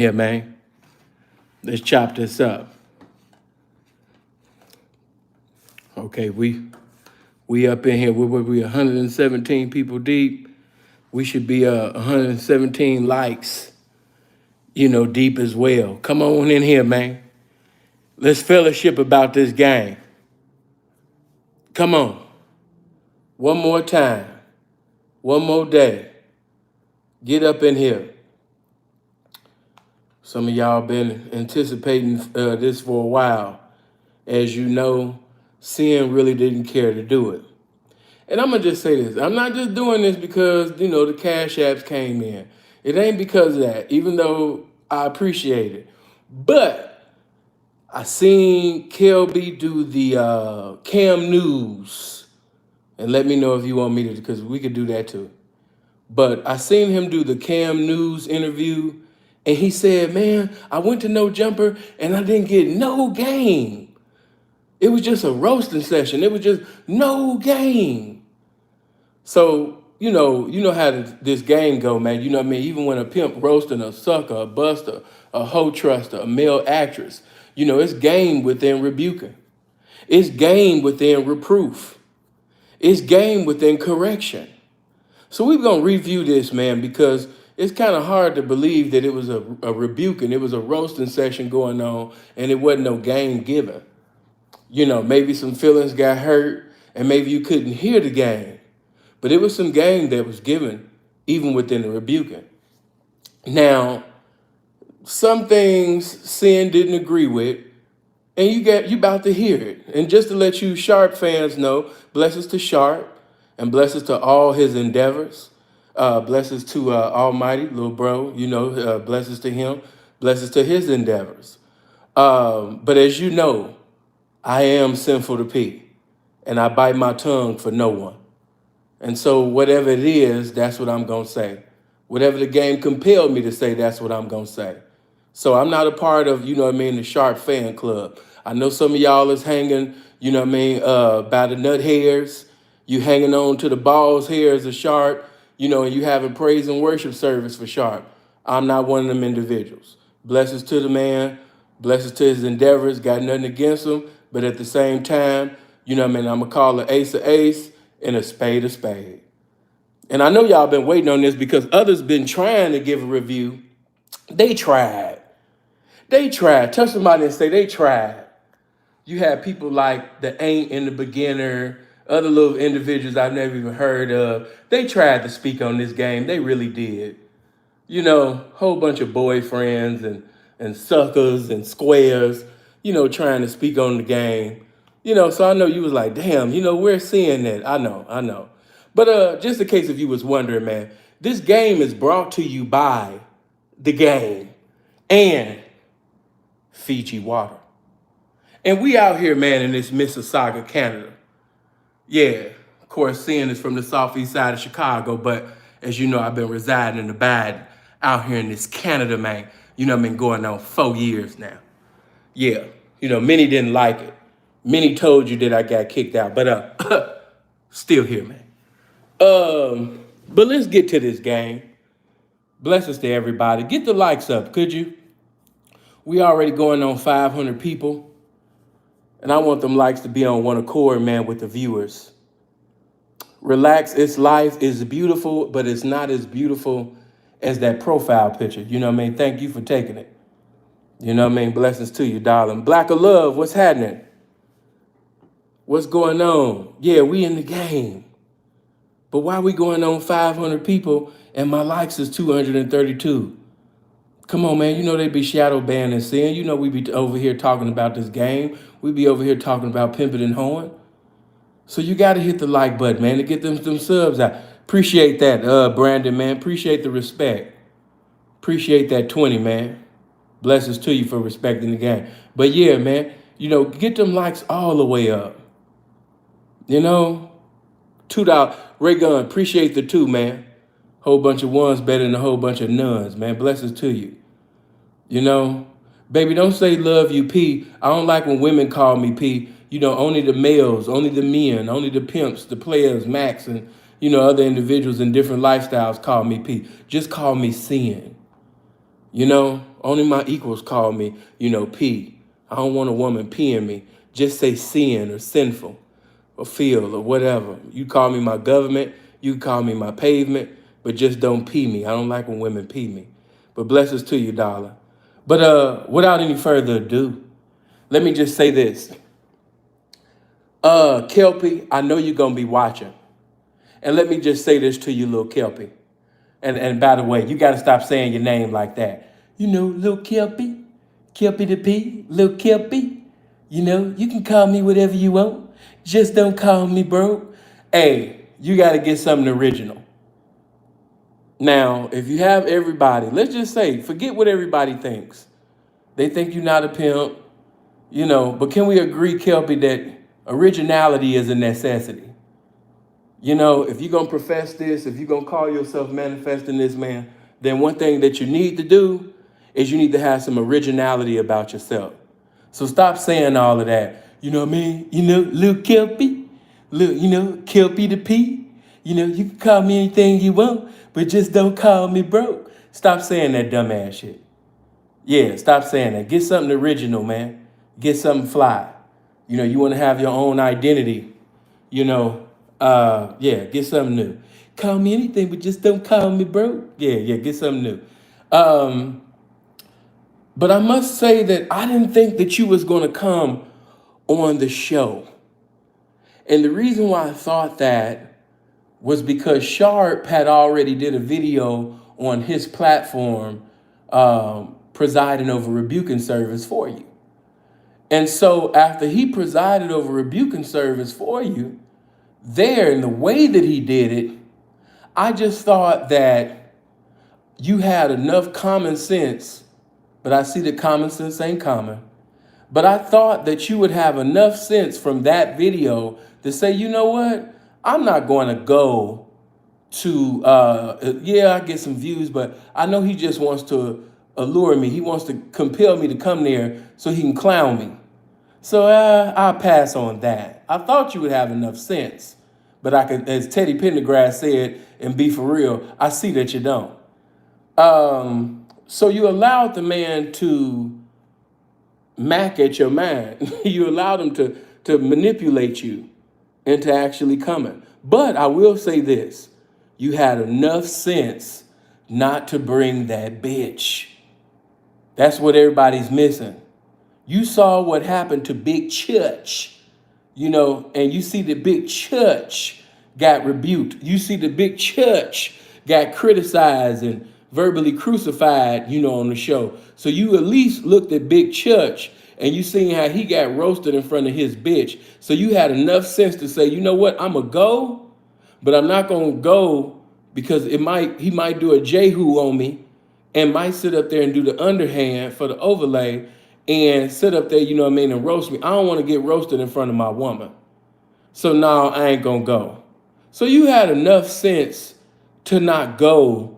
Yeah, man. Let's chop this up. Okay, we up in here. We 117 people deep. We should be 117 likes, deep as well. Come on in here, man. Let's fellowship about this game. Come on. One more time. One more day. Get up in here. Some of y'all been anticipating this for a while. As you know, Sin really didn't care to do it. And I'm going to just say this. I'm not just doing this because, the cash apps came in. It ain't because of that, even though I appreciate it. But I seen Kelpy do the Cam News. And let me know if you want me to, because we could do that too. But I seen him do the Cam News interview. And he said, man, I went to No Jumper and I didn't get no game. It was just a roasting session. It was just no game. So, you know how this game go, man. You know what I mean? Even when a pimp roasting a sucker, a buster, a hoe truster, a male actress, it's game within rebuking. It's game within reproof. It's game within correction. So we're going to review this, man, because it's kind of hard to believe that it was a rebuking. It was a roasting session going on and it wasn't no game given. Maybe some feelings got hurt and maybe you couldn't hear the game. But it was some game that was given even within the rebuking. Now, some things Sin didn't agree with, and you about to hear it. And just to let you Sharp fans know, blessings to Sharp and blessings to all his endeavors. Blessings to Almighty, little bro, blessings to him, blessings to his endeavors. But as you know, I am sinful to pee, and I bite my tongue for no one. And so whatever it is, that's what I'm going to say. Whatever the game compelled me to say, that's what I'm going to say. So I'm not a part of, the Sharp fan club. I know some of y'all is hanging, by the nut hairs. You hanging on to the balls hairs of Sharp, and you having praise and worship service for Sharp. I'm not one of them individuals. Blessings to the man. Blessings to his endeavors. Got nothing against him. But at the same time, I'm going to call an ace a ace and a spade a spade. And I know y'all been waiting on this because others been trying to give a review. They tried. Touch somebody and say they tried. You have people like the Ain't and the Beginner, other little individuals I've never even heard of. They tried to speak on this game. They really did. Whole bunch of boyfriends and suckers and squares, trying to speak on the game. So I know you was like, damn, we're seeing that. I know. But just in case if you was wondering, man, this game is brought to you by the game and Fiji water. And we out here, man, in this Mississauga, Canada. Yeah, of course, Sin is from the southeast side of Chicago, but as you know, I've been residing and abiding out here in this Canada, man. I've been going on 4 years now. Yeah, many didn't like it. Many told you that I got kicked out, but still here, man. But let's get to this game. Blessings to everybody. Get the likes up, could you? We already going on 500 people. And I want them likes to be on one accord, man, with the viewers. Relax, it's life. It's beautiful, but it's not as beautiful as that profile picture. Thank you for taking it. Blessings to you, darling. Black of love, what's happening? What's going on? Yeah, we in the game. But why we going on 500 people and my likes is 232? Come on, man. They be shadow banning Sin. We be over here talking about this game. We be over here talking about pimping and hoeing. So you got to hit the like button, man, to get them subs out. Appreciate that, Brandon, man. Appreciate the respect. Appreciate that 20, man. Blessings to you for respecting the game. But yeah, man, get them likes all the way up. $2. Ray Gun, appreciate the 2, man. Whole bunch of ones better than a whole bunch of nuns, man. Blessings to you. Baby, don't say love you, P. I don't like when women call me P. Only the males, only the men, only the pimps, the players, Max, and, other individuals in different lifestyles call me P. Just call me Sin. only my equals call me, P. I don't want a woman peeing me. Just say sin or sinful or feel or whatever. You call me my government, you call me my pavement, but just don't pee me. I don't like when women pee me. But blessings to you, darling. But without any further ado, let me just say this. Kelpy, I know you're gonna be watching. And let me just say this to you, little Kelpy. And by the way, you gotta stop saying your name like that. Little Kelpy, Kelpy the P, little Kelpy. You can call me whatever you want. Just don't call me broke. Hey, you gotta get something original. Now, if you have everybody, let's just say, forget what everybody thinks. They think you're not a pimp, but can we agree, Kelpy, that originality is a necessity? If you're going to profess this, if you're going to call yourself manifesting this, man, then one thing that you need to do is you need to have some originality about yourself. So stop saying all of that. You know what I mean? Little Kelpy, Kelpy the P. You can call me anything you want, but just don't call me broke. Stop saying that dumbass shit. Yeah, stop saying that. Get something original, man. Get something fly. You want to have your own identity. Get something new. Call me anything, but just don't call me broke. Yeah, get something new. But I must say that I didn't think that you was going to come on the show. And the reason why I thought that was because Sharp had already did a video on his platform presiding over rebuking service for you. And so after he presided over rebuking service for you, there, in the way that he did it, I just thought that you had enough common sense, but I see that common sense ain't common. But I thought that you would have enough sense from that video to say, you know what? I'm not going to go to, I get some views, but I know he just wants to allure me. He wants to compel me to come there so he can clown me. So I'll pass on that. I thought you would have enough sense, but I could, as Teddy Pendergrass said, and be for real, I see that you don't. So you allowed the man to mac at your mind. You allowed him to manipulate you into actually coming. But I will say this, you had enough sense not to bring that bitch. That's what everybody's missing. You saw what happened to Big Church, and you see the Big Church got rebuked. You see the Big Church got criticized and verbally crucified, on the show. So you at least looked at Big Church and you seen how he got roasted in front of his bitch. So you had enough sense to say, you know what, I'm going to go, but I'm not going to go because he might do a Jehu on me and might sit up there and do the underhand for the overlay and sit up there, and roast me. I don't want to get roasted in front of my woman. So no, I ain't going to go. So you had enough sense to not go,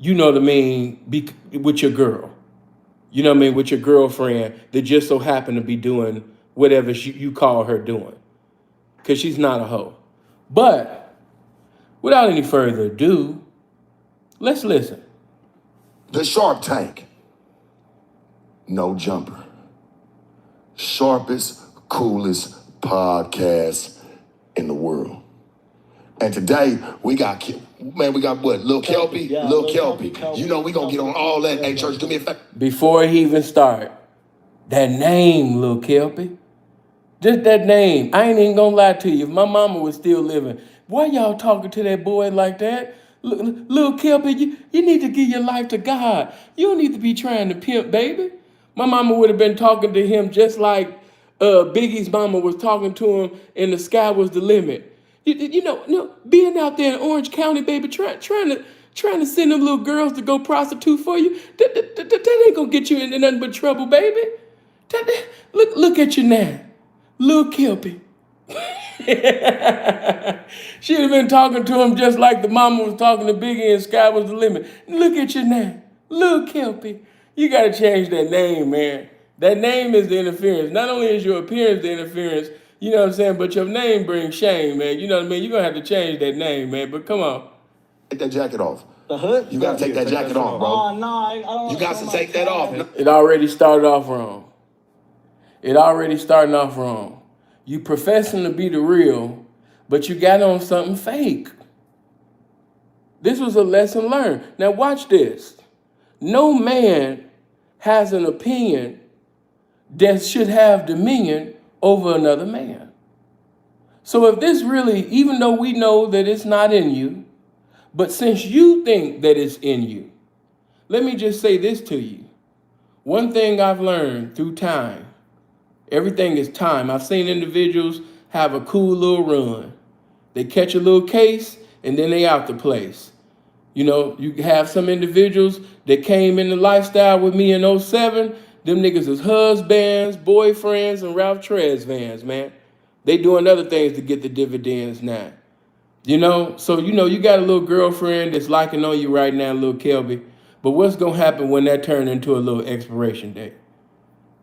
with your girl. With your girlfriend that just so happened to be doing whatever you call her doing. Because she's not a hoe. But without any further ado, let's listen. The Shark Tank. No jumper. Sharpest, coolest podcast in the world. And today, we got what? Lil Kelpy? Yeah, Lil Kelpy. We gonna get on all that. Hey, church, do me a favor. Before he even start, that name, Lil Kelpy. Just that name. I ain't even gonna lie to you. If my mama was still living, why y'all talking to that boy like that? Lil Kelpy, you need to give your life to God. You don't need to be trying to pimp, baby. My mama would have been talking to him just like Biggie's mama was talking to him and the sky was the limit. Being out there in Orange County, baby, trying to send them little girls to go prostitute for you, that ain't gonna get you into nothing but trouble, baby. Look at you now, Lil Kelpy. She'd have been talking to him just like the mama was talking to Biggie and sky was the limit. Look at you now, Lil Kelpy. You gotta change that name, man. That name is the interference. Not only is your appearance the interference, you know what I'm saying, but your name brings shame, man. You know what I mean? You're gonna have to change that name, man. But come on. Take that jacket off. The hood? You gotta take that jacket off, bro. Oh, no, I don't. You got to take that off. It already started off wrong. It already starting off wrong. You professing to be the real, but you got on something fake. This was a lesson learned. Now watch this. No man has an opinion that should have dominion over another man. So if this really, even though we know that it's not in you, but since you think that it's in you, let me just say this to you. One thing I've learned through time, everything is time. I've seen individuals have a cool little run. They catch a little case and then they out the place. You know, you have some individuals that came in the lifestyle with me in 07. Them niggas is husbands, boyfriends, and Ralph Trez vans, man. They doing other things to get the dividends now. You know, so you got a little girlfriend that's liking on you right now, little Kelpy. But what's gonna happen when that turn into a little expiration date?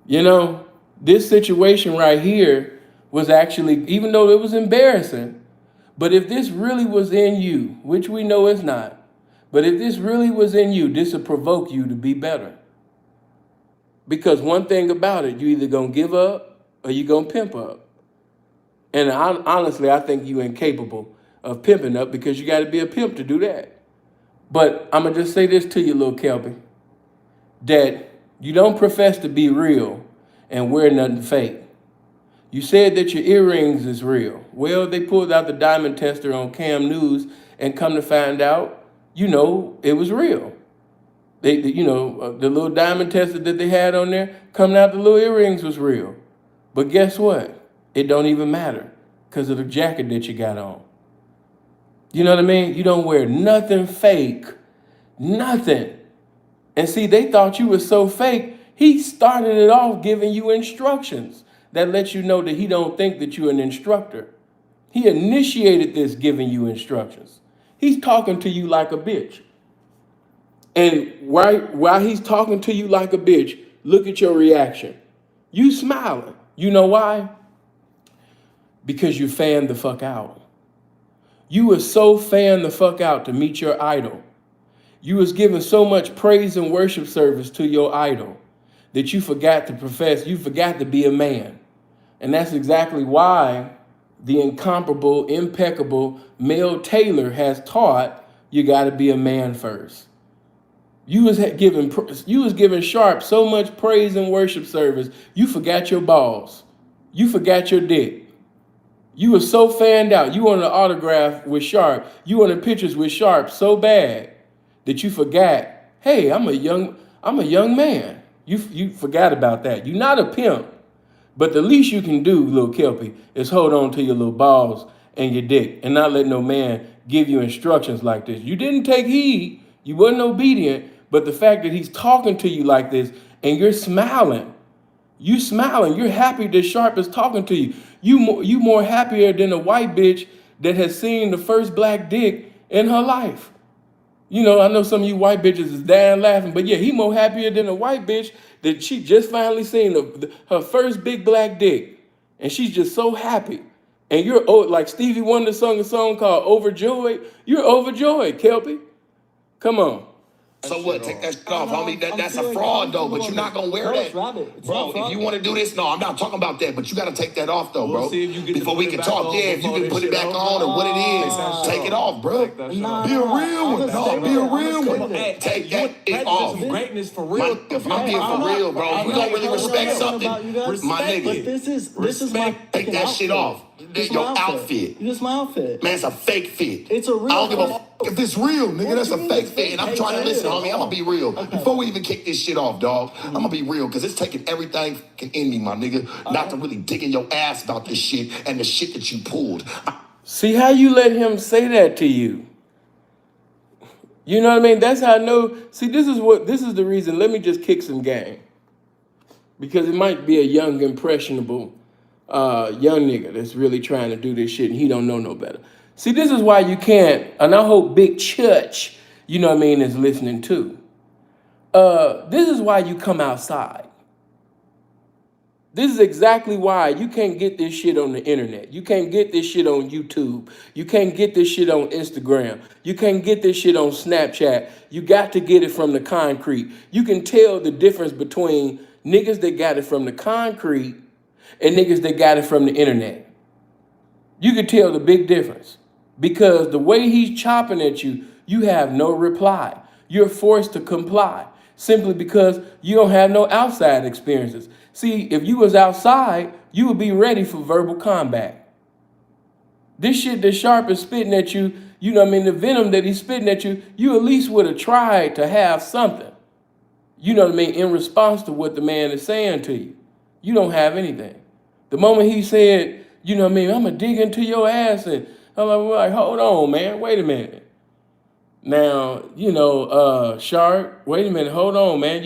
You know, this situation right here was actually, even though it was embarrassing, but if this really was in you, which we know it's not, but if this really was in you, this would provoke you to be better. Because one thing about it, you either gonna give up or you gonna pimp up. And honestly, I think you incapable of pimping up because you got to be a pimp to do that. But I'm gonna just say this to you, little Kelpy, that you don't profess to be real and wear nothing fake. You said that your earrings is real. Well, they pulled out the diamond tester on Cam News and come to find out, it was real. The little diamond tester that they had on there, coming out the little earrings was real. But guess what? It don't even matter because of the jacket that you got on. You know what I mean? You don't wear nothing fake, nothing. And see, they thought you were so fake, he started it off giving you instructions that let you know that he don't think that you're an instructor. He initiated this giving you instructions. He's talking to you like a bitch. And while he's talking to you like a bitch, look at your reaction. You smiling. You know why? Because you fanned the fuck out. You were so fanned the fuck out to meet your idol. You was giving so much praise and worship service to your idol that you forgot to profess, you forgot to be a man. And that's exactly why the incomparable, impeccable Mel Taylor has taught you got to be a man first. You was giving Sharp so much praise and worship service, you forgot your balls. You forgot your dick. You were so fanned out. You wanted an autograph with Sharp. You wanted pictures with Sharp so bad that you forgot, hey, I'm a young man. You forgot about that. You're not a pimp. But the least you can do, little Kelpy, is hold on to your little balls and your dick and not let no man give you instructions like this. You didn't take heed. You wasn't obedient. But the fact that he's talking to you like this and you're smiling, you're happy that Sharp is talking to you. You more happier than a white bitch that has seen the first black dick in her life. I know some of you white bitches is dying laughing, but yeah, he more happier than a white bitch that she just finally seen her first big black dick. And she's just so happy. And you're, like Stevie Wonder sung a song called Overjoyed. You're overjoyed, Kelpy. Come on. So what? Take that shit off, homie. That's a fraud, though, but you're not going to wear that. Bro, if you want to do this, no, I'm not talking about that, but you got to take that off, though, bro. Before we can talk, if you can put it back on or what it is, take it off, bro. Be a real one, dog. Be a real one. Take that shit off. Greatness for real. I'm being for real, bro. If we don't really respect something, my nigga, this is my take that shit off. Your outfit. This is my outfit. Man, it's a fake fit. It's a real I don't give a fit. fuck if it's real, nigga. That's a fake fit. And I'm trying to listen, homie. I'm gonna be real. Before we even kick this shit off, dog, I'm gonna be real, because it's taking everything in me, my nigga, not to really dig in your ass about this shit and the shit that you pulled. See how you let him say that to you? You know what I mean? That's how I know. See, this is the reason. Let me just kick some game. Because it might be a young, impressionable young nigga that's really trying to do this shit and he don't know no better. See, this is why you can't, and I hope Big Church, is listening too. This is why you come outside. This is exactly why you can't get this shit on the internet. You can't get this shit on YouTube. You can't get this shit on Instagram. You can't get this shit on Snapchat. You got to get it from the concrete. You can tell the difference between niggas that got it from the concrete and niggas that got it from the internet. You can tell the big difference because the way he's chopping at you, you have no reply. You're forced to comply simply because you don't have no outside experiences. See, if you was outside, you would be ready for verbal combat. This shit that Sharp is spitting at you, you know what I mean, the venom that he's spitting at you, you at least would have tried to have something, you know what I mean, in response to what the man is saying to you. You don't have anything. The moment he said, you know what I mean, I'm going to dig into your ass, and I'm like, hold on, man, wait a minute. Now, you know, Sharp, wait a minute, hold on, man.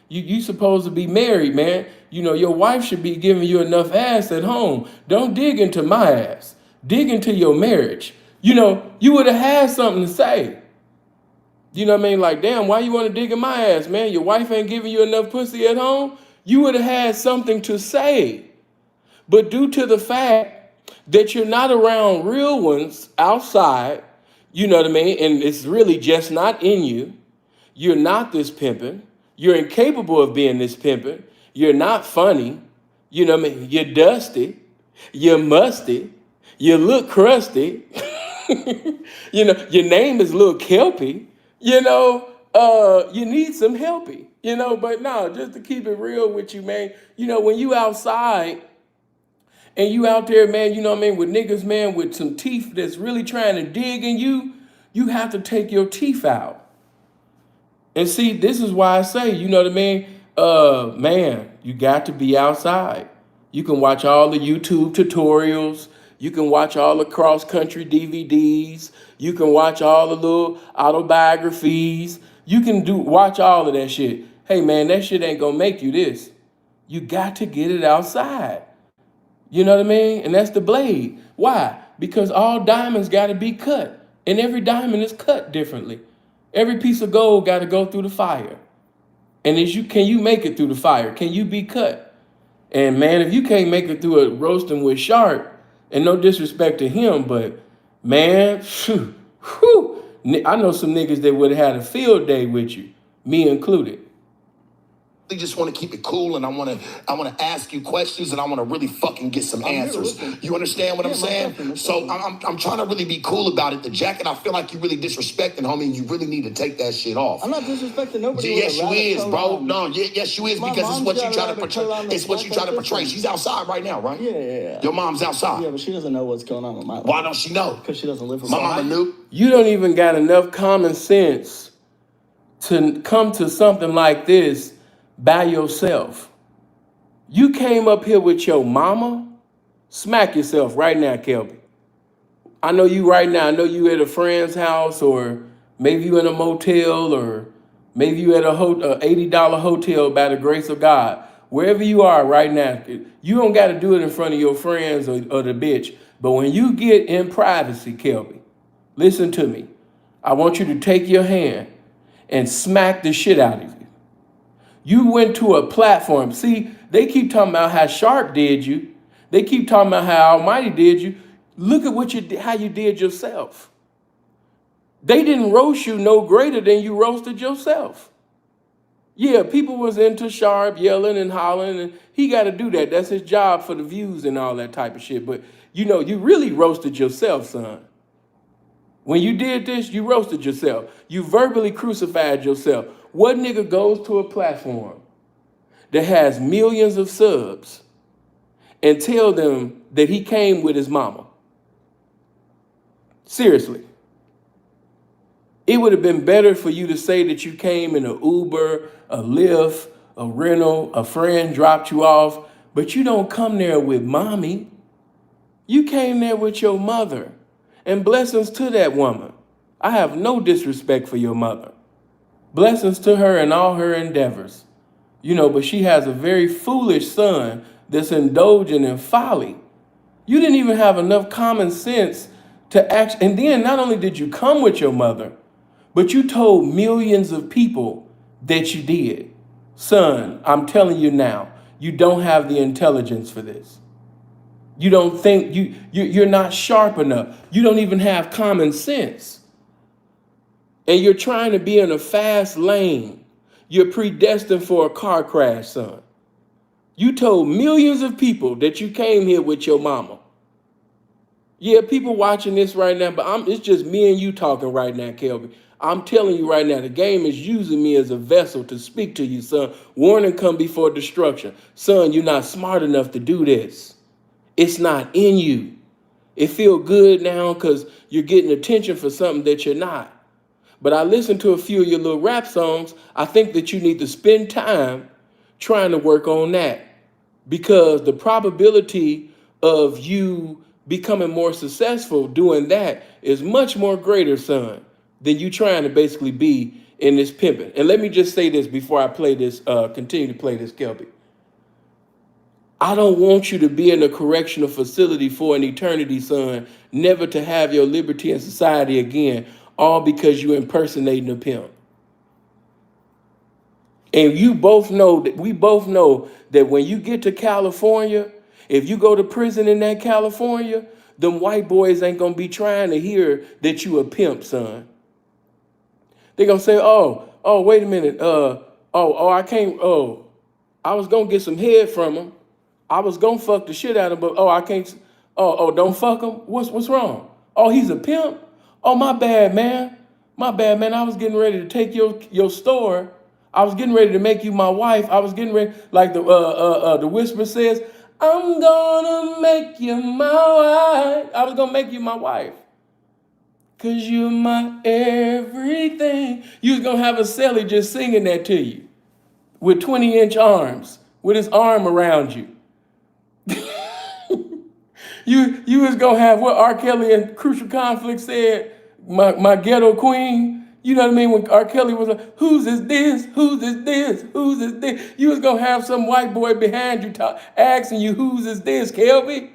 You supposed to be married, man. You know, your wife should be giving you enough ass at home. Don't dig into my ass. Dig into your marriage. You know, you would have had something to say. You know what I mean? Like, damn, why you want to dig in my ass, man? Your wife ain't giving you enough pussy at home? You would have had something to say. But due to the fact that you're not around real ones outside, you know what I mean? And it's really just not in you. You're not this pimping. You're incapable of being this pimping. You're not funny. You know what I mean? You're dusty. You're musty. You look crusty. You know, your name is Little Kelpy. You know, you need some helpy. You know, but no, just to keep it real with you, man. You know, when you outside and you out there, man, you know what I mean, with niggas, man, with some teeth that's really trying to dig in you, you have to take your teeth out. And see, this is why I say, you know what I mean? Man, you got to be outside. You can watch all the YouTube tutorials. You can watch all the cross-country DVDs. You can watch all the little autobiographies. You can watch all of that shit. Hey, man, that shit ain't gonna make you this. You got to get it outside. You know what I mean? And that's the blade. Why? Because all diamonds got to be cut. And every diamond is cut differently. Every piece of gold got to go through the fire. And can you make it through the fire? Can you be cut? And man, if you can't make it through a roasting with Sharp, and no disrespect to him, but man, I know some niggas that would have had a field day with you, me included. I just want to keep it cool, and I want to ask you questions, and I want to really fucking get some answers. You understand what I'm saying? So I'm trying to really be cool about it. The jacket, I feel like you really disrespecting, homie. And you really need to take that shit off. I'm not disrespecting nobody. Yes, you is, bro. No, yes, you is, because it's what you try to portray. It's what you try to portray. She's outside right now, right? Yeah. Your mom's outside. Yeah, but she doesn't know what's going on with my life. Why don't she know? Because she doesn't live with my mama knew. You don't even got enough common sense to come to something like this by yourself. You came up here with your mama. Smack yourself right now, Kelpy. I know you right now. I know you at a friend's house, or maybe you in a motel, or maybe you at a $80 hotel by the grace of God. Wherever you are right now, you don't got to do it in front of your friends or the bitch. But when you get in privacy, Kelpy, listen to me. I want you to take your hand and smack the shit out of you. You went to a platform. See, they keep talking about how Sharp did you. They keep talking about how Almighty did you. Look at how you did yourself. They didn't roast you no greater than you roasted yourself. Yeah, people was into Sharp yelling and hollering, and he got to do that. That's his job for the views and all that type of shit. But, you know, you really roasted yourself, son. When you did this, you roasted yourself. You verbally crucified yourself. What nigga goes to a platform that has millions of subs and tell them that he came with his mama? Seriously. It would have been better for you to say that you came in an Uber, a Lyft, a rental, a friend dropped you off, but you don't come there with mommy. You came there with your mother. And blessings to that woman. I have no disrespect for your mother. Blessings to her in all her endeavors. You know, but she has a very foolish son that's indulging in folly. You didn't even have enough common sense to act. And then not only did you come with your mother, but you told millions of people that you did. Son, I'm telling you now, You don't have the intelligence for this. You don't think you're not sharp enough. You don't even have common sense. And you're trying to be in a fast lane. You're predestined for a car crash, son. You told millions of people that you came here with your mama. Yeah, people watching this right now, but it's just me and you talking right now, Kelpy. I'm telling you right now, the game is using me as a vessel to speak to you, son. Warning come before destruction. Son, you're not smart enough to do this. It's not in you. It feel good now because you're getting attention for something that you're not. But I listened to a few of your little rap songs. I think that you need to spend time trying to work on that, because the probability of you becoming more successful doing that is much more greater, son, than you trying to basically be in this pimping. And let me just say this before I play this, continue to play this, Kelpy. I don't want you to be in a correctional facility for an eternity, son, never to have your liberty in society again, all because you impersonating a pimp. And you both know that we both know that when you get to California, if you go to prison in that California, them white boys ain't gonna be trying to hear that you a pimp, son. They're gonna say, wait a minute, I was gonna get some head from him. I was gonna fuck the shit out of him, but I can't. Don't fuck him. What's wrong? Oh, he's a pimp. Oh, my bad, man. My bad, man. I was getting ready to take your store. I was getting ready to make you my wife. I was getting ready, like the whisper says, I'm gonna make you my wife. I was gonna make you my wife. Cause you're my everything. You was gonna have a celly just singing that to you with 20-inch arms, with his arm around you. You was gonna have what R. Kelly in Crucial Conflict said, my ghetto queen. You know what I mean? When R. Kelly was like, whose is this? Whose is this? Whose is this? You was gonna have some white boy behind you asking you, whose is this, Kelpy?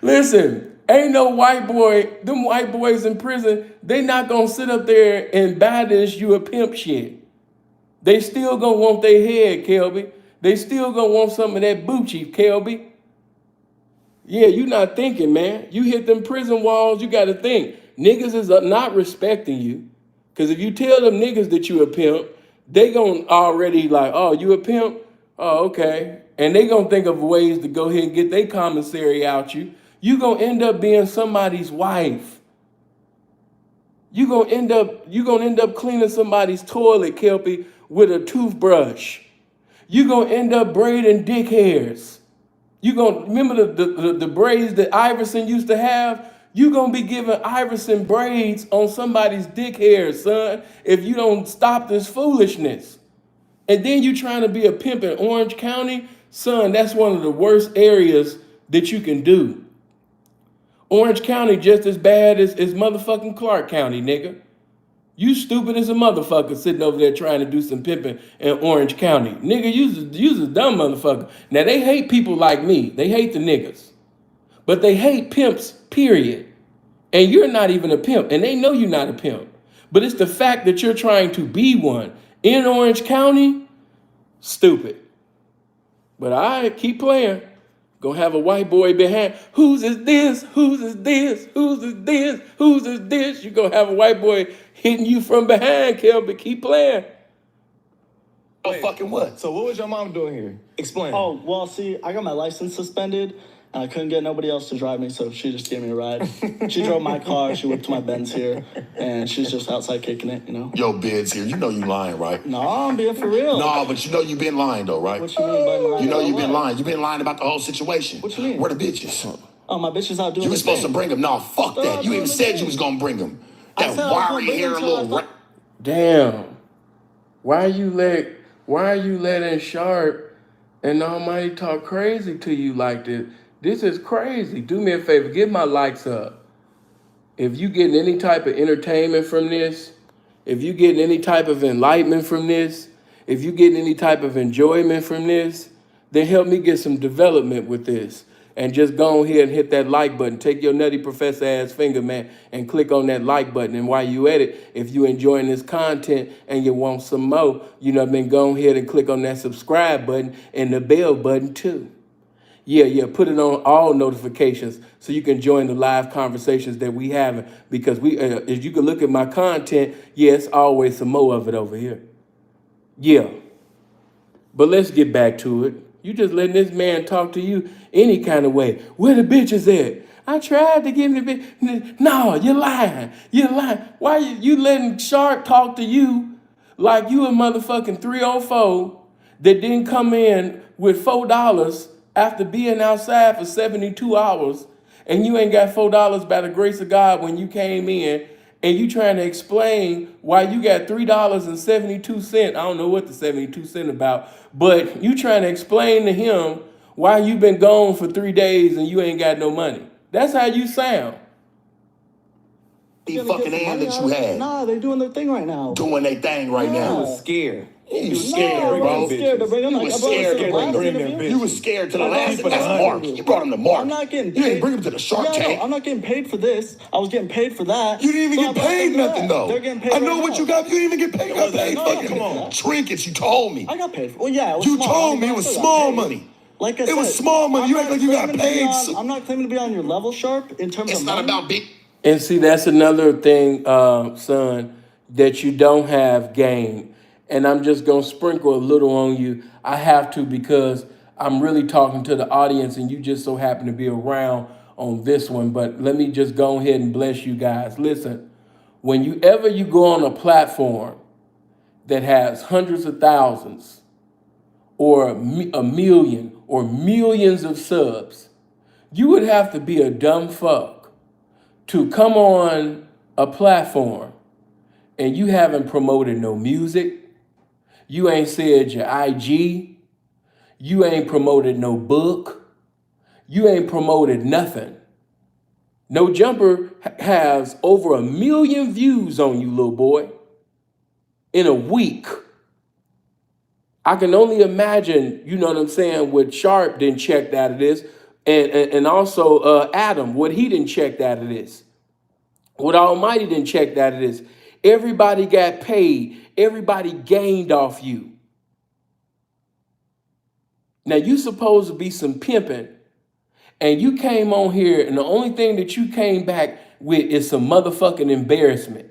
Listen, ain't no white boy, them white boys in prison, they not gonna sit up there and buy this you a pimp shit. They still gonna want their head, Kelpy. They still gonna want some of that Bucci, Kelpy. Yeah, you not thinking, man. You hit them prison walls, you gotta think. Niggas is not respecting you. Because if you tell them niggas that you a pimp, they gonna already like, oh, you a pimp? Oh, okay. And they gonna think of ways to go ahead and get their commissary out you. You gonna end up being somebody's wife. You gonna end up cleaning somebody's toilet, Kelpy, with a toothbrush. You gonna end up braiding dick hairs. You gonna remember the braids that Iverson used to have? You gonna be giving Iverson braids on somebody's dick hairs, son, if you don't stop this foolishness. And then you trying to be a pimp in Orange County? Son, that's one of the worst areas that you can do. Orange County just as bad as motherfucking Clark County, nigga. You stupid as a motherfucker sitting over there trying to do some pimping in Orange County. Nigga, you's a dumb motherfucker. Now, they hate people like me. They hate the niggas. But they hate pimps, period. And you're not even a pimp. And they know you're not a pimp. But it's the fact that you're trying to be one in Orange County, stupid. But I keep playing. Gonna have a white boy behind. Whose is this? Whose is this? Whose is this? Whose is this? You're gonna have a white boy hitting you from behind, Kelpy. Keep playing. Oh, fucking what? So what was your mom doing here? Explain. Oh, well, see, I got my license suspended, and I couldn't get nobody else to drive me, so she just gave me a ride. She drove my car, she whipped my Benz here, and she's just outside kicking it, you know? Yo, Bid's here. You know you lying, right? No, I'm being for real. No, but you know you been lying, though, right? What you mean by lying? You know you been lying. You been lying about the whole situation. What you mean? Where the bitches? Oh, my bitch is out doing You were the supposed thing. to bring them. No, fuck that. You even said you was gonna bring them. I That said I was gonna wiry bring hair them till I little... Damn. Why are you letting Sharp and Almighty talk crazy to you like this? This is crazy. Do me a favor, get my likes up. If you getting any type of entertainment from this, if you getting any type of enlightenment from this, if you getting any type of enjoyment from this, then help me get some development with this. and just go ahead and hit that like button. Take your nutty professor ass finger, man, and click on that like button. And while you at it, if you enjoying this content and you want some more, you know what I mean, go ahead and click on that subscribe button and the bell button too. Yeah, put it on all notifications so you can join the live conversations that we having, because if you can look at my content, it's always some more of it over here. Yeah, but let's get back to it. You just letting this man talk to you any kind of way. Where the bitches at? I tried to give him the bitch. No, you're lying. You're lying. Why you letting Sharp talk to you like you a motherfucking 304 that didn't come in with $4 after being outside for 72 hours, and you ain't got $4 by the grace of God when you came in, and you trying to explain why you got $3.72. I don't know what the 72 cent about, but you trying to explain to him why you been gone for 3 days and you ain't got no money. That's how you sound. The fucking hand that you had. Nah, they're doing their thing right now. Doing their thing right now. You was scared. You was scared, bro. Scared to bring them. You was scared to bring them. You was scared to the last. That's Mark. You brought him to Mark. I'm not getting paid. You didn't bring him to the Shark Tank. No, I'm not getting paid for this. I was getting paid for that. You didn't even get paid nothing, though. They're getting paid. I know what you got. You didn't even get paid. You got paid fucking come on. trinkets. You told me. I got paid for. Well, yeah, it was You small. told me it was small money. Like I said, it was small money. You act like you got paid. I'm not claiming to be on your level, Sharp, in terms of It's not money. about big. And see, that's another thing, son, that you don't have game. And I'm just going to sprinkle a little on you. I have to, because I'm really talking to the audience and you just so happen to be around on this one. But let me just go ahead and bless you guys. Listen, when you go on a platform that has hundreds of thousands or a million or millions of subs, you would have to be a dumb fuck to come on a platform and you haven't promoted no music, you ain't said your IG, you ain't promoted no book, you ain't promoted nothing. No Jumper has over 1 million views on you, little boy, in a week. I can only imagine, you know what I'm saying, what Sharp didn't check out of this, and also Adam, what he didn't check out of this. What Almighty didn't check out of this. Everybody got paid. Everybody gained off you. Now you supposed to be some pimping, and you came on here, and the only thing that you came back with is some motherfucking embarrassment.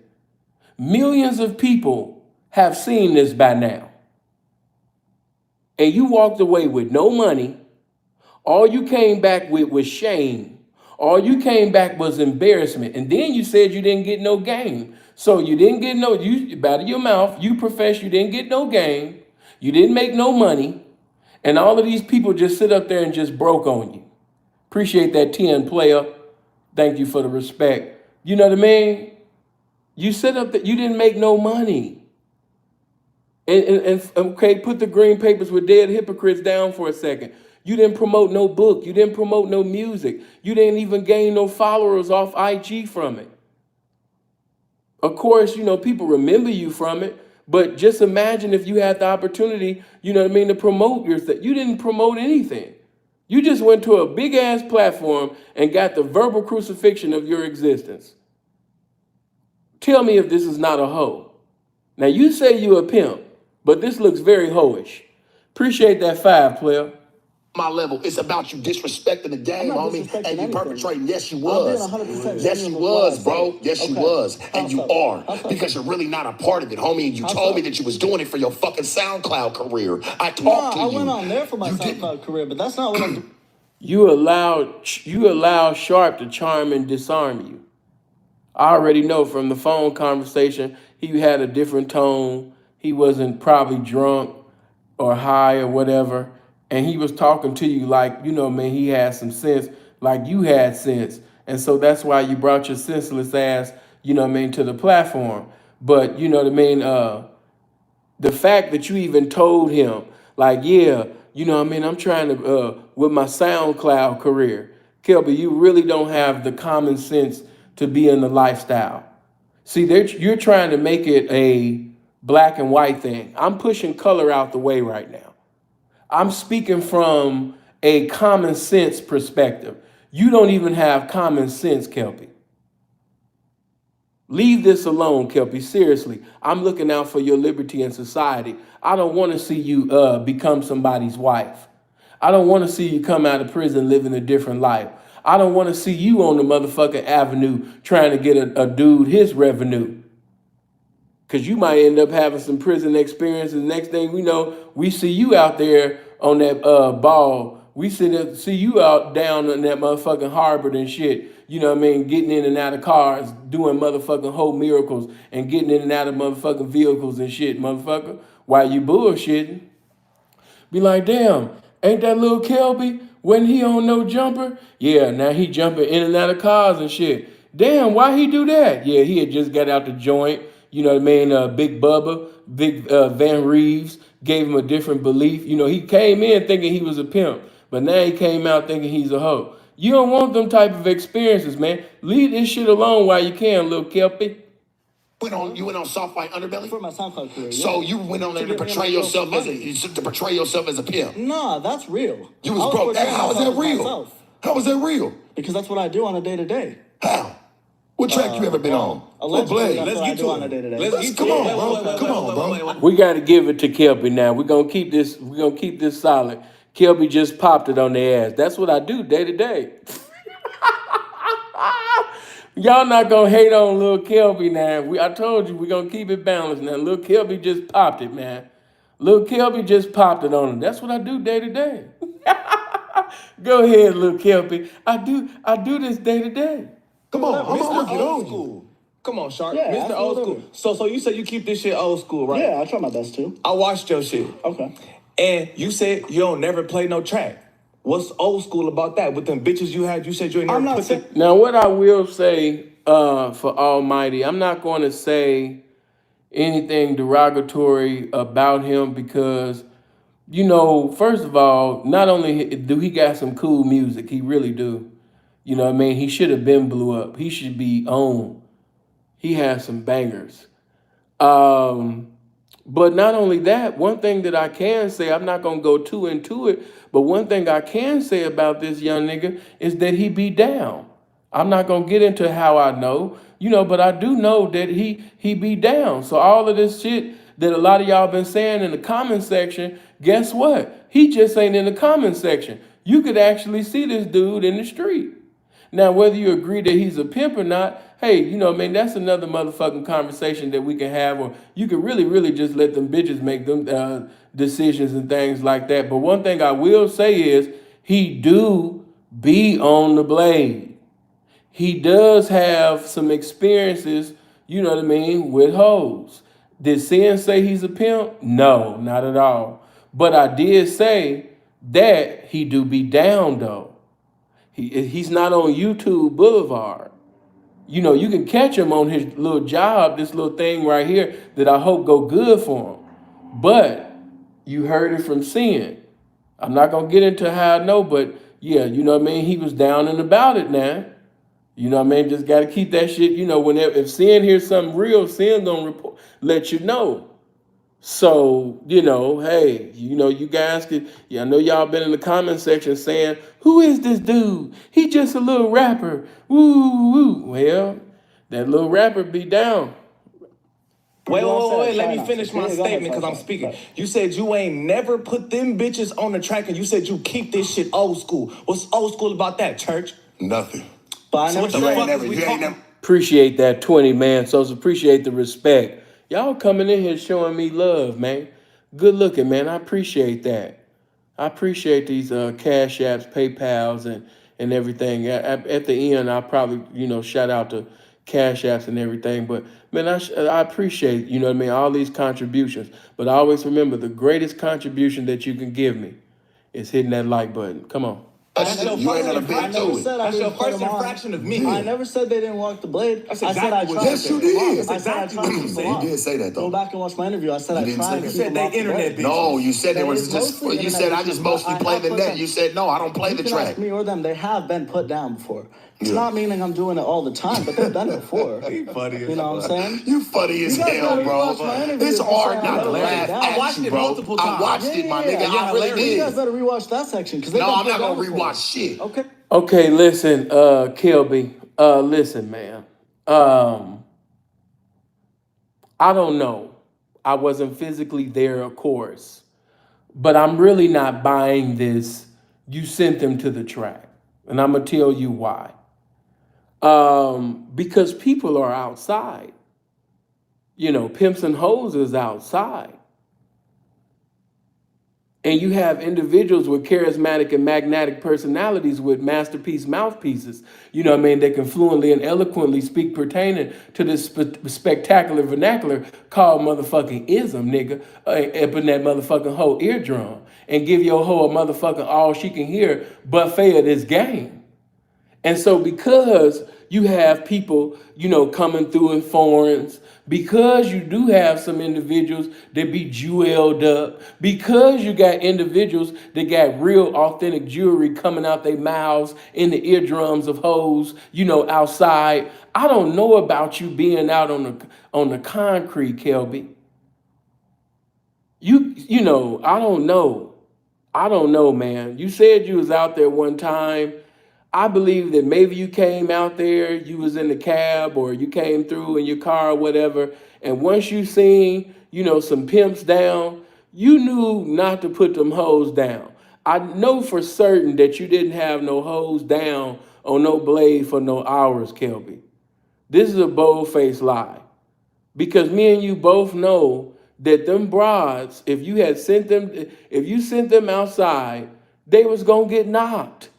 Millions of people have seen this by now. And you walked away with no money. All you came back with was shame. All you came back was embarrassment. And then you said you didn't get no game. So you didn't get no, you out of your mouth, you profess you didn't get no game. You didn't make no money. And all of these people just sit up there and just broke on you. Appreciate that 10, player. Thank you for the respect. You know what I mean? You sit up there, you didn't make no money. And okay, put the green papers with dead hypocrites down for a second. You didn't promote no book. You didn't promote no music. You didn't even gain no followers off IG from it. Of course, you know, people remember you from it, but just imagine if you had the opportunity, you know what I mean, to promote your thing. You didn't promote anything. You just went to a big ass platform and got the verbal crucifixion of your existence. Tell me if this is not a hoe. Now you say you a pimp, but this looks very hoish. Appreciate that 5, player. My level, it's about you disrespecting the game, homie, and you perpetrating. Yes, you I'm was. being 100% Yes, you genuine was, with what I bro. say. Yes, you Okay. was, and you are, How so? because you're really not a part of it, homie. And you How told so? me that you was doing it for your fucking SoundCloud career. I talked to I you. went on there for my You didn't. SoundCloud career, but that's not what I'm doing. You allow Sharp to charm and disarm you. I already know from the phone conversation, he had a different tone. He wasn't probably drunk or high or whatever. And he was talking to you like, you know, man, he had some sense, like you had sense. And so that's why you brought your senseless ass, you know what I mean, to the platform. But, you know what I mean, the fact that you even told him, like, yeah, you know what I mean, I'm trying to, with my SoundCloud career. Kelpy, you really don't have the common sense to be in the lifestyle. See, you're trying to make it a black and white thing. I'm pushing color out the way right now. I'm speaking from a common sense perspective. You don't even have common sense, Kelpy. Leave this alone, Kelpy. Seriously, I'm looking out for your liberty in society. I don't want to see you become somebody's wife. I don't want to see you come out of prison living a different life. I don't want to see you on the motherfucking avenue trying to get a dude his revenue. Because you might end up having some prison experience. And the next thing we know, we see you out there on that ball. We see you out down in that motherfucking Harvard and shit. You know what I mean? Getting in and out of cars, doing motherfucking whole miracles, and getting in and out of motherfucking vehicles and shit, motherfucker. While you bullshitting. Be like, damn, ain't that little Kelpy? When he on no jumper? Yeah, now he jumping in and out of cars and shit. Damn, why he do that? Yeah, he had just got out the joint. You know what I mean? Big Bubba, Big Van Reeves gave him a different belief. You know, he came in thinking he was a pimp, but now he came out thinking he's a hoe. You don't want them type of experiences, man. Leave this shit alone while you can, little Kelpy. You went on Soft White Underbelly? For my SoundCloud career, So you went on there to portray yourself as a pimp. Nah, that's real. You was broke. How is that real? How is that real? Because that's what I do on a day-to-day. How? What track you ever been on? Allegedly, What that's what I do on a day-to-day. Come on, bro. Come on, bro. We got to give it to Kelpy now. We're gonna keep this solid. Kelpy just popped it on their ass. That's what I do day to day. Y'all not gonna hate on Lil Kelpy now. I told you we're gonna keep it balanced now. Lil Kelpy just popped it, man. Lil Kelpy just popped it on him. That's what I do day to day. Go ahead, Lil Kelpy. I do this day to day. Come on, Mr. Old School. Come on, Shark. Yeah, Mr. Old absolutely. School. So you said you keep this shit old school, right? Yeah, I try my best to. I watched your shit. Okay. And you said you don't never play no track. What's old school about that? With them bitches you had, you said you ain't never put them. Now, what I will say for Almighty, I'm not going to say anything derogatory about him because, you know, first of all, not only do he got some cool music, he really do. You know what I mean? He should have been blew up. He should be on. He has some bangers. But not only that, one thing that I can say, I'm not going to go too into it, but one thing I can say about this young nigga is that he be down. I'm not going to get into how I know, you know, but I do know that he be down. So all of this shit that a lot of y'all been saying in the comment section, guess what? He just ain't in the comment section. You could actually see this dude in the street. Now, whether you agree that he's a pimp or not, hey, you know, man, that's another motherfucking conversation that we can have, or you can really, really just let them bitches make them decisions and things like that. But one thing I will say is he do be on the blade. He does have some experiences, you know what I mean, with hoes. Did Sin say he's a pimp? No, not at all. But I did say that he do be down, though. He's not on YouTube Boulevard. You know, you can catch him on his little job, this little thing right here that I hope go good for him. But you heard it from Sin. I'm not going to get into how I know, but yeah, you know what I mean? He was down and about it now. You know what I mean? Just got to keep that shit, you know, whenever, if Sin hears something real, Sin going to let you know. So, you know, hey, you know, you guys could, yeah, I know y'all been in the comment section saying, who is this dude? He just a little rapper. Woo, woo. Well, that little rapper be down. Wait, let me finish my statement because I'm speaking. You said you ain't never put them bitches on the track and you said you keep this shit old school. What's old school about that, Church? Nothing. But I never Appreciate that 20, man. So appreciate the respect. Y'all coming in here showing me love, man. Good looking, man. I appreciate that. I appreciate these Cash Apps, PayPals, and everything. At the end, I'll probably, you know, shout out to Cash Apps and everything. But, man, I appreciate, you know what I mean, all these contributions. But I always remember the greatest contribution that you can give me is hitting that like button. Come on. That's your first infraction of me. I never said they didn't walk the blade. That's I said I exactly tried. Yes, you did. I said I tried to keep them off. You did say that, though. Go back and watch my interview. I said I didn't tried say to that. keep You said them off they the internet blade. bitches. No, you said there They was just, mostly you said I internet just bitches, mostly but play I the have net. put You said, no, I don't play You the can track. ask me or them. They have been put down before. It's not meaning I'm doing it all the time, but they've done it before. You funny as You know what I'm saying? You funny as hell, bro. It's hard not to laugh I watched it multiple times. I watched it, my nigga. I really You did. guys better rewatch that section. No, I'm not going to rewatch shit. Okay. Okay, listen, Kelby. Listen, man. I don't know. I wasn't physically there, of course. But I'm really not buying this. You sent them to the track. And I'm going to tell you why. Because people are outside. You know, pimps and hoes is outside. And you have individuals with charismatic and magnetic personalities with masterpiece mouthpieces. You know what I mean? They can fluently and eloquently speak pertaining to this spectacular vernacular called motherfucking ism, nigga. Up in that motherfucking hoe eardrum. And give your hoe a motherfucking all she can hear buffet of this game. And so because you have people, you know, coming through in foreigns, because you do have some individuals that be jeweled up, because you got individuals that got real authentic jewelry coming out their mouths in the eardrums of hoes, you know, outside. I don't know about you being out on the concrete, Kelby. You know, I don't know. I don't know, man. You said you was out there one time. I believe that maybe you came out there, you was in the cab or you came through in your car or whatever. And once you seen, you know, some pimps down, you knew not to put them hoes down. I know for certain that you didn't have no hoes down on no blade for no hours, Kelby. This is a bold-faced lie. Because me and you both know that them broads, if you sent them outside, they was gonna get knocked.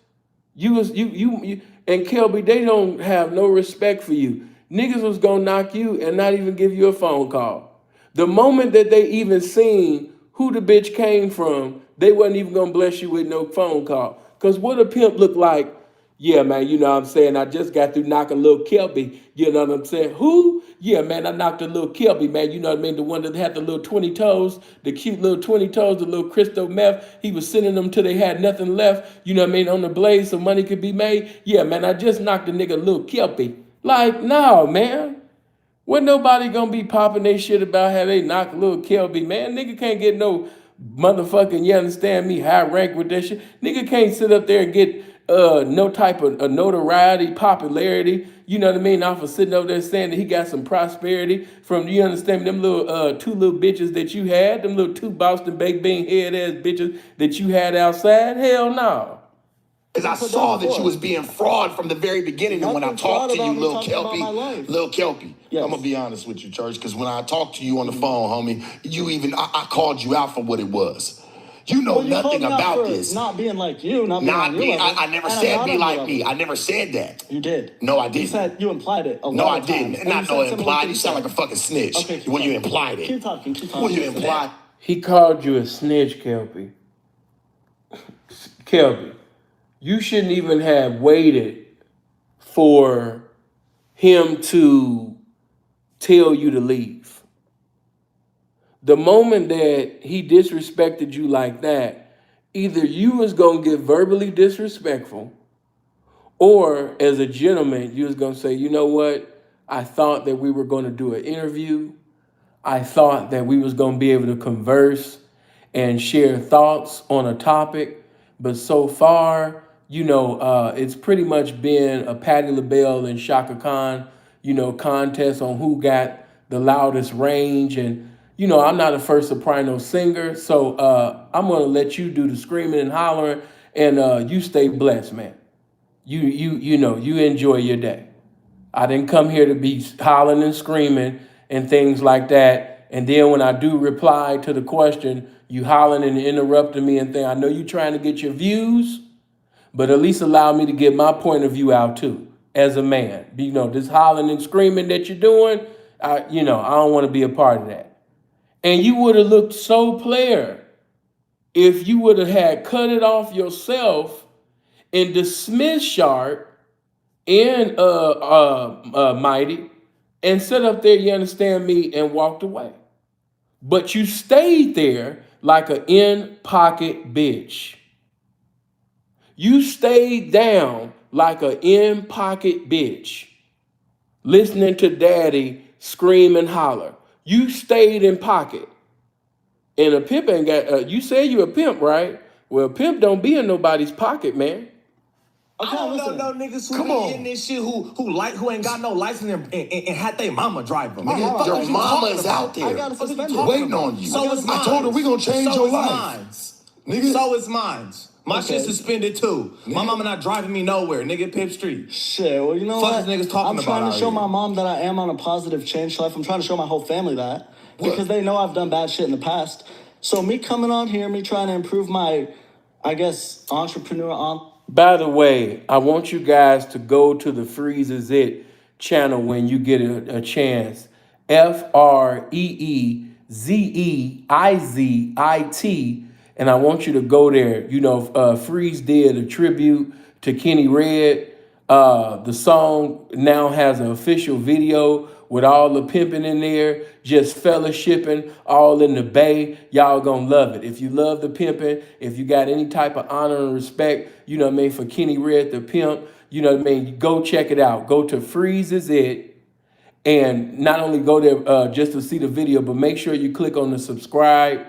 You and Kelby, they don't have no respect for you. Niggas was gonna knock you and not even give you a phone call. The moment that they even seen who the bitch came from, they wasn't even gonna bless you with no phone call. Cause what a pimp look like, yeah, man, you know what I'm saying? I just got through knocking little Kelpy, you know what I'm saying? Who? Yeah, man, I knocked a little Kelpy, man, you know what I mean? The one that had the little 20 toes, the cute little 20 toes, the little crystal meth. He was sending them till they had nothing left, you know what I mean, on the blade so money could be made. Yeah, man, I just knocked a nigga little Kelpy. Like, no, man. Wasn't nobody gonna be popping their shit about how they knock a little Kelby, man. Nigga can't get no motherfucking, you understand me, high rank with that shit. Nigga can't sit up there and get no type of notoriety, popularity, you know what I mean, off of sitting over there saying that he got some prosperity from, you understand me, them little two little bitches that you had, them little two Boston baked bean head ass bitches that you had outside. Hell no. Because I saw that you was being fraud from the very beginning. And when I talked to you, Lil Kelpy, yes. I'm going to be honest with you, Church, because when I talked to you on the phone, homie, I called you out for what it was. You know nothing about this. Not being like you, not being I never said be like me. I never said that. You did. No, I didn't. You said you implied it a lot No, I of times. didn't. Not no implied. You sound like a fucking snitch. Okay, when you implied it. Keep talking. When you implied. He called you a snitch, Kelpy. Kelpy. You shouldn't even have waited for him to tell you to leave. The moment that he disrespected you like that, either you was going to get verbally disrespectful, or as a gentleman, you was going to say, you know what? I thought that we were going to do an interview. I thought that we was going to be able to converse and share thoughts on a topic. But so far, you know, it's pretty much been a Patti LaBelle and Shaka Khan, you know, contest on who got the loudest range. And, you know, I'm not a first soprano singer, so I'm going to let you do the screaming and hollering, and you stay blessed, man. You know, you enjoy your day. I didn't come here to be hollering and screaming and things like that. And then when I do reply to the question, you hollering and interrupting me and things. I know you're trying to get your views, but at least allow me to get my point of view out too, as a man. You know, this hollering and screaming that you're doing, I don't want to be a part of that. And you would have looked so player if you would have had cut it off yourself and dismissed Sharp and Mighty and sit up there, you understand me, and walked away. But you stayed there like an in-pocket bitch. You stayed down like a in-pocket bitch, listening to daddy scream and holler. You stayed in pocket. And a pimp ain't got, you say you a pimp, right? Well, a pimp don't be in nobody's pocket, man. Okay, I don't know no niggas who be in this shit who ain't got no license and had their mama drive them. Nigga, your mama is out there waiting on you. So is mine. I told her we gonna change your life. Nigga. So is mine. My shit suspended too. Nigga. My mama not driving me nowhere. Nigga, Pip Street. Shit, well, you know what? Niggas talking I'm trying to show my mom that I am on a positive change life. I'm trying to show my whole family that. Because they know I've done bad shit in the past. So me coming on here, me trying to improve my, I guess, entrepreneur on. By the way, I want you guys to go to the Freeze Is It channel when you get a chance. FreezeIzit. And I want you to go there. You know, Freeze did a tribute to Kenny Red. The song now has an official video with all the pimping in there, just fellowshipping all in the bay. Y'all gonna love it. If you love the pimping, if you got any type of honor and respect, you know what I mean, for Kenny Red the pimp, you know what I mean, go check it out. Go to Freeze Is It, and not only go there just to see the video, but make sure you click on the subscribe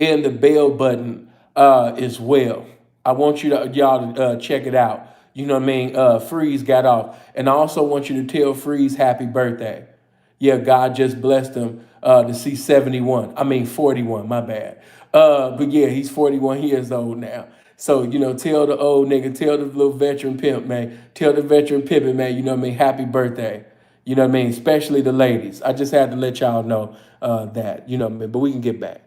and the bell button as well. I want y'all to check it out. You know what I mean? Freeze got off. And I also want you to tell Freeze happy birthday. Yeah, God just blessed him to see 41, my bad. But yeah, he's 41 years old now. So, you know, tell the old nigga, tell the little veteran pimp, man, tell the veteran pimpin', man, you know what I mean, happy birthday. You know what I mean? Especially the ladies. I just had to let y'all know that, you know what I mean? But we can get back.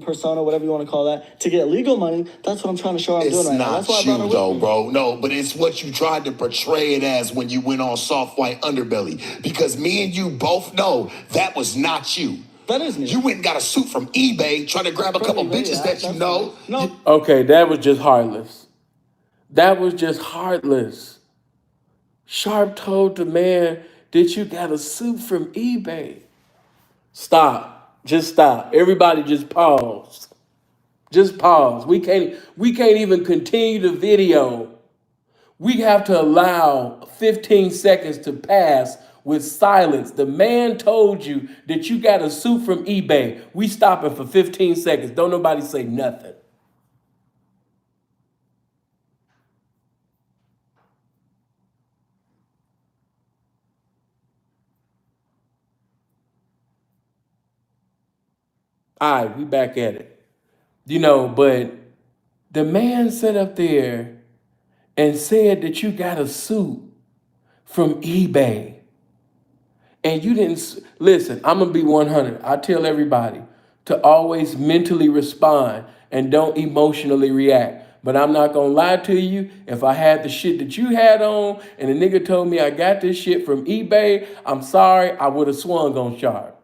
Persona, whatever you want to call that, to get legal money. That's what I'm trying to show I'm doing right now. That's why I brought her with me. Bro. No, but it's what you tried to portray it as when you went on Soft White Underbelly. Because me and you both know that was not you. That is me. You went and got a suit from eBay trying to grab a couple bitches that you know. No. Okay, that was just heartless. That was just heartless. Sharp told the man that you got a suit from eBay. Stop. Just stop. Everybody just pause. Just pause. We can't even continue the video. We have to allow 15 seconds to pass with silence. The man told you that you got a suit from eBay. We stopping for 15 seconds. Don't nobody say nothing. All right, we back at it. You know, but the man sat up there and said that you got a suit from eBay. And you didn't, listen, I'm gonna be 100. I tell everybody to always mentally respond and don't emotionally react. But I'm not gonna lie to you. If I had the shit that you had on and the nigga told me I got this shit from eBay, I'm sorry, I would have swung on Sharp.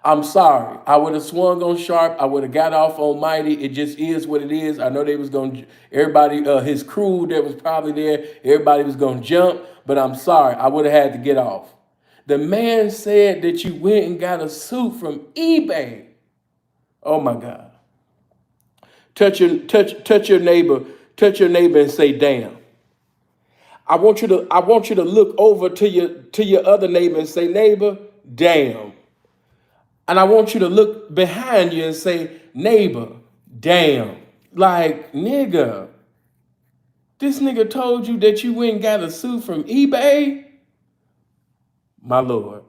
I'm sorry. I would have swung on Sharp. I would have got off on Mighty. It just is what it is. I know they was going to, everybody, his crew that was probably there, everybody was going to jump, but I'm sorry. I would have had to get off. The man said that you went and got a suit from eBay. Oh my God. Touch your neighbor and say, damn. I want you to look over to your other neighbor and say, neighbor, damn. And I want you to look behind you and say, neighbor, damn. Like, nigga, this nigga told you that you went and got a suit from eBay? My Lord.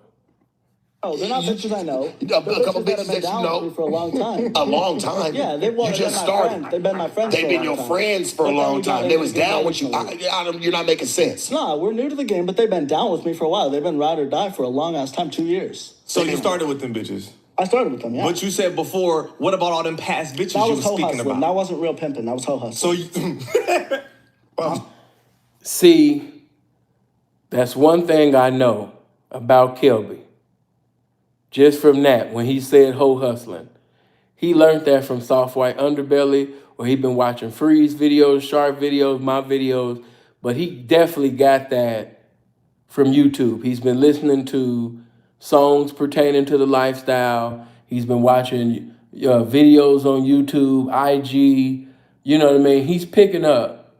Oh, they're not bitches I know. A couple bitches that you know for a long time. A long time. Yeah, they've just started. They've been my friends. They've been your friends for a long time. They was down with you. You're not making sense. No, we're new to the game, but they've been down with me for a while. They've been ride or die for a long ass time, 2 years. So you started with them bitches? I started with them, yeah. But you said before, what about all them past bitches you were speaking about? That wasn't real pimping. That was hoe hustling. So See, that's one thing I know about Kelpy. Just from that, when he said hoe hustling, he learned that from Soft White Underbelly, or he been watching Freeze videos, Sharp videos, my videos, but he definitely got that from YouTube. He's been listening to songs pertaining to the lifestyle. He's been watching videos on YouTube, IG, you know what I mean? He's picking up,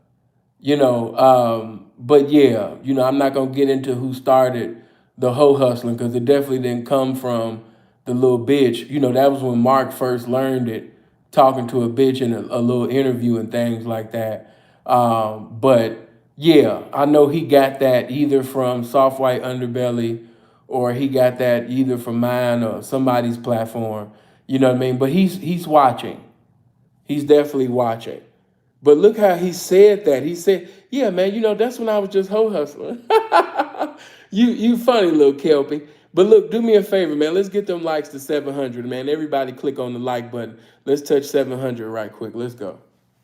But yeah, I'm not gonna get into who started the hoe hustling because it definitely didn't come from the little bitch. That was when Mark first learned it, talking to a bitch in a little interview and things like that. But yeah, I know he got that either from Soft White Underbelly or he got that either from mine or somebody's platform. You know what I mean? But he's watching. He's definitely watching. But look how he said that. He said, "Yeah, man, that's when I was just hoe hustling." You funny little Kelpy. But look, do me a favor, man. Let's get them likes to 700, man. Everybody click on the like button. Let's touch 700 right quick. Let's go.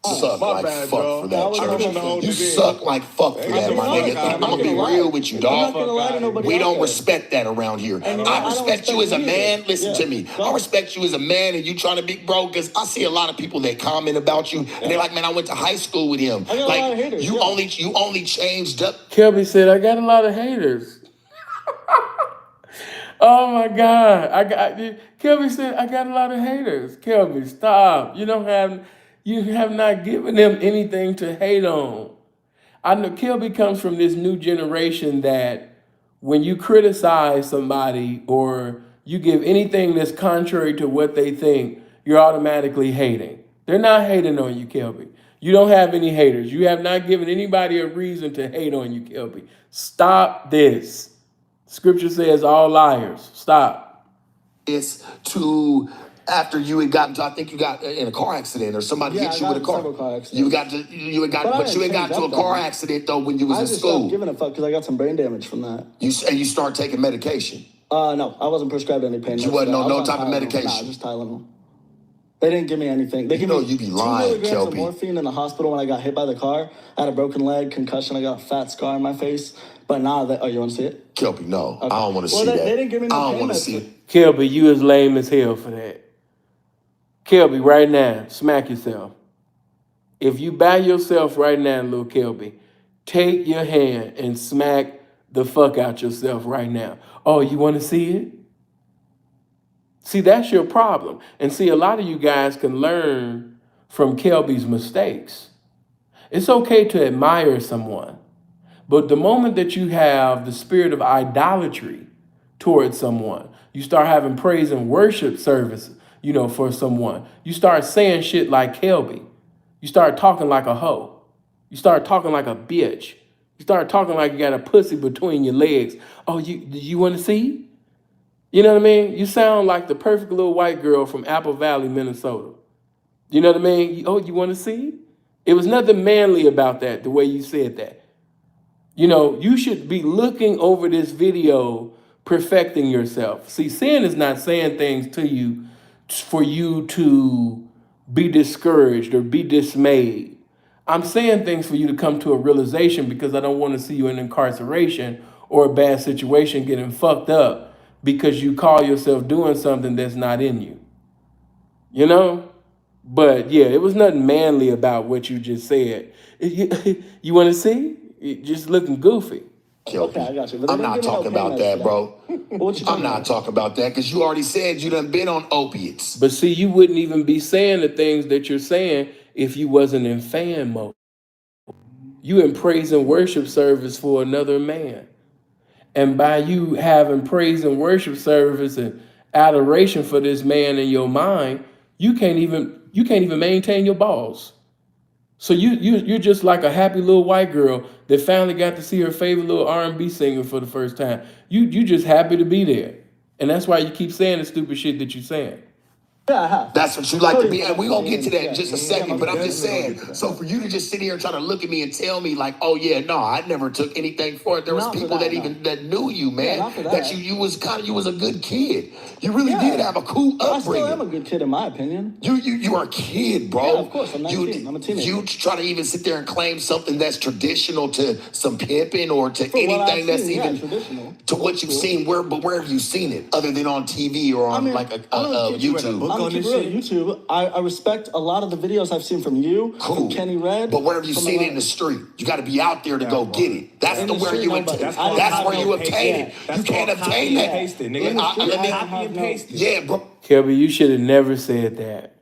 Suck like bad, fuck bro. for that, I really know church. You what it suck is. like fuck for that, my nigga. I'm gonna be real with you, I'm not dog. gonna lie to nobody. We out don't there. respect that around here. And I respect you as a man. Listen Yeah. to me. I respect you as a man, and you trying to be bro. Because I see a lot of people that comment about you, and they're like, "Man, I went to high school with him." I got a lot of haters, you only changed up. Kelby said, "I got a lot of haters." Oh my God! Kelby said, "I got a lot of haters." Kelby, stop! You have not given them anything to hate on. I know Kelby comes from this new generation that when you criticize somebody or you give anything that's contrary to what they think, you're automatically hating. They're not hating on you, Kelby. You don't have any haters. You have not given anybody a reason to hate on you, Kelby. Stop this. Scripture says all liars. Stop. This to after you had gotten to, I think you got in a car accident or somebody hit you with a car. You had got to a car accident though when you was in school. I just stopped giving a fuck because I got some brain damage from that. You start taking medication. No, I wasn't prescribed any pain. You wasn't on no type of Tylenol. medication. Nah, just Tylenol. They didn't give me anything. They gave me you be lying, 2 milligrams Kelpy. of morphine in the hospital when I got hit by the car. I had a broken leg, concussion. I got a fat scar on my face. But now that you want to see it? Kelpy, no, Okay. I don't want to see they, that. They didn't give me no I don't pain want to medicine. see it. Kelby, you as lame as hell for that. Kelby, right now, smack yourself. If you by yourself right now, little Kelby, take your hand and smack the fuck out yourself right now. Oh, you want to see it? See, that's your problem. And see, a lot of you guys can learn from Kelby's mistakes. It's okay to admire someone, but the moment that you have the spirit of idolatry towards someone, you start having praise and worship service, for someone. You start saying shit like Kelby. You start talking like a hoe. You start talking like a bitch. You start talking like you got a pussy between your legs. Oh, you want to see? You know what I mean? You sound like the perfect little white girl from Apple Valley, Minnesota. You know what I mean? Oh, you want to see? It was nothing manly about that, the way you said that. You should be looking over this video, perfecting yourself. See, sin is not saying things to you for you to be discouraged or be dismayed. I'm saying things for you to come to a realization because I don't want to see you in incarceration or a bad situation getting fucked up because you call yourself doing something that's not in you. But yeah, it was nothing manly about what you just said. You want to see? Just looking goofy. Kelpy. Okay, I got you. But I'm not talking about that, bro. I'm not talking about that because you already said you done been on opiates. But see, you wouldn't even be saying the things that you're saying if you wasn't in fan mode. You in praise and worship service for another man. And by you having praise and worship service and adoration for this man in your mind, you can't even maintain your balls. So you're just like a happy little white girl that finally got to see her favorite little R&B singer for the first time. You just happy to be there. And that's why you keep saying the stupid shit that you're saying. Yeah, I have. That's what you like to be. And we're going to get to that in just a second. But I'm just saying, so for you to just sit here and try to look at me and tell me like, oh, yeah, no, I never took anything for it. There was people that knew you, man. That you was a good kid. You really did have a cool upbringing. I still am a good kid in my opinion. You are a kid, bro. Yeah, of course. I'm 19. I'm a teenager. You try to even sit there and claim something that's traditional to some pimping or to anything that's even traditional. To what you've seen. Where have you seen it other than on TV or on YouTube? I'm gonna keep it real. YouTube, I respect a lot of the videos I've seen from you, from Kenny Red. But where have you seen it in the street? You got to be out there to go get it. That's where you obtain it. You can't obtain that. Yeah, bro. Kelby, you should have never said that.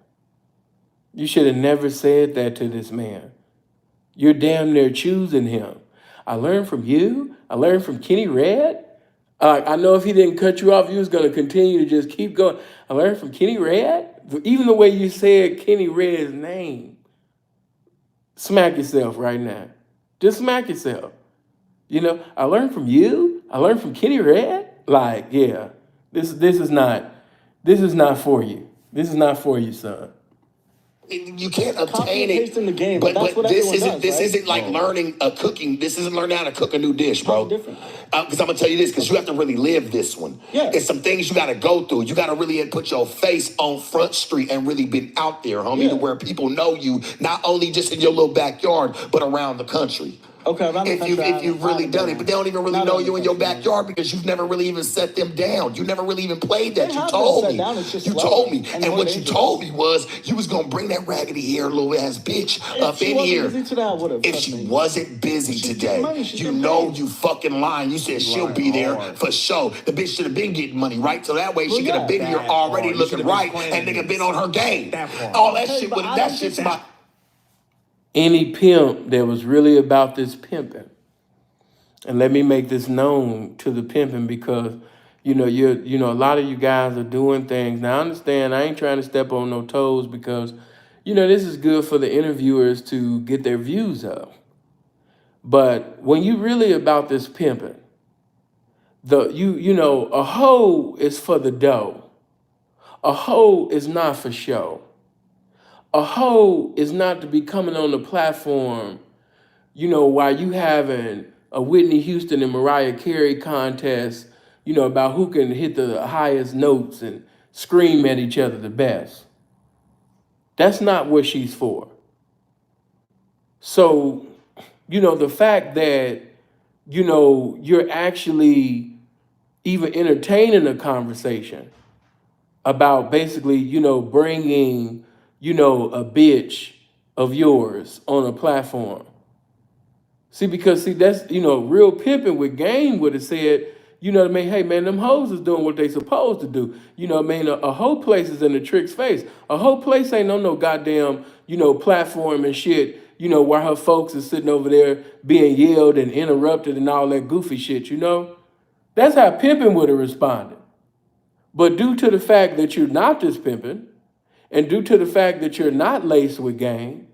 You should have never said that to this man. You're damn near choosing him. I learned from you. I learned from Kenny Red. I know if he didn't cut you off, you was going to continue to just keep going. I learned from Kenny Red. Even the way you said Kenny Red's name, smack yourself right now. Just smack yourself. I learned from you. I learned from Kenny Red. Like, yeah, this is not for you. This is not for you, son. You can't obtain it. In the game, but that's what this isn't like learning cooking. This isn't learning how to cook a new dish, bro. Different. Because I'm gonna tell you this, because you have to really live this one. Yeah. It's some things you got to go through. You got to really put your face on Front Street and really been out there, homie, to where people know you, not only just in your little backyard, but around the country. Okay, if you've really done it, but they don't even really know you in your backyard because you've never really even set them down. You never really even played that. You told me. You told me. And what you told me was you was gonna bring that raggedy hair little ass bitch up in here. If she wasn't busy today, you know you fucking lying. You said she'll be there for sure. The bitch should have been getting money, right? So that way she could have been here already looking right and nigga been on her game. All that shit would that shit's my Any pimp that was really about this pimping, and let me make this known to the pimping because, a lot of you guys are doing things. Now, I understand I ain't trying to step on no toes because, this is good for the interviewers to get their views up. But when you really about this pimping, a hoe is for the dough. A hoe is not for show. A hoe is not to be coming on the platform, while you having a Whitney Houston and Mariah Carey contest, about who can hit the highest notes and scream at each other the best. That's not what she's for. So, the fact that, you're actually even entertaining a conversation about basically, bringing a bitch of yours on a platform. Because that's, real pimping with game would have said, hey, man, them hoes is doing what they supposed to do. A hoe place is in the trick's face. A hoe place ain't on no goddamn, platform and shit, while her folks is sitting over there being yelled and interrupted and all that goofy shit, That's how pimping would have responded. But due to the fact that you're not this pimping, and due to the fact that you're not laced with game,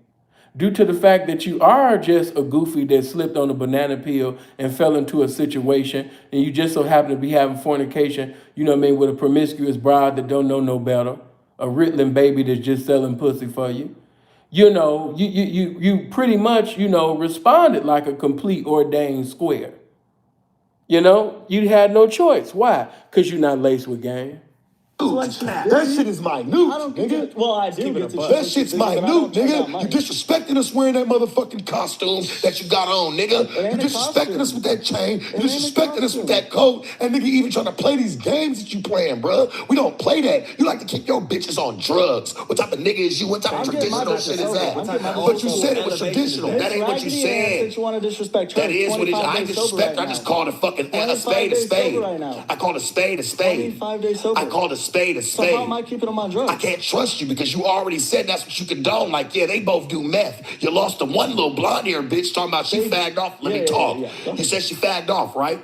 due to the fact that you are just a goofy that slipped on a banana peel and fell into a situation, and you just so happen to be having fornication, with a promiscuous bride that don't know no better, a Ritalin baby that's just selling pussy for you, you pretty much, responded like a complete ordained square. You had no choice. Why? Because you're not laced with game. That shit is minute, nigga. Well, I do get to that shit's minute, nigga. You disrespecting us wearing that motherfucking costume that you got on, nigga. You disrespecting us with that chain. You disrespecting us with that coat. And nigga even trying to play these games that you playing, bro. We don't play that. You like to keep your bitches on drugs. What type of nigga is you? What type of traditional shit is that? But you said it was traditional. That ain't what you said. That is what it is. I ain't disrespect. I just called a fucking a spade a spade. I called a spade a spade. I called a spade a spade. So how am I keeping on my drugs? I can't trust you because you already said that's what you condone. Like, yeah, they both do meth. You lost the one little blonde hair bitch talking about she fagged off. Let me talk. You said she fagged off, right?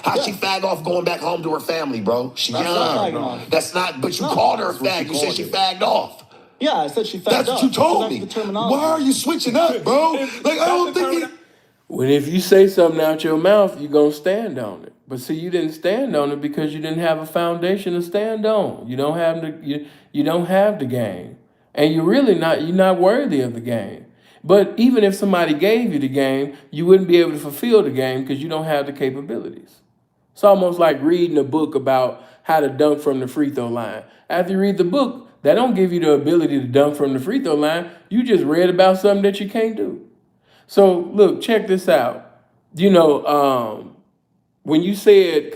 How she fagged off going back home to her family, bro? She young. That's not, but you called her a fag. You said she fagged off. Yeah, I said she fagged off. That's what you told me. Why are you switching up, bro? Like, I don't think When if you say something out your mouth, you're going to stand on it. But see, you didn't stand on it because you didn't have a foundation to stand on. You don't have you don't have the game. And you're not worthy of the game. But even if somebody gave you the game, you wouldn't be able to fulfill the game because you don't have the capabilities. It's almost like reading a book about how to dunk from the free throw line. After you read the book, that don't give you the ability to dunk from the free throw line. You just read about something that you can't do. So look, check this out. When you said,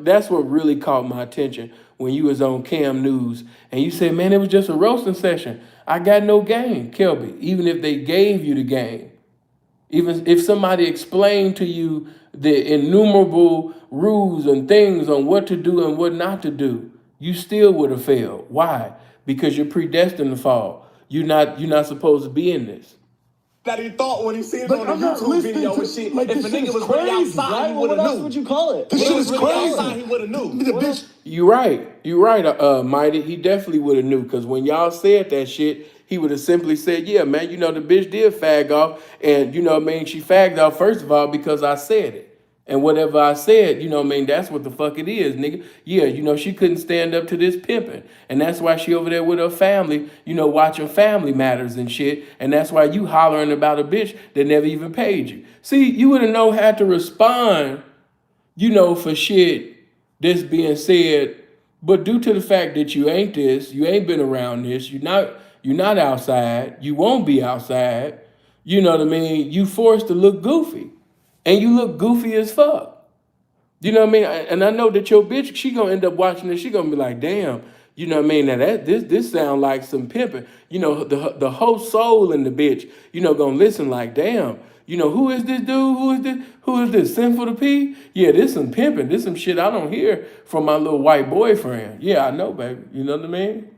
that's what really caught my attention when you was on Cam News and you said, man, it was just a roasting session. I got no game, Kelpy. Even if they gave you the game, even if somebody explained to you the innumerable rules and things on what to do and what not to do, you still would have failed. Why? Because you're predestined to fall. You're not supposed to be in this. that he thought when he seen it But on the I'm not YouTube listening video to- and shit. like, If this a shit nigga is was really crazy, outside, Right? he Well, would what have else knew. would you call it? This If shit he is was really crazy. outside, he would have knew. The bitch. You right, Mighty. He definitely would have knew, because when y'all said that shit, he would have simply said, yeah, man, you know, the bitch did fag off, and you know what I mean, she fagged off, first of all, because I said it. And whatever I said, you know what I mean, that's what the fuck it is, nigga. Yeah, you know, she couldn't stand up to this pimping. And that's why she over there with her family, you know, watching Family Matters and shit. And that's why you hollering about a bitch that never even paid you. See, you would have known how to respond, you know, for shit that's being said. But due to the fact that you ain't this, you ain't been around this, you're not outside, you won't be outside, you know what I mean, you forced to look goofy. And you look goofy as fuck. You know what I mean? And I know that your bitch, she gonna end up watching this. She gonna be like, damn. You know what I mean? Now this sound like some pimping. You know, the whole soul in the bitch, you know, gonna listen like, damn. You know, who is this dude? Who is this? Who is this? Sinful to P? Yeah, this some pimping. This some shit I don't hear from my little white boyfriend. Yeah, I know, baby. You know what I mean?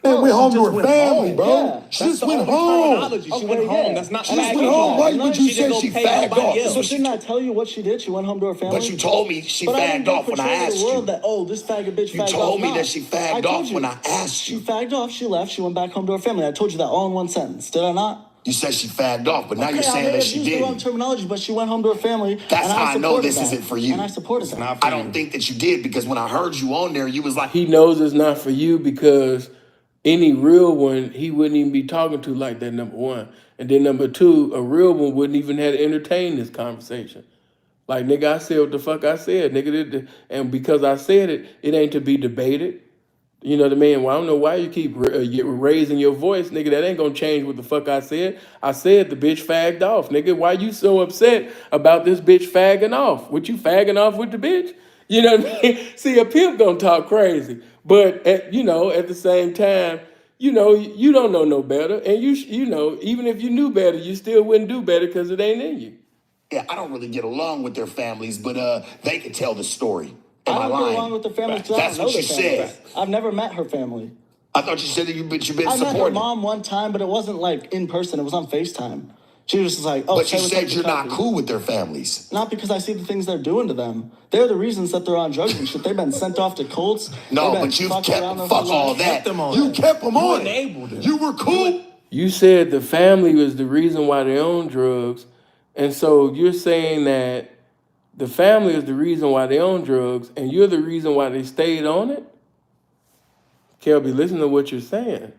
Man, went home to just her went family, home. bro. Yeah. She That's just the went only home. terminology. She went Okay, home. yeah. That's not. She just And I went told you home. that. Right And when I- you She said didn't she go pay fagged nobody off. else. That's what But didn't I tell you what she did? She went home to her family. But you told me she But I fagged didn't go off when I portray to asked the world you. that, oh, this faggot bitch You fagged told off. me Nah. that she fagged I told off you. when I asked you. She fagged off, she left, she went back home to her family. I told you that all in one sentence. Did I not? You said she fagged off, but now Okay, you're I saying may that have she used the wrong didn't. terminology, but she went home to her family. That's and how I know supported this that. isn't for you. And I supported It's that. not for I you. don't think that you did, because when I heard you on there, you was like, He knows it's not for you, because any real one he wouldn't even be talking to like that, number one. And then number two, a real one wouldn't even have to entertain this conversation. Like, nigga, I said what the fuck I said, nigga. And because I said it, it ain't to be debated. You know what I mean? Well, I don't know why you keep raising your voice, nigga. That ain't gonna change what the fuck I said. I said the bitch fagged off, nigga. Why you so upset about this bitch fagging off? What, you fagging off with the bitch? You know what I mean? See, a pimp gonna talk crazy, but at the same time, you know, you don't know no better, and you know, even if you knew better, you still wouldn't do better because it ain't in you. yeah, I don't really get along with their families, but they could tell the story. Am I I don't lying? get along with the family because I That's don't know what the you family. said. I've never met her family. I thought you said that you've been I met her supporting. mom one time, but it wasn't like in person. It was on FaceTime. She was just like, oh, But say you what's up said to you're not Kelpy. cool with their families. Not because I see the things they're doing to them. They're the reasons that they're on drugs and shit. They've been sent off to cults. No, They've been but you've fucking kept around their fuck whole all life. that. Kept them on You it. kept them You on enabled it. it. You were cool. You said the family was the reason why they're on drugs, and so you're saying that the family is the reason why they're on drugs, and you're the reason why they stayed on it? Kelby, listen to what you're saying.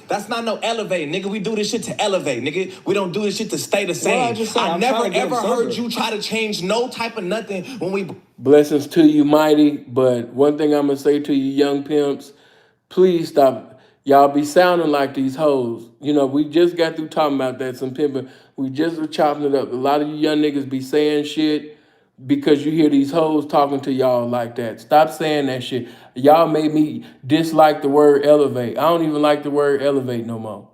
That's not no elevate, nigga. We do this shit to elevate, nigga. We don't do this shit to stay the same. I just said, I I'm never trying to get ever him heard sober. you try to change no type of nothing when we. Blessings to you, Mighty, but one thing I'm gonna say to you young pimps, please stop. Y'all be sounding like these hoes. You know, we just got through talking about that, some pimping. We just were chopping it up. A lot of you young niggas be saying shit because you hear these hoes talking to y'all like that. Stop saying that shit. Y'all made me dislike the word elevate. I don't even like the word elevate no more.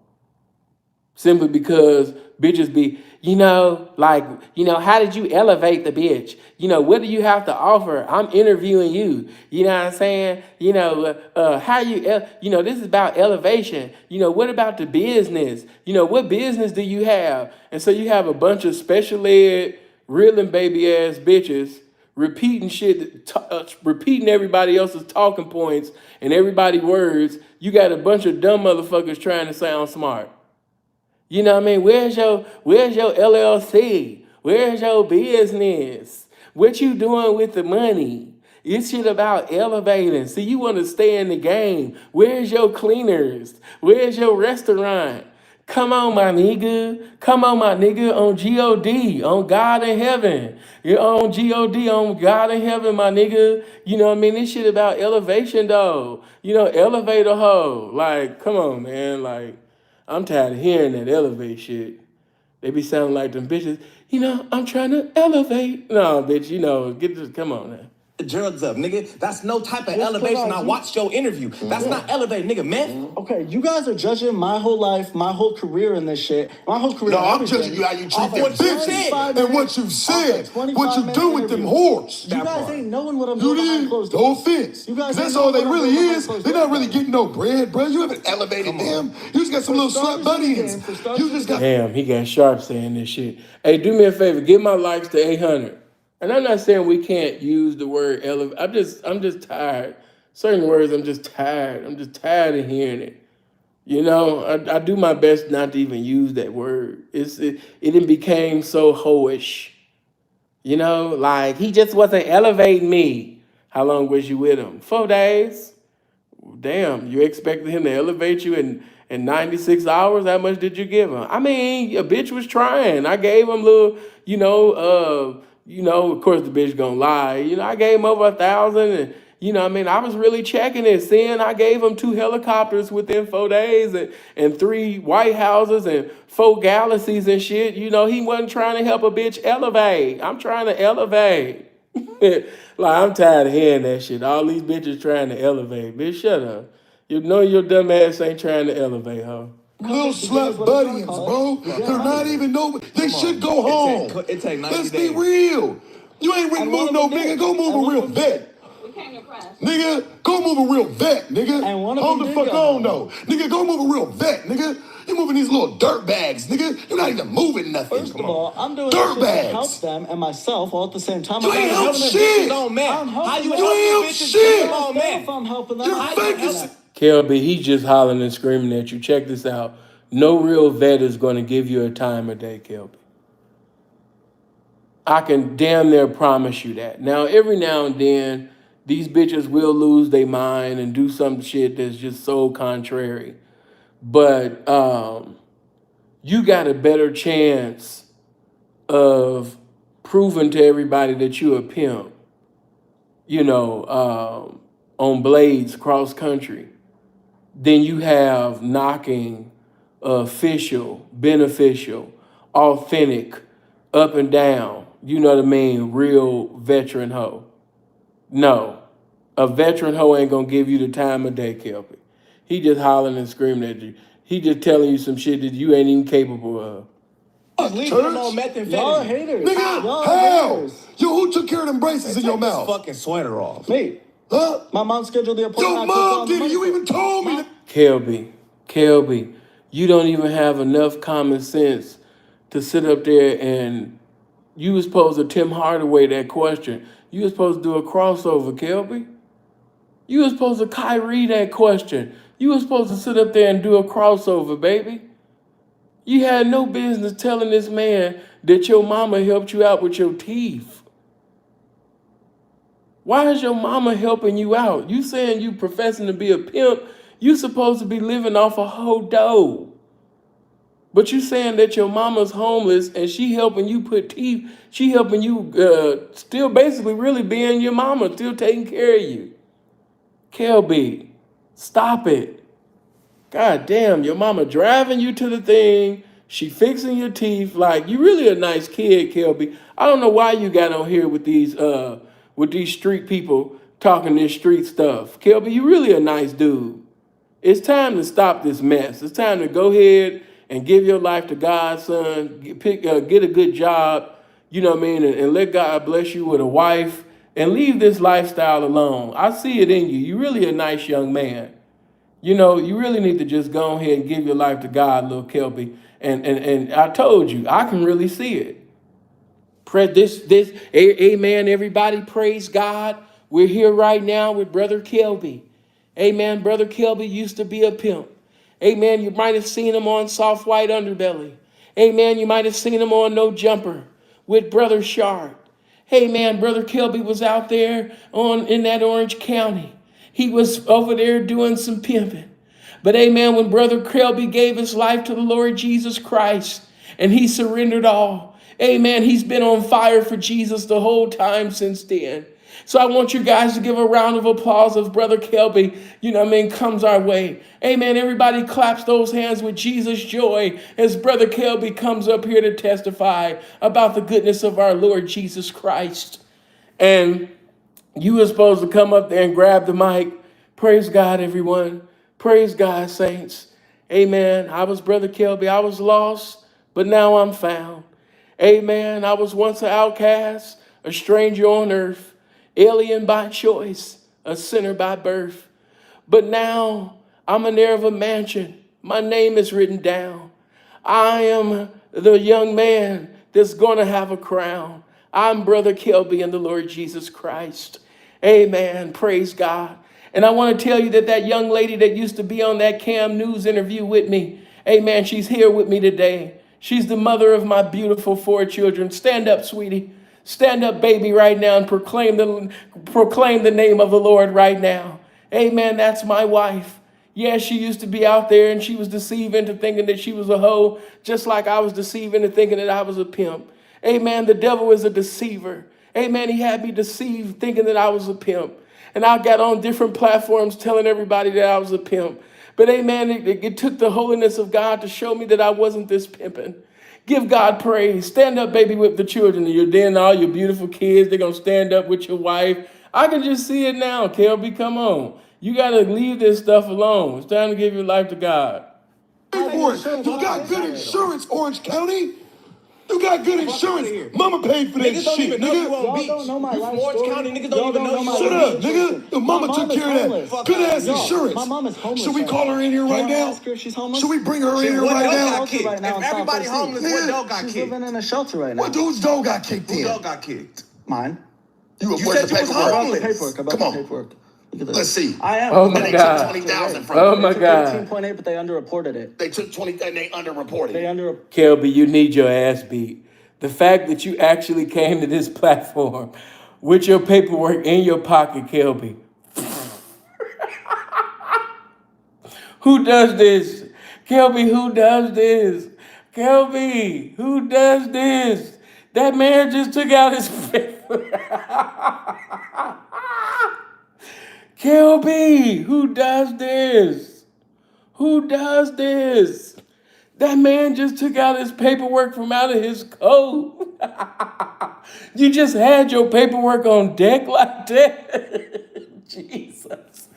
Simply because bitches be, how did you elevate the bitch? What do you have to offer? I'm interviewing you. You know what I'm saying? How this is about elevation. What about the business? What business do you have? And so you have a bunch of special ed, real and baby ass bitches repeating shit, repeating everybody else's talking points and everybody's words. You got a bunch of dumb motherfuckers trying to sound smart. You know what I mean? Where's your LLC? Where's your business? What you doing with the money? It's shit about elevating. See, you want to stay in the game. Where's your cleaners? Where's your restaurant? Come on, my nigga. Come on, my nigga, on G-O-D, on God in heaven. You're on G-O-D, on God in heaven, my nigga. You know what I mean? This shit about elevation, though. Elevate a hoe. Like, come on, man. Like, I'm tired of hearing that elevate shit. They be sounding like them bitches. I'm trying to elevate. No, bitch, get this. Come on, man. drugs up, nigga. That's no type of elevation. I watched your interview. That's not elevated, nigga. Meth. Okay, you guys are judging my whole life, my whole career in this shit. My whole career. No, I'm judging you how you treat them bitches and what you said, what you do with them whores. You guys ain't knowing what I'm You doing. did? No offense. You guys that's ain't all they knowing what I'm really doing is. behind They're closed not really doors. getting no bread, bro. You haven't elevated them. You just got some little slut buddies. You just got. Damn, he got sharp saying this shit. Hey, do me a favor, get my likes to 800. And I'm not saying we can't use the word elevate. I'm just tired. Certain words, I'm just tired. I'm just tired of hearing it. You know, I do my best not to even use that word. It became so hoish. You know, like he just wasn't elevating me. How long was you with him? 4 days. Damn, you expected him to elevate you in 96 hours? How much did you give him? I mean, a bitch was trying. I gave him little, of course the bitch gonna lie. You know, I gave him over 1,000 and I was really checking it, seeing I gave him 2 helicopters within 4 days and 3 White Houses and 4 galaxies and shit. You know, he wasn't trying to help a bitch elevate. I'm trying to elevate. Like, I'm tired of hearing that shit. All these bitches trying to elevate. Bitch, shut up. You know your dumb ass ain't trying to elevate, huh? Little slut buddies, bro. They're not even know. They should go home. It take 90 Let's days. be real. You ain't really moved no nigga. Go move a real vet. Nigga, go move a real vet, nigga. Hold the fuck on, though. Nigga, go move a real vet, nigga. You moving these little dirt bags, nigga. You're not even moving nothing. First of all, I'm doing dirt this shit to bags. help them and myself all at the same time. You ain't help shit. How you help help shit. If I'm helping them, You're fake. Kelby, he's just hollering and screaming at you. Check this out. No real vet is going to give you a time a day, Kelby. I can damn near promise you that. Now, every now and then, these bitches will lose their mind and do some shit that's just so contrary. But you got a better chance of proving to everybody that you a pimp, on blades cross country, than you have knocking official, beneficial, authentic, up and down, you know what I mean, real veteran hoe. No, a veteran hoe ain't gonna give you the time of day, Kelpy. He just hollering and screaming at you. He just telling you some shit that you ain't even capable of. Y'all haters. Nigga, Y'all hell. haters. Yo, who took care of them braces in your mouth? Fucking sweater off. Me. Huh? My mom scheduled the appointment. Your mom did it. You even told me. Kelby, you don't even have enough common sense to sit up there and you was supposed to Tim Hardaway that question. You was supposed to do a crossover, Kelby. You was supposed to Kyrie that question. You was supposed to sit up there and do a crossover, baby. You had no business telling this man that your mama helped you out with your teeth. Why is your mama helping you out? You saying you professing to be a pimp, you supposed to be living off a whole dough. But you saying that your mama's homeless and she helping you put teeth, she helping you still basically really being your mama, still taking care of you. Kelby, stop it. God damn, your mama driving you to the thing, she fixing your teeth. Like, you really a nice kid, Kelby. I don't know why you got on here with these street people talking this street stuff. Kelby, you really a nice dude. It's time to stop this mess. It's time to go ahead and give your life to God, son. Get a good job, you know what I mean, and let God bless you with a wife and leave this lifestyle alone. I see it in you. You're really a nice young man. You know, you really need to just go ahead and give your life to God, little Kelby. And I told you, I can really see it. Amen, everybody, praise God. We're here right now with Brother Kelby. Amen, Brother Kelby used to be a pimp. Amen, you might have seen him on Soft White Underbelly. Amen, you might have seen him on No Jumper with Brother Sharp. Hey man, Brother Kelby was out there in that Orange County. He was over there doing some pimping. But amen, when Brother Kelby gave his life to the Lord Jesus Christ and he surrendered all, amen, he's been on fire for Jesus the whole time since then. So I want you guys to give a round of applause if Brother Kelby, comes our way. Amen. Everybody claps those hands with Jesus' joy as Brother Kelby comes up here to testify about the goodness of our Lord Jesus Christ. And You were supposed to come up there and grab the mic. Praise God, everyone. Praise God, saints. Amen. I was Brother Kelpy. I was lost, but now I'm found. Amen. I was once an outcast, a stranger on earth, alien by choice, a sinner by birth. But now I'm an heir of a mansion. My name is written down. I am the young man that's going to have a crown. I'm Brother Kelpy in the Lord Jesus Christ. Amen. Praise God. And I want to tell you that that young lady that used to be on that Cam News interview with me, amen, she's here with me today. She's the mother of my beautiful 4 children. Stand up, sweetie. Stand up, baby, right now and proclaim the name of the Lord right now. Amen. That's my wife. Yeah, she used to be out there and she was deceived into thinking that she was a hoe, just like I was deceived into thinking that I was a pimp. Amen. The devil is a deceiver. Amen. He had me deceived thinking that I was a pimp. And I got on different platforms telling everybody that I was a pimp. But amen, it took the holiness of God to show me that I wasn't this pimping. Give God praise. Stand up, baby, with the children. You're then all your beautiful kids. They're going to stand up with your wife. I can just see it now, Kelpy. Come on. You got to leave this stuff alone. It's time to give your life to God. Pay for it. You got good insurance, Orange County. You got good insurance. Mama paid for that shit, nigga. Y'all don't know my life Orange story. County niggas don't even know you. Shut up, nigga. Your mama took care of that. Good ass insurance. My mom is homeless. Should we call her in here right now? Ask her if she's homeless. Should we bring her in here right now? Right now if everybody homeless, what dog got She's kicked? living in a shelter right now. What dude's dog got kicked in? Who dog got kicked? Mine. You said you was homeless. Come on. Paperwork. Look at this. Let's see. I am. Oh my They God. took 20,000 from Oh her. my God. 13.8, but they underreported it. They took 20 and they underreported. Kelpy, you need your ass beat. The fact that you actually came to this platform with your paperwork in your pocket, Kelpy. Who does this? Kelpy, who does this? Kelpy, who does this? That man just took out his paper. Kelpy, who does this? Who does this? That man just took out his paperwork from out of his coat. You just had your paperwork on deck like that? Jesus.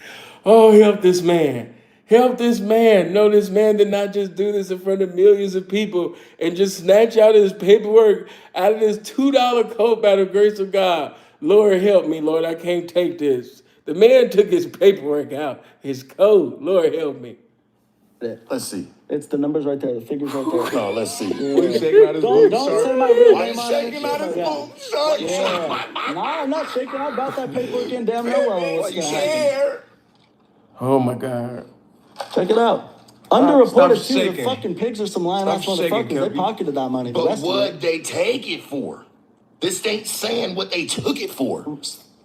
Oh, help this man. Help this man. No, this man did not just do this in front of millions of people and just snatch out his paperwork out of his $2 coat by the grace of God. Lord, help me, Lord. I can't take this. The man took his paperwork out, his coat. Lord, help me. Let's see. It's the numbers right there, the figures right there. No, let's see. He's shaking out his boots, Don't say my real Why name you on it. shaking out his boots, son? Yeah. No, I'm not shaking. I got that paperwork in damn well. Why you scared? Oh, my God. Check it out. Underreported too. The shaking. fucking pigs are some lying ass Stop shaking, motherfuckers. They Kelpy. pocketed that money. But what they take it for? This ain't saying what they took it for.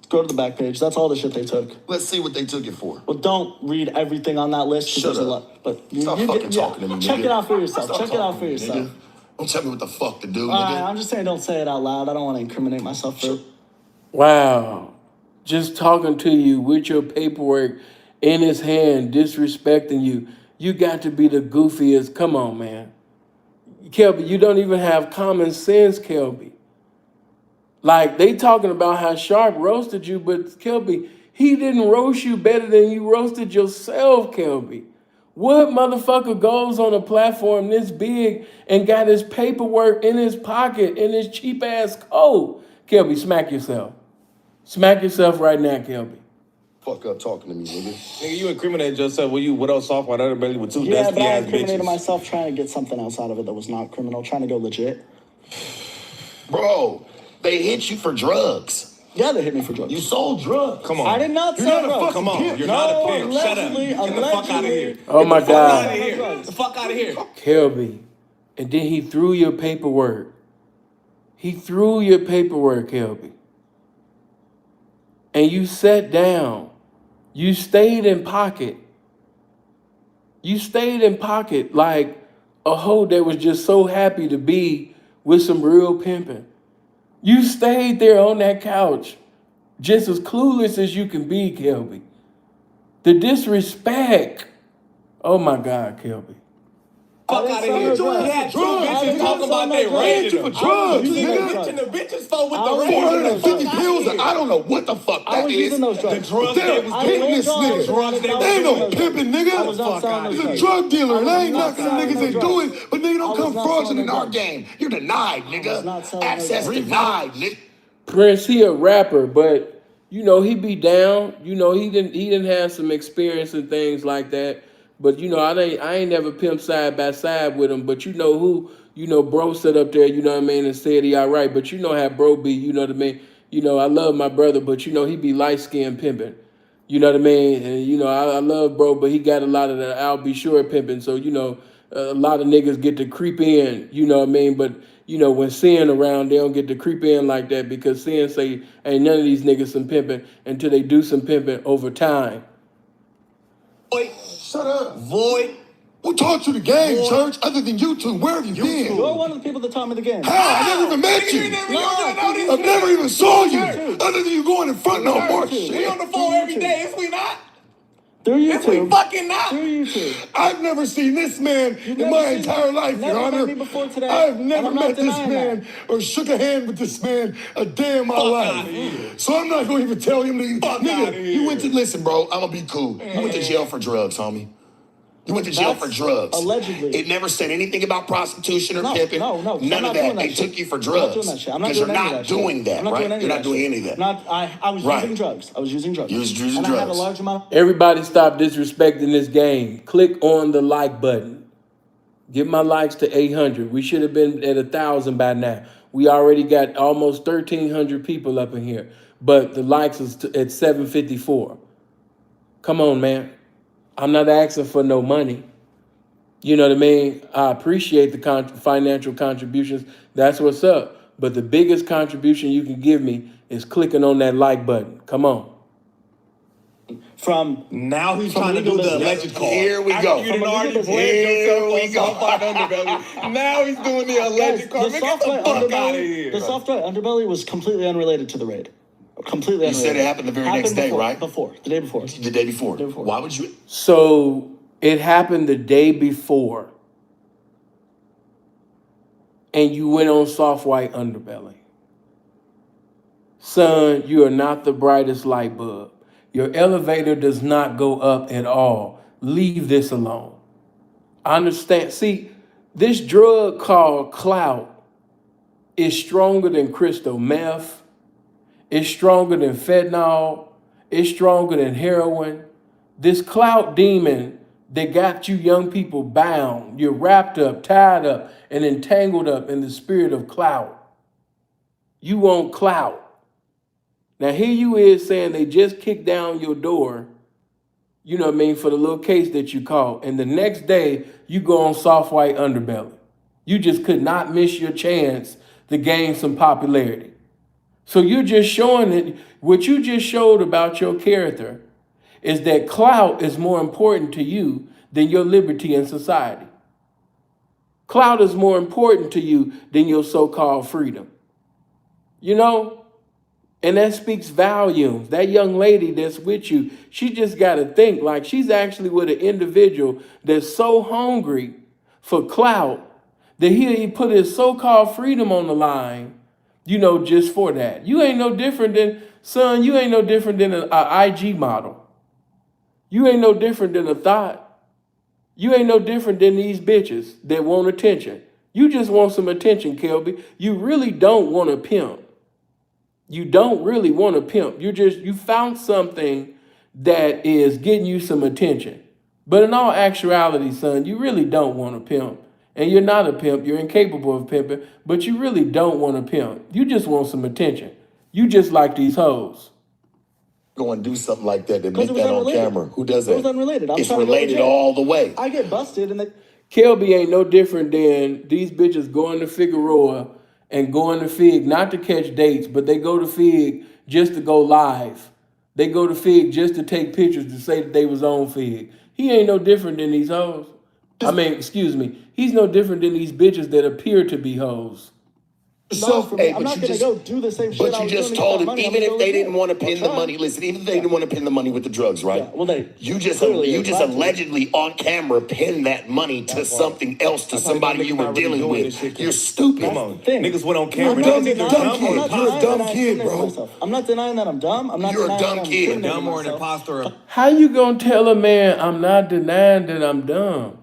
Go to the back page. That's all the shit they took. Let's see what they took it for. Well, don't read everything on that list. 'Cause Shut there's a up. lot. But Stop fucking talking to me, check nigga. it out for yourself. Stop Check it out talking for to me, yourself. nigga. Don't tell me what the fuck to do, All right, nigga. I'm just saying, don't say it out loud. I don't want to incriminate myself for it. Wow. Just talking to you with your paperwork in his hand, disrespecting you. You got to be the goofiest. Come on, man. Kelpy, you don't even have common sense, Kelpy. Like, they talking about how Sharp roasted you, but Kelpy, he didn't roast you better than you roasted yourself, Kelpy. What motherfucker goes on a platform this big and got his paperwork in his pocket in his cheap ass coat? Kelpy, smack yourself. Smack yourself right now, Kelpy. Fuck up talking to me, nigga. Nigga, you incriminated yourself when you went on soft on Underbelly with 2 Yeah, dusty but I ass incriminated bitches. myself trying to get something else out of it that was not criminal, trying to go legit. Bro, they hit you for drugs. Yeah, they hit me for drugs. You sold drugs. Come on. I did not You're say not a drugs. fucking Come on. pimp. You're not a No, pimp. Shut up. allegedly, Get the fuck out of here. Oh my Get the fuck out of God. here. Get the fuck out of here. Kelpy. And then he threw your paperwork. He threw your paperwork, Kelpy. And you sat down. You stayed in pocket. You stayed in pocket like a hoe that was just so happy to be with some real pimping. You stayed there on that couch, just as clueless as you can be, Kelpy. The disrespect. Oh my God, Kelpy. Fuck out of here. Drugs. He had two Drugs. bitches talking about they raided him. For drugs, You nigga. the bitches fought with the raiding. 450 pills. I don't know what the fuck I that was is. using those The drugs. drugs They're they was pimping this nigga. drugs they They ain't no pimping, nigga. I was not selling those He's a drugs. drug dealer, and I ain't not knocking the selling niggas no that do drugs. it, but nigga, don't I come was not fraudulent in selling our no game. You're denied, was nigga. not selling no Access drugs. denied, nigga. Prince, he a rapper, but you know he be down. You know he didn't have some experience and things like that. But you know I ain't never pimped side by side with him. But you know who, you know, bro sat up there, you know what I mean, and said he all right. But you know how bro be, you know what I mean. You know I love my brother, but you know he be light skinned pimping. You know what I mean? And you know I love bro, but he got a lot of the I'll be sure pimping. So you know a lot of niggas get to creep in. You know what I mean? But you know, when Sin around, they don't get to creep in like that because Sin say, ain't none of these niggas some pimping until they do some pimping over time. Void. Shut up. Void. Who taught you the game, church, other than you two? Where have you been? You're one of the people that taught me the game. How? I never even met you. I've never even saw you, other than you going in front of more We shit. on the phone every day, is we not? Through Is we YouTube. fucking not? Through YouTube. I've never seen this man in never my seen entire me. life, Never Your met Honor. me before today, I've and never I'm not met this denying man or shook a hand with this man a day in my Fuck life. outta here. So I'm not going to even tell him to Fuck nigga, outta you here. went to listen, bro. I'm gonna be cool. You went to jail for drugs, homie. You went to jail That's for drugs. allegedly. It never said anything about prostitution or No, pimping. no. None I'm of not that. doing that They shit. took you for I'm not drugs. doing that shit. I'm not Because doing you're any of not that shit. doing that, I'm not right? doing any You're of not that doing shit. any of that. I was Right. using drugs. I was using drugs. You was using and I had a drugs. large amount. Everybody stop disrespecting this game. Click on the like button. Give my likes to 800. We should have been at 1,000 by now. We already got almost 1,300 people up in here. But the likes is at 754. Come on, man. I'm not asking for no money. You know what I mean? I appreciate the financial contributions. That's what's up. But the biggest contribution you can give me is clicking on that like button. Come on. From Now he's From trying to do legal the business. alleged call. Here we After go. You done From a already legal played business. yourself Here on we go. Soft White Underbelly. Now he's doing the alleged call. the Man, get soft the white fuck out of underbelly, here. the soft white underbelly was completely unrelated to the raid. Completely You unrelated. said it happened the very next day, before, right? Before, the day before. The day before. Day before. Why would you? So it happened the day before. And you went on soft white underbelly. Son, you are not the brightest light bulb. Your elevator does not go up at all. Leave this alone. I understand. See, this drug called clout is stronger than crystal meth. It's stronger than fentanyl. It's stronger than heroin. This clout demon that got you young people bound, you're wrapped up, tied up, and entangled up in the spirit of clout. You want clout. Now here you is saying they just kicked down your door, you know what I mean, for the little case that you caught. And the next day you go on soft white underbelly. You just could not miss your chance to gain some popularity. So you're just showing it, what you just showed about your character is that clout is more important to you than your liberty in society. Clout is more important to you than your so-called freedom. You know? And that speaks volumes. That young lady that's with you, she just got to think like she's actually with an individual that's so hungry for clout that he put his so-called freedom on the line, you know, just for that. You ain't no different than, son, you ain't no different than an IG model. You ain't no different than a thought. You ain't no different than these bitches that want attention. You just want some attention, Kelpy. You really don't want a pimp. You don't really want a pimp. You found something that is getting you some attention. But in all actuality, son, you really don't want a pimp. And you're not a pimp. You're incapable of pimping. But you really don't want a pimp. You just want some attention. You just like these hoes. Go and do something like that and 'Cause make it was that on unrelated. camera. Who does that? It was unrelated. I'm It's trying to go to related jail. all the way. I get busted and they Kelpy ain't no different than these bitches going to Figueroa and going to Fig, not to catch dates, but they go to Fig just to go live. They go to Fig just to take pictures to say that they was on Fig. He ain't no different than these hoes. I mean, excuse me. He's no different than these bitches that appear to be hoes. not for me. I'm but not you going to just go do the same shit. But I you was just doing to told get him, that money, even I'm if gonna they go didn't want to I'll pin the try. money, listen, even if they didn't want to pin the money with the drugs, right? Yeah, well, they You just clearly you just tried to. allegedly on camera pinned that money to something else, to somebody you were dealing with. You're stupid. Come on, thing. niggas went on camera. I'm You're not a denying, dumb I'm kid. not You're a denying dumb that I kid, incriminated bro. myself. I'm not denying that I'm dumb. I'm not You're a denying dumb that I'm kid. incriminating Dumb or an myself. imposter. How you gonna tell a man I'm not denying that I'm dumb?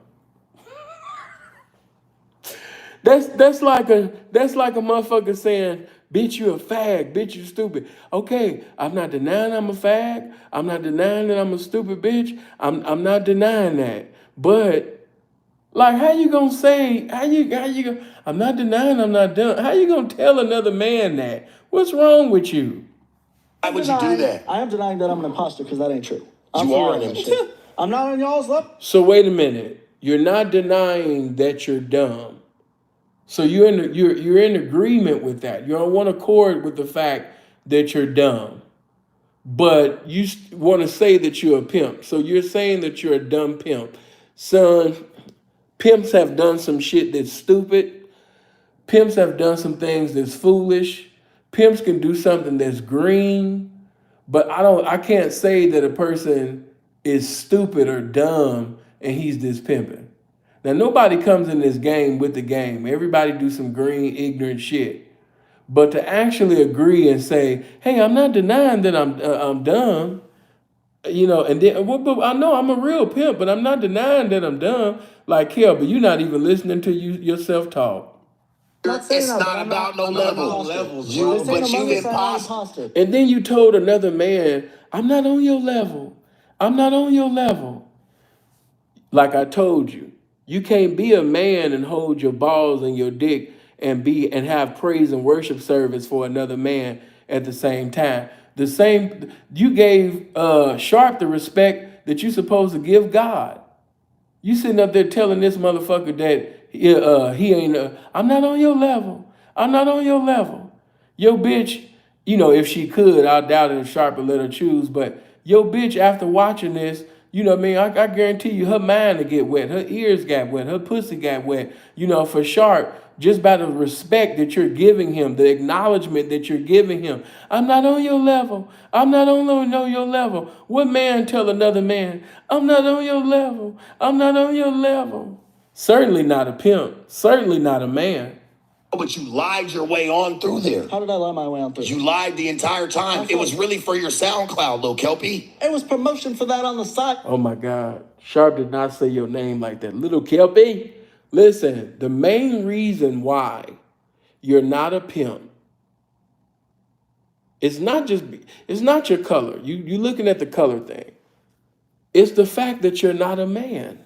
That's like a motherfucker saying, bitch, you a fag, bitch, you stupid. Okay, I'm not denying I'm a fag. I'm not denying that I'm a stupid bitch. I'm not denying that. But like how you gonna say, how you gonna, I'm not denying I'm not dumb. How you gonna tell another man that? What's wrong with you? Why would you do that? I am denying that I'm an imposter because that ain't true. You are an imposter. I'm not on y'all's level. So wait a minute. You're not denying that you're dumb. So you're in agreement with that. You're on one accord with the fact that you're dumb, but you want to say that you're a pimp. So you're saying that you're a dumb pimp, son. Pimps have done some shit that's stupid. Pimps have done some things that's foolish. Pimps can do something that's green, but I can't say that a person is stupid or dumb and he's this pimping. Now nobody comes in this game with the game. Everybody do some green, ignorant shit. But to actually agree and say, "Hey, I'm not denying that I'm dumb," and then but I know I'm a real pimp, but I'm not denying that I'm dumb. Like Kelpy, you're not even listening to yourself talk. It's not about no levels. But you imposter. And then you told another man, "I'm not on your level. I'm not on your level." Like I told you, you can't be a man and hold your balls and your dick and have praise and worship service for another man at the same time. You gave Sharp the respect that you're supposed to give God. You sitting up there telling this motherfucker that he ain't. I'm not on your level. I'm not on your level. Your bitch, if she could, I doubt it if Sharp would let her choose. But your bitch, after watching this, you know what I mean? I guarantee you, her mind will get wet. Her ears got wet. Her pussy got wet. For Sharp, just by the respect that you're giving him, the acknowledgement that you're giving him. I'm not on your level. I'm not on your level. What man tell another man, I'm not on your level. I'm not on your level. Certainly not a pimp. Certainly not a man. But you lied your way on through there. How did I lie my way on through? You lied the entire time. It was really for your SoundCloud, little Kelpy. It was promotion for that on the side. Oh my God. Sharp did not say your name like that. Little Kelpy. Listen, the main reason why you're not a pimp, it's not your color. You looking at the color thing. It's the fact that you're not a man.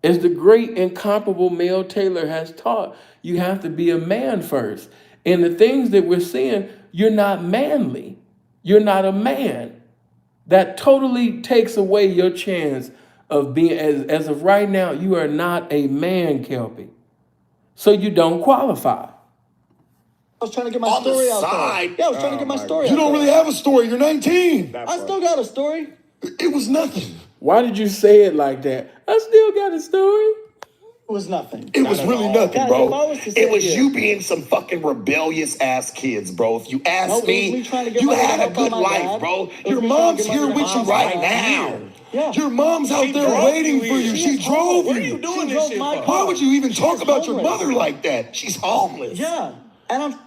As the great incomparable Mel Taylor has taught, you have to be a man first. And the things that we're seeing, you're not manly. You're not a man. That totally takes away your chance of being, as of right now, you are not a man, Kelpy. So you don't qualify. I was trying to get my story out there. Yeah, I was trying to get my story out there. You don't really have a story. You're 19. I still got a story. It was nothing. Why did you say it like that? I still got a story. It was nothing. It was really nothing, bro. It was you you being some fucking rebellious ass kids, bro. If you ask me, you had a good life, bro. Your mom's here with you right now. Yeah. Your mom's out there waiting for you. She drove you. What are you doing this shit for? Why would you even talk about your mother like that? She's homeless. Yeah. And I'm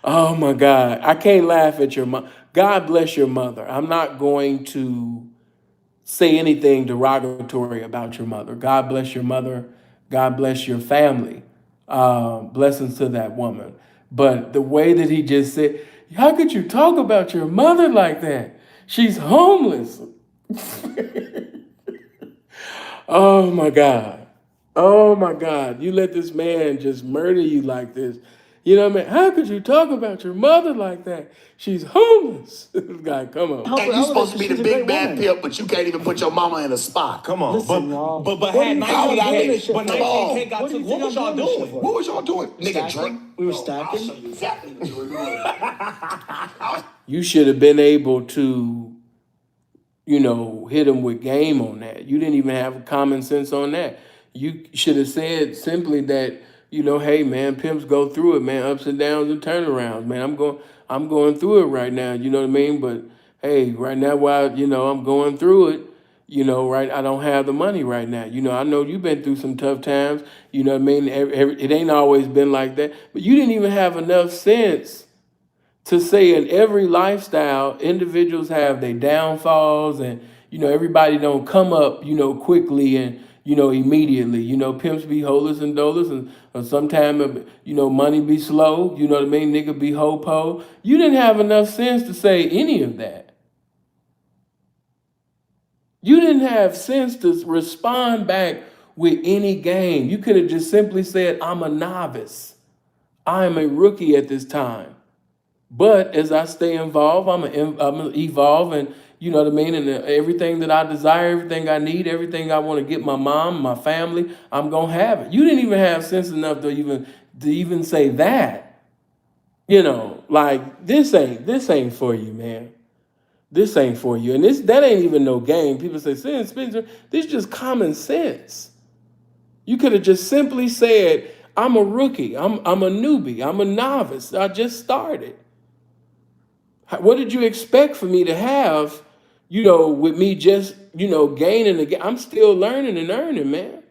Oh my God. I can't laugh at your mom. God bless your mother. I'm not going to say anything derogatory about your mother. God bless your mother. God bless your family. Blessings to that woman. But the way that he just said, how could you talk about your mother like that? She's homeless. Oh my God. Oh my God. You let this man just murder you like this. You know what I mean? How could you talk about your mother like that? She's homeless. This guy, come on. And you supposed to be the big bad pimp, but you can't even put your mama in a spot. Come on. Listen, y'all. But What had do you think I'm doing this 19K, shit but for? 19K got What do took. you What think was I'm y'all doing this shit doing? for? What was y'all doing? Nigga, drink. We were I'll show stacking. you exactly what you were doing. You should have been able to, hit him with game on that. You didn't even have common sense on that. You should have said simply that, hey man, pimps go through it, man, ups and downs and turnarounds, man. I'm going through it right now, you know what I mean? But hey, right now while, I'm going through it, right, I don't have the money right now. I know you've been through some tough times, you know what I mean? It ain't always been like that, but you didn't even have enough sense to say in every lifestyle, individuals have their downfalls and, everybody don't come up, quickly and, immediately. Pimps be holers and dolers and sometimes, money be slow, you know what I mean? Nigga be ho-po. You didn't have enough sense to say any of that. You didn't have sense to respond back with any game. You could have just simply said, I'm a novice. I am a rookie at this time. But as I stay involved, I'm gonna evolve, and you know what I mean. And everything that I desire, everything I need, everything I want to get my mom, my family, I'm gonna have it. You didn't even have sense enough to even say that. Like this ain't for you, man. This ain't for you, and that ain't even no game. People say, Spencer, this is just common sense. You could have just simply said, I'm a rookie, I'm a newbie, I'm a novice, I just started. What did you expect for me to have, with me just, gaining again? I'm still learning and earning, man.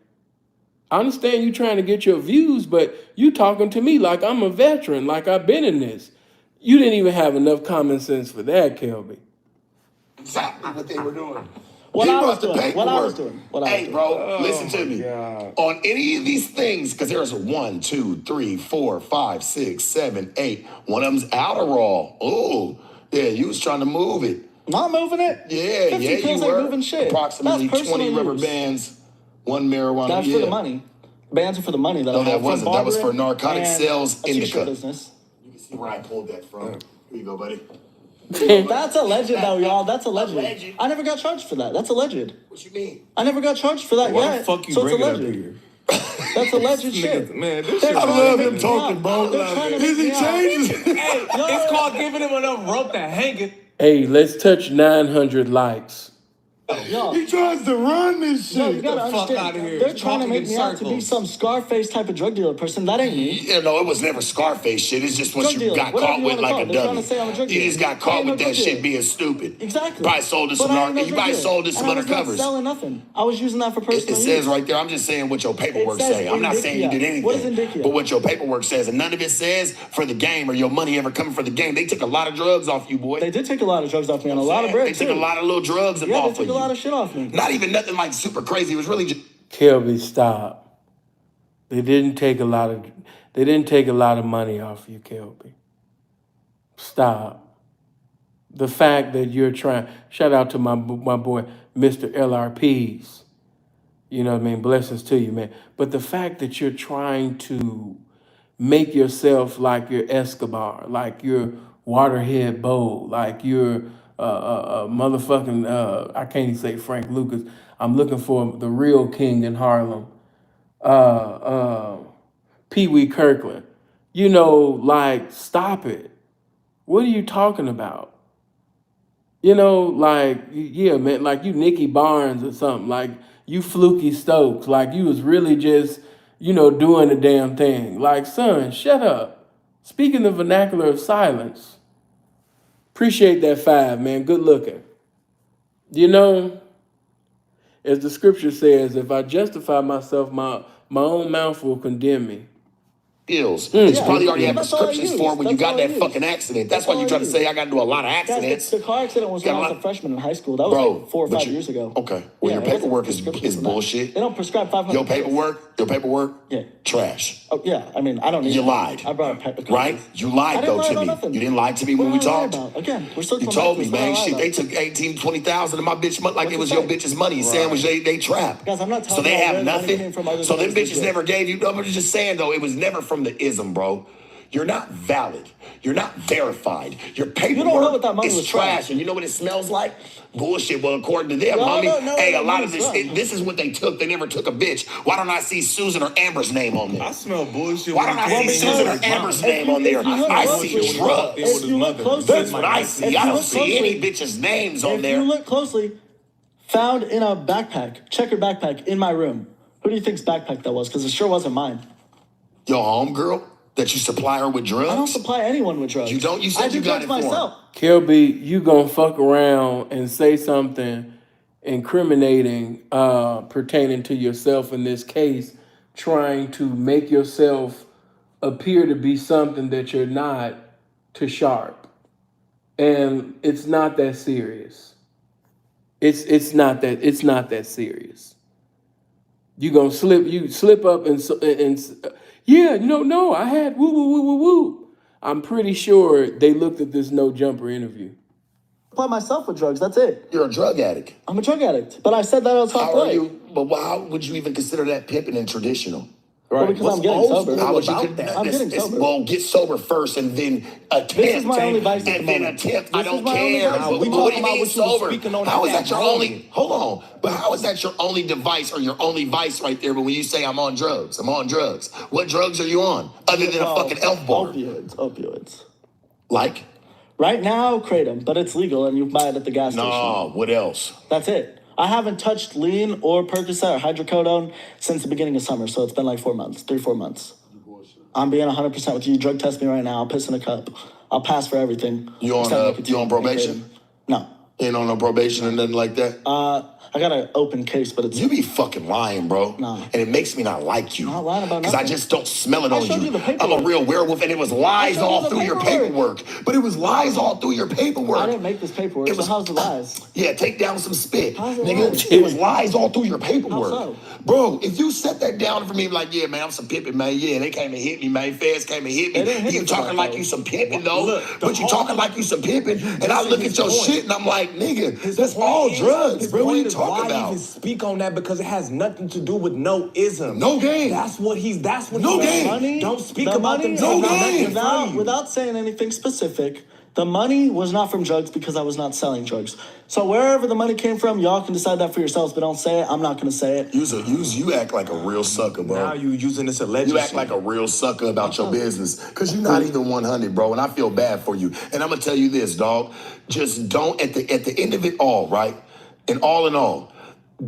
I understand you trying to get your views, but you talking to me like I'm a veteran, like I've been in this. You didn't even have enough common sense for that, Kelpy. Exactly what they were doing. What I was doing. Hey, bro, listen to me. God. On any of these things, because there's a 1, 2, 3, 4, 5, 6, 7, 8. One of them's Adderall. Oh, yeah, you was trying to move it. Not moving it? Yeah, you were. Moving shit. Approximately 20 rubber bands, 1 marijuana. That's for the money. Bands are for the money. No, that wasn't. That was for narcotic sales indica. Business. You can see where I pulled that from. Here you go, buddy. That's alleged, though, y'all. That's alleged. I never got charged for that. That's alleged. What you mean? I never got charged for that yet. Why the fuck you bring it up here? That's alleged shit. Man, this shit. I love him talking, bro. He changes. Hey, it's called giving him enough rope to hang it. Hey, let's touch 900 likes. Yo, He tries to run this shit. yo, you gotta Get the fuck understand. outta here. They're trying to Talking make in me out to be circles. some Scarface type of drug dealer person. That ain't me. Yeah, no, it was never Scarface shit. It's just what Drug you dealer, got whatever caught you with wanna like call a it. They're trying dummy. to say I'm a drug You dealer. just got I caught ain't no with that drug shit dealer. being stupid. Exactly. Probably sold us But some I ain't no you drug probably dealer. sold us some And I was not undercovers. selling nothing. I was using that for It personal says use. right there, I'm just saying what your paperwork It says say. I'm not saying you did indicia. anything. What is indicia? But what your paperwork says, and none of it says for the game or your money ever coming for the game. They took a lot of drugs off you, boy. They did take a lot of drugs off me and a lot of bread, They took too. a lot of little drugs Yeah, off they of took a lot you. of shit off me. Not even nothing like super crazy. It was really just Kelpy, stop. They didn't take a lot of money off you, Kelpy. Stop. The fact that you're trying, shout out to my boy, Mr. LRPs. You know what I mean? Blessings to you, man. But the fact that you're trying to make yourself like you're Escobar, like you're Waterhead Bowl, like you're motherfucking, I can't even say Frank Lucas. I'm looking for the real king in Harlem. Pee Wee Kirkland. Like, stop it. What are you talking about? Like, yeah, man, like you Nicky Barnes or something. Like you Fluky Stokes. Like you was really just, doing the damn thing. Like, son, shut up. Speaking the vernacular of silence. Appreciate that 5, man. Good looking. As the scripture says, if I justify myself, my own mouth will condemn me. pills. That you Yeah, probably already yeah, had that's all I prescriptions use. for when you That's got all I that use. fucking accident. That's That's why all you I try to use. say I got to do a lot of Guys, accidents. the car accident was when I was a freshman in high school. That was Bro, like 4 or 5 years ago. Okay. Well, Yeah, your it wasn't paperwork is prescriptions for that. bullshit. They don't prescribe 500 Your pills. paperwork, Yeah. trash. Oh, yeah. I mean, I don't need You it. lied. I brought a paper. Right? You I lied, didn't though, lie to about me. nothing. You didn't lie to me What when we did I lie talked. about? Again, we're still You coming told back me, to this. What man, did I shit, lie they about? took 18, 20,000 of my bitch money like What's it was it your say? bitch's money. Sandwich, they trap. Guys, I'm not So talking they about have where the money came nothing. from other So than them it was bitches legit. never gave you, I'm just saying, though, it was never from the ism, bro. You're not valid. You're not verified. Your paperwork know what that money is was from. trash. And you know what it smells like? Bullshit. Well, according to them, Y'all homie, don't know hey, what a that lot of money's this, from. this is what they took. They never took a bitch. Why don't I see Susan or Amber's name on there? I smell bullshit. Why don't I see Susan or Amber's name on there? I see drugs. If you look closely, That's what I see. I don't see any bitches' names on If there. you look closely, found in a backpack, checkered backpack in my room. Who do you think's backpack that was? Because it sure wasn't mine. Your homegirl that you supply her with drugs? I don't supply anyone with drugs. You don't? You said you got it for myself. Kelpy, you gonna fuck around and say something incriminating pertaining to yourself in this case, trying to make yourself appear to be something that you're not to Sharp. And it's not that serious. It's not that serious. You gonna slip up and yeah, no, I had woo. I'm pretty sure they looked at this No Jumper interview. Supply myself with drugs. That's it. You're a drug addict. I'm a drug addict, but I said that on top How are right. you? But how would you even consider that pimping and traditional? Well, because I'm getting sober. How would you I'm getting sober. Well, get sober first and then attempt. This is my only vice at the and then moment. attempt. This I don't is my only care. vice. But We what talking do you about mean what you was sober? speaking on How at is that that your moment. only? Hold on. But how is that your only device or your only vice right there? But when you say I'm on drugs, What drugs are you on other than a fucking elf bar? Opioids. Like? Right now, Kratom, but it's legal and you buy it at the gas station. No. What else? That's it. I haven't touched lean or Percocet or hydrocodone since the beginning of summer, so it's been like 4 months, 4 months. I'm being 100% with you. Drug test me right now. I'll piss in a cup. I'll pass for everything. You on probation? No. You ain't on no probation or nothing like that? I got an open case, but it's... You be fucking lying, bro. No. And it makes me not like you. I'm not lying about because I nothing. just don't smell it on showed you the I'm paperwork. a real werewolf, and it was lies all the through your paperwork. paperwork. But it was lies all through your paperwork. I didn't make this paperwork, It was- so how's the lies? Yeah, take down some spit. How's it Nigga, lies? it was lies all through your paperwork. How so? Bro, if you set that down for me, like, yeah, man, I'm some pimping, man. Yeah, they came and hit me, man. Feds came and hit They didn't me. hit You me talking for like that, you though. some pimping, though. Look, But you talking like you some pimping. And I look at your point. shit and I'm like, nigga, His that's point all is- drugs, his bro. What are you point is talking why about? even speak on that, because it has nothing to do with no ism. No game. That's what No he's game. Money, Don't speak the about money, them. No drugs game. in front of you. without saying anything specific, the money was not from drugs because I was not selling drugs. So wherever the money came from, y'all can decide that for yourselves, but don't say it. I'm not going to say it. You act like a real sucker, bro. Now you using this alleged You act shit. like a real sucker about your business. Because you're not even 100, bro. And I feel bad for you. And I'm going to tell you this, dog. Just don't, at the end of it all, right? And all in all,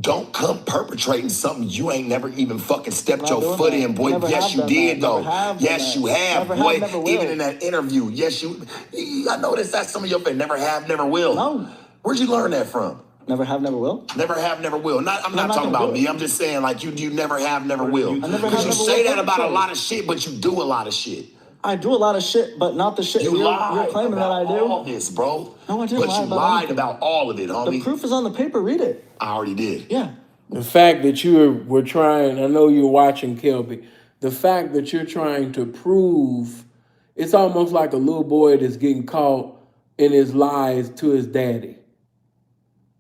don't come perpetrating something you ain't never even fucking stepped Not your doing foot that. in, boy. Never Yes, have you done did, that. though. Never have done Yes, that. you have, Never boy. have, never will. Even in that interview, yes, you. I noticed that's some of your things. Never have, never will. No. Where'd you learn that from? Never have, never will. Never have, never will. I'm not not talking gonna about do me. it. I'm just saying, like, you never have, never will. I never have, Because you never say will that about a perpetrate. lot of shit, but you do a lot of shit. I do a lot of shit, but not the shit You you're lied claiming that I about do. all this, bro. No, I didn't But lie you about lied anything. about all of it, The homie. proof is on the paper. Read it. I already did. Yeah. The fact that you were trying, I know you're watching Kelpy, the fact that you're trying to prove, it's almost like a little boy that's getting caught in his lies to his daddy.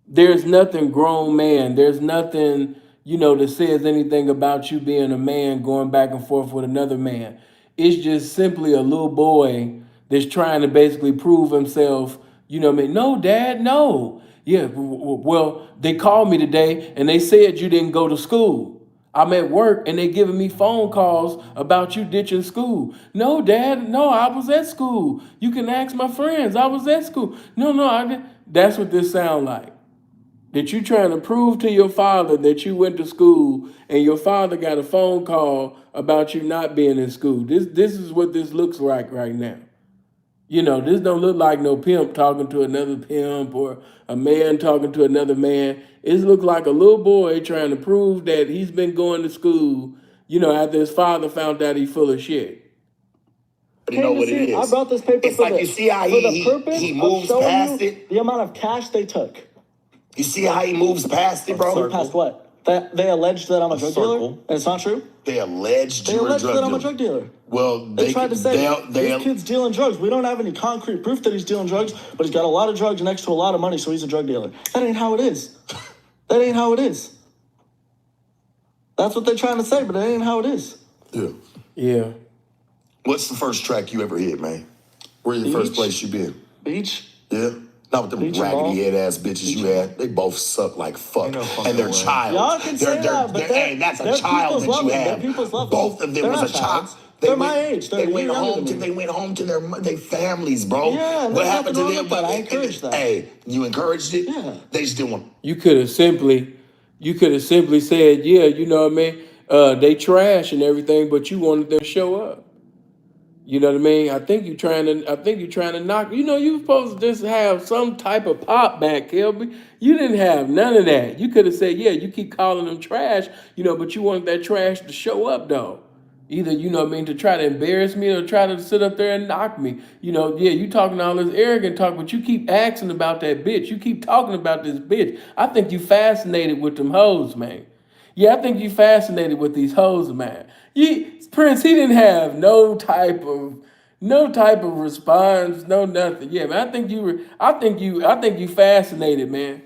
There's nothing grown man, there's nothing, that says anything about you being a man going back and forth with another man. It's just simply a little boy that's trying to basically prove himself, no, dad, no. Yeah, well, they called me today and they said you didn't go to school. I'm at work and they giving me phone calls about you ditching school. No, dad, no, I was at school. You can ask my friends. I was at school. No, I didn't. That's what this sound like. That you trying to prove to your father that you went to school and your father got a phone call about you not being in school. This is what this looks like right now. This don't look like no pimp talking to another pimp or a man talking to another man. It looks like a little boy trying to prove that he's been going to school, after his father found out he's full of shit. You know what it is. I brought this paper It's for like the, you see how for the purpose he of moves showing past you it. the amount of cash they took. You see how he moves past it, bro? Past what? That they alleged that I'm a drug dealer, circle. and it's not true. They alleged They you were a alleged that I'm a drug drug dealer. dealer. Well, They tried to say they this kid's dealing drugs. We don't have any concrete proof that he's dealing drugs, but he's got a lot of drugs next to a lot of money, so he's a drug dealer. That ain't how it is. That ain't how it is. That's what they're trying to say, but that ain't how it is. Yeah. Yeah. What's the first track you ever hit, man? Where's the first Beach. place you been? Beach. Yeah. Not with them Beach and ball. raggedy head ass bitches you had. They both suck like fuck. Ain't no fucking And they're way. child. Y'all can say that, but hey, that's a their child people's that you loving. have. Their people's loving. Both of them They're was not a child. childs. They're my age. They're They went younger home than to me. they went home to their families, bro. Yeah, and what there's happened to nothing them? wrong with that. I encouraged that. Hey, you encouraged it? Yeah. They just didn't want. You could have simply, You could have simply said, yeah, you know what I mean? They trash and everything, but you wanted them to show up. You know what I mean? I think you're trying to knock. You know, you supposed to just have some type of pop back, Kelby. You didn't have none of that. You could have said, yeah, you keep calling them trash, but you wanted that trash to show up though. Either, to try to embarrass me or try to sit up there and knock me. Yeah, you talking all this arrogant talk, but you keep asking about that bitch. You keep talking about this bitch. I think you fascinated with them hoes, man. Yeah, I think you fascinated with these hoes, man. Prince, he didn't have no type of response, no nothing. Yeah, man. I think you fascinated, man.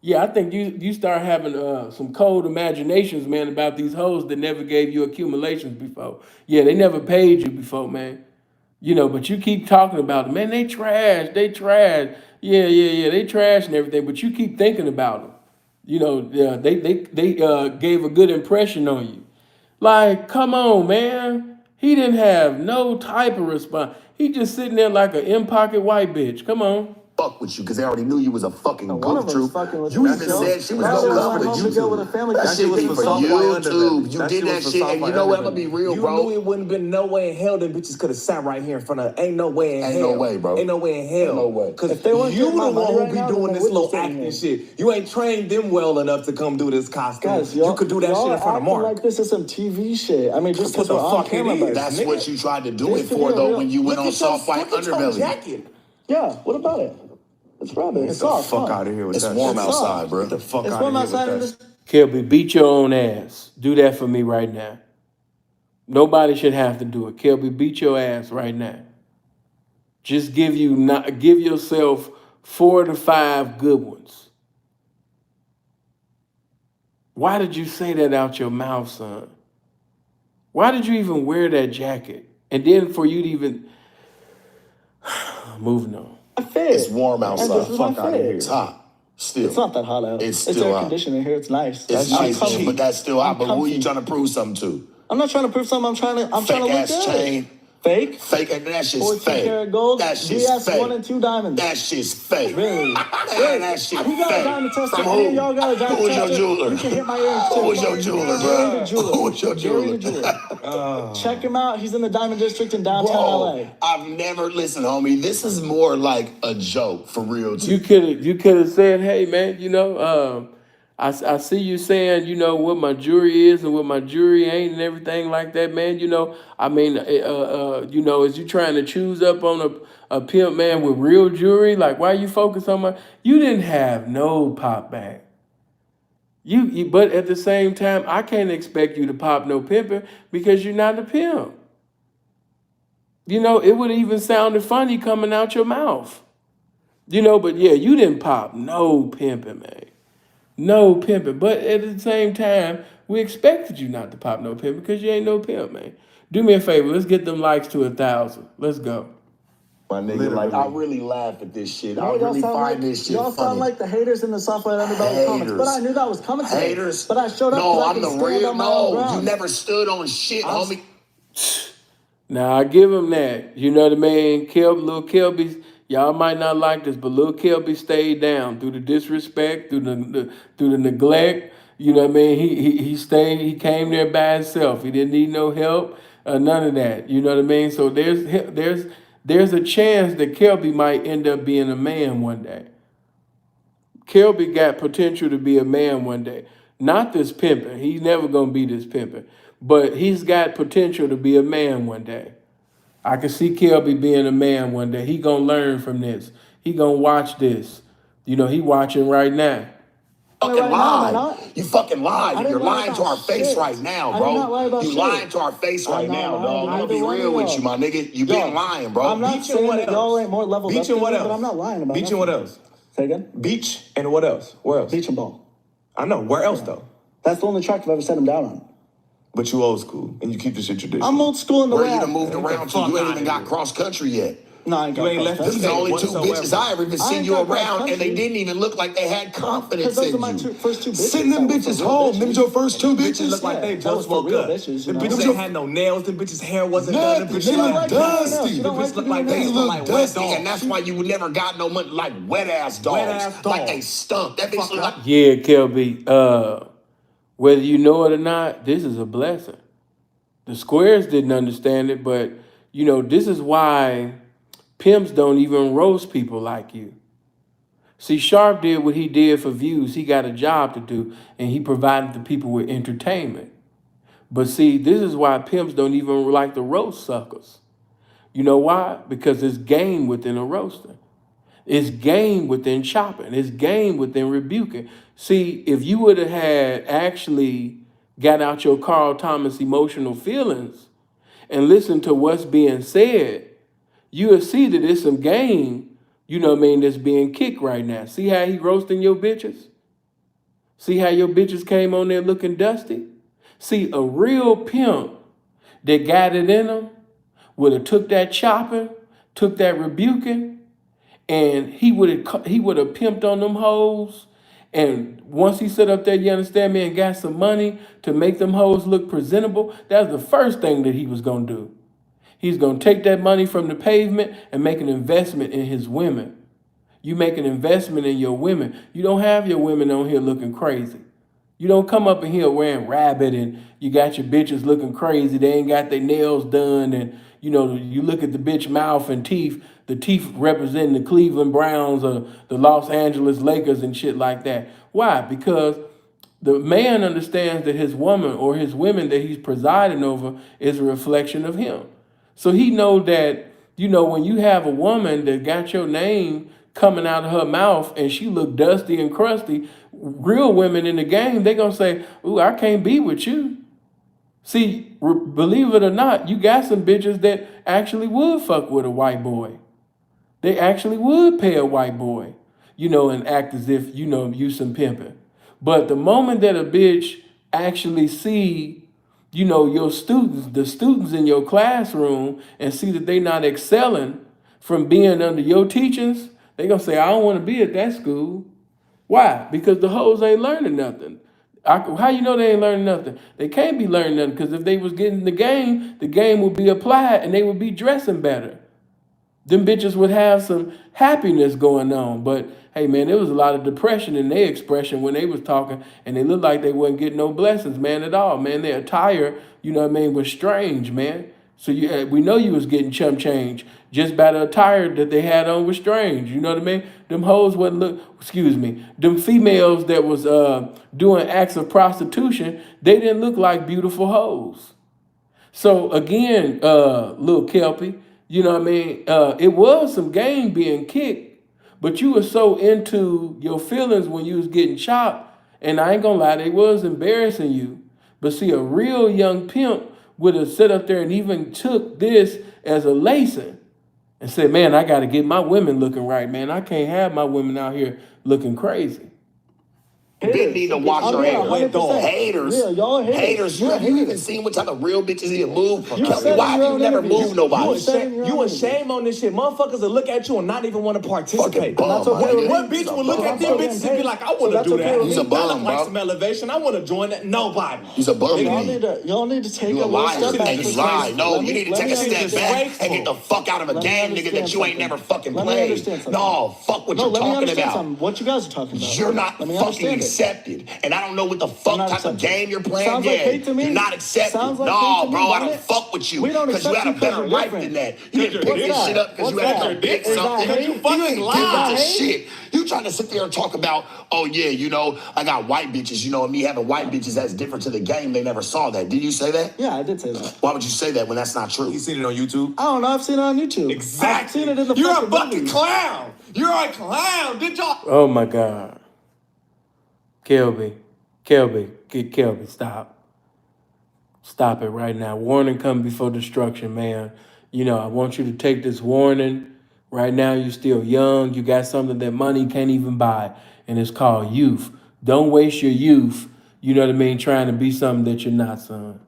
Yeah, I think you start having some cold imaginations, man, about these hoes that never gave you accumulations before. Yeah, they never paid you before, man. But you keep talking about them, man. They trash, they trash. Yeah, yeah, yeah, they trash and everything. But you keep thinking about them. Yeah, they gave a good impression on you. Like, come on, man. He didn't have no type of response. He just sitting there like an in-pocket white bitch. Come on. Fuck with you because they already knew you was a fucking goof troop. You even said she was gonna come with you. That shit be for YouTube. You did that shit, and you know what? I'm gonna be real, bro. You knew it wouldn't have been no way in hell them bitches could have sat right here in front of. Ain't no way in hell. Ain't no way, bro. Ain't no way in hell. Ain't no way. Because you the one who be doing this little acting shit. You ain't trained them well enough to come do this costume. Guys, you could do that shit in front of Mark. Like this is some TV shit. I mean, just what the fuck it is. That's what you tried to do it for, though, when you went on Soft White Underbelly. Yeah, what about it? It's rubbish. Get the fuck out of here with that. It's warm outside, bro. Get the fuck It's out warm of here outside with that. Kelby, beat your own ass. Do that for me right now. Nobody should have to do it. Kelby, beat your ass right now. Just give yourself 4 to 5 good ones. Why did you say that out your mouth, son? Why did you even wear that jacket? And then for you to even moving on. It's warm outside. Fuck out of here. It's hot. Still. It's not that hot out. It's air still hot. conditioning here. It's nice. It's nice, but that's still hot. But who are you trying to prove something to? I'm not trying to prove something. I'm trying to look Fake ass good. chain. Fake? Fake, and that shit's 14 fake. karat gold. That shit's BS fake. 1 and 2 diamonds. That shit's fake. Really? That shit Who got a fake. diamond tester? From Any who? of y'all got a diamond Who was your tester? jeweler? You can hit my earrings too. Who was your jeweler, bro? Who was your jeweler? Check him out. He's in the Diamond District in downtown LA. I've never listened, homie. This is more like a joke for real. You could have said, hey man, I see you saying, what my jewelry is and what my jewelry ain't and everything like that, man. Is you trying to choose up on a pimp man with real jewelry? Like, why you focus on you didn't have no pop back. But at the same time, I can't expect you to pop no pimping because you're not a pimp. It would even sounded funny coming out your mouth. But yeah, you didn't pop no pimping, man. No pimping. But at the same time, we expected you not to pop no pimping because you ain't no pimp, man. Do me a favor. Let's get them likes to 1,000. Let's go. My nigga, I really laugh at this shit. I Y'all really sound find this shit Y'all funny. sound like the haters in the software Underbelly comments. But I knew that was coming today. Haters? But I showed up. No, I I'm could the stand real. on my own No, ground. you never stood on shit, homie. Now, I give him that. You know what I mean? Little Kelby, y'all might not like this, but little Kelby stayed down through the disrespect, through the neglect. You know what I mean? He stayed. He came there by himself. He didn't need no help. None of that. You know what I mean? So there's a chance that Kelby might end up being a man one day. Kelby got potential to be a man one day. Not this pimping. He's never gonna be this pimping. But he's got potential to be a man one day. I can see Kelby being a man one day. He gonna learn from this. He gonna watch this. He watching right now. Fucking lie. You fucking lied. You're lying to our face right now, bro. You lying to our face right now, dog. I'm gonna be real with you, my nigga. You been lying, bro. I'm not saying that y'all ain't more leveled up than me, but I'm not lying about it. Beach and what else? Say again? Beach and what else? Where else? Beach and ball. I know. Where else though? That's the only track I've ever set him down on. But you old school and you keep this shit traditional. I'm old school in the Where way you done moved around to? You ain't even got cross country yet. No, I ain't got ain't left Them cross the only two whatsoever. bitches I ever even seen you got cross around, and they country. didn't even look like they had confidence Because those in are my you. first two bitches. Send them That was bitches for real home. bitches. Them your first two bitches. Look like they that was just for woke real up. bitches, you The know? bitches ain't had no nails. The bitches' hair wasn't done. The Nothing. bitches They look look dusty. You The don't bitches look to like do They that. look like wet dusty, dogs. and that's why you never got no money like wet ass dogs. Wet-ass Like dogs. they stunk. That bitch look like Yeah, Kelby. Whether you know it or not, this is a blessing. The squares didn't understand it, but this is why pimps don't even roast people like you. See, Sharp did what he did for views. He got a job to do, and he provided the people with entertainment. But see, this is why pimps don't even like to roast suckers. You know why? Because it's game within a roasting. It's game within chopping. It's game within rebuking. See, if you would have had actually got out your Carl Thomas emotional feelings and listened to what's being said, you will see that there's some game, that's being kicked right now. See how he roasting your bitches? See how your bitches came on there looking dusty? See, a real pimp that got it in them would have took that chopping, took that rebuking, and he would have pimped on them hoes. And once he set up there, you understand me, and got some money to make them hoes look presentable, that's the first thing that he was gonna do. He's gonna take that money from the pavement and make an investment in his women. You make an investment in your women. You don't have your women on here looking crazy. You don't come up in here wearing rabbit and you got your bitches looking crazy. They ain't got their nails done. And, you look at the bitch mouth and teeth, the teeth representing the Cleveland Browns or the Los Angeles Lakers and shit like that. Why? Because the man understands that his woman or his women that he's presiding over is a reflection of him. So he know that, when you have a woman that got your name coming out of her mouth and she look dusty and crusty, real women in the game, they gonna say, ooh, I can't be with you. See, believe it or not, you got some bitches that actually would fuck with a white boy. They actually would pay a white boy, and act as if, you some pimping. But the moment that a bitch actually see, your students, the students in your classroom, and see that they not excelling from being under your teachings, they gonna say, I don't want to be at that school. Why? Because the hoes ain't learning nothing. How you know they ain't learning nothing? They can't be learning nothing, because if they was getting the game would be applied and they would be dressing better. Them bitches would have some happiness going on. But hey man, there was a lot of depression in their expression when they was talking, and they looked like they wasn't getting no blessings, man, at all. Man, their attire, was strange, man. So we know you was getting chump change just by the attire that they had on was strange. You know what I mean? Them hoes them females that was doing acts of prostitution, they didn't look like beautiful hoes. So again, little Kelpy, it was some game being kicked, but you were so into your feelings when you was getting chopped, and I ain't gonna lie, they was embarrassing you. But see, a real young pimp would have sat up there and even took this as a lesson and said, man, I got to get my women looking right, man. I can't have my women out here looking crazy. Didn't need to wash your hair. Haters. Yeah, y'all haters. Have you even seen what type of real bitches here move? Kelpy, why have you never moved nobody? You ashamed on this shit. Motherfuckers will look at you and not even want to participate. Bum, what bitch will look at them bitches and be like, I want to do that. He's a bum, like some elevation. I want to join that. Nobody. He's a bum. Y'all need to take a little step back. You lie. No, you need to take a step back and get the fuck out of a game, nigga, that you ain't never fucking played. No, fuck what you're talking about. What you guys are talking about. You're not fucking accepted. And I don't know what the fuck type of game you're playing. Sounds like hate to me. You're not accepted. Sounds like no, hate to bro, me, I don't fuck with you. Because you had a better life than that. You didn't pick this shit up because you had to pick something. You fucking lied to shit. You trying to sit there and talk about, oh yeah, I got white bitches, and me having white bitches, that's different to the game. They never saw that. Did you say that? Yeah, I did say that. Why would you say that when that's not true? You seen it on YouTube? I don't know. I've seen it on YouTube. Exactly. I've seen it in the You're a fucking movies. clown. You're a clown. Did y'all? Oh my God. Kelpy, stop. Stop it right now. Warning come before destruction, man. I want you to take this warning. Right now, you're still young. You got something that money can't even buy, and it's called youth. Don't waste your youth, trying to be something that you're not, son.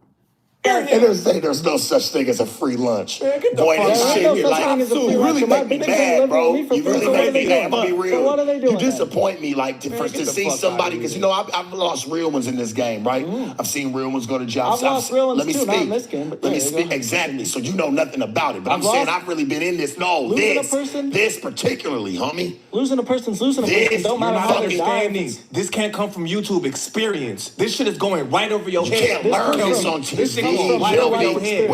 And there's no such thing as a free lunch. Man, get the Boy, fuck this out. shit, There's you're no like, such thing as a free you lunch. really My make me bitches mad, live bro. with me for You free, really so what make are they me mad. I'm doing? gonna be real. So what are they doing You then? disappoint me, like, to get the see fuck somebody, outta because, here. you know, I've lost real ones in this game, right? I've seen real ones go to jobs. I've lost real ones Let me too, speak. not in this game, but Let me yeah, go speak. ahead. Exactly. So you know nothing about it. But I'm I've saying lost- I've really been in this. No, Losing a person? this particularly, homie. Losing a person's losing a This- person. Don't you're matter not how they die. Understanding. This can't come from YouTube experience. This shit is going right over your You head. can't This learn comes this from- on this shit TV. comes from right Kelpy. over your head,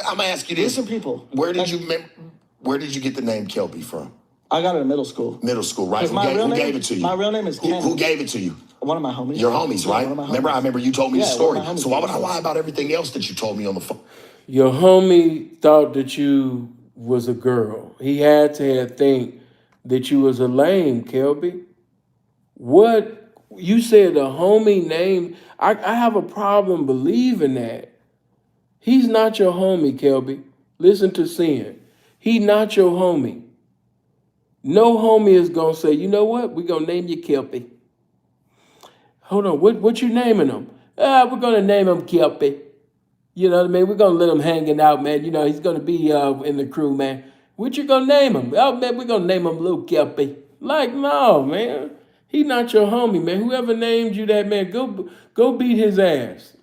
I'm gonna ask you this. Listen, people. Where did you get the name Kelpy from? I got it in middle school. Middle school, right? Because Who gave it to you? My real name is Ken. Who gave it to you? One of my homies. Your homies, Yeah, right? one of my Remember, I homies. remember you told me the Yeah, story. one of my homies So why would I gave it to lie us. about everything else that you told me on the phone? Your homie thought that you was a girl. He had to think that you was a lame, Kelby. What you said a homie name? I have a problem believing that. He's not your homie, Kelby. Listen to Sin. He not your homie. No homie is gonna say, you know what? We're gonna name you Kelpy. Hold on, what you naming him? We're gonna name him Kelpy. You know what I mean? We're gonna let him hanging out, man. You know, he's gonna be in the crew, man. What you gonna name him? Oh man, we're gonna name him Lil Kelpy. Like, no, man. He not your homie, man. Whoever named you that, man, go beat his ass.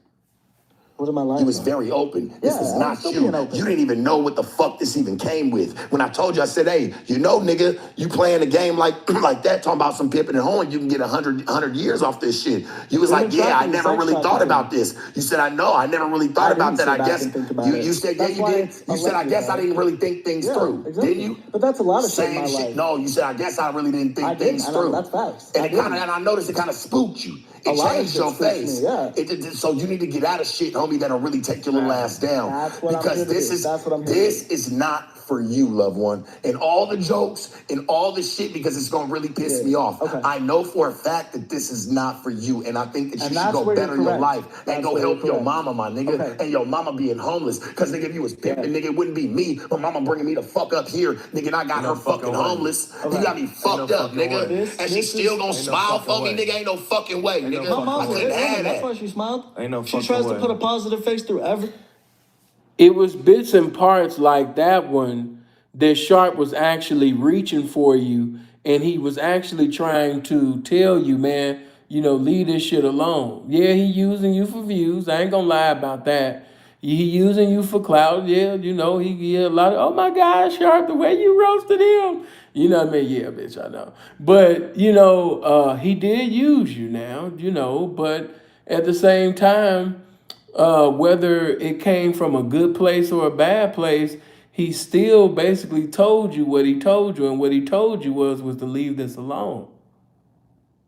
What am I lying He was about? very open. This Yeah, is I'm not still you. being open. You didn't even know what the fuck this even came with. When I told you, I said, hey, you know, nigga, you playing a game like like that, talking about some Pippin and Horn, you can get 100 years off this shit. You was We've like, been yeah, I tracking never sex really thought trafficking. about this. You said, I know, I never really thought I about didn't that. sit I back guess and think about you it. said, yeah, That's you why did. it's You said, I alleged, guess I right? didn't really think things Yeah, through. exactly. Didn't you? But that's a lot of shit in Same my shit. life. No, you said, I guess I really didn't think I didn't, things and through. that's facts. And I it kind of, didn't. and I noticed it kind of spooked you. A It lot of changed shit your spooks face. me, yeah. So you need to get out of shit, homie, that'll really take your little ass down. That's what I'm because here to this do. is That's what I'm here to this do. is not for you, loved one. And all the jokes and all the shit, because it's gonna really piss me off. Okay. I know for a fact that this is not for you, and I think that you And should that's go where you're better your correct. life and That's go where help you're your correct. mama, my nigga, Okay. and your mama being homeless. Because nigga, if you was pimping, nigga, it wouldn't be me. My mama bringing me the fuck up here, nigga, and I got her fucking homeless. You got me fucked up, nigga. And she still gonna smile for me, nigga. Ain't no fucking way, nigga. My mom's I a couldn't good woman. have That's that. why she smiled. Ain't no She fucking tries way. to put a positive face through every. It was bits and parts like that one that Sharp was actually reaching for you, and he was actually trying to tell you, man, you know, leave this shit alone. Yeah, he using you for views. I ain't gonna lie about that. He using you for clout. Yeah, you know, he a lot of, oh my God, Sharp, the way you roasted him. You know what I mean? Yeah, bitch, I know. But, you know, he did use you now, you know, but at the same time, whether it came from a good place or a bad place, he still basically told you what he told you, and what he told you was to leave this alone.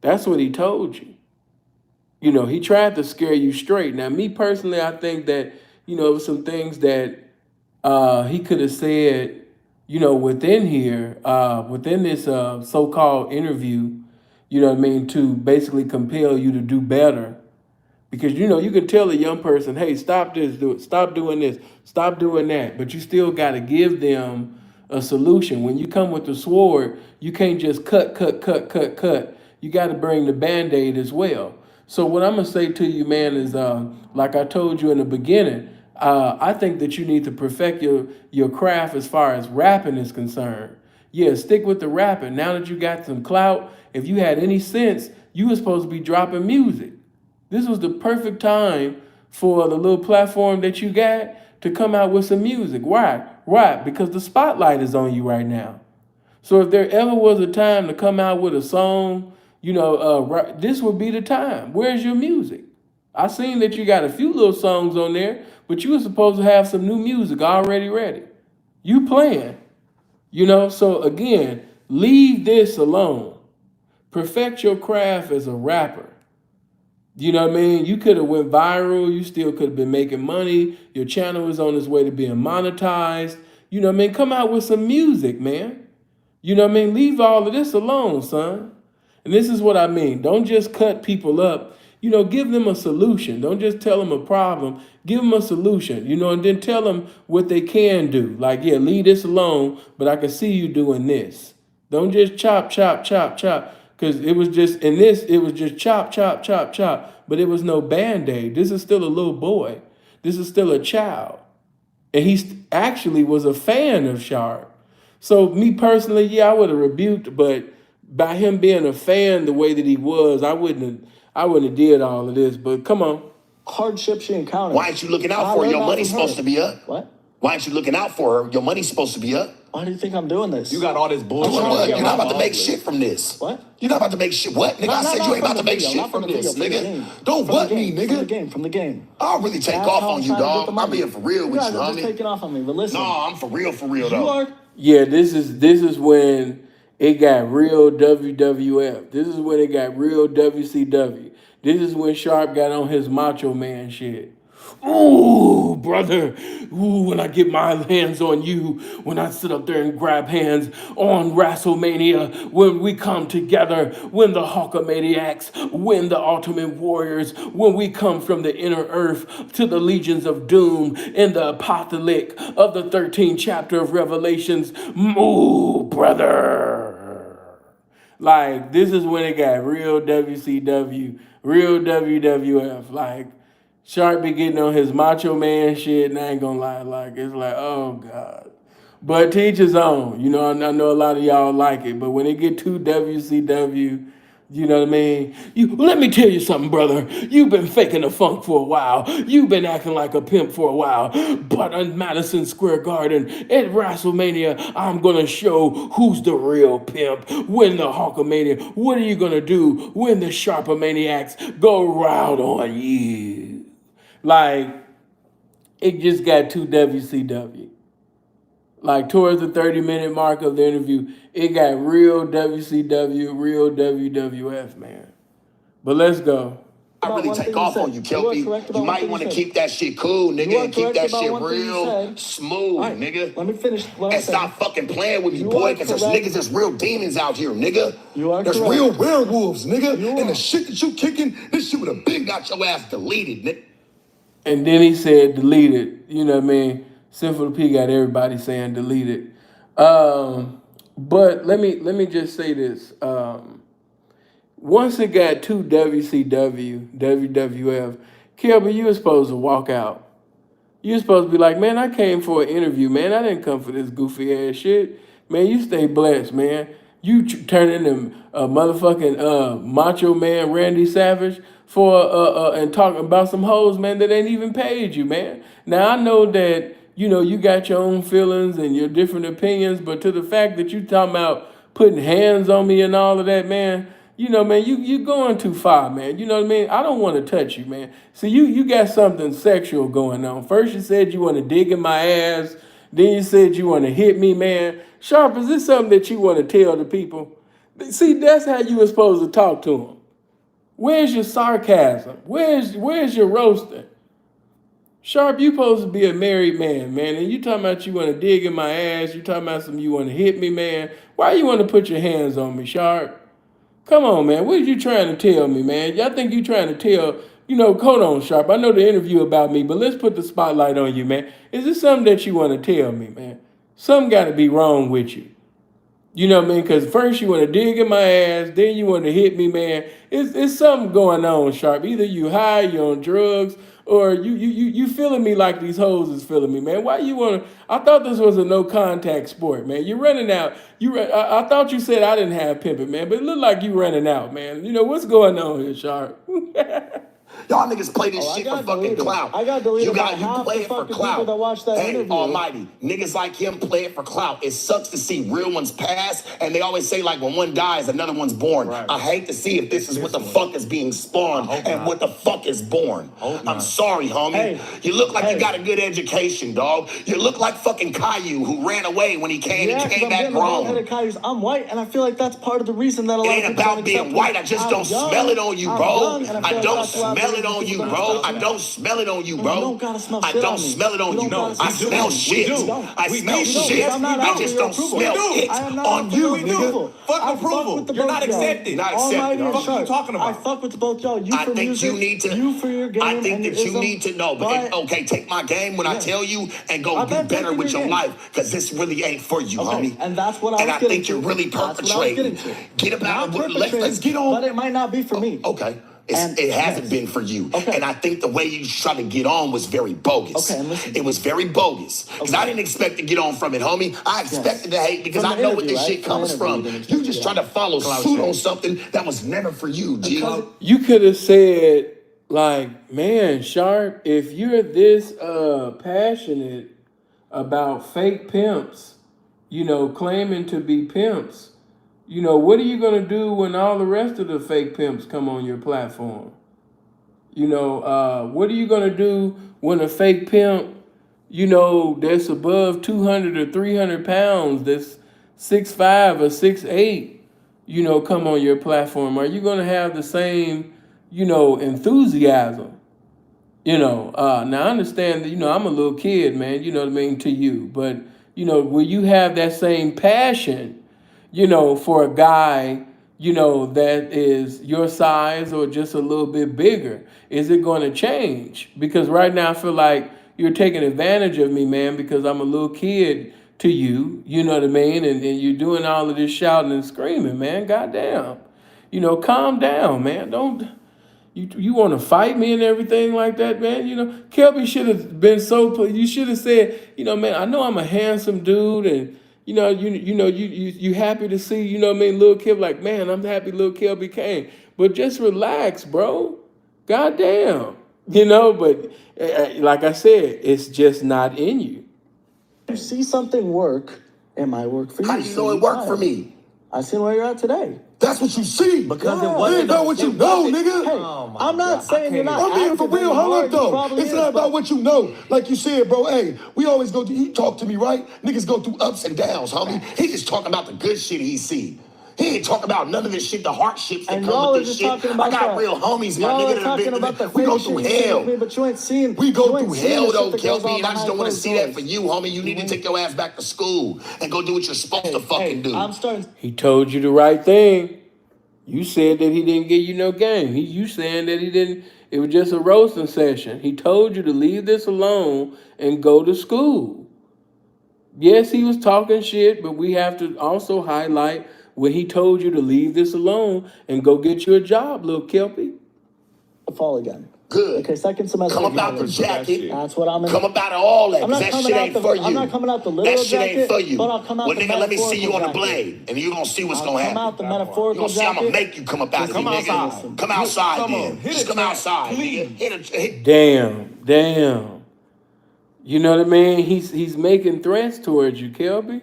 That's what he told you. You know, he tried to scare you straight. Now, me personally, I think that, you know, some things that he could have said, you know, within here, within this so-called interview, you know what I mean, to basically compel you to do better. Because, you know, you can tell a young person, hey, stop this, stop doing this, stop doing that. But you still got to give them a solution. When you come with the sword, you can't just cut. You got to bring the Band-Aid as well. So what I'm going to say to you, man, is like I told you in the beginning, I think that you need to perfect your craft as far as rapping is concerned. Yeah, stick with the rapping. Now that you got some clout, if you had any sense, you were supposed to be dropping music. This was the perfect time for the little platform that you got to come out with some music. Why? Right, because the spotlight is on you right now. So if there ever was a time to come out with a song, you know, this would be the time. Where's your music? I seen that you got a few little songs on there, but you were supposed to have some new music already ready. You playing, you know, so again, leave this alone. Perfect your craft as a rapper. You know what I mean? You could have went viral. You still could have been making money. Your channel is on its way to being monetized. You know what I mean? Come out with some music, man. You know what I mean? Leave all of this alone, son. And this is what I mean. Don't just cut people up. You know, give them a solution. Don't just tell them a problem. Give them a solution, you know, and then tell them what they can do. Like, yeah, leave this alone, but I can see you doing this. Don't just chop. Because it was just, in this, it was just chop. But it was no Band-Aid. This is still a little boy. This is still a child. And he actually was a fan of Sharp. So me personally, yeah, I would have rebuked, but by him being a fan the way that he was, I wouldn't have did all of this. But come on. Hardship she encountered. Why aren't you looking out for her? Your money's supposed to be up. What? Why aren't you looking out for her? Your money's supposed to be up. Why do you think I'm doing this? You got all this bullshit. What? You're not about to make shit from this. What? You're not about to make shit. What? Nigga, I said you ain't about to make shit from this, nigga. Don't what me, nigga. From the game. I'll really take off on you, dog. I'm being for real with you, guys are just homie. taking off on me, but listen. No, I'm for real You though. are. Yeah, this is when it got real WWF. This is when it got real WCW. This is when Sharp got on his Macho Man shit. Ooh, brother. Ooh, when I get my hands on you, when I sit up there and grab hands on WrestleMania, when we come together, when the Hulkamaniacs, when the Ultimate Warriors, when we come from the inner earth to the legions of doom in the apocalypse of the 13th chapter of Revelations. Ooh, brother. Like, this is when it got real WCW, real WWF. Like, Sharp be getting on his Macho Man shit, and I ain't gonna lie, like, it's like, oh God. But to each his own. You know, I know a lot of y'all like it, but when it get too WCW, you know what I mean? Let me tell you something, brother. You've been faking the funk for a while. You've been acting like a pimp for a while. But on Madison Square Garden at WrestleMania, I'm gonna show who's the real pimp. When the Hulkamania, what are you gonna do when the Sharpomaniacs go wild on you? Like, it just got too WCW. Like, towards the 30-minute mark of the interview, it got real WCW, real WWF, man. But let's go. I really take off on you, Kelpy. You might want to keep that shit cool, nigga, and keep that shit real smooth, nigga. Let me finish. And stop fucking playing with me, boy, because there's niggas, there's real demons out here, nigga. There's correct. real werewolves, nigga. And the shit that you kicking, this shit would have been got your ass deleted, nigga. And then he said deleted. You know what I mean? Sinful P got everybody saying deleted. But let me just say this. Once it got to WCW, WWF, Kelpy, you were supposed to walk out. You were supposed to be like, man, I came for an interview, man. I didn't come for this goofy ass shit. Man, you stay blessed, man. You turn into a motherfucking Macho Man Randy Savage for and talking about some hoes, man, that ain't even paid you, man. Now I know that, you know, you got your own feelings and your different opinions, but to the fact that you talking about putting hands on me and all of that, man, you know, man, you going too far, man. You know what I mean? I don't want to touch you, man. See, you got something sexual going on. First you said you want to dig in my ass. Then you said you want to hit me, man. Sharp, is this something that you want to tell the people? See, that's how you were supposed to talk to them. Where's your sarcasm? Where's your roasting? Sharp, you supposed to be a married man, man, and you talking about you want to dig in my ass. You talking about you want to hit me, man. Why you want to put your hands on me, Sharp? Come on, man. What are you trying to tell me, man? Y'all think you trying to tell, you know, hold on, Sharp. I know the interview about me, but let's put the spotlight on you, man. Is this something that you want to tell me, man? Something got to be wrong with you. You know what I mean? Because first you want to dig in my ass, then you want to hit me, man. It's something going on, Sharp. Either you high, you're on drugs, or you feeling me like these hoes is feeling me, man. Why you want to? I thought this was a no contact sport, man. You're running out. I thought you said I didn't have pimping, man, but it looked like you running out, man. You know what's going on here, Sharp? Y'all niggas play this shit for fucking clout. I got deleted. You play it for clout. That watched that hey, interview. almighty, niggas like him play it for clout. It sucks to see real ones pass, and they always say like when one dies, another one's born. Right. I hate to see if this is what the fuck is being spawned and what the fuck is born. I'm sorry, homie. Hey. You look like you got a good education, dog. You look like fucking Caillou who ran away when he came and came back grown. I'm white, and I feel like that's part of the reason that a lot of people ain't about being white. I just don't smell it on you, bro. I don't smell it on you, bro. I don't smell it on you, bro. You don't gotta smell I shit don't on me. smell it on you. I smell shit. I smell shit. I just don't smell it on you, nigga. Fuck approval. You're not accepted. Not accepted. What are you talking about? I fuck with both y'all. You I for think music, you need to. you for your game. I think that you need to know. But okay, take my game when I tell you, and go do better with your life, because this really ain't for you, homie. And that's what I was And I think you're really perpetrating. Get about. Let's get on. But it might not be for me. Okay. It hasn't been for you. Okay. And I think the way you tried to get on was very bogus. Okay, and listen. It was very bogus. Because I didn't expect to get on from it, homie. I expected to hate because I know what this shit comes from. You just tried to follow suit on something that was never for you, G. You could have said, like, man, Sharp, if you're this passionate about fake pimps, you know, claiming to be pimps, you know, what are you going to do when all the rest of the fake pimps come on your platform? You know, what are you going to do when a fake pimp, you know, that's above 200 or 300 pounds, that's 6'5" or 6'8", you know, come on your platform? Are you going to have the same, you know, enthusiasm? You know, now I understand that, you know, I'm a little kid, man, you know what I mean, to you. But, you know, will you have that same passion, you know, for a guy, you know, that is your size or just a little bit bigger? Is it going to change? Because right now I feel like you're taking advantage of me, man, because I'm a little kid to you, you know what I mean? And you're doing all of this shouting and screaming, man. Goddamn. You know, calm down, man. Don't... You want to fight me and everything like that, man? You know, Kelpy should have been so... You should have said, you know, man, I know I'm a handsome dude, and you know, you happy to see, you know what I mean, Lil Kelpy, like, man, I'm happy Lil Kelpy came. But just relax, bro. Goddamn. You know, but like I said, it's just not in you. You see something work, it might work for you. How do you know it worked for me? I seen where you're at today. That's what you see. Because it wasn't... You ain't know what you know, nigga. Hey, I'm not saying you're not. I'm being for real. Hold up, though. It's not about what you know. Like you said, bro, hey, we always go through... You talk to me, right? Niggas go through ups and downs, homie. He just talking about the good shit he see. He ain't talking about none of this shit, the hardships that come with this shit. I got real homies, my nigga. We go through hell. But you ain't seen... We go through hell, though, Kelpy, and I just don't want to see that for you, homie. You need to take your ass back to school and go do what you're supposed to fucking do. I'm starting... He told you the right thing. You said that he didn't give you no game. You saying that he didn't... It was just a roasting session. He told you to leave this alone and go to school. Yes, he was talking shit, but we have to also highlight when he told you to leave this alone and go get you a job, little Kelpy. Fall again. Good. Okay, second semester. Come up out the jacket. That's what I'm in. Come up out of all that, because that shit ain't for you. I'm not coming out the literal jacket. That shit ain't for you. But I'll come out well, the nigga, let me see you on the jacket. blade, and you're going to see what's going to happen. Come out the metaphorical jacket. I'm going to make you come up out of it, nigga. Come outside, then. Just come outside, nigga. Damn. You know what I mean? He's making threats towards you, Kelpy.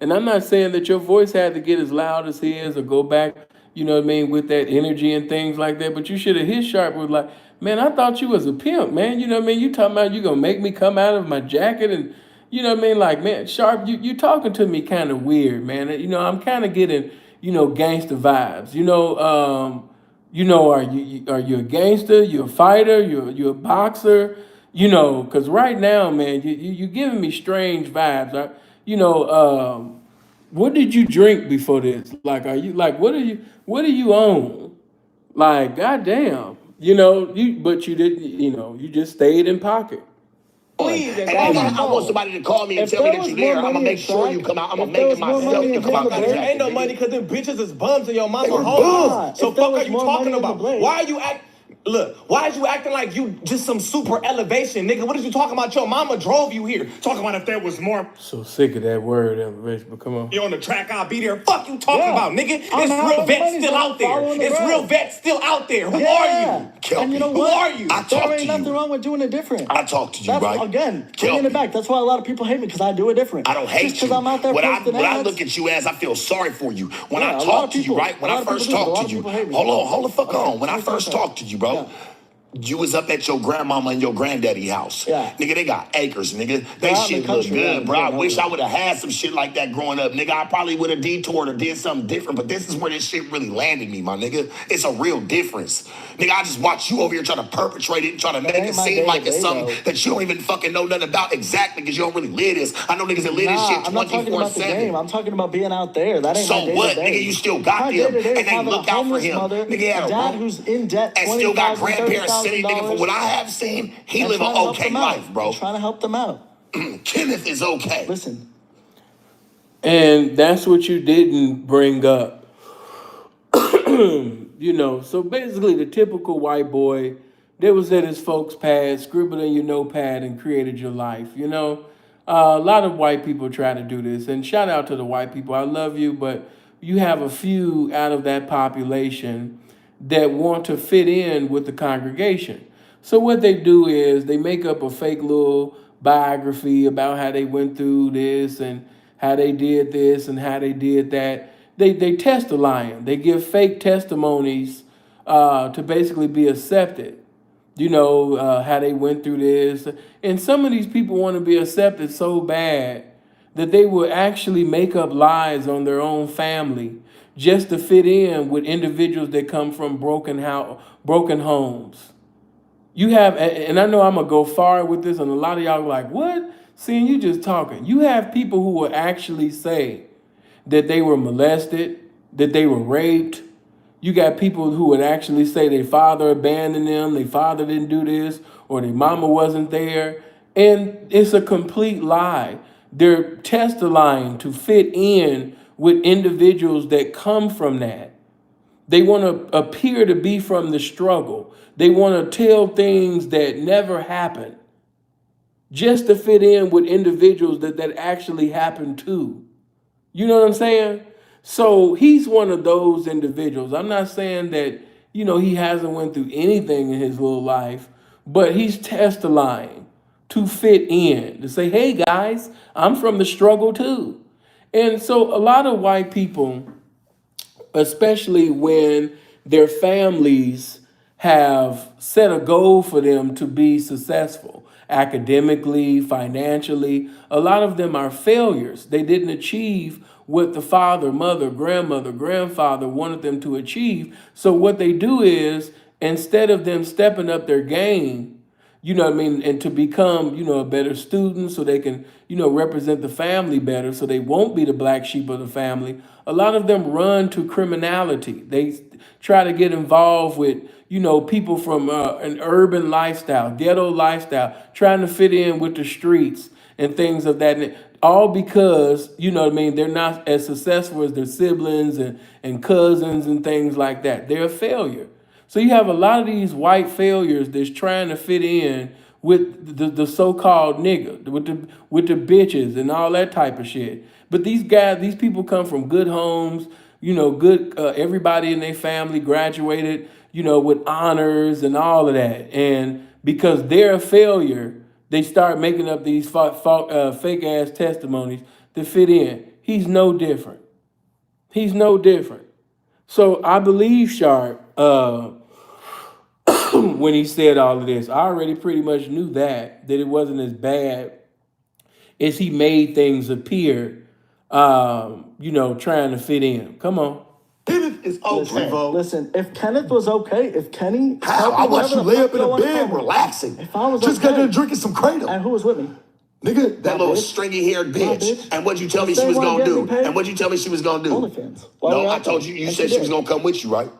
And I'm not saying that your voice had to get as loud as his or go back, you know what I mean, with that energy and things like that. But you should have hit Sharp with like, man, I thought you was a pimp, man. You know what I mean? You talking about you going to make me come out of my jacket and, you know what I mean? Like, man, Sharp, you talking to me kind of weird, man. You know, I'm kind of getting, you know, gangster vibes. You know, are you a gangster? You a fighter? You a boxer? You know, because right now, man, you giving me strange vibes. You know, what did you drink before this? Like, are you like, what are you on? Like, goddamn, you know, but you didn't, you know, you just stayed in pocket. I want somebody to call me and tell me that you're there. I'm gonna make sure you come out. I'm gonna make it myself to come out. There ain't no money because them bitches is bums in your mama home. So fuck are you talking about? Why are you acting? Look, why is you acting like you just some super elevation, nigga? What is you talking about? Your mama drove you here. Talking about if there was more. So sick of that word, elevation, but come on. You on the track, I'll be there. Fuck you talking about, nigga. It's real vets still out there. It's real vets still out there. Who are you? Kelpy. And you know Who what? are you? I talk to you. There ain't nothing wrong with doing it different. I talk to you, right? Again, bringing it back. That's why a lot of people hate me, because I do it different. I don't hate just because you. I'm out there What I look at you as, I feel sorry for you. When I talk to you, right? When I first talked to you. Hold the fuck on. When I first talked to you, bro. You was up at your grandmama and your granddaddy house. Yeah. Nigga, they got acres, nigga. They shit look good, bro. I wish I would have had some shit like that growing up, nigga. I probably would have detoured or did something different, but this is where this shit really landed me, my nigga. It's a real difference. Nigga, I just watch you over here trying to perpetrate it and try to make it seem like it's something that you don't even fucking know nothing about exactly because you don't really live this. I know niggas that live this shit 24/7. I'm not talking about the game. I'm talking about being out there. That ain't so my what, nigga? You still got them, and they look out for him. Nigga had a dad who's in debt, and still got grandparents sitting, nigga, for what I have seen, he live an okay life, bro. I'm trying to help them out. Kenneth is okay. Listen. And that's what you didn't bring up. You So basically the typical white boy that was at his folks' pad, scribbled in your notepad and created your life. A lot of white people try to do this, and shout out to the white people. I love you, but you have a few out of that population that want to fit in with the congregation. So what they do is they make up a fake little biography about how they went through this and how they did this and how they did that. They test the lion. They give fake testimonies to basically be accepted. How they went through this. And some of these people want to be accepted so bad that they will actually make up lies on their own family just to fit in with individuals that come from broken homes. You have, and I know I'm going to go far with this, and a lot of y'all are like, what? Seeing you just talking. You have people who will actually say that they were molested, that they were raped. You got people who would actually say their father abandoned them, their father didn't do this, or their mama wasn't there. And it's a complete lie. They're testifying to fit in with individuals that come from that. They want to appear to be from the struggle. They want to tell things that never happened just to fit in with individuals that actually happened to. You know what I'm saying? So he's one of those individuals. I'm not saying that, he hasn't went through anything in his little life, but he's testifying to fit in, to say, hey guys, I'm from the struggle too. And so a lot of white people, especially when their families have set a goal for them to be successful academically, financially, a lot of them are failures. They didn't achieve what the father, mother, grandmother, grandfather wanted them to achieve. So what they do is, instead of them stepping up their game, and to become, a better student so they can, represent the family better, so they won't be the black sheep of the family, a lot of them run to criminality. They try to get involved with, people from an urban lifestyle, ghetto lifestyle, trying to fit in with the streets and things of that. All because, they're not as successful as their siblings and cousins and things like that. They're a failure. So you have a lot of these white failures that's trying to fit in with the so-called nigga, with the bitches and all that type of shit. But these people come from good homes, good, everybody in their family graduated, with honors and all of that. And because they're a failure, they start making up these fake ass testimonies to fit in. He's no different. He's no different. So I believe Sharp, when he said all of this, I already pretty much knew that it wasn't as bad as he made things appear, trying to fit in. Come on. Kenneth is okay. Listen, if Kenneth was okay, if Kenny... How? I watched you lay up in a bed relaxing. If I was just okay, got there drinking some Kratom. And who was with me? Nigga, that little stringy-haired bitch. And what'd you tell me she was gonna do? And what'd you tell me she was gonna do? OnlyFans. No, I told you. You said she was gonna come with you, right?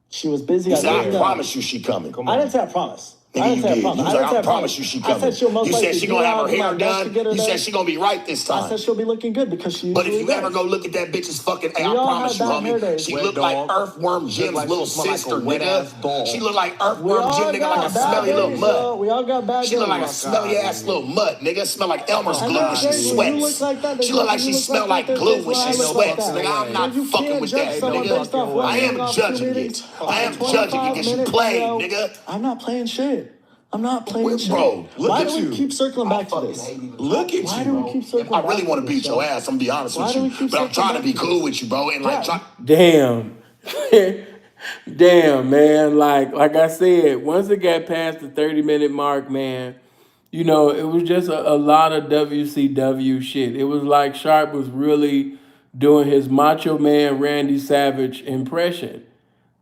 She was busy. You said, I promise you she coming. I didn't say I promise. I didn't say I promise. I promise you she coming. I said she'll most you likely said she gonna have her hair done. You said she she gonna be right this time. I said she'll be looking good because she. But if you ever go look at that bitch's fucking, hey, I promise you, homie, she looked like Earthworm Jim's little sister, nigga. She looked like Earthworm Jim, nigga, like a smelly little mud. We all got bad. She looked like a smelly ass little mud, nigga. Smell like Elmer's glue when she sweats. She looked like she smelled like glue when she sweats, nigga. I'm not fucking with that, nigga. I am judging it. I am judging it because you played, nigga. I'm not playing shit. I'm not playing shit. Bro, why do we keep circling back to this? Look at you. Why do we keep circling back? I really want to beat your ass, I'm gonna be honest with you. But I'm trying to be cool with you, bro. And like, damn. Damn, man. Like I said, once it got past the 30-minute mark, man, it was just a lot of WCW shit. It was like Sharp was really doing his Macho Man Randy Savage impression.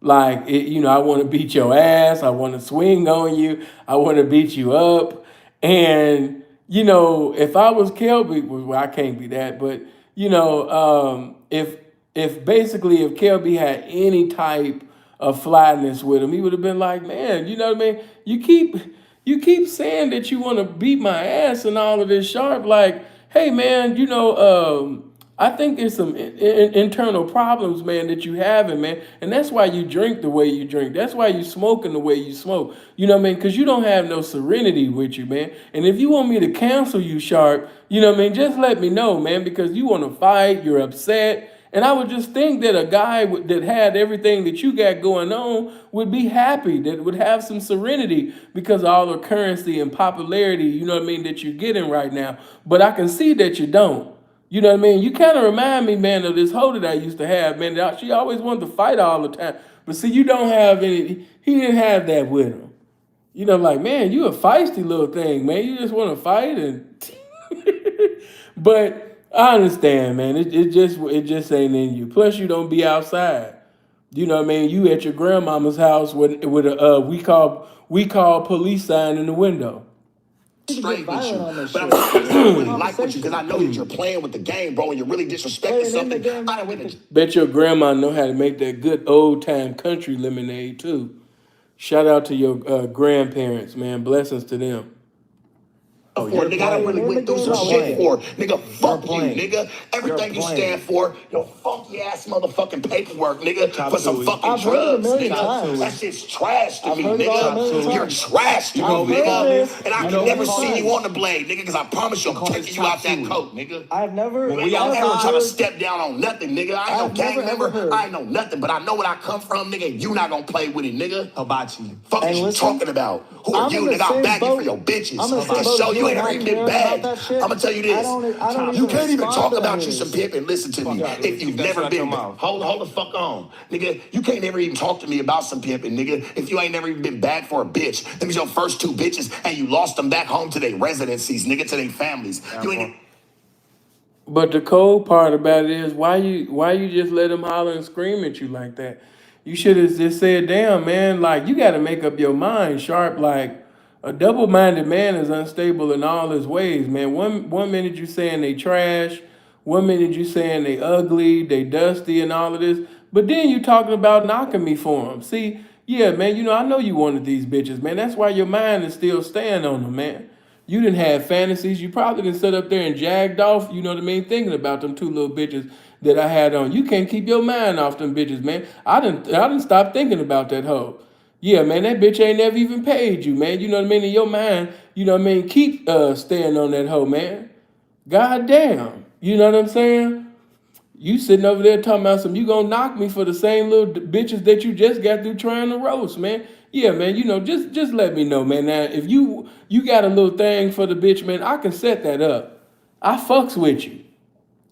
Like, I want to beat your ass. I want to swing on you. I want to beat you up. And, if I was Kelpy, well, I can't be that. But, if Kelpy had any type of flyness with him, he would have been like, man, you know what I mean? You keep saying that you want to beat my ass and all of this, Sharp. Like, hey, man, I think there's some internal problems, man, that you having, man, and that's why you drink the way you drink. That's why you smoking the way you smoke. You know what I mean? Because you don't have no serenity with you, man. And if you want me to cancel you, Sharp, you know what I mean? Just let me know, man, because you want to fight, you're upset. And I would just think that a guy that had everything that you got going on would be happy, that would have some serenity because of all the currency and popularity, you know what I mean, that you're getting right now. But I can see that you don't. You know what I mean? You kind of remind me, man, of this hoe that I used to have, man. She always wanted to fight all the time. But see, you don't have any, he didn't have that with him. You know, like, man, you a feisty little thing, man. You just want to fight and but I understand, man. It just ain't in you. Plus, you don't be outside. You know what I mean? You at your grandmama's house with a we call police sign in the window. Straight with you, but I'm not really like with you because I know that you're playing with the game, bro, and you're really disrespecting something. I don't really. Bet your grandma know how to make that good old time country lemonade too. Shout out to your grandparents, man. Blessings to them. For nigga, I done really went through some shit for nigga. Fuck you, nigga. Everything you stand for, your funky ass motherfucking paperwork, nigga, for some fucking drugs, nigga. That shit's trash to me, nigga. You're trash to me, nigga. And I can never see you on the blade, nigga, because I promise you I'm taking you out that coat, nigga. I've never. We out here trying to step down on nothing, nigga. I ain't no gang member. I ain't know nothing, but I know where I come from, nigga. You not gonna play with it, nigga. Hibachi. Fuck is you talking about? Who are you, nigga? I'm begging for your bitches. To show you ain't never even been bagged. I'm gonna tell you this. You can't even talk about you some pimping. Listen to me. If you've never been, hold the fuck on, nigga. You can't ever even talk to me about some pimping, nigga. If you ain't never even been bagged for a bitch, them was your first two bitches, and you lost them back home to their residencies, nigga, to their families. You ain't. But the cold part about it is why you just let them holler and scream at you like that? You should have just said, damn, man, like you gotta make up your mind, Sharp, like a double-minded man is unstable in all his ways, man. One minute you saying they trash, one minute you saying they ugly, they dusty and all of this, but then you talking about knocking me for them. See, yeah, man, you know, I know you wanted these bitches, man. That's why your mind is still staying on them, man. You didn't have fantasies. You probably didn't sit up there and jagged off, you know what I mean, thinking about them two little bitches that I had on. You can't keep your mind off them bitches, man. I didn't stop thinking about that hoe. Yeah, man, that bitch ain't never even paid you, man. You know what I mean? In your mind, you know what I mean? Keep staying on that hoe, man. God damn. You know what I'm saying? You sitting over there talking about some, you gonna knock me for the same little bitches that you just got through trying to roast, man. Yeah, man, you know, just let me know, man. Now, if you got a little thing for the bitch, man, I can set that up. I fucks with you.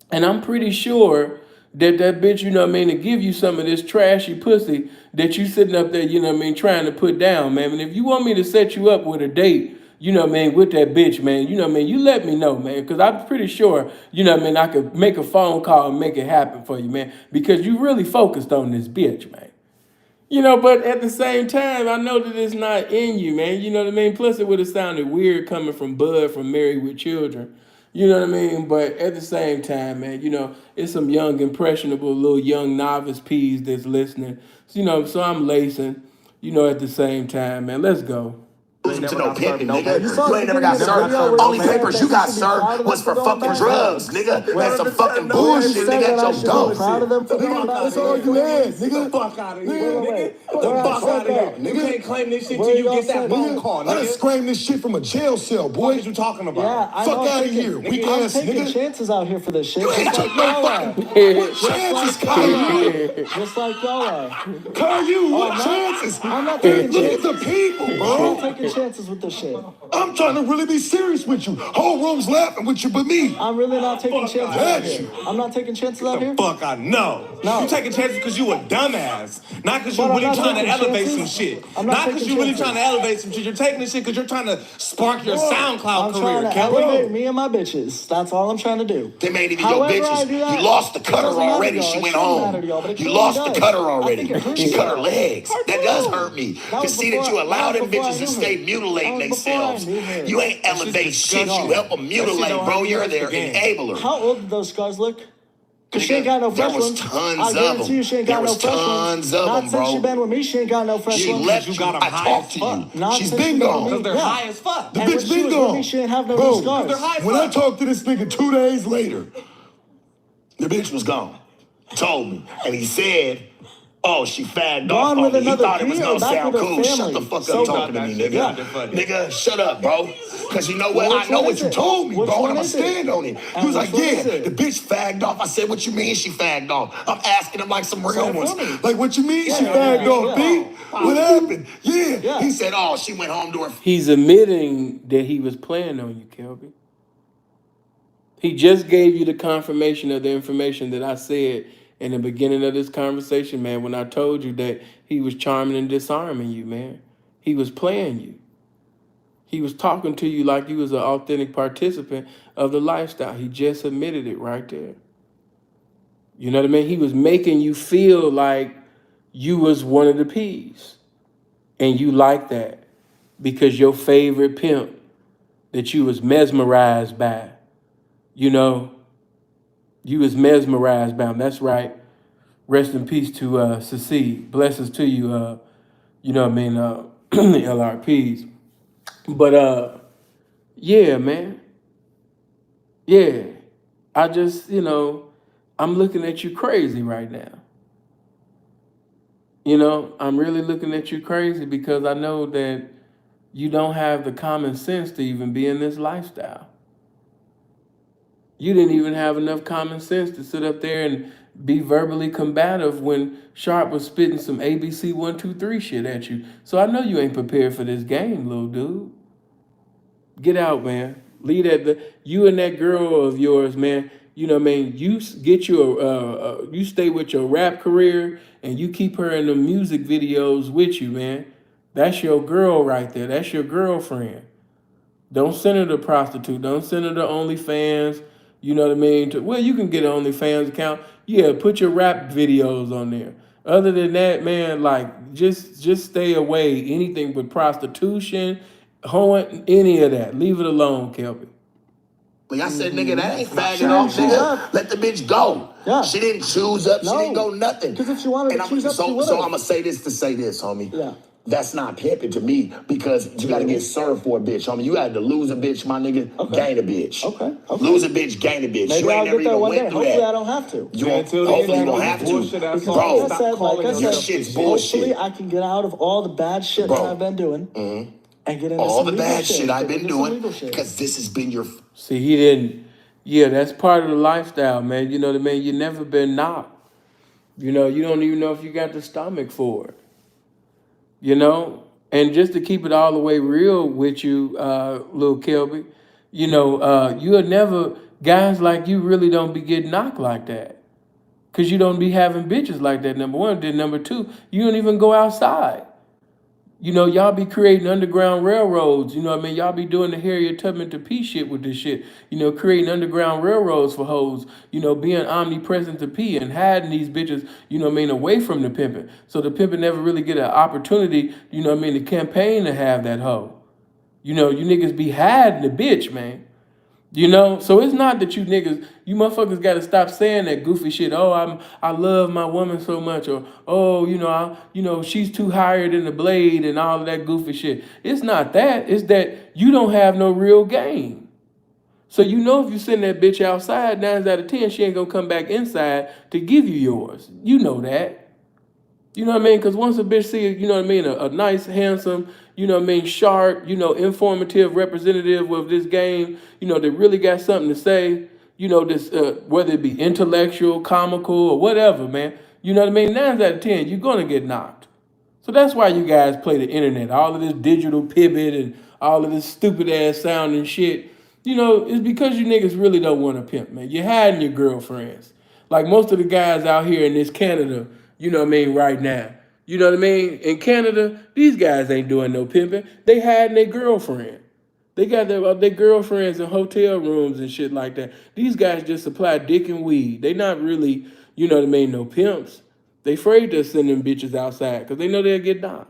And I'm pretty sure that bitch, you know what I mean, to give you some of this trashy pussy that you sitting up there, you know what I mean, trying to put down, man. And if you want me to set you up with a date, you know what I mean, with that bitch, man, you know what I mean, you let me know, man, because I'm pretty sure, you know what I mean, I could make a phone call and make it happen for you, man, because you really focused on this bitch, man. You know, but at the same time, I know that it's not in you, man. You know what I mean? Plus, it would have sounded weird coming from Bud from Married with Children. You know what I mean? But at the same time, man, you know, it's some young, impressionable, little young novice peas that's listening. So, you know, so I'm lacing, you know, at the same time, man. Let's go. Listen to no pimping, nigga. You ain't never got served. Only papers you got served was for fucking drugs, nigga. That's some fucking bullshit, nigga. That's your dope. That's all you had, nigga. Fuck out of here, nigga. The fuck out of here. You can't claim this shit till you get that phone call, I done nigga. screamed this shit from a jail cell, boy. What are you talking about? Yeah, I Fuck know. out of here, weak ass I'm taking nigga. chances out here for this shit. You ain't Just like took no y'all are. fucking chances, Kyle. Just like y'all are. Kyle, you, what chances? I'm not taking Look at chances. the people, I'm bro. not taking chances with this shit. I'm trying to really be serious with you. Whole room's laughing with you but me. I'm really not taking chances out at here. you. I'm not taking chances out here. Fuck, I know. No. You taking chances because you a dumbass. Not because But you I'm really not trying to taking elevate chances. some shit. I'm not Not because taking you really chances. trying to elevate some shit. You're taking this shit because you're trying to spark your SoundCloud I'm career, trying to Kelpy. elevate me and my bitches. That's all I'm trying to do. They ain't even your However I bitches. do that, You lost the it cutter doesn't matter already. to y'all. She It went shouldn't home. matter to y'all, but it You clearly lost the does. cutter I already. think it hurts She cut her y'all. legs. Hurt That does you. hurt me. That To was see that before- you allow that them was before I bitches to knew stay her. mutilating That was before I themselves. knew her. You ain't That shit's elevate shit. disgusting. You help them That shit mutilate, don't bro. hurt You're me their the game. enabler. How old did those scars look? Because she Nigga, ain't got no there fresh was ones. tons I of guarantee them. you she ain't There got no was fresh tons ones. of Not them, since she bro. been with me, she ain't got no fresh She ones. left You you. got 'em I high talked as to fuck. you. Not She's since been she been with gone. me. Because they're Yeah. high as fuck. The And bitch when she been was with me, gone. she didn't have no Bro, scars. They're high as When I fuck. talked to this nigga 2 days later, The bitch was gone. Told me. And he said, oh, she fagged Gone off with on me. He another thought it was P gonna or back sound with her cool. Shut family? the fuck So up talking to me, nigga. Nigga, shut up, bro. Because you know what? Well, I know what you told me, Which bro, one and I'm is going to it? stand on it. And He was which like, one yeah, is it? the bitch fagged off. I said, what you mean she fagged off? I'm asking him like some real So, ones. feel me. Like, what you mean she Yeah, fagged off, yeah. B? What happened? Yeah. Yeah. He said, oh, she went home to her. He's admitting that he was playing on you, Kelpy. He just gave you the confirmation of the information that I said in the beginning of this conversation, man, when I told you that he was charming and disarming you, man. He was playing you. He was talking to you like you was an authentic participant of the lifestyle. He just admitted it right there. You know what I mean? He was making you feel like you was one of the P's. And you like that because your favorite pimp that you was mesmerized by, you know, you was mesmerized by him. That's right. Rest in peace to Secede. Blessings to you, you know what I mean, LRPs. But yeah, man. Yeah. I just, you know, I'm looking at you crazy right now. You know, I'm really looking at you crazy because I know that you don't have the common sense to even be in this lifestyle. You didn't even have enough common sense to sit up there and be verbally combative when Sharp was spitting some ABC 1, 2, 3 shit at you. So I know you ain't prepared for this game, little dude. Get out, man. Leave that. You and that girl of yours, man. You know what I mean? You get your, you stay with your rap career and you keep her in the music videos with you, man. That's your girl right there. That's your girlfriend. Don't send her to prostitute. Don't send her to OnlyFans. You know what I mean? Well, you can get an OnlyFans account. Yeah, put your rap videos on there. Other than that, man, like just stay away. Anything but prostitution, hoeing, any of that. Leave it alone, Kelpy. Like I said, nigga, that ain't fagging off, nigga. Let the bitch go. Yeah. She didn't choose up. No. She didn't go nothing. Because if she wanted to choose up, she would've. So I'm going to say this to say this, homie. Yeah. That's not pimping to me because you got to get served for a bitch, homie. You had to lose a bitch, my nigga, gain a bitch. Okay. Lose a bitch, gain a bitch. Maybe you I'll ain't never get there even one day. went through Hopefully that. I don't have to. Hopefully you don't have to. Because Bro, like I said, your shit's bullshit. hopefully I can get out of all the bad shit that I've been doing and get into All some the legal bad shit I've been Get into some doing legal shit. because this has been your... See, he didn't. Yeah, that's part of the lifestyle, man. You know what I mean? You never been knocked. You know, you don't even know if you got the stomach for it. You know? And just to keep it all the way real with you, little Kelby, you know, you'll never, guys like you really don't be getting knocked like that. Because you don't be having bitches like that, number one. Then number two, you don't even go outside. You know, y'all be creating underground railroads. You know what I mean? Y'all be doing the Harriet Tubman to P shit with this shit. You know, creating underground railroads for hoes. You know, being omnipresent to P and hiding these bitches, you know what I mean, away from the pimping. So the pimping never really get an opportunity, you know what I mean, to campaign to have that hoe. You know, you niggas be hiding the bitch, man. You know, so it's not that you niggas, you motherfuckers got to stop saying that goofy shit. Oh, I love my woman so much, or oh, you know, she's too higher than the blade, and all of that goofy shit. It's not that. It's that you don't have no real game. So you know, if you send that bitch outside, 9 out of 10, she ain't gonna come back inside to give you yours. You know that. You know what I mean? Because once a bitch see, you know what I mean, a nice, handsome, you know what I mean, sharp, you know, informative representative of this game, you know, that really got something to say, you know, this, whether it be intellectual, comical, or whatever, man. You know what I mean? 9 out of 10, you're going to get knocked. So that's why you guys play the internet. All of this digital pivot and all of this stupid ass sound and shit. You know, it's because you niggas really don't want to pimp, man. You're hiding your girlfriends. Like most of the guys out here in this Canada, you know what I mean, right now. You know what I mean? In Canada, these guys ain't doing no pimping. They hiding their girlfriend. They got their girlfriends in hotel rooms and shit like that. These guys just supply dick and weed. They not really, you know what I mean, no pimps. They afraid to send them bitches outside because they know they'll get knocked.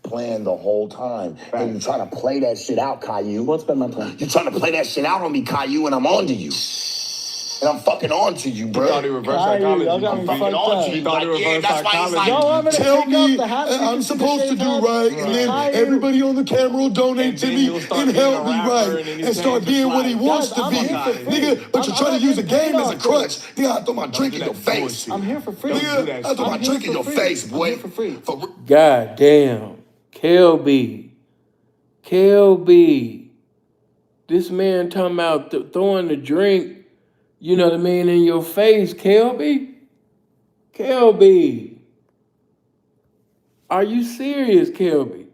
Plan the whole time. And you trying to play that shit out, Caillou. What's been my plan? You trying to play that shit out on me, Caillou, and I'm on to you. And I'm fucking on to you, bro. Thought he reversed psychology. Y'all got me I'm fucking fucked on up. to you. Thought he Like, yeah, reversed that's why he's psychology. like, Y'all want me to Tell take me off the hat so you I'm can see the supposed to shaved do head? right, and then Caillou. everybody on the camera will donate to then me you'll start and being help a me rapper, right and then you and start change the being what he flag. wants Guys, to I'm be. here for free. Nigga, but you're I'm trying not to use a getting paid game as a off crutch. this. Nigga, I throw my drink in your that face. bullshit. I'm here for free. Nigga, I throw my I'm drink here in your for free. face, I'm boy. here for free. God damn. Kelby. This man talking about throwing the drink, you know what I mean, in your face, Kelby. Are you serious, Kelby?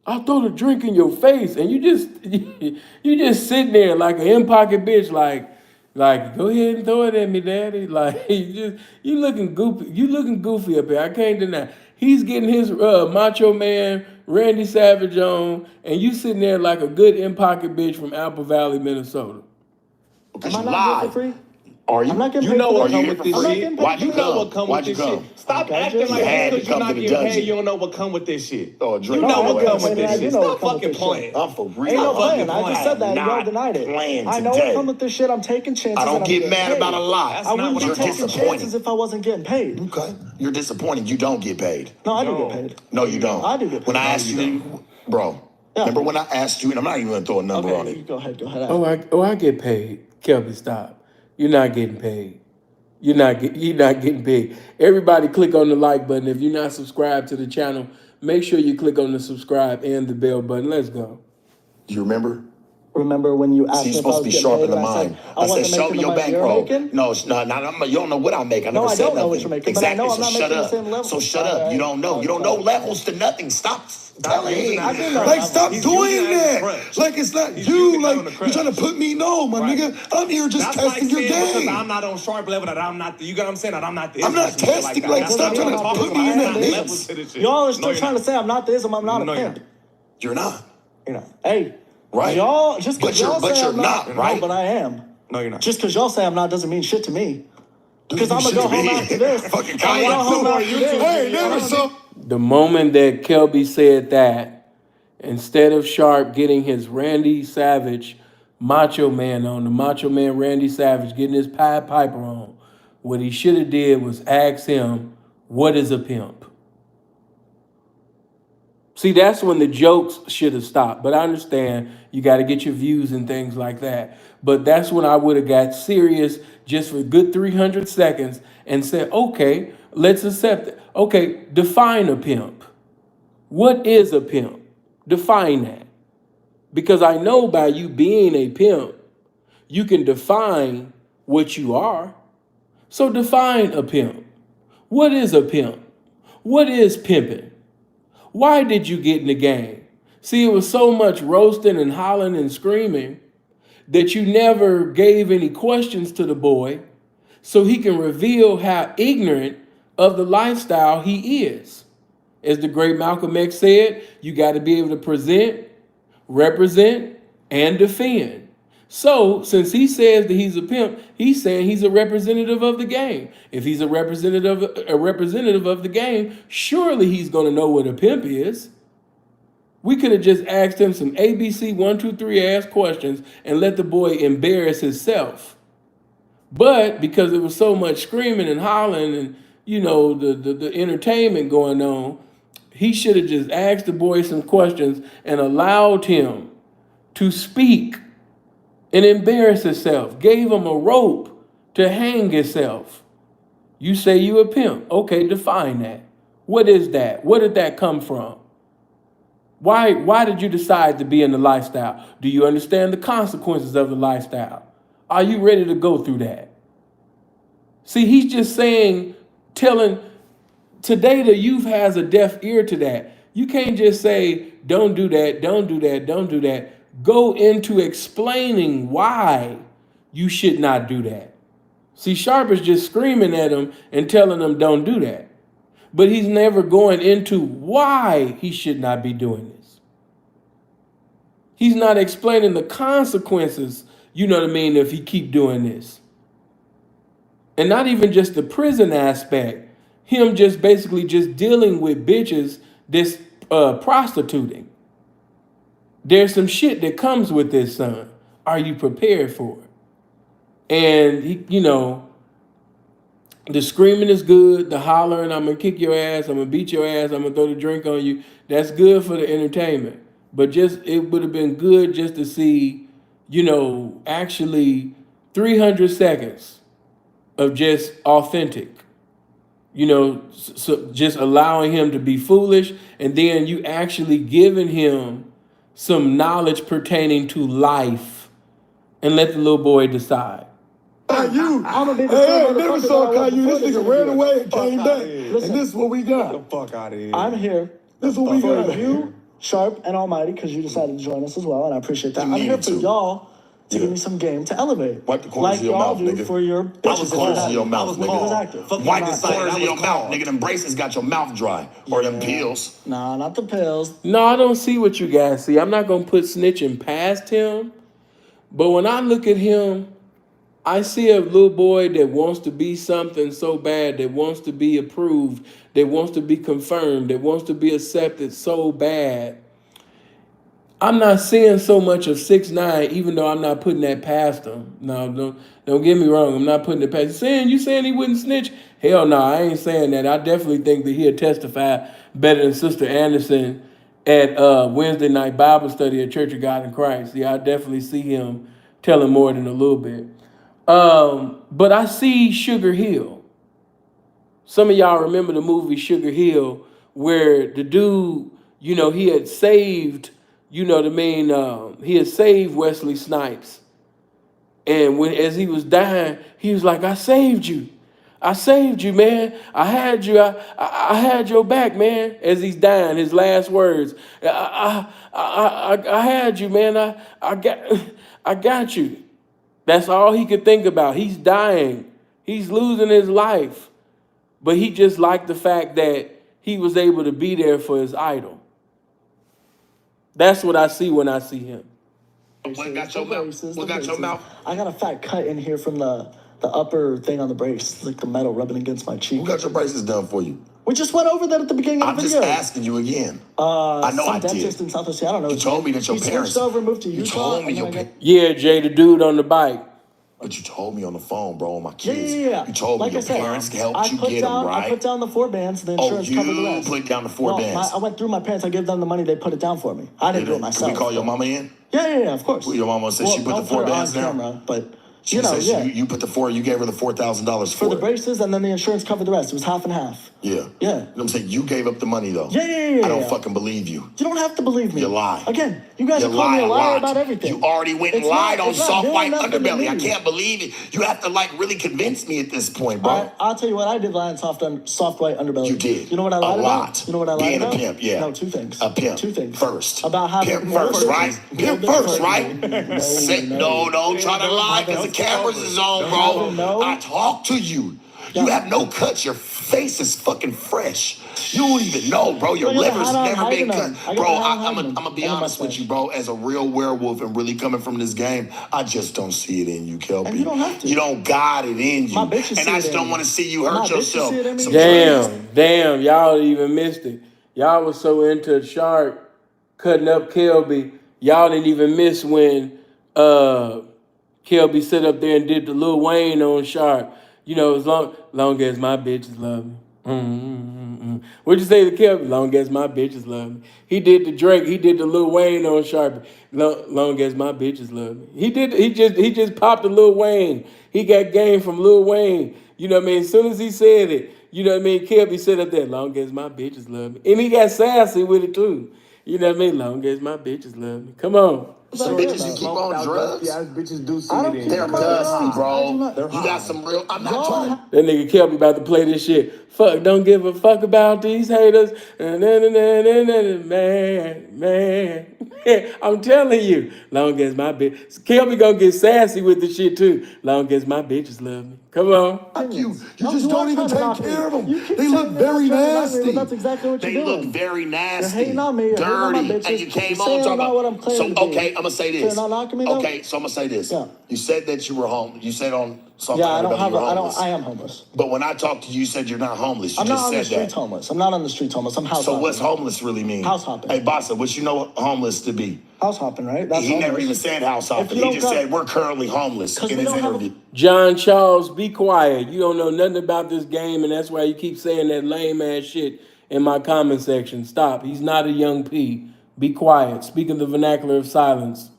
I'll throw the drink in your face, and you just sitting there like an in-pocket bitch, like go ahead and throw it at me, daddy. Like you looking goofy. You looking goofy up here. I can't deny. He's getting his Macho Man Randy Savage on, and you sitting there like a good in-pocket bitch from Apple Valley, Minnesota. because Am I you not here lied. for free? Are you? I'm not getting You paid know for what that. come here with for this I'm not free? getting shit. paid Why'd for you You know that. what come Why'd with you this come? shit. Stop Okay, acting just- like You had just to because you're come to not the getting paid, dungeon. you don't know what come with this shit. Oh, You drink. know No, what I come do with this know shit. what Stop come with fucking this playing. shit. I'm for real. Ain't no Stop fucking playing. I just said that. I'm Y'all not denied it. playing I know today. what come with this shit. I'm taking chances. I and don't I'm get getting mad paid. about a lie. That's I not wouldn't what be You're I'm taking talking about. chances if I wasn't getting paid. Okay. You're disappointed. You don't get paid. No, I do No. get paid. No, you don't. I do get paid. When I No, asked you, bro, Yeah. remember when I asked you, and I'm not even going to throw a number on Okay, it. go ahead. I get paid. Kelby, stop. You're not getting paid. You're not getting paid. Everybody click on the like button. If you're not subscribed to the channel, make sure you click on the subscribe and the bell button. Let's go. Do you remember? Remember when you asked So me you're if I supposed to was be getting sharp paid in the and I mind. said I said, wasn't show making me the your money you're bankroll. making? No, you don't know what I make. I No, never I said don't know nothing. what you're making, but I Exactly. know I'm So not shut making the up. same level. So shut up. You don't know. You don't know levels to nothing. Stop telling me. I do know. Like, stop He's doing using that as a that. crutch. Like, it's not He's you. using that Like, on the you're crutch. trying to put me, no, my Right. nigga. I'm here just That's like testing your saying because game. I'm not on sharp level that I'm not. You get what I'm saying? That I'm not. I'm not testing, like, stop trying to put me in that mix. Y'all are still trying to say I'm not this and I'm not a No, you're pimp. You're not. You know, hey, Right. y'all just because y'all But say you're I'm not, right? no, but I am. No, you're not. Just because y'all say I'm not doesn't mean shit to me. Because I'm gonna Shit go to me. home after this. Fucking I'm gonna go Kanye. home after this. Hey, never saw. The moment that Kelby said that, instead of Sharp getting his Randy Savage Macho Man on, the Macho Man Randy Savage getting his Pied Piper on, what he should have did was ask him, what is a pimp? See, that's when the jokes should have stopped. But I understand you got to get your views and things like that. But that's when I would have got serious just for a good 300 seconds and said, okay, let's accept it. Okay, define a pimp. What is a pimp? Define that. Because I know by you being a pimp, you can define what you are. So define a pimp. What is a pimp? What is pimping? Why did you get in the game? See, it was so much roasting and hollering and screaming that you never gave any questions to the boy so he can reveal how ignorant of the lifestyle he is. As the great Malcolm X said, you got to be able to present, represent, and defend. So, since he says that he's a pimp, he's saying he's a representative of the game. If he's a representative of the game, surely he's going to know what a pimp is. We could have just asked him some ABC 1, 2, 3 ass questions and let the boy embarrass himself. But because there was so much screaming and hollering and the entertainment going on, he should have just asked the boy some questions and allowed him to speak and embarrass himself, gave him a rope to hang himself. You say you a pimp. Okay, define that. What is that? Where did that come from? Why did you decide to be in the lifestyle? Do you understand the consequences of the lifestyle? Are you ready to go through that? See, he's just telling, today the youth has a deaf ear to that. You can't just say, don't do that, don't do that, don't do that. Go into explaining why you should not do that. See, Sharp is just screaming at him and telling him don't do that. But he's never going into why he should not be doing this. He's not explaining the consequences, if he keep doing this. And not even just the prison aspect, him just basically just dealing with bitches that's prostituting. There's some shit that comes with this, son. Are you prepared for it? And he, the screaming is good. The hollering, I'm gonna kick your ass. I'm gonna beat your ass. I'm gonna throw the drink on you. That's good for the entertainment. But it would have been good just to see, actually 300 seconds of just authentic. So just allowing him to be foolish, and then you actually giving him some knowledge pertaining to life, and let the little boy decide. Caillou. Hey, never saw Caillou. This nigga ran away and came back. And this is what we got. Get the fuck out of here. I'm here. This is what we got. For you, Sharp and Almighty, because you decided to join us as well, and I appreciate that. I'm here for y'all to give me some game to elevate. Wipe the corners of your mouth, nigga. For your Wipe the corners of your mouth, nigga. Wipe the corners of your mouth, nigga. Them braces got your mouth dry. Or them pills. Nah, not the pills. No, I don't see what you guys see. I'm not going to put snitching past him. But when I look at him, I see a little boy that wants to be something so bad, that wants to be approved, that wants to be confirmed, that wants to be accepted so bad. I'm not seeing so much of 6ix9ine, even though I'm not putting that past him. No, don't get me wrong. I'm not putting it past him. You saying he wouldn't snitch? Hell no, I ain't saying that. I definitely think that he'll testify better than Sister Anderson at Wednesday night Bible study at Church of God in Christ. Yeah, I definitely see him telling more than a little bit. But I see Sugar Hill. Some of y'all remember the movie Sugar Hill, where the dude, he had saved, he had saved Wesley Snipes. And as he was dying, he was like, I saved you. I saved you, man. I had you. I had your back, man. As he's dying, his last words. I had you, man. I got you. That's all he could think about. He's dying. He's losing his life. But he just liked the fact that he was able to be there for his idol. That's what I see when I see him. What got your mouth? What got your mouth? I got a fat cut in here from the upper thing on the brace. It's like the metal rubbing against my cheek. Who got your braces done for you? We just went over that at the beginning of the video. I'm just asking you again. I know I did. Dentist in South Australia. I don't know. You told me that your parents. He switched over, moved to Utah. You told me your parents. Yeah, Jay, the dude on the bike. But you told me on the phone, bro, my kids. Yeah. You told me your parents helped you get them, right? I put down the 4 bands, the insurance covered the rest. You put down the 4 bands. I went through my parents. I gave them the money. They put it down for me. I didn't do it myself. Can we call your mama in? Yeah, of course. Well, your mama said she put the 4 bands down? Camera, but She said you put the 4, you gave her the $4,000 for the braces, and then the insurance covered the rest. It was half and half. Yeah. Yeah. You know what I'm saying? You gave up the money, though. Yeah. I don't fucking believe you. You don't have to believe me. You lie. Again, you guys are calling me a liar about everything. You already went and lied on Soft White Underbelly. I can't believe it. You have to, really convince me at this point, bro. I'll tell you what I did lie on Soft White Underbelly. You did. You know what I lied about? A lot. You know what I lied about? Being a pimp, yeah. No, 2 things. A pimp. 2 things. First. About having... Pimp first, right? Pimp first, right? No, don't try to lie because the cameras is on, bro. I talk to you. You have no cuts. Your face is fucking fresh. You don't even know, bro. Your liver's never been cut. Bro, I'm going to be honest with you, bro. As a real werewolf and really coming from this game, I just don't see it in you, Kelpy. And you don't have to. You don't got it in you. My bitches and I just don't want to see you hurt yourself. Damn. Y'all even missed it. Y'all was so into Sharp cutting up Kelby. Y'all didn't even miss when Kelby sit up there and did the Lil Wayne on Sharp. As long as my bitches love me. What'd you say to Kelby? Long as my bitches love me. He did the Drake. He did the Lil Wayne on Sharp. Long as my bitches love me. He just popped the Lil Wayne. He got game from Lil Wayne. You know what I mean? As soon as he said it, you know what I mean? Kelby said up there, long as my bitches love me. And he got sassy with it too. You know what I mean? Long as my bitches love me. Come on. Some bitches you keep on drugs. Bitches do see it. They're dusty, bro. You got some real. I'm not trying to. That nigga Kelpy about to play this shit. Fuck, don't give a fuck about these haters. Man. I'm telling you. Long as my bitch. Kelpy gonna get sassy with the shit too. Long as my bitches love me. Come on. Fuck you. You just don't even take care of them. They look very nasty. That's exactly what you're doing. They look very nasty. You're hating on me. You're dirty. hating on my bitches. And you came You're on talking about what I'm about. claiming So, to be. gonna say So this. you're not knocking me, though? Okay, so I'm gonna say this. Yeah. You said that you were home. You said on something. Yeah, I am homeless. But when I talked to you, you said you're not homeless. You I'm just not on the said streets that. homeless. I'm not on the streets homeless. I'm house hopping. So what's homeless really mean? House hopping. Hey, Bossa, what you know homeless to be? House hopping, right? That's He homeless. never even said house hopping. you He don't just got- said we're currently homeless 'Cause in we his don't have a- interview. John Charles, be quiet. You don't know nothing about this game, and that's why you keep saying that lame ass shit in my comment section. Stop. He's not a young P. Be quiet. Speak in the vernacular of silence.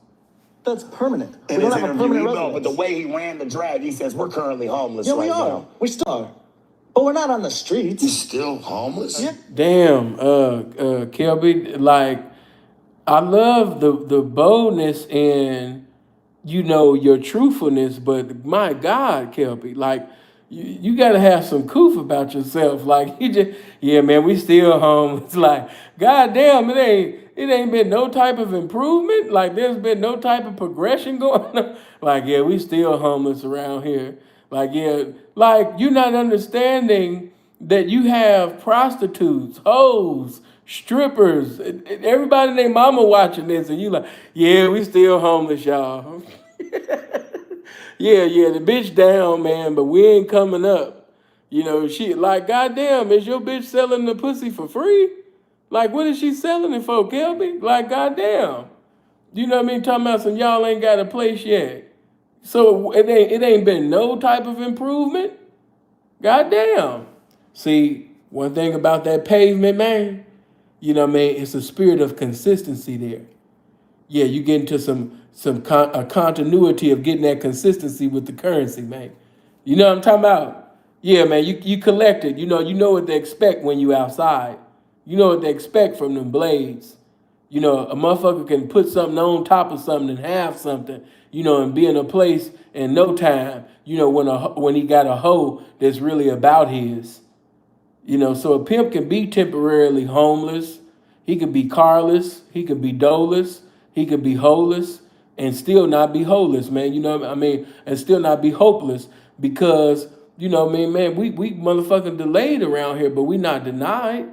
That's permanent. In We don't his have a interview, permanent he know, residence. but the way he ran the drag, he says we're currently homeless Yeah, right we are. now. We still are. But we're not on the You streets. still homeless? Yeah. Damn, Kelby, like, I love the boldness and, you know, your truthfulness, but my God, Kelpy, like, you got to have some coof about yourself. Like, you just, yeah, man, we still home. It's like, God damn, it ain't been no type of improvement. Like, there's been no type of progression going on. Like, yeah, we still homeless around here. Like, yeah, like, you're not understanding that you have prostitutes, hoes, strippers, everybody and their mama watching this, and you like, yeah, we still homeless, y'all. Yeah, the bitch down, man, but we ain't coming up. You know, she like, goddamn, is your bitch selling the pussy for free? Like, what is she selling it for, Kelby? Like, goddamn. You know what I mean? Talking about some y'all ain't got a place yet. So it ain't been no type of improvement. Goddamn. See, one thing about that pavement, man, you know what I mean? It's a spirit of consistency there. Yeah, you get into a continuity of getting that consistency with the currency, man. You know what I'm talking about? Yeah, man, you collect it. You know what they expect when you outside. You know what they expect from them blades. You know, a motherfucker can put something on top of something and have something, you know, and be in a place in no time, you know, when he got a hoe that's really about his. You know, so a pimp can be temporarily homeless. He could be carless. He could be doleless. He could be holeless and still not be holeless, man. You know what I mean? And still not be hopeless because, you know what I mean, man, we motherfucking delayed around here, but we not denied.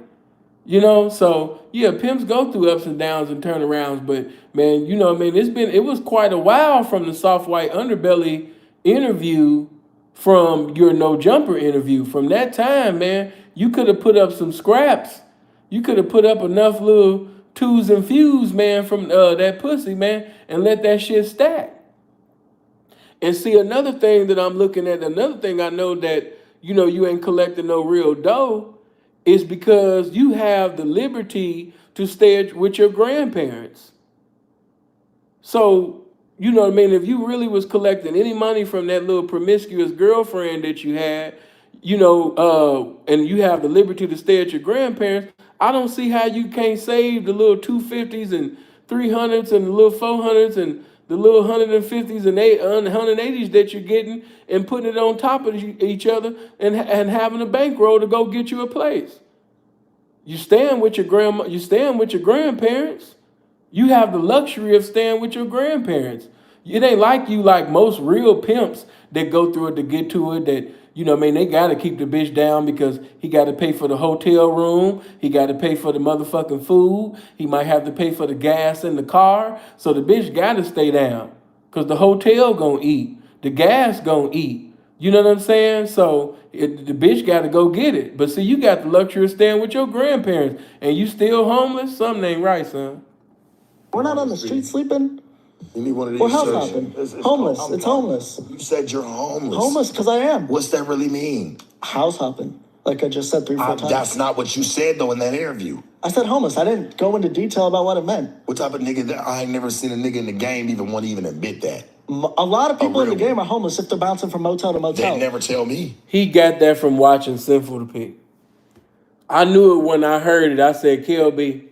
You know, so yeah, pimps go through ups and downs and turnarounds, but man, you know what I mean, it was quite a while from the soft white underbelly interview from your no jumper interview. From that time, man, you could have put up some scraps. You could have put up enough little twos and fews, man, from that pussy, man, and let that shit stack. And see, another thing that I'm looking at, another thing I know that, you know, you ain't collecting no real dough is because you have the liberty to stay with your grandparents. So, you know what I mean? If you really was collecting any money from that little promiscuous girlfriend that you had, you know, and you have the liberty to stay at your grandparents, I don't see how you can't save the little 250s and 300s and the little 400s and the little 150s and 180s that you're getting and putting it on top of each other and having a bankroll to go get you a place. You staying with your grandma, you staying with your grandparents. You have the luxury of staying with your grandparents. It ain't like you like most real pimps that go through it to get to it that, you know what I mean, they got to keep the bitch down because he got to pay for the hotel room. He got to pay for the motherfucking food. He might have to pay for the gas in the car. So the bitch got to stay down because the hotel gonna eat. The gas gonna eat. You know what I'm saying? So the bitch got to go get it. But see, you got the luxury of staying with your grandparents and you still homeless? Something ain't right, son. We're not on the street sleeping. You need one of these. We're house shirts. hopping. Homeless. It's homeless. You said you're homeless. Homeless because I am. What's that really mean? House hopping. Like I just said 3-4 times. That's not what you said, though, in that interview. I said homeless. I didn't go into detail about what it meant. What type of nigga? I ain't never seen a nigga in the game even want to even admit that. A lot of people in the real game are homeless if they're bouncing from motel to motel. They never tell me. He got that from watching Sinful to Pink. I knew it when I heard it. I said, Kelby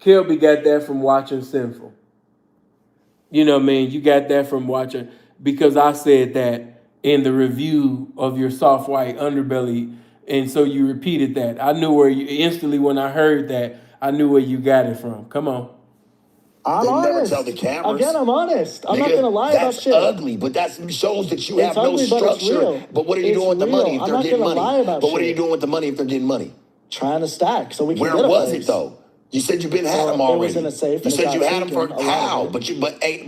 got that from watching Sinful. You know what I mean? You got that from watching, because I said that in the review of your soft white underbelly, and so you repeated that. I knew where you, instantly when I heard that, I knew where you got it from. Come on. I'm They honest. never tell the cameras. Again, I'm honest. I'm not Nigga, going to lie about shit. That's ugly, but that shows that you It's have no ugly, but it's structure. real. But what are you It's doing with the real. money if I'm they're not getting gonna money? lie about But what are shit. you doing with the money if they're getting money? Trying to stack so we can Where get a was place. it, though? You said you been had them It already. was in a safe. You and it said got you had them for taken, a lot how? of it.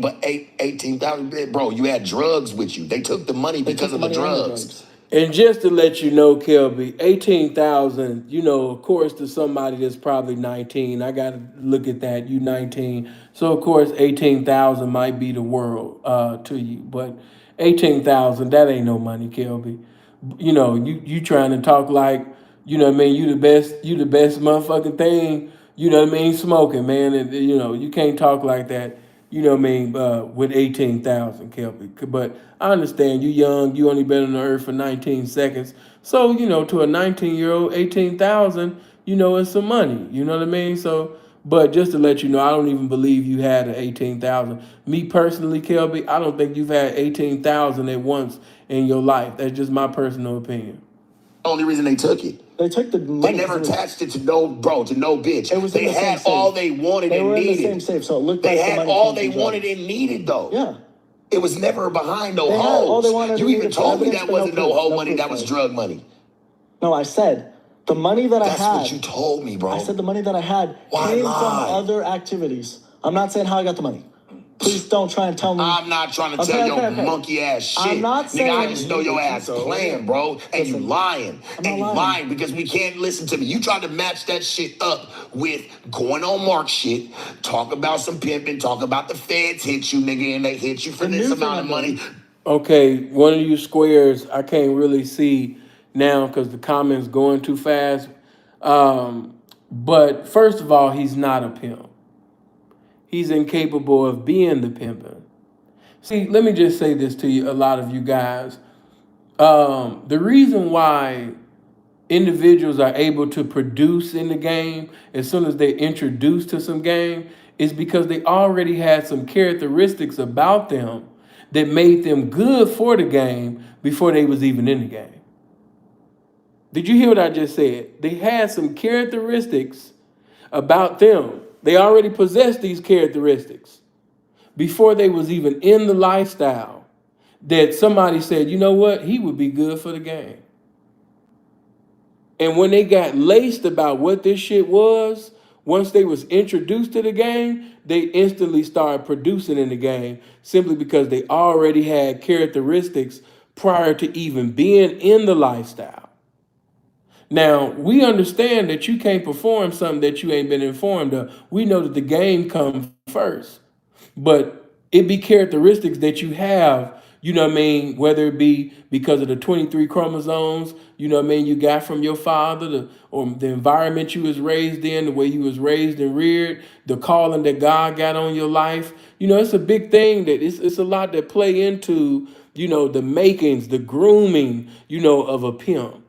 But 18,000, bro. You had drugs with you. They took the money They because took of the money and the drugs. And just to let you know, Kelby, 18,000, you know, of course, to somebody that's probably 19, I got to look at that. You 19. So, of course, 18,000 might be the world to you. But 18,000, that ain't no money, Kelby. You know, you trying to talk like, you know what I mean, you the best motherfucking thing, you know what I mean, smoking, man. And, you know, you can't talk like that, you know what I mean, with 18,000, Kelby. But I understand you young, you only been on the earth for 19 seconds. So, you know, to a 19-year-old, 18,000, you know, it's some money. You know what I mean? So, but just to let you know, I don't even believe you had an 18,000. Me personally, Kelby, I don't think you've had 18,000 at once in your life. That's just my personal opinion. Only reason they took it. They took the money. They never attached it to no bitch. It was they in the had same all safe. they wanted They and were in needed. the same safe, so it looked they like had the money all came they from wanted drugs. and needed though. Yeah. It was never behind no They had all hoes. they wanted You and even needed for told me evidence, that but no wasn't no proof, hoe no money, proof that was of it. drug money. No, I said the money that That's I had. what you told me, bro. I said the money that I had Why came lie? from other activities. I'm not saying how I got the money. Please don't try and tell me. I'm not trying to tell your monkey ass shit. I'm not saying. Nigga, I just know your ass playing, bro. And you lying. And you lying because we can't listen to me. You tried to match that shit up with going on Mark shit, talk about some pimping, talk about the feds hit you, nigga, and they hit you for this amount of money. Okay, one of you squares, I can't really see now because the comments going too fast. But first of all, he's not a pimp. He's incapable of being the pimpin'. See, let me just say this to you, a lot of you guys. The reason why individuals are able to produce in the game as soon as they're introduced to some game is because they already had some characteristics about them that made them good for the game before they was even in the game. Did you hear what I just said? They had some characteristics about them. They already possessed these characteristics before they was even in the lifestyle that somebody said, you know what, he would be good for the game. And when they got laced about what this shit was, once they was introduced to the game, they instantly started producing in the game simply because they already had characteristics prior to even being in the lifestyle. Now, we understand that you can't perform something that you ain't been informed of. We know that the game comes first. But it be characteristics that you have, you know what I mean, whether it be because of the 23 chromosomes, you know what I mean, you got from your father, or the environment you was raised in, the way you was raised and reared, the calling that God got on your life. You know, it's a big thing that it's a lot that play into, you know, the makings, the grooming, you know, of a pimp.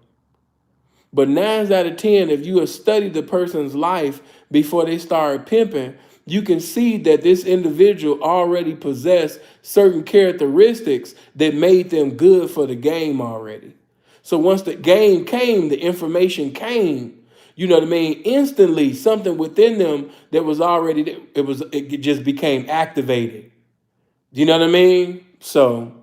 But 9 out of 10, if you have studied the person's life before they start pimping, you can see that this individual already possessed certain characteristics that made them good for the game already. So once the game came, the information came, you know what I mean? Instantly, something within them that was already, it just became activated. You know what I mean? So,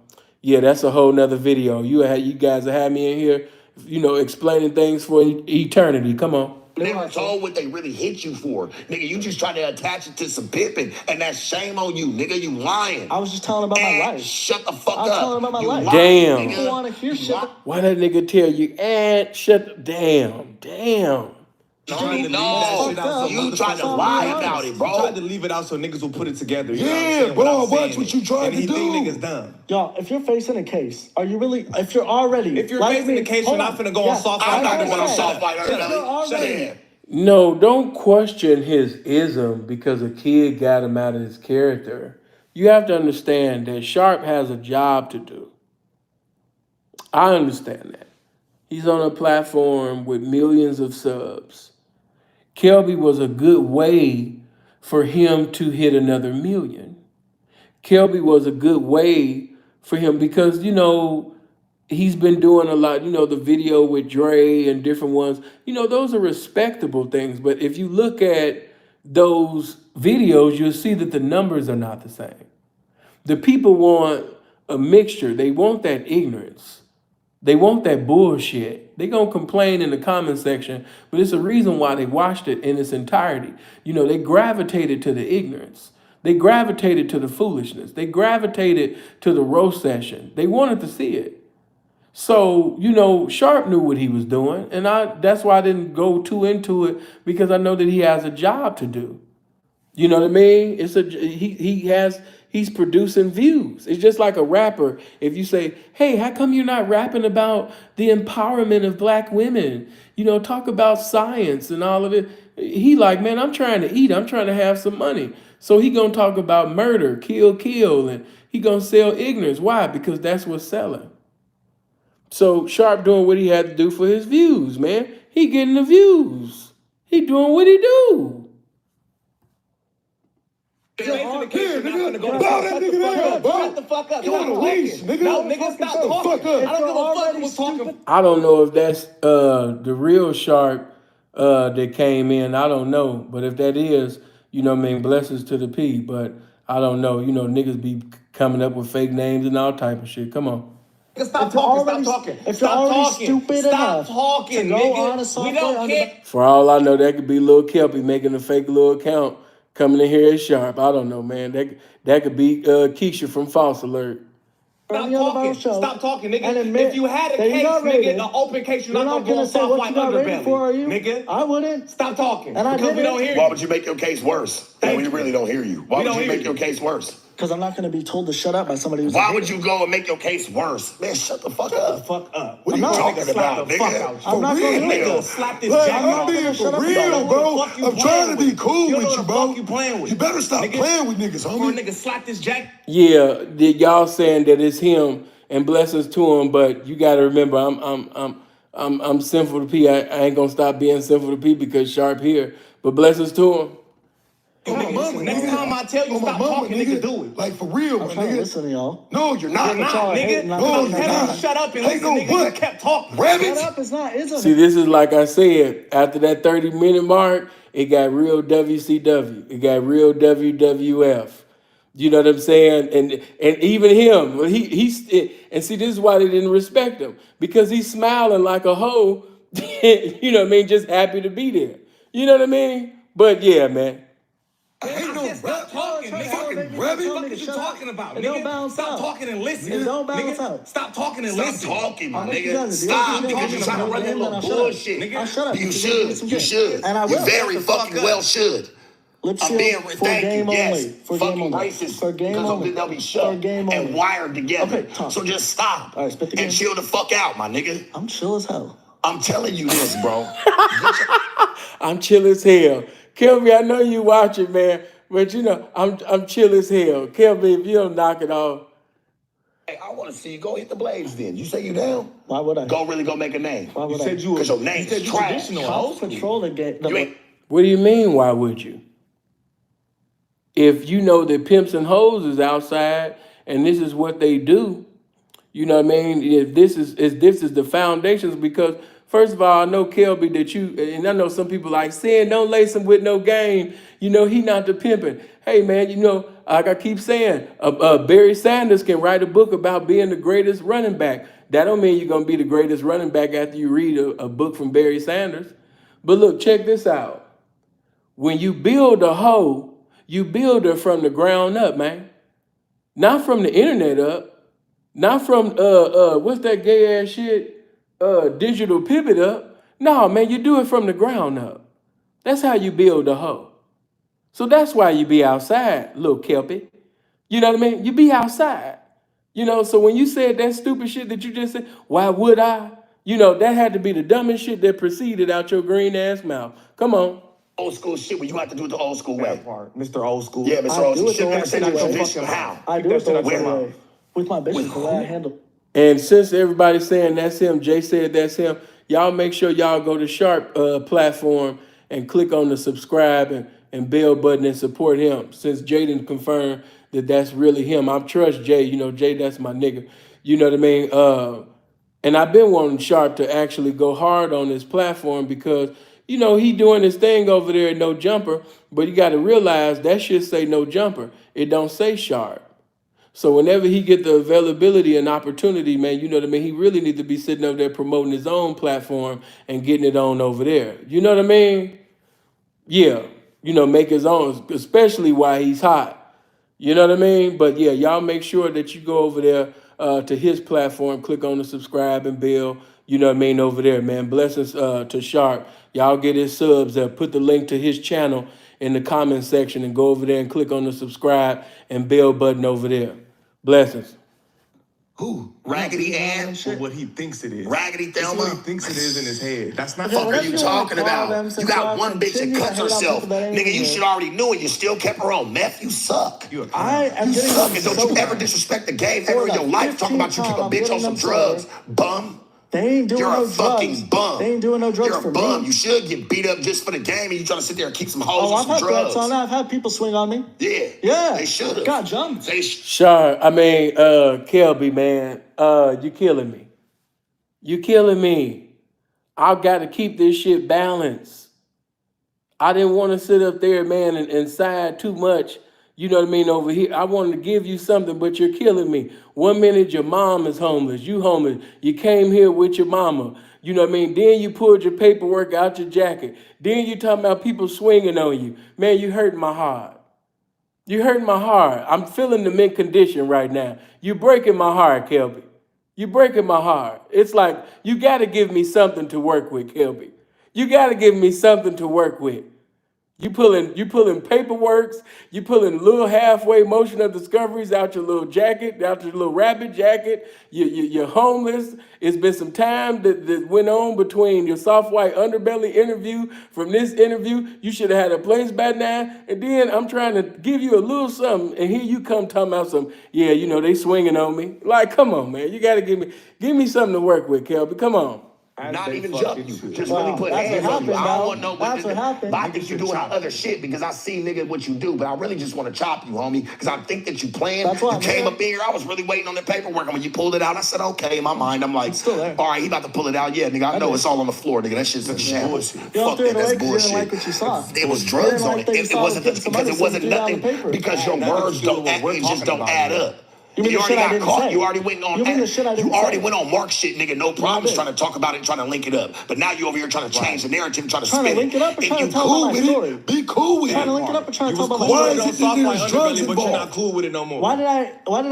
yeah, that's a whole nother video. You guys have had me in here, you know, explaining things for eternity. Come on. Never told what they really hit you for. Nigga, you just trying to attach it to some pimping, and that's shame on you, nigga. You lying. I was just telling about my life. Shut the fuck up. I was telling about my life. Damn. Lying, people want to hear shit. Why that nigga tell you, shut damn. No, you tried to lie about it, bro. You tried to leave it out so niggas will put it together. You know Yeah, what bro, I'm saying? watch what you tried and to he do. think niggas dumb. Y'all, if you're facing a case, are you really, if you're already. If you're like facing me, a case, hold you're on. not finna go on soft I'm not life. going on soft life, If you're already. Underbelly. No, don't question his ism because a kid got him out of his character. You have to understand that Sharp has a job to do. I understand that. He's on a platform with millions of subs. Kelpy was a good way for him to hit another million. Kelpy was a good way for him because, you know, he's been doing a lot, you know, the video with Dre and different ones, you know, those are respectable things. But if you look at those videos, you'll see that the numbers are not the same. The people want a mixture. They want that ignorance. They want that bullshit. They gonna complain in the comment section, but it's a reason why they watched it in its entirety. You know, they gravitated to the ignorance. They gravitated to the foolishness. They gravitated to the roast session. They wanted to see it. So, you know, Sharp knew what he was doing, and that's why I didn't go too into it, because I know that he has a job to do. You know what I mean? He's producing views. It's just like a rapper. If you say, "Hey, how come you're not rapping about the empowerment of black women? You know, talk about science and all of it." He like, "Man, I'm trying to eat. I'm trying to have some money." So he gonna talk about murder, kill, and he gonna sell ignorance. Why? Because that's what's selling. So Sharp doing what he had to do for his views, man. He getting the views. He doing what he do. Shut the fuck up. You on a leash, nigga. No, nigga, stop talking. I don't give a fuck who's talking. I don't know if that's the real Sharp that came in. I don't know. But if that is, you know what I mean, blessings to the P. But I don't know. You know, niggas be coming up with fake names and all type of shit. Come on. Stop talking. If you're already stupid enough to go on a software, we don't care. For all I know, that could be Lil Kelpy making a fake little account coming in here as Sharp. I don't know, man. That could be Keisha from False Alert. Stop talking, nigga. And admit, if you had a case, nigga, an open case, you're not gonna say what you got ready for, are you? Nigga, I wouldn't. Stop talking. And because we don't hear you. Why would you make your case worse? We really don't hear you. Why would you make your case worse? Because I'm not going to be told to shut up by somebody who's... Why would you go and make your case worse? Man, shut the fuck up. What are you talking about, nigga? I'm not going to do it. Slap this jack. I'm being for real, bro. I'm trying to be cool with you, bro. You better stop playing with niggas, homie. For a nigga slap this jack. Yeah, y'all saying that it's him and blessings to him, but you got to remember, I'm sinful to P. I ain't gonna stop being sinful to P because Sharp here, but blessings to him. Next time I tell you stop talking, nigga, do it. Like for real, my nigga. Listen to y'all. No, you're not. You're not, nigga. No, you're not. Shut up and listen, nigga. You kept talking. Rabbit. Shut up, it's not, isn't it? See, this is like I said, after that 30-minute mark, it got real WCW. It got real WWF. You know what I'm saying? And even him, and see, this is why they didn't respect him. Because he's smiling like a hoe, you know what I mean, just happy to be there. You know what I mean? But yeah, man. Ain't no stop talking, nigga. Fucking rabbit. What are you talking about, nigga? Nigga, Bounce stop out. talking and listen. It don't bounce nigga. out. Stop talking and listen. Stop talking, my you nigga. guys do. Stop, You because you're guys trying to do. run that Then little I'll shut up. bullshit. Nigga. I'll shut up. You should. And I will. You very fucking well should. Lip I'm seal being for thank game you. Yes, only. For fucking game only. racist. For game because only. they'll be shut For game and only. wired together. Okay, Tom. So just stop All right, spit the game. and chill the fuck out, my nigga. I'm chill as hell. I'm telling you this, bro. I'm chill as hell. Kelpy, I know you watching, man, but you know, I'm chill as hell. Kelpy, if you don't knock it off. Hey, I want to see you go hit the blades then. You say you down? Why would I? Go make a name. Why would You said I? you were. Because your name is trash. I'll patrol the game. You ain't. What do you mean, why would you? If you know that pimps and hoes is outside and this is what they do, you know what I mean? If this is the foundations, because first of all, I know Kelpy that you, and I know some people like saying don't lace him with no game. You know, he not the pimping. Hey man, you know, like I keep saying, Barry Sanders can write a book about being the greatest running back. That don't mean you're gonna be the greatest running back after you read a book from Barry Sanders. But look, check this out. When you build a hoe, you build her from the ground up, man. Not from the internet up. Not from what's that gay ass shit? Digital pivot up. No, man, you do it from the ground up. That's how you build a hoe. So that's why you be outside, little Kelpy. You know what I mean? You be outside. You know, so when you said that stupid shit that you just said, why would I? You know, that had to be the dumbest shit that proceeded out your green ass mouth. Come on. Old school shit where you have to do it the old school way. Mr. Old School. Yeah, Mr. I Old do School. it Shit, the never old said school your way. tradition. How? I do it the old Where? school way. With my business, the way I handle. And since everybody's saying that's him, Jay said that's him, y'all make sure y'all go to Sharp platform and click on the subscribe and bell button and support him. Since Jay didn't confirm that that's really him, I trust Jay. You know, Jay, that's my nigga. You know what I mean? And I've been wanting Sharp to actually go hard on this platform because, you know, he doing his thing over there at No Jumper, but you got to realize that shit say No Jumper. It don't say Sharp. So whenever he get the availability and opportunity, man, you know what I mean? He really need to be sitting up there promoting his own platform and getting it on over there. You know what I mean? Yeah. You know, make his own, especially while he's hot. You know what I mean? But yeah, y'all make sure that you go over there to his platform, click on the subscribe and bell. You know what I mean? Over there, man. Blessings to Sharp. Y'all get his subs there. Put the link to his channel in the comment section and go over there and click on the subscribe and bell button over there. Blessings. Who? Raggedy Ann? For what he thinks it is. Raggedy That's Thelma? what he thinks it is in his head. That's not Fuck are whatever you you wanna talking call about? them, You since got y'all one bitch that continue to cuts hate on herself. people that ain't Nigga, you here. should already knew it. You still kept her on meth. You suck. You a I am You getting suck. them And don't sober. you ever disrespect the game For ever in the your life. Talking about you 15th keep a time, I'm bitch on getting some them drugs. sober. Bum. They ain't doing You're no a fucking drugs. bum. They ain't doing no drugs You're for a bum. me. You should get beat up just for the game and you trying to sit there and keep some hoes Oh, on I've some had drugs. threats on that. I've had people swing on me. Yeah. Yeah. They should have. Got jumped. Sharp, Kelby, man, you killing me. You killing me. I've got to keep this shit balanced. I didn't want to sit up there, man, and side too much. You know what I mean, over here. I wanted to give you something, but you're killing me. 1 minute your mom is homeless. You homeless. You came here with your mama. You know what I mean? Then you pulled your paperwork out your jacket. Then you talking about people swinging on you. Man, you hurt my heart. You hurt my heart. I'm feeling the mint condition right now. You breaking my heart, Kelby. You breaking my heart. It's like you got to give me something to work with, Kelby. You got to give me something to work with. You pulling paperworks, you pulling little halfway motion of discoveries out your little jacket, out your little rabbit jacket. You're homeless. It's been some time that went on between your soft white underbelly interview from this interview. You should have had a place by now. And then I'm trying to give you a little something, and here you come talking about some, yeah, you know, they swinging on me. Like, come on, man. You got to give me something to work with, Kelby. Come on. Not even jump you. Just Wow, really put that's hands what on you. I happened, don't dog. want to know That's what happened. But I think you're doing other shit because I see, nigga, what you do. But I really just want to chop you, homie. Because I think that you playing. That's why, you came man. up in here. I was really waiting on the paperwork. And when you pulled it out, I said, okay, in my mind, I'm like, It's still there. all right, he about to pull it out. Yeah, nigga, I know did. it's all on the floor, nigga. That shit's in shambles. You Fuck don't throw that, it away that's 'cause you bullshit. didn't like what you saw. It was You drugs didn't on like that you it. saw It wasn't getting some because other it wasn't shit on the nothing. paper. Because your Hey, nothing words to do don't with add, what we're it just talking don't about add here. up. You mean You the already shit I got didn't caught. say? You already went on. You mean the shit I didn't You already say? went on Mark shit, nigga. No problems did. trying to talk about it, trying to link it up. But now you over here trying to change the narrative, trying to Trying to spin link it up or And trying to you tell cool about my with story? it? Be cool with Trying to it. link it up or trying to You tell was about cool my with story? your soft white there's drugs underbelly, but you're not involved? cool with it no more. Why did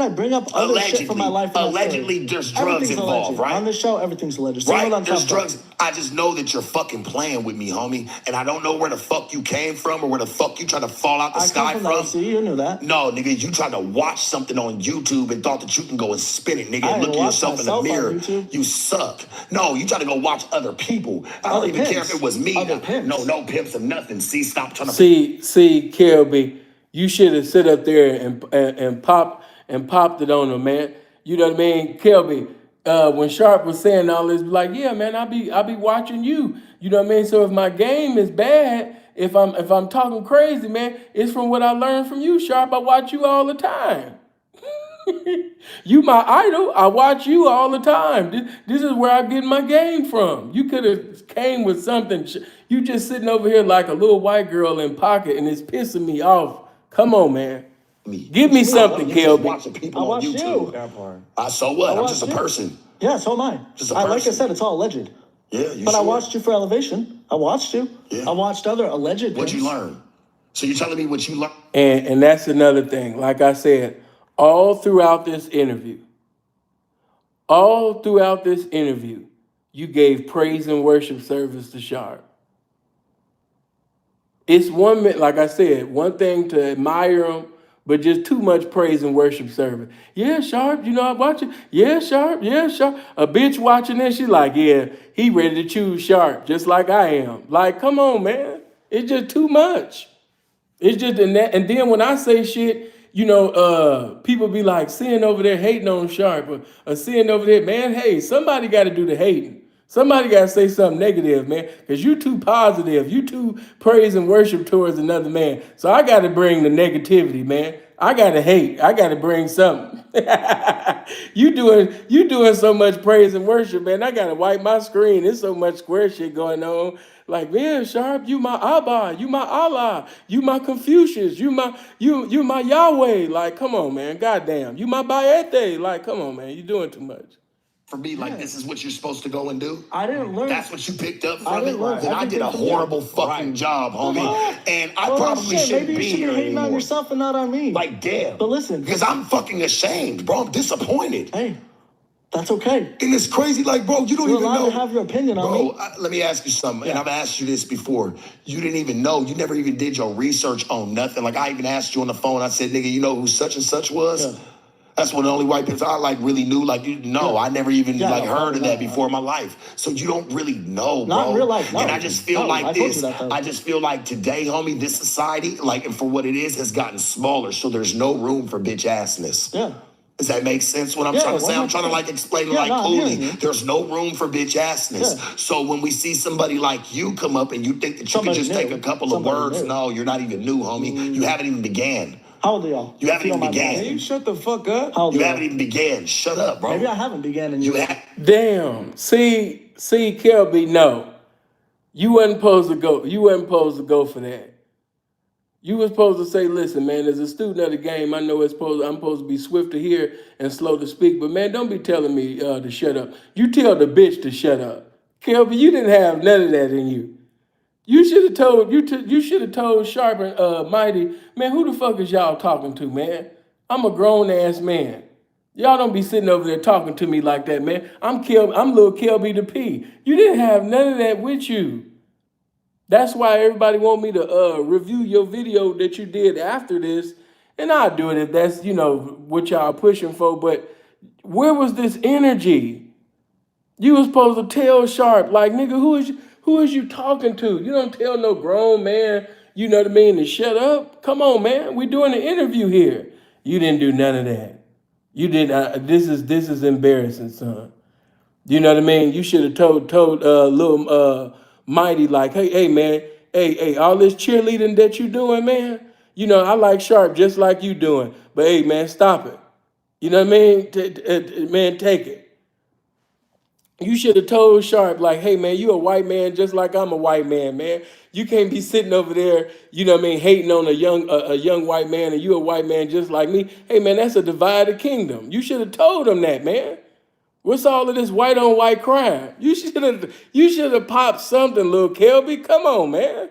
I bring up other shit from my life? In that Allegedly, story? there's drugs Everything's involved, alleged. right? On this show, everything's alleged. Same Right? with on There's Top Dog. drugs. I just know that you're fucking playing with me, homie. And I don't know where the fuck you came from or where the fuck you trying to fall out the I sky come from the OC. You knew that. No, nigga, you tried to watch something on YouTube and thought that you can go and spin it, nigga, I and didn't look at watch yourself in the myself on mirror. YouTube. You suck. No, you try to go watch other people. I don't Other even care pimps. if it was me. Other pimps. No pimps or nothing. See, stop trying to. See, Kelby, you should have sit up there and popped it on him, man. You know what I mean, Kelby. When Sharp was saying all this, like, yeah, man, I'll be watching you. You know what I mean. So if my game is bad, if I'm talking crazy, man, it's from what I learned from you, Sharp. I watch you all the time. You my idol. I watch you all the time. This is where I get my game from. You could have came with something. You just sitting over here like a little white girl in pocket, and it's pissing me off. Come on, man. Give me something, You just Kelby. watching people I on watched YouTube. you. That part. So what? I'm watched just a you. person. Yeah, so am I. Just a Like I person. said, it's all alleged. Yeah, you But I sure? watched you for Elevation. I watched you. Yeah. I watched other alleged What'd you things. learn? So you're telling me what you learned? And that's another thing. Like I said, all throughout this interview, you gave praise and worship service to Sharp. It's like I said, one thing to admire him, but just too much praise and worship service. Yeah, Sharp, you know, I watch it. Yeah, Sharp. A bitch watching this, she like, yeah, he ready to choose Sharp, just like I am. Like, come on, man. It's just too much. It's just and then when I say shit, you know, people be like sitting over there hating on Sharp or sitting over there, man. Hey, somebody got to do the hating. Somebody got to say something negative, man, because you too positive. You too praise and worship towards another man. So I got to bring the negativity, man. I gotta hate. I gotta bring something. You doing so much praise and worship, man. I gotta wipe my screen. There's so much square shit going on. Like, man, Sharp, you my Abba, you my Allah, you my Confucius, you my Yahweh. Like, come on, man. Goddamn. You my Baete. Like, come on, man. You doing too much. For me, like, this is what you're supposed to go and do. I didn't learn. That's what you picked up I from it. didn't learn Then I did a everything from you. horrible fucking job, homie. And I Well, probably shit, shouldn't maybe be you should here be hating on anymore. yourself and not on me. Like, damn. But listen. Because I'm fucking ashamed, bro. I'm disappointed. Hey, that's okay. And it's crazy, like, bro, you don't You're even allowed know. to have your opinion on me. Bro, let me ask you something, and I've asked you this before. You didn't even know. You never even did your research on nothing. Like, I even asked you on the phone. I said, nigga, you know who such and such was? Yeah. That's one of the only white people I like really knew. Like, you know, I never even heard of that before in my life. So you don't really know, bro. Not in real life, no. And I just feel No, like I told you this. that, though. I just feel like today, homie, this society, like, and for what it is, has gotten smaller. So there's no room for bitch assness. Yeah. Does that make sense? What I'm Yeah, trying to say? I'm 100%. trying to like explain it Yeah, like no, I'm hearing coolly. you. There's no room for bitch assness. Yeah. So when we see somebody like you come up and you think that you Somebody can just new. take a couple Somebody of words, new. no, you're not even new, homie. You haven't even began. How old are y'all? You haven't If don't even mind me began. asking. You shut the fuck up. How old You are haven't y'all? even began. Shut up, bro. Maybe I haven't began in You you. have. Damn. See, Kelby, no. You wasn't supposed to go. You wasn't supposed to go for that. You were supposed to say, listen, man, as a student of the game, I know I'm supposed to be swift to hear and slow to speak, but man, don't be telling me to shut up. You tell the bitch to shut up. Kelby, you didn't have none of that in you. You should have told you should have told Sharp and Mighty, man, who the fuck is y'all talking to, man? I'm a grown ass man. Y'all don't be sitting over there talking to me like that, man. I'm little Kelby the P. You didn't have none of that with you. That's why everybody want me to review your video that you did after this, and I'll do it if that's what y'all pushing for. But where was this energy? You was supposed to tell Sharp, like, nigga, who is you talking to? You don't tell no grown man, you know what I mean, to shut up. Come on, man, we doing an interview here. You didn't do none of that. You did. This is embarrassing, son. You know what I mean? You should have told little Mighty, like, hey man, hey, all this cheerleading that you doing, man. I like Sharp just like you doing, but hey man, stop it. You know what I mean? Man, take it. You should have told Sharp, like, hey man, you a white man just like I'm a white man, man. You can't be sitting over there, you know what I mean, hating on a young white man, and you a white man just like me. Hey man, that's a divided kingdom. You should have told him that, man. What's all of this white on white crime? You should have popped something, little Kelby. Come on, man.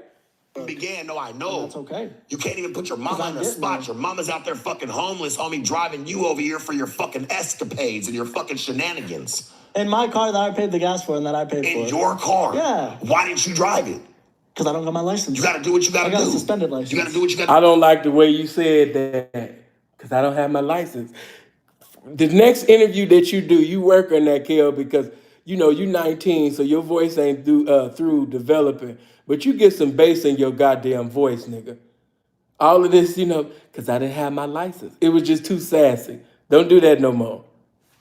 Began, no, I know. That's okay. You can't even put your mama I in the get spot. that. Your mama's out there fucking homeless, homie, driving you over here for your fucking escapades and your fucking shenanigans. In my car that I paid the gas for and that I paid In for. your car. Yeah. Why didn't you drive it? Because I don't got my license. You got to do what you got to do. I got a suspended license. You got to do what you got to do. I don't like the way you said that because I don't have my license. The next interview that you do, you work on that, Kel, because you're 19, so your voice ain't through developing. But you get some bass in your goddamn voice, nigga. All of this, because I didn't have my license. It was just too sassy. Don't do that no more.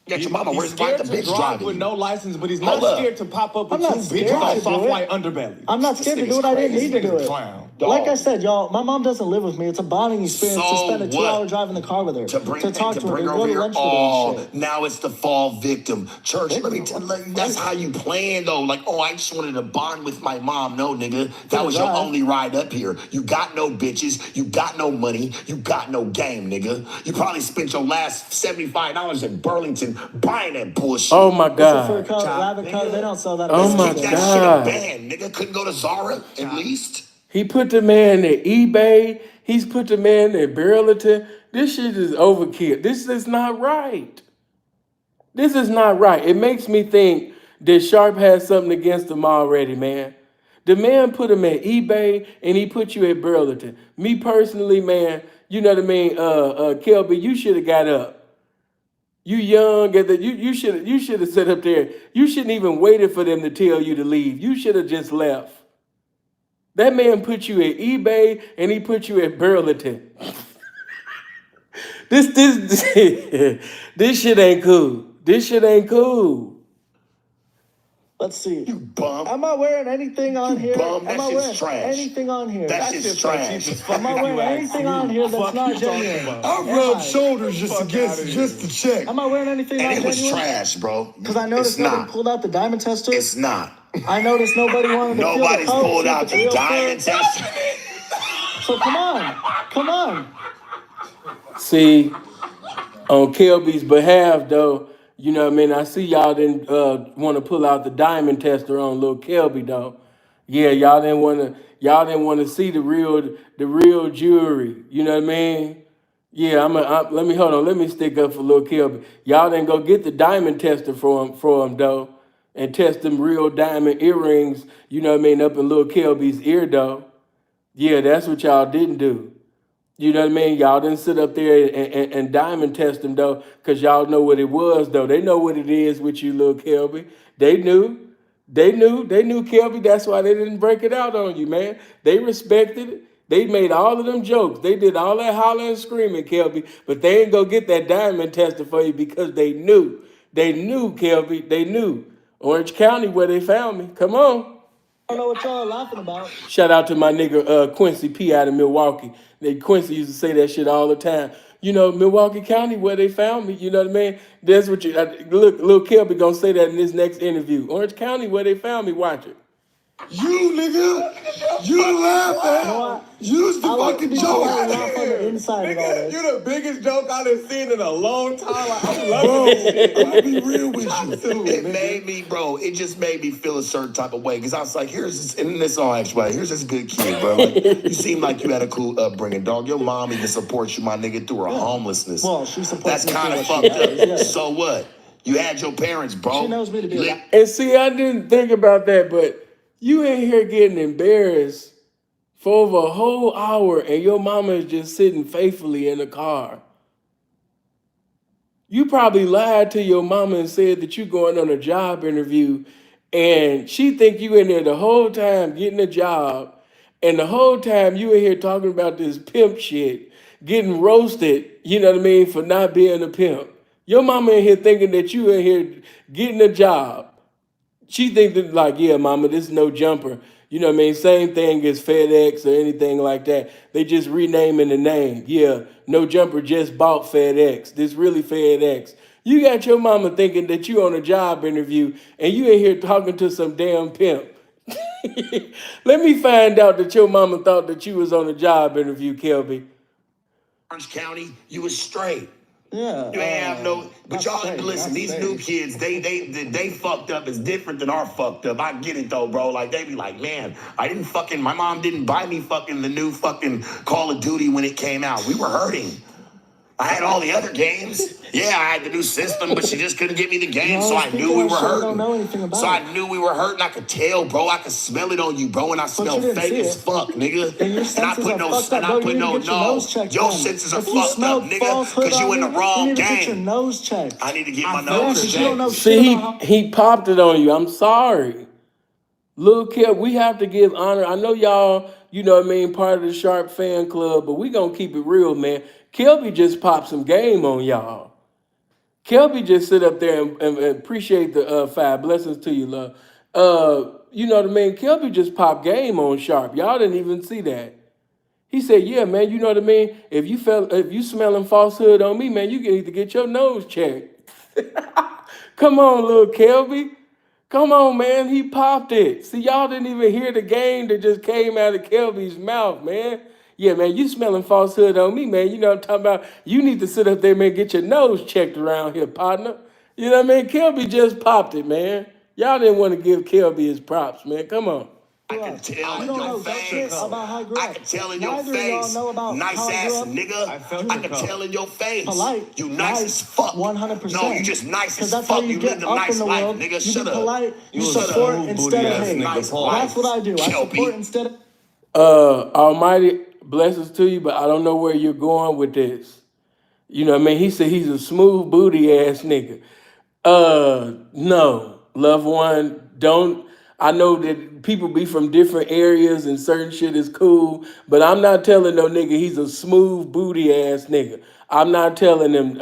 Get your mama. He's Where's scared the to bitch drive driving with you? no license, but he's Hold not up. scared to pop up with I'm two not scared bitches on to soft do it. white underbelly. I'm not This scared to nigga's do it. I didn't crazy. need to do Nigga's it. clown. Like I Dog. said, y'all, my mom doesn't live with me. It's a bonding experience to So spend a 2-hour drive in the car with her. To bring to talk to to her. bring To her go over to here. lunch with her and Oh, shit. now it's the fall victim. Church, let me tell you, that's how you plan though. Like, oh, I just wanted to bond with my mom. No, nigga. That was your drive. only ride up here. You got no bitches. You got no money. You got no game, nigga. You probably spent your last $75 in Burlington buying that bullshit. Oh my It's a fur God. coat, rabbit coat. They don't sell that. Oh at my Keep the that store. shit a God. band, nigga. Couldn't go to Zara at least. He put the man at eBay. He's put the man at Burlington. This shit is overkill. This is not right. This is not right. It makes me think that Sharp has something against him already, man. The man put him at eBay and he put you at Burlington. Me personally, man, you know what I mean? Kelby, you should have got up. You young, you should have sat up there. You shouldn't even waited for them to tell you to leave. You should have just left. That man put you at eBay and he put you at Burlington. This this shit ain't cool. This shit ain't cool. Let's see. You bum. Am I wearing anything on here? Bum. That Am I shit's wearing trash. anything on here? That shit's trash. Am I wearing anything on here that's not genuine? I rubbed shoulders just to check. Am I wearing anything And not it was genuine? trash, bro. Because I noticed nobody pulled out the diamond tester. It's not. I noticed nobody wanted to Nobody's feel the pulled out the the diamond tester. So come on. See, on Kelby's behalf, though, you know what I mean? I see y'all didn't want to pull out the diamond tester on little Kelby, though. Yeah, y'all didn't want to see the real jewelry. You know what I mean? Yeah, let me stick up for little Kelby. Y'all didn't go get the diamond tester for him though, and test them real diamond earrings. You know what I mean? Up in little Kelby's ear, though. Yeah, that's what y'all didn't do. You know what I mean? Y'all didn't sit up there and diamond test them, though, because y'all know what it was, though. They know what it is with you, little Kelby. They knew, Kelby. That's why they didn't break it out on you, man. They respected it. They made all of them jokes. They did all that hollering and screaming, Kelby, but they ain't go get that diamond tester for you because they knew. They knew, Kelby. They knew. Orange County, where they found me. Come on. I don't know what y'all are laughing about. Shout out to my nigga Quincy P out of Milwaukee. Quincy used to say that shit all the time. You know, Milwaukee County, where they found me. You know what I mean? That's what you look. Lil Kelby gonna say that in this next interview. Orange County, where they found me. Watch it. You nigga, you laugh at. Use the fucking joke. Laugh on the inside of all this. You the biggest joke I've seen in a long time. I love Bro, it. I'll be real with you. It just made me feel a certain type of way. Because I was like, here's this good kid, bro. Like, you seem like you had a cool upbringing, dog. Your mom even supports you, my nigga, through her homelessness. Well, she supports That's me kind of through what fucked she up. does, yeah. So what? You had your parents, bro. She knows me to be a And see, I didn't think about that, but you in here getting embarrassed for over a whole hour and your mama is just sitting faithfully in the car. You probably lied to your mama and said that you going on a job interview and she think you in there the whole time getting a job and the whole time you in here talking about this pimp shit, getting roasted, you know what I mean, for not being a pimp. Your mama in here thinking that you in here getting a job. She thinks that, like, yeah, mama, this is no jumper. You know what I mean? Same thing as FedEx or anything like that. They just renaming the name. Yeah, no jumper just bought FedEx. This really FedEx. You got your mama thinking that you on a job interview and you in here talking to some damn pimp. Let me find out that your mama thought that you was on a job interview, Kelby. Orange County, you was straight. Yeah. You ain't have no, but y'all listen. These new kids, they fucked up is different than our fucked up. I get it though, bro. Like they be like, man, my mom didn't buy me fucking the new fucking Call of Duty when it came out. We were hurting. I had all the other games. Yeah, I had the new system, but she just couldn't get me the game, so I knew we were hurting. So I knew we were hurting. I could tell, bro. I could smell it on you, bro, and I smell fake as fuck, nigga. And I put your senses are fucked up, nigga, because you in the wrong game. I need to get my nose checked. See, he popped it on you. I'm sorry. Lil' Kelby, we have to give honor. I know y'all, you know what I mean, part of the Sharp fan club, but we gonna keep it real, man. Kelby just popped some game on y'all. Kelby just sit up there and appreciate the 5 blessings to you, love. You know what I mean? Kelby just popped game on Sharp. Y'all didn't even see that. He said, yeah, man, you know what I mean? If you smelling falsehood on me, man, you need to get your nose checked. Come on, little Kelby. Come on, man. He popped it. See, y'all didn't even hear the game that just came out of Kelby's mouth, man. Yeah, man, you smelling falsehood on me, man. You know what I'm talking about? You need to sit up there, man, get your nose checked around here, partner. You know what I mean? Kelby just popped it, man. Y'all didn't want to give Kelby his props, man. Come on. I can tell in your face. I can tell in your face. Nice ass nigga. I can tell in your face. You nice as fuck. 100%. No, you just nice as fuck. You live a nice life, nigga. Shut up. Polite. You support instead of hate. That's what I do. I support instead of. Almighty blessings to you, but I don't know where you're going with this. You know what I mean? He said he's a smooth booty ass nigga. No, loved one, don't. I know that people be from different areas and certain shit is cool, but I'm not telling no nigga he's a smooth booty ass nigga. I'm not telling him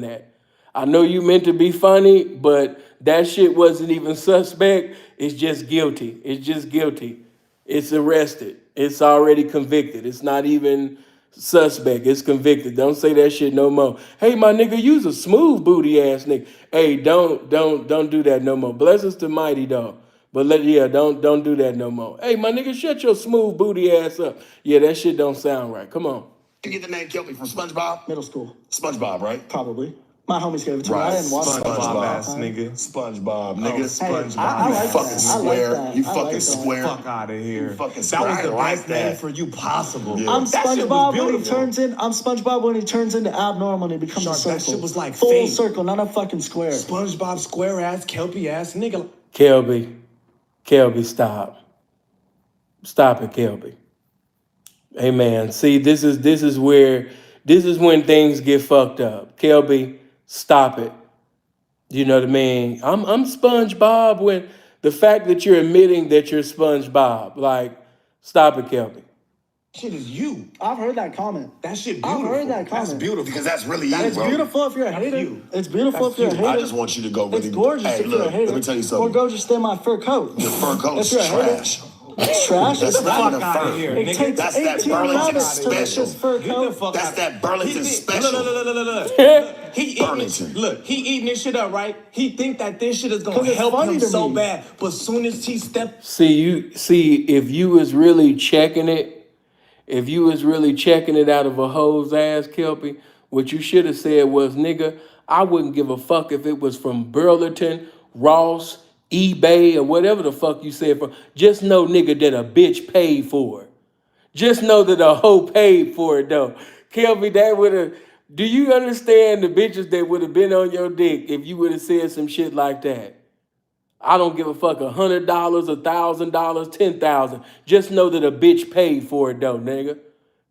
that. I know you meant to be funny, but that shit wasn't even suspect. It's just guilty. It's just guilty. It's arrested. It's already convicted. It's not even suspect. It's convicted. Don't say that shit no more. Hey, my nigga, you's a smooth booty ass nigga. Hey, don't do that no more. Bless us to mighty dog. But don't do that no more. Hey, my nigga, shut your smooth booty ass up. Yeah, that shit don't sound right. Come on. You get the name Kelpy from SpongeBob? Middle school. SpongeBob, right? Probably. My homies gave it to me. Right. I didn't watch SpongeBob ass nigga. SpongeBob, nigga. SpongeBob. I You like fucking that. square. I like that. You I like fucking that. square. Fuck out of here. You fucking That square. was I the like best name that. for you possible. Yeah. I'm That shit was SpongeBob when he beautiful. turns in. I'm SpongeBob when he turns into abnormal and he becomes Shark, a circle. that shit was like full fate. circle, not a fucking square. SpongeBob square ass, Kelpy ass nigga. Kelby, stop. Stop it, Kelby. Hey man, see, this is when things get fucked up. Kelby, stop it. You know what I mean? I'm SpongeBob when the fact that you're admitting that you're SpongeBob, like, stop it, Kelby. Shit is you. I've heard that comment. That shit I've beautiful. heard that comment. That's beautiful. Because that's really you, It's bro. beautiful if you're a hater. you. It's beautiful if you're a hater. I just want you to go really. It's gorgeous Hey, if you're a look, hater. let me tell you More something. gorgeous than my fur coat. Your fur coat's If you're a hater, trash. it's trash. That's It's not not. even Fuck outta fur. here, It nigga. takes That's that 18 Burlington rabbits to make special. this fur Get the coat. fuck That's out. that Burlington special. Look. He eating Burlington. he eating this shit up, right? He think that this shit is 'Cause gonna it's help funny him to so me. bad. But soon as he steps, If you was really checking it, out of a hoe's ass, Kelpy, what you should have said was, nigga, I wouldn't give a fuck if it was from Burlington, Ross, eBay, or whatever the fuck you said for. Just know, nigga, that a bitch paid for it. Just know that a hoe paid for it, though. Kelby, that would have. Do you understand the bitches that would have been on your dick if you would have said some shit like that? I don't give a fuck, $100, $1,000, 10,000. Just know that a bitch paid for it, though, nigga.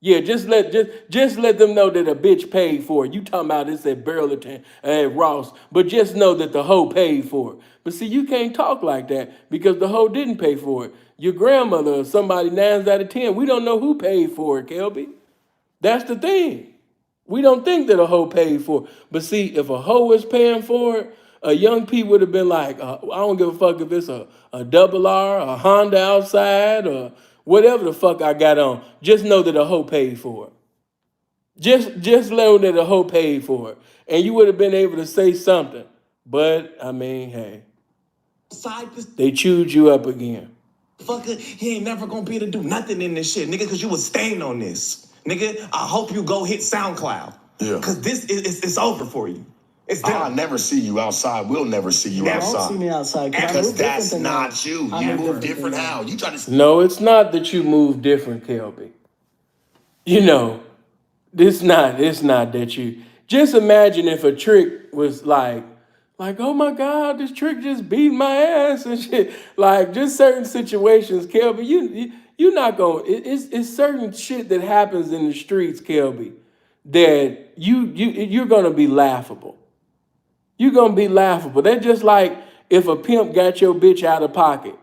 Yeah, just let them know that a bitch paid for it. You talking about this at Burlington, at Ross, but just know that the hoe paid for it. But see, you can't talk like that because the hoe didn't pay for it. Your grandmother or somebody 9 out of 10. We don't know who paid for it, Kelby. That's the thing. We don't think that a hoe paid for it. But see, if a hoe is paying for it, a young P would have been like, I don't give a fuck if it's a double R, a Honda outside, or whatever the fuck I got on. Just know that a hoe paid for it. Just know that a hoe paid for it. And you would have been able to say something. But, I mean, hey, they chewed you up again. fucker, he ain't never gonna be able to do nothing in this shit, nigga, because you was staying on this. Nigga, I hope you go hit SoundCloud. Yeah. Because this is it's over for you. It's done. I'll never see you outside. We'll never see you Don't outside. see me outside. Because that's not you. I You move move different different than how? You try to. No, it's not that you move different, Kelby. You know, it's not that you. Just imagine if a trick was like, oh my God, this trick just beat my ass and shit. Like, just certain situations, Kelby, you're not going, it's certain shit that happens in the streets, Kelby, that you're going to be laughable. You're going to be laughable. That's just like if a pimp got your bitch out of pocket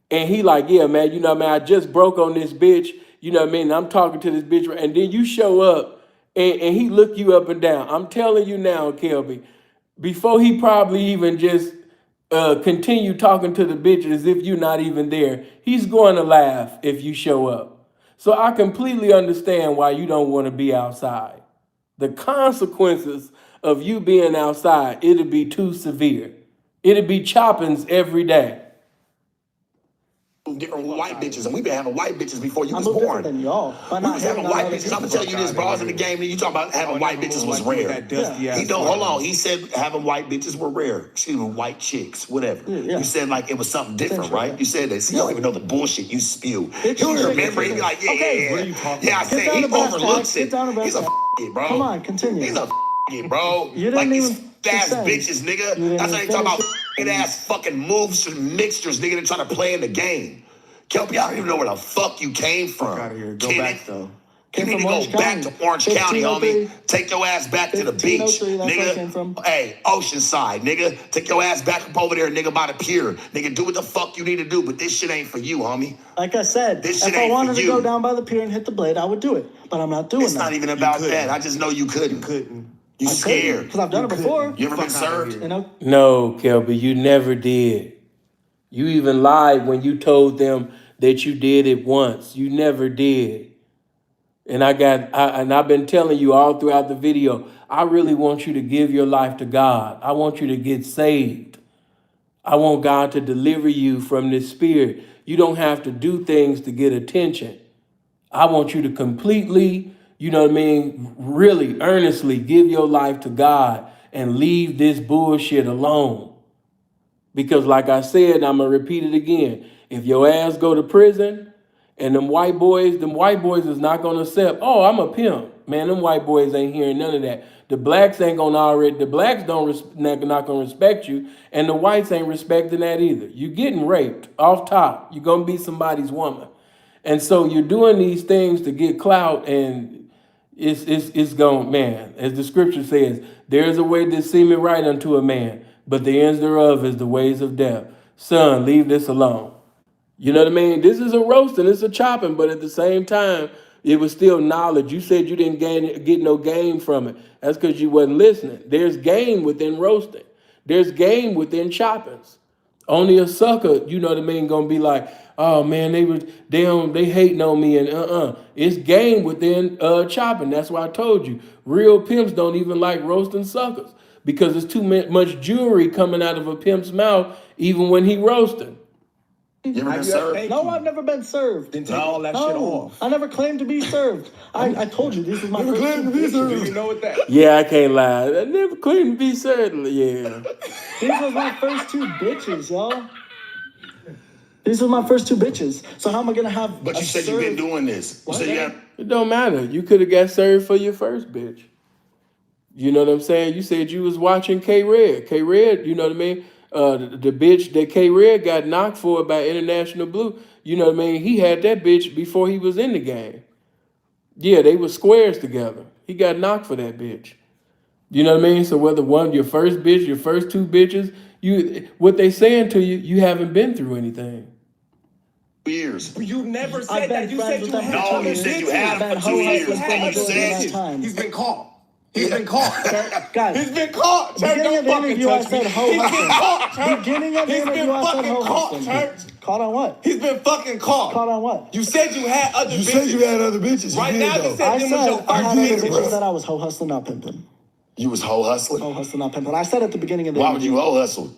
and he like, yeah, man, you know what I mean? I just broke on this bitch, you know what I mean? I'm talking to this bitch, and then you show up and he look you up and down. I'm telling you now, Kelby, before he probably even just continue talking to the bitch as if you're not even there, he's going to laugh if you show up. So I completely understand why you don't want to be outside. The consequences of you being outside, it'll be too severe. It'll be choppings every day. Different white bitches, and we've been having white bitches before you was I'm born. different than y'all. We was having white bitches. I'm gonna tell you this, bros, in the game. You talk about having white bitches was rare. He don't. Hold on. He said having white bitches were rare. Excuse me, white chicks, whatever. Yeah. You said like it was something different, Essentially, right? yeah. You said that. See, you don't even know the bullshit you spew. You Bitch, don't shit, remember. He be like, yeah, okay, yeah, what yeah. are you talking Yeah, I about? said Get down he to brass overlooks tacks, it. get down to brass He's a tacks. it, bro. Come on, continue. He's a it, bro. You didn't Like these even ass say. bitches, nigga. You didn't That's why even they talk about finish ass fucking moves and mixtures, nigga. They try to play in the game. Kelpy, I don't even know where the fuck you came from. Fuck out of here. Go Kenny. back, though. You Came need to from go Orange back County. to Orange County, homie. 1503. Take your ass back to the beach, 1503, that's where I came nigga. from. Hey, Oceanside, nigga. Take your ass back up over there, nigga, by the pier. Nigga, do what the fuck you need to do, but this shit ain't for you, homie. Like I said, This shit if I ain't wanted for to you. go down by the pier and hit the blade, I would do it. But I'm not doing It's that. not even about couldn't. that. I just know you couldn't. Couldn't. You scared. Because I've done it before. You ever been served? You know? No, Kelpy, you never did. You even lied when you told them that you did it once. You never did. And I've been telling you all throughout the video, I really want you to give your life to God. I want you to get saved. I want God to deliver you from this spirit. You don't have to do things to get attention. I want you to completely, really earnestly give your life to God and leave this bullshit alone. Because like I said, I'm going to repeat it again. If your ass go to prison and them white boys is not going to accept, oh, I'm a pimp. Man, them white boys ain't hearing none of that. The blacks not going to respect you, and the whites ain't respecting that either. You getting raped off top. You're going to be somebody's woman. And so you're doing these things to get clout, and it's going, man, as the scripture says, there is a way that seemeth right unto a man, but the ends thereof is the ways of death. Son, leave this alone. You know what I mean? This is a roasting, it's a chopping, but at the same time, it was still knowledge. You said you didn't get no game from it. That's because you wasn't listening. There's game within roasting. There's game within choppings. Only a sucker, gonna be like, oh man, they hating on me, and it's game within chopping. That's why I told you, real pimps don't even like roasting suckers because there's too much jewelry coming out of a pimp's mouth, even when he roasting. You ever been served? No, I've never been served. Then take all that shit off. I never claimed to be served. I told you, this is my first two bitches. Do you know what that? Yeah, I can't lie. I never claimed to be certain. Yeah. These was my first two bitches, y'all. These were my first two bitches. So how am I gonna have? But you said you've been doing this. You said It don't matter. You could have got served for your first bitch. You know what I'm saying? You said you was watching K-Red. K-Red, you know what I mean? The bitch that K-Red got knocked for by International Blue, you know what I mean? He had that bitch before he was in the game. Yeah, they were squares together. He got knocked for that bitch. You know what I mean? So whether your first bitch, your first two bitches, what they saying to you, you haven't been through anything. years. You never said that. You said you had. No, you said you had him for 2 years. He's been caught. He's been caught. Guys, he's been caught. Beginning of the interview, I said ho hustling. Beginning of the He's been interview, I said fucking ho caught, hustling. Church. Caught on what? He's been fucking caught. Caught on what? You said you had other bitches. You said you had other bitches. Right now you said I them was your said I had first other bitches. bitches that I was ho hustling, not pimping. You was hoe hustling? Ho hustling, not pimping. I said at the beginning of the Why would interview. you hoe hustle?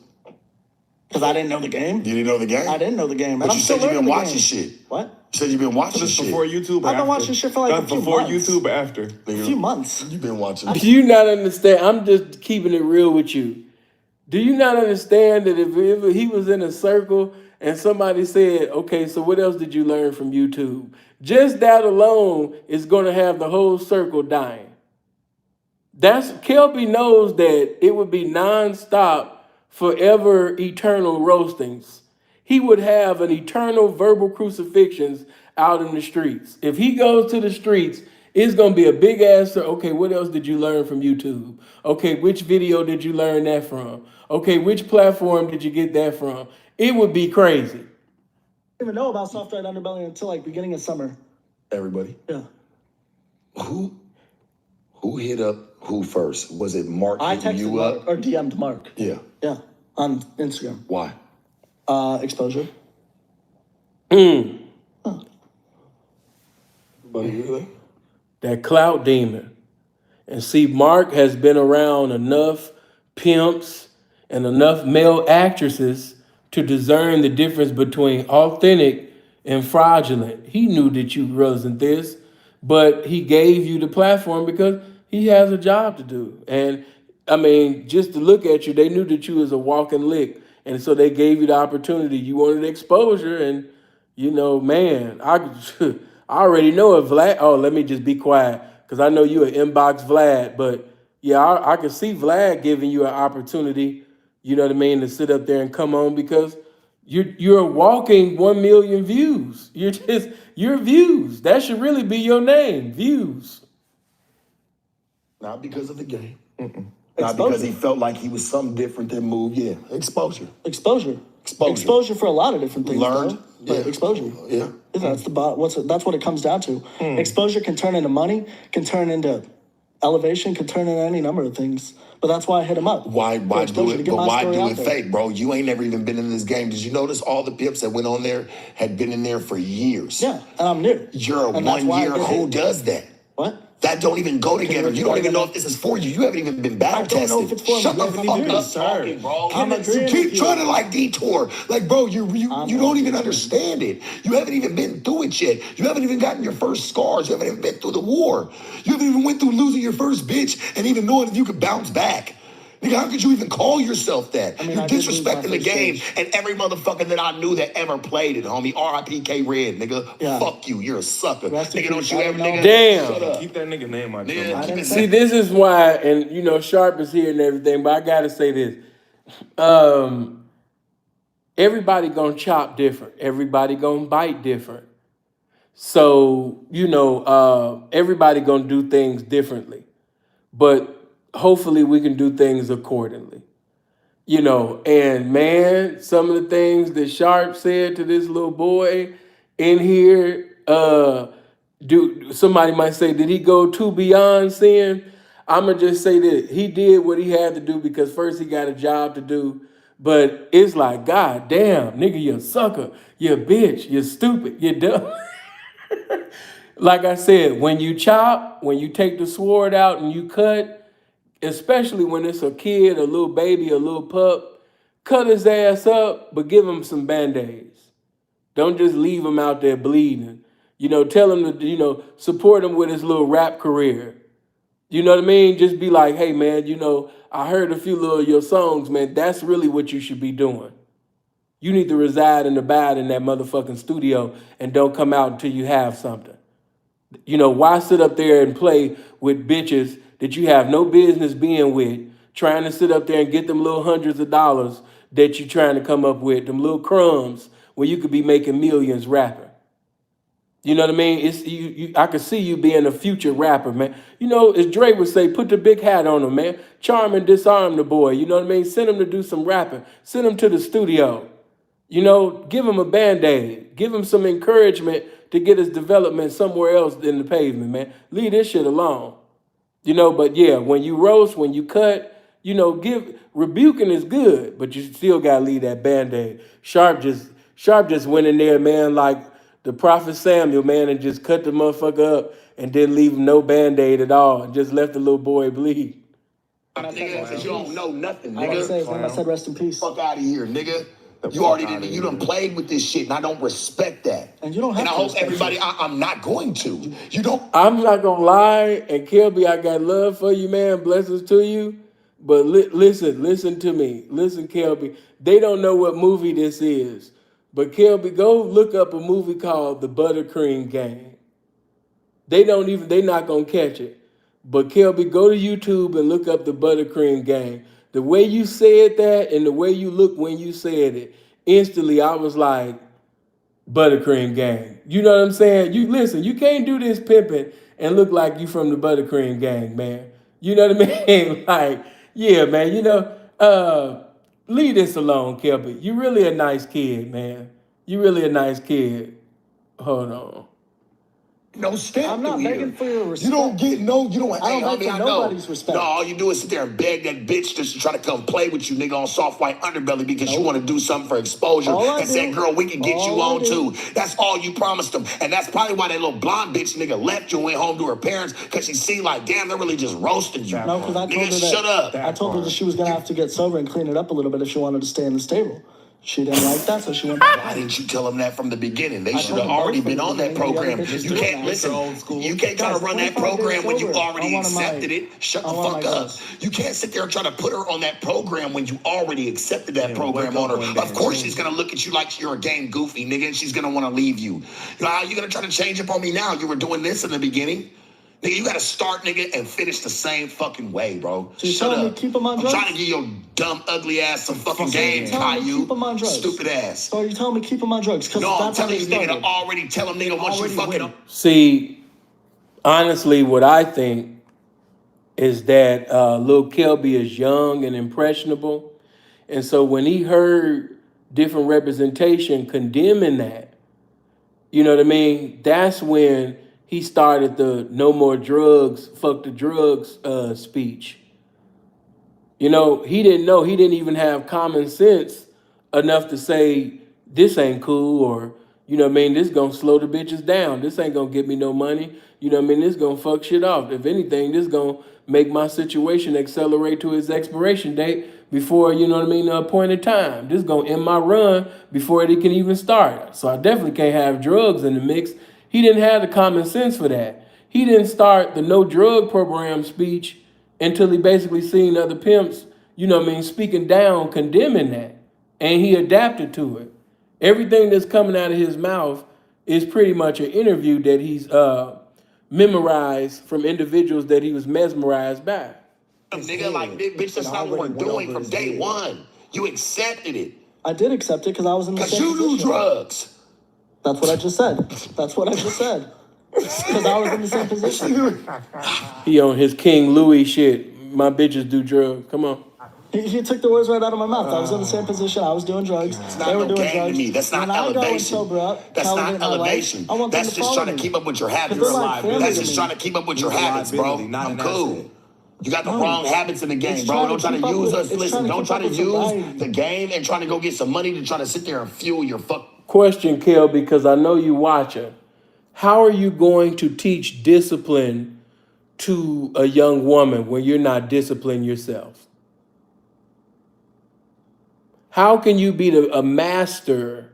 Because I didn't know the game. You didn't know the game? I didn't know the game. But And I'm you still said you've learning been the watching game. shit. What? You said you've been watching This shit. before YouTube or I've been after? watching shit for like a few Before months. YouTube or after? A few months. You've been watching. Do you not understand? I'm just keeping it real with you. Do you not understand that if he was in a circle and somebody said, okay, so what else did you learn from YouTube? Just that alone is going to have the whole circle dying. Kelpy knows that it would be nonstop, forever, eternal roastings. He would have an eternal verbal crucifixions out in the streets. If he goes to the streets, it's going to be a big ass, okay, what else did you learn from YouTube? Okay, which video did you learn that from? Okay, which platform did you get that from? It would be crazy. I didn't even know about Soft Right Underbelly until like beginning of summer. Everybody. Yeah. Who hit up who first? Was it Mark I hitting texted you Mark, up? or DM'd Mark. Yeah. Yeah. On Instagram. Why? Exposure. That clout demon. And see, Mark has been around enough pimps and enough male actresses to discern the difference between authentic and fraudulent. He knew that you wasn't this, but he gave you the platform because he has a job to do. And I mean, just to look at you, they knew that you was a walking lick. And so they gave you the opportunity. You wanted exposure, and you know, man, I already know if Vlad. Oh, let me just be quiet because I know you an inbox Vlad. But yeah, I can see Vlad giving you an opportunity. You know what I mean, to sit up there and come on because you're a walking 1 million views. You're views. That should really be your name, views. Not because of the game. Not because he felt like he was something different than move. Yeah, exposure. Exposure for a lot of different things. Learned. Though, but exposure. Yeah. That's what it comes down to. Exposure can turn into money, can turn into elevation could turn into any number of things. But that's why I hit him up. Why For do exposure, to it? get But my why story do out it there. fake, bro? You ain't never even been in this game. Did you notice all the Pips that went on there had been in there for years? Yeah, and I'm new. You're a And that's 1 why I year. did Who it. does that? What? That don't even go together. you You don't don't even know even- if this is for you. You haven't even been battle I don't know tested. if it's for me. Shut You the haven't fuck even up, been talking, bro. I'm You agreeing keep with you. trying to like detour. Like, bro, you don't even understand it. You haven't even been through it yet. You haven't even gotten your first scars. You haven't even been through the war. You haven't even went through losing your first bitch and even knowing if you could bounce back. Nigga, how could you even call yourself that? I mean, You're I did lose my disrespecting the first game stage. and every motherfucker that I knew that ever played it, homie. R.I.P. K Red, nigga. Yeah. Fuck you. You're a sucker. Rest in Nigga, don't peace. you I ever, don't know. nigga. Damn. Shut up. Keep that nigga name out your Nigga, mouth. keep it See, this is why, and you know, Sharp is here and everything, but I gotta say this. Everybody gonna chop different. Everybody gonna bite different. So, you know, everybody gonna do things differently. But hopefully we can do things accordingly. You know, and man, some of the things that Sharp said to this little boy in here, somebody might say, did he go too beyond sin? I'ma just say that he did what he had to do because first he got a job to do. But it's like, God damn, nigga, you a sucker, you a bitch, you're stupid, you're dumb. Like I said, when you chop, when you take the sword out and you cut, especially when it's a kid, a little baby, a little pup, cut his ass up, but give him some band-aids. Don't just leave him out there bleeding. You know, tell him to, you know, support him with his little rap career. You know what I mean? Just be like, hey man, you know, I heard a few little of your songs, man. That's really what you should be doing. You need to reside and abide in that motherfucking studio and don't come out until you have something. You know, why sit up there and play with bitches that you have no business being with, trying to sit up there and get them little hundreds of dollars that you're trying to come up with, them little crumbs when you could be making millions rapping. You know what I mean? It's I could see you being a future rapper, man. You know, as Dre would say, put the big hat on him, man. Charm and disarm the boy. You know what I mean? Send him to do some rapping. Send him to the studio. You know, give him a Band-Aid. Give him some encouragement to get his development somewhere else in the pavement, man. Leave this shit alone. You know, but yeah, when you roast, when you cut, you know, rebuking is good, but you still gotta leave that Band-Aid. Sharp just went in there, man, like the prophet Samuel, man, and just cut the motherfucker up and didn't leave him no Band-Aid at all and just left the little boy bleed. Nigga, 'cause you don't know nothing, I gotta say, nigga. I said rest in peace. Fuck out of here, nigga. You done played with this shit, and I don't respect that. And you don't have and I to hope respect everybody, I'm not going to. You don't. I'm not gonna lie, and Kelpy, I got love for you, man. Blessings to you. But listen to me. Listen, Kelpy. They don't know what movie this is. But Kelpy, go look up a movie called The Buttercream Gang. They not gonna catch it. But Kelpy, go to YouTube and look up The Buttercream Gang. The way you said that and the way you looked when you said it, instantly I was like, Buttercream Gang. You know what I'm saying? You listen, you can't do this pimping and look like you from the Buttercream Gang, man. You know what I mean? Like, yeah, man, you know, leave this alone, Kelpy. You really a nice kid, man. You really a nice kid. Hold on. No step I'm not through begging here. for your respect. You don't get no. You don't. I don't hey, beg homie, for I know. nobody's respect. No, all you do is sit there and beg that bitch just to try to come play with you, nigga, on soft white underbelly because you want to do something for exposure All I and say, do- girl, we can get you all I on do- too. That's all you promised them, and that's probably why that little blonde bitch nigga left you and went home to her parents because she see like, damn, they're really just roasting you. No, because I told Nigga, her that. shut up. I told her that she was gonna have to get sober and clean it up a little bit if she wanted to stay in the stable. She didn't like that, so she went. Why didn't you tell them that from the beginning? They should have told them already both from been the on that beginning. The program. other bitches You do can't now. listen. Old school. You can't try to Guys, run that 25 days program when you sober. already I want my- accepted it. Shut the I want fuck my up. girls. You can't sit there and try to put her on that program when you already accepted that Yeah, program wake on up her. one day Of and course, change she's it. gonna look at you like you're a game goofy, nigga, and she's gonna want to leave you. You know how you gonna try to change up on me now? You were doing this in the beginning. Nigga, you gotta start, nigga, and finish the same fucking way, bro. So you Shut telling me up. keep 'em on I'm drugs? trying to give your dumb, ugly ass some fucking game, You're telling me Caillou. keep 'em on drugs. Stupid ass. So are you telling me keep them on drugs? Because No, I'm that's how telling they you, nigga, started. to already tell them, nigga, once you fucking. See, honestly, what I think is that Lil Kelby is young and impressionable. And so when he heard different representation condemning that, you know what I mean? That's when he started the no more drugs, fuck the drugs speech. You know, he didn't know, he didn't even have common sense enough to say, this ain't cool, or, you know what I mean, this gonna slow the bitches down. This ain't gonna get me no money. You know what I mean, this gonna fuck shit off. If anything, this gonna make my situation accelerate to its expiration date before, you know what I mean, the appointed time. This gonna end my run before it can even start. So I definitely can't have drugs in the mix. He didn't have the common sense for that. He didn't start the no drug program speech until he basically seen other pimps, you know what I mean, speaking down, condemning that. And he adapted to it. Everything that's coming out of his mouth is pretty much an interview that he's memorized from individuals that he was mesmerized by. Nigga, like, bitch, that's not what we're doing from day one. You accepted it. I did accept it because I was in the same Because you do drugs. That's what I just said. That's what I just said. Because I was in the same position. He on his King Louis shit. My bitches do drugs. Come on. He took the words right out of my mouth. I was in the same position. I was doing drugs. It's not no game to me. That's not elevation. That's not elevation. That's just trying to keep up with your habits. That's just trying to keep up with your habits, bro. I'm cool. You got the wrong habits in the game, bro. Don't try to use us. Listen, don't try to use the game and trying to go get some money to try to sit there and fuel your fuck. Question, Kel, because I know you watching. How are you going to teach discipline to a young woman when you're not disciplined yourself? How can you be a master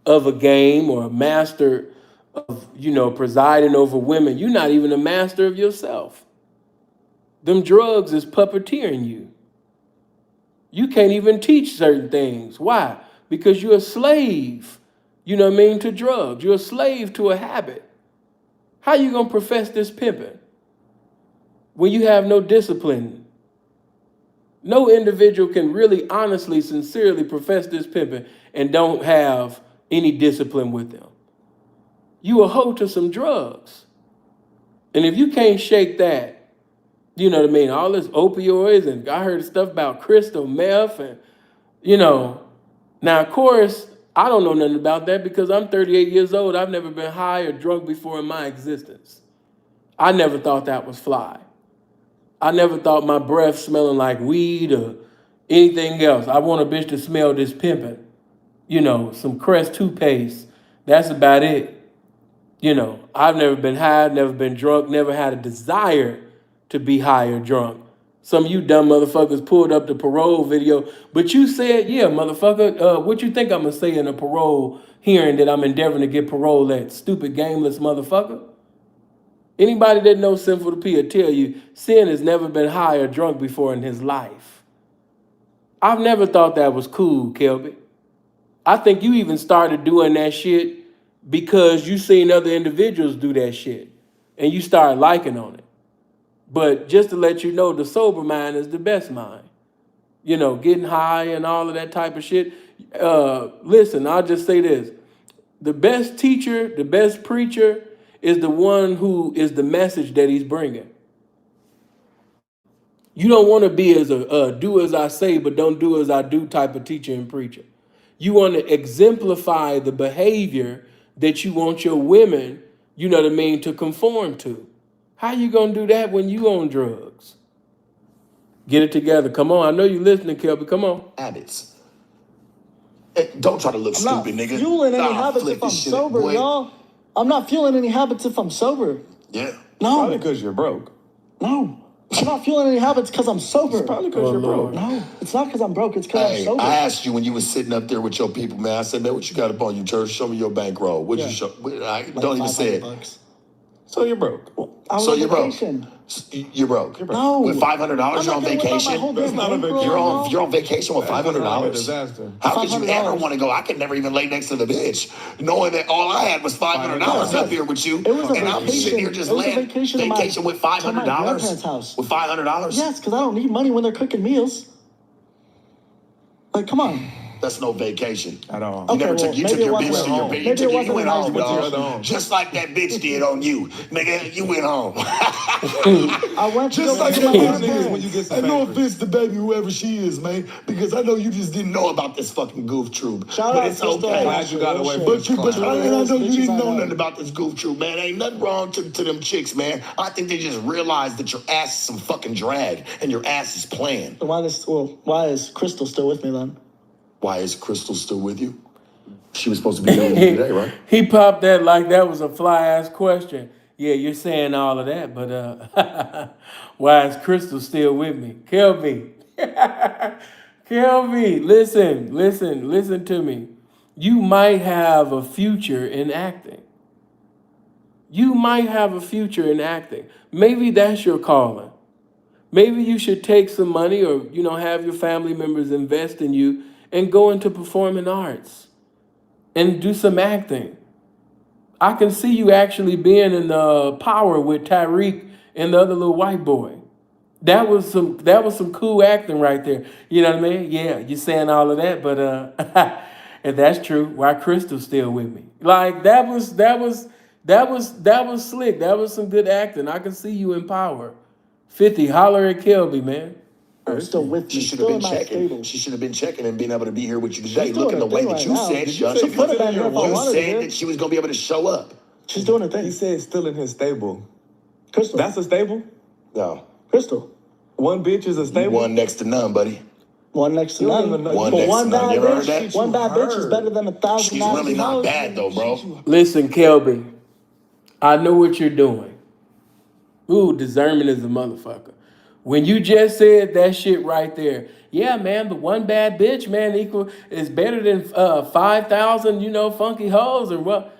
of a game or a master of, you know, presiding over women? You're not even a master of yourself. Them drugs is puppeteering you. You can't even teach certain things. Why? Because you're a slave, you know what I mean, to drugs. You're a slave to a habit. How you gonna profess this pimping when you have no discipline? No individual can really, honestly, sincerely profess this pimping and don't have any discipline with them. You a hoe to some drugs. And if you can't shake that, you know what I mean, all this opioids, and I heard stuff about crystal meth, and, you know, now, of course, I don't know nothing about that because I'm 38 years old. I've never been high or drunk before in my existence. I never thought that was fly. I never thought my breath smelling like weed or anything else. I want a bitch to smell this pimping. You know, some Crest toothpaste. That's about it. You know, I've never been high, never been drunk, never had a desire to be high or drunk. Some of you dumb motherfuckers pulled up the parole video, but you said, yeah, motherfucker, what you think I'm gonna say in a parole hearing that I'm endeavoring to get parole, that stupid, gameless motherfucker? Anybody that knows Sinful to P will tell you, Sin has never been high or drunk before in his life. I've never thought that was cool, Kelpy. I think you even started doing that shit because you seen other individuals do that shit and you started liking on it. But just to let you know, the sober mind is the best mind. You know, getting high and all of that type of shit. Listen, I'll just say this. The best teacher, the best preacher is the one who is the message that he's bringing. You don't want to be as a do as I say, but don't do as I do type of teacher and preacher. You want to exemplify the behavior that you want your women, you know what I mean, to conform to. How you going to do that when you on drugs? Get it together. Come on. I know you listening, Kelpy. Come on. Habits. Hey, don't try to look stupid, nigga. I'm not fueling any habits if I'm sober, y'all. I'm not fueling any habits if I'm sober. Yeah. No. Probably because you're broke. No. I'm not fueling any habits because I'm sober. It's probably because you're broke. No, it's not because I'm broke. It's because I'm sober. I asked you when you was sitting up there with your people, man. I said, man, what you got up on you, church? Show me your bankroll. What'd you show? Don't even say it. $500. So you're broke. So you're broke. You're broke. No. With $500, you're on vacation. That's not a vacation. You're on vacation with $500. Disaster. How could you ever want to go? I could never even lay next to the bitch, knowing that all I had was $500 up here with you, and I'm sitting here just laying vacation with $500. With $500? Yes, because I don't need money when they're cooking meals. Like, come on. That's no vacation At all. You never took. You took your bitch to your Maybe you went home, dog. home. Just like that bitch did on you, nigga. You went home. I went to Just go like see my my niggas grandparents. when you get some and no offense to baby, whoever she is, man, because I know you just didn't know about this fucking goof troop. Shout but out it's Crystal. okay. Glad you got away from But this I know you Bitches didn't I know know. nothing about this goof troop, man. Ain't nothing wrong to them chicks, man. I think they just realized that your ass is some fucking drag and your ass is playing. So why is Crystal still with me then? Why is Crystal still with you? She was supposed to be here with you today, right? He popped that like that was a fly ass question. Yeah, you're saying all of that, but why is Crystal still with me? Kelpy. Kelpy, listen to me. You might have a future in acting. You might have a future in acting. Maybe that's your calling. Maybe you should take some money or, have your family members invest in you and go into performing arts and do some acting. I can see you actually being in the Power with Tyreek and the other little white boy. That was some cool acting right there. You know what I mean? Yeah, you're saying all of that, but if that's true, why Crystal's still with me? Like that was slick. That was some good acting. I can see you in Power. 50, holler at Kelby, man. I'm still with me. She should have Still been in my checking. stable. She should have been checking and being able to be here with you today. She's doing Looking her the way thing that right you now. said, Did you Shush. say she could've been here if I You wanted said her? that she was gonna be able to show up. She's doing her thing. He said still in his stable. Crystal. That's a stable? No, Crystal. One bitch is a you stable? one next to none, buddy. One next to You don't none. even know- One But next one to none. bad You ever heard bitch. that? One bad bitch is better than 1,000 She's nasty really not hoes. bad though, bro. Listen, Kelby, I know what you're doing. Ooh, discernment is a motherfucker. When you just said that shit right there, yeah, man, the one bad bitch, man, is better than 5,000, funky hoes or what?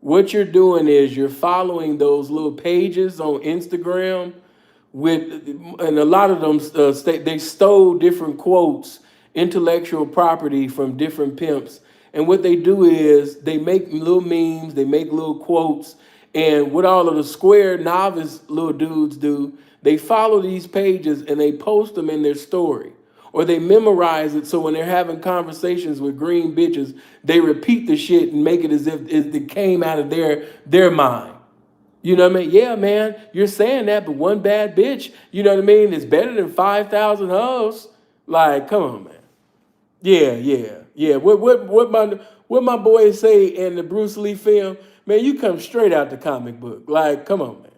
What you're doing is you're following those little pages on Instagram and a lot of them they stole different quotes, intellectual property from different pimps, and what they do is they make little memes, they make little quotes, and what all of the square novice little dudes do, they follow these pages and they post them in their story, or they memorize it so when they're having conversations with green bitches, they repeat the shit and make it as if it came out of their mind. You know what I mean? Yeah, man, you're saying that, but one bad bitch, you know what I mean, is better than 5,000 hoes. Like, come on, man. Yeah. What my boys say in the Bruce Lee film, man, you come straight out the comic book. Like, come on, man.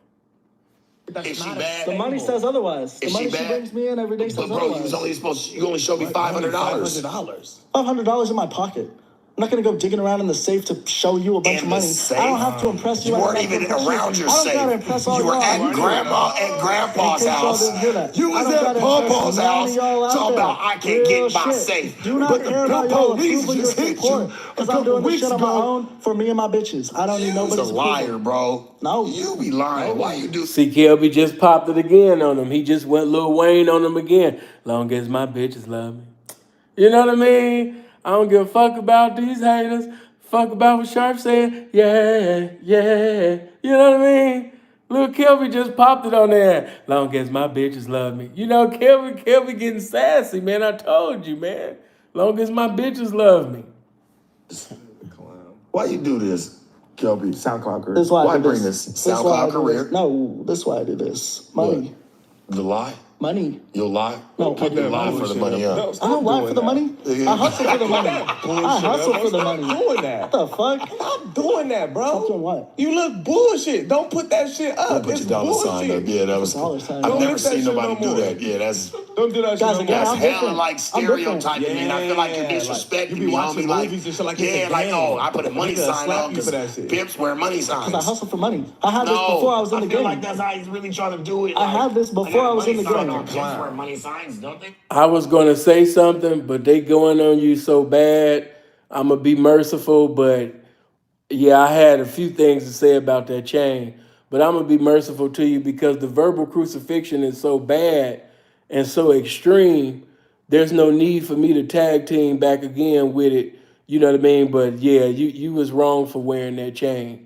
Is she bad? The money says otherwise. The Is money she she bad? brings me in every day says But bro, otherwise. you only showed me $500. $500 in my pocket. I'm not gonna go digging around in the safe to show you a bunch of In the money. safe? I don't have to impress you. You I don't weren't have to even impress around your I don't gotta safe. impress all You were y'all. at grandma and grandpa's In case y'all house. didn't hear that. You I was don't at gotta impress Papa's none of house y'all out talking there. about I can't Real get my shit. safe. Do not But the care about y'all police approval, your just hit you support. a Because I'm couple doing this weeks shit on my ago. own for me and my bitches. I don't need You's nobody's a liar, approval. bro. No. You be lying. Why you do? See, Kelby just popped it again on him. He just went Lil Wayne on him again. Long as my bitches love me. You know what I mean? I don't give a fuck about these haters. Fuck about what Sharp said. Yeah. You know what I mean? Lil Kelby just popped it on there. Long as my bitches love me. Kelby getting sassy, man. I told you, man. Long as my bitches love me. Why you do this, Kelpy? SoundCloud career. This is why Why I do bring this. this? This is why I SoundCloud do career? this. No, this is why I do this. Money. The lie? Money. You'll lie? No, I You lie for the money, huh? I don't lie for the money. I hustle for the money. I hustle for the money. Stop doing that. What the fuck? Stop doing that, bro. Stop doing what? You look bullshit. Don't put that shit up. Put It's your dollar sign bullshit. up. Yeah, that was. Dollar sign. I've Don't never lift that seen shit nobody no do more. that. Yeah, that's Don't do that shit Guys, no again, more. I'm hella different. like I'm different. stereotyping me. And I feel like you're Yeah, disrespecting you be me. watching Like, movies and shit like it's yeah, a like game. I put a money Nigga, sign slap on you for that because shit. pimps wear money signs. I hustle for money. I had this before I was in the feel game. like that's how he's really trying to do it. I had this before I was in the game. Pimps wear money signs, don't they? I was gonna say something, but they going on you so bad. I'm gonna be merciful, but yeah, I had a few things to say about that chain. But I'm gonna be merciful to you because the verbal crucifixion is so bad and so extreme. There's no need for me to tag team back again with it. You know what I mean? But yeah, you was wrong for wearing that chain.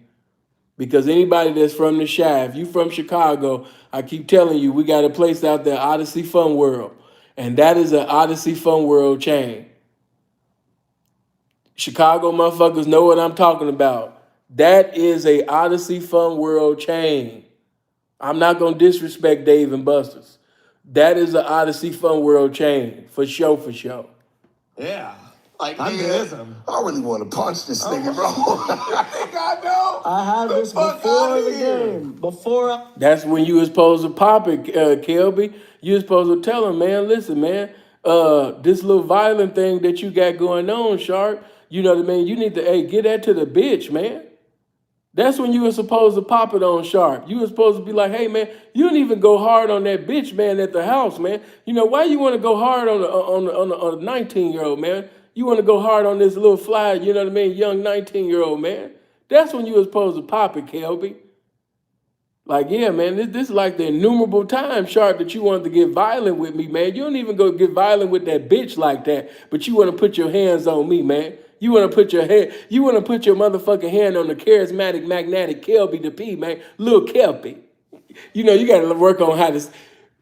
Because anybody that's from the Chi, if you from Chicago, I keep telling you, we got a place out there, Odyssey Fun World. And that is an Odyssey Fun World chain. Chicago motherfuckers know what I'm talking about. That is a Odyssey Fun World chain. I'm not gonna disrespect Dave and Buster's. That is an Odyssey Fun World chain for sure, for sure. Yeah. Like, I nigga, I really want to punch this nigga, bro. I think I know. I had this before the game. That's when you was supposed to pop it, Kelby. You was supposed to tell him, man, listen, man, this little violent thing that you got going on, Sharp, you know what I mean? You need to, hey, get that to the bitch, man. That's when you were supposed to pop it on Sharp. You were supposed to be like, hey, man, you don't even go hard on that bitch, man, at the house, man. You know, why you want to go hard on a 19-year-old, man? You want to go hard on this little fly, you know what I mean, young 19-year-old, man. That's when you were supposed to pop it, Kelby. Like, yeah, man, this is like the innumerable times, Sharp, that you wanted to get violent with me, man. You don't even go get violent with that bitch like that, but you want to put your hands on me, man. You want to put your motherfucking hand on the charismatic, magnetic Kelby the P, man. Lil Kelpy. You know, you got to work on how to,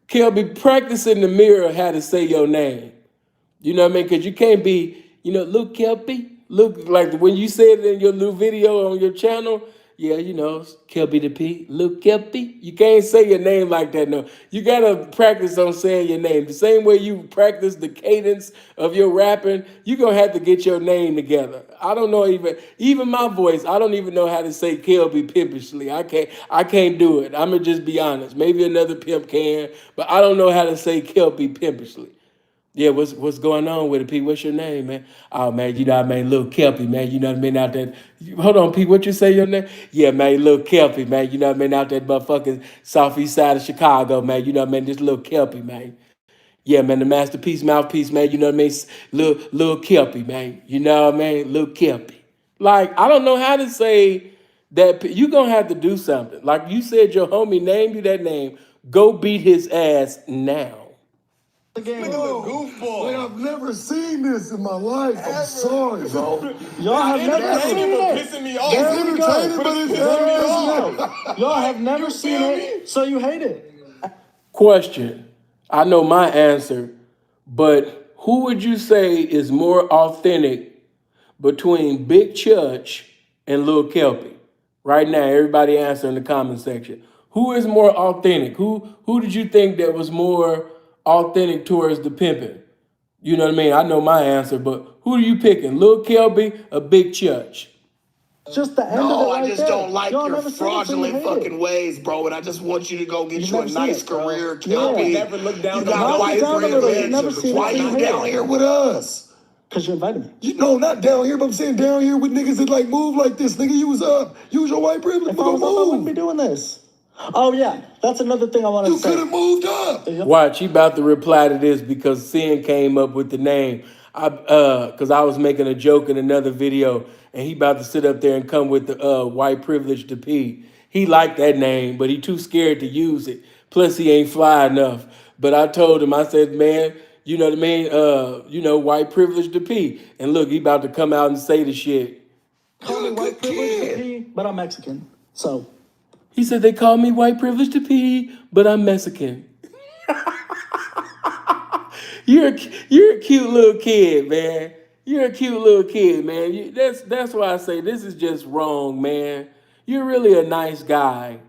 Kelby, practice in the mirror how to say your name. You know what I mean? Because you can't be, you know, Lil Kelpy. Look, like when you said it in your new video on your channel, yeah, you know, Kelpy the P, Lil Kelpy. You can't say your name like that, no. You got to practice on saying your name. The same way you practice the cadence of your rapping, you're going to have to get your name together. I don't know even my voice, I don't even know how to say Kelpy pimpishly. I can't do it. I'm going to just be honest. Maybe another pimp can, but I don't know how to say Kelpy pimpishly. Yeah, what's going on with it, P? What's your name, man? Oh, man, you know what I mean? Lil Kelpy, man. You know what I mean? Out there. Hold on, P. What you say your name? Yeah, man, Lil Kelpy, man. You know what I mean? Out that motherfucking southeast side of Chicago, man. You know what I mean? This Lil Kelpy, man. Yeah, man, the masterpiece, mouthpiece, man. You know what I mean? Lil Kelpy, man. You know what I mean? Lil Kelpy. Like, I don't know how to say that. You're going to have to do something. Like you said, your homie named you that name. Go beat his ass now. Goofball. Like, I've never seen this in my life. I'm sorry, bro. Y'all have never seen it. Pissing me off. It's entertaining, but it's entertaining. Y'all have never seen it, so you hate it. Question. I know my answer, but who would you say is more authentic between Big Church and Lil Kelpy? Right now, everybody answer in the comment section. Who is more authentic? Who did you think that was more authentic towards the pimping? You know what I mean? I know my answer, but who are you picking? Lil Kelpy or Big Church? Just the end of it right I just there. don't like Y'all your never seen it, so you fraudulent hate fucking it. ways, bro. And I just want you to go get You've you a never seen nice it, bro. career, Yeah. Kelpy. I never look down You the got Knock white it down a little. You've privilege. never seen Why it, so you you hate down it. here with us? Because you invited me. You know, not down here, but I'm saying down here with niggas that like move like this. Nigga, use your white privilege. If I was up, I wouldn't be doing this. Oh, yeah. That's another thing I wanted to You say. could have moved up. Watch, he about to reply to this because Sin came up with the name. Because I was making a joke in another video, and he about to sit up there and come with the white privilege to P. He liked that name, but he too scared to use it. Plus, he ain't fly enough. But I told him, I said, man, you know what I mean? White privilege to P. And look, he about to come out and say the shit. Call me white privilege to P, but I'm Mexican. So. He said, they call me white privilege to P, but I'm Mexican. You're a cute little kid, man. You're a cute little kid, man. That's why I say this is just wrong, man. You're really a nice guy.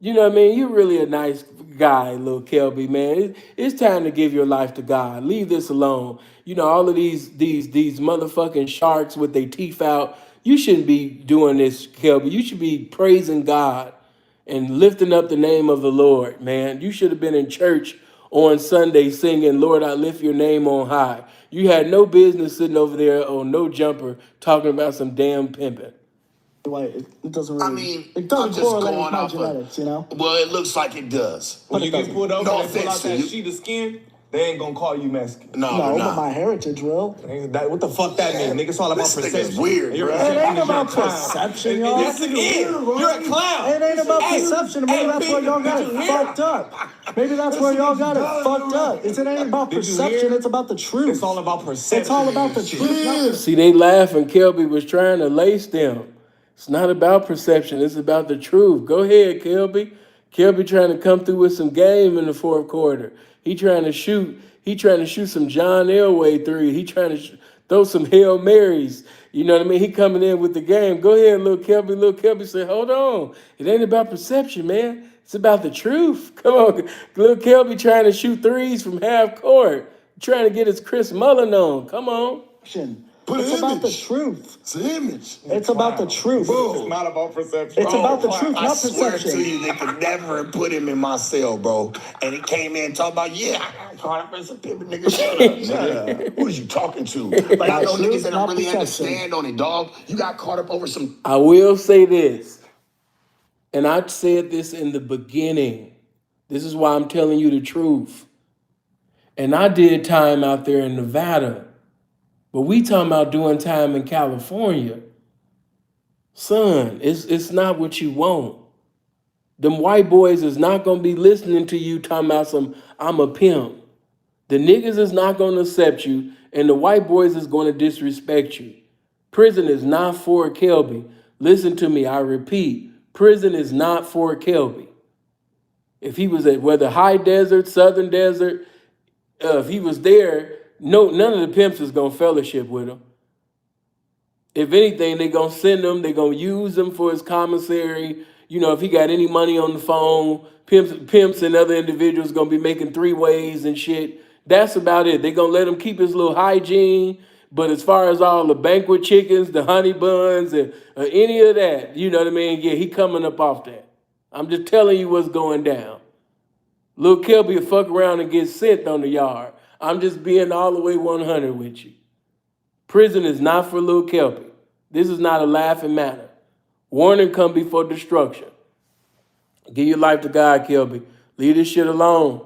You know what I mean? You're really a nice guy, little Kelby, man. It's time to give your life to God. Leave this alone. You know, all of these motherfucking sharks with their teeth out. You shouldn't be doing this, Kelby. You should be praising God and lifting up the name of the Lord, man. You should have been in church on Sunday singing, Lord, I lift your name on high. You had no business sitting over there on no jumper talking about some damn pimping. It doesn't really. I mean, it doesn't I'm just correlate going with my off genetics, you know. Well, it looks like it does. When you get pulled over No and they pull out offense to that you. sheet of skin, they ain't gonna call you Mexican. No, But my heritage will. What the fuck that mean? Nigga, it's all about This nigga's perception. weird, Your bro. It perception ain't is about your clown. perception, y'all. Yes, it is. You're a clown. It ain't about Hey, perception. Maybe that's P, where y'all got did it you hear? fucked up. Maybe that's where y'all got it fucked up. It ain't about Did you perception. hear? It's about the truth. It's all about perception. It's all about the truth. not See, they laughing. Kelby was trying to lace them. It's not about perception. It's about the truth. Go ahead, Kelby. Kelby trying to come through with some game in the fourth quarter. He trying to shoot some John Elway three. He trying to throw some Hail Marys. You know what I mean? He coming in with the game. Go ahead, little Kelpy. Little Kelpy said, hold on. It ain't about perception, man. It's about the truth. Come on. Little Kelpy trying to shoot threes from half court. Trying to get his Chris Mullen on. Come on. It's about the truth. It's an image. It's about the truth. Bro. It's not about perception. It's about the truth, I not swear perception. to you, they could never have put him in my cell, bro. And he came in talking about, yeah, I got caught up as a pimpin', nigga. Shut up, nigga. Who is you talking to? Like, I know niggas that don't really understand on it, dog. You got caught up over some. I will say this, and I said this in the beginning. This is why I'm telling you the truth. And I did time out there in Nevada, but we talking about doing time in California. Son, it's not what you want. Them white boys is not gonna be listening to you talking about some, I'm a pimp. The niggas is not gonna accept you, and the white boys is gonna disrespect you. Prison is not for Kelpy. Listen to me, I repeat, prison is not for Kelpy. If he was at whether high desert, southern desert, if he was there, no, none of the pimps is gonna fellowship with him. If anything, they gonna send him, they gonna use him for his commissary. You know, if he got any money on the phone, pimps and other individuals gonna be making 3-ways and shit. That's about it. They gonna let him keep his little hygiene. But as far as all the banquet chickens, the honey buns, and any of that, you know what I mean? Yeah, he coming up off that. I'm just telling you what's going down. Lil Kelpy will fuck around and get sent on the yard. I'm just being all the way 100 with you. Prison is not for Lil Kelpy. This is not a laughing matter. Warning come before destruction. Give your life to God, Kelpy. Leave this shit alone.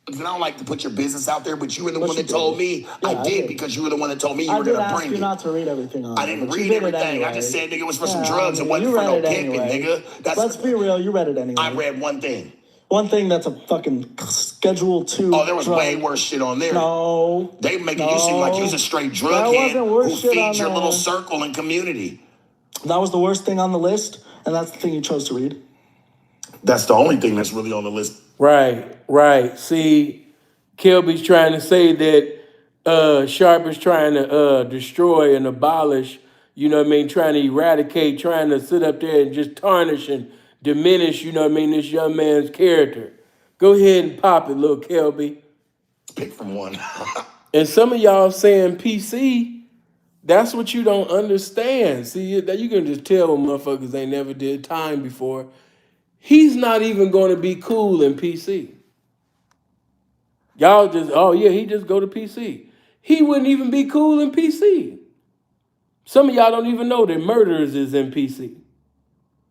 I don't like to put your business out there, but you were the one that told me. I did because you were the one that told me you were going to bring it. I did ask you not to read everything on I didn't read everything. I just said, nigga, it was for some drugs. It wasn't for no pimping, nigga. Let's be real. You read it anyway. I read one thing. One thing that's a fucking Schedule 2. Oh, there was way worse shit on there. No. They making you seem like you was a straight drug head who feeds your little circle and community. That was the worst thing on the list, and that's the thing you chose to read. That's the only thing that's really on the list. Right. See, Kelpy's trying to say that Sharp is trying to destroy and abolish, you know what I mean, trying to eradicate, trying to sit up there and just tarnish and diminish, you know what I mean, this young man's character. Go ahead and pop it, little Kelpy. Pick from one. And some of y'all saying PC, that's what you don't understand. See, you can just tell when motherfuckers ain't never did time before. He's not even going to be cool in PC. Y'all just, oh yeah, he just go to PC. He wouldn't even be cool in PC. Some of y'all don't even know that murderers is in PC.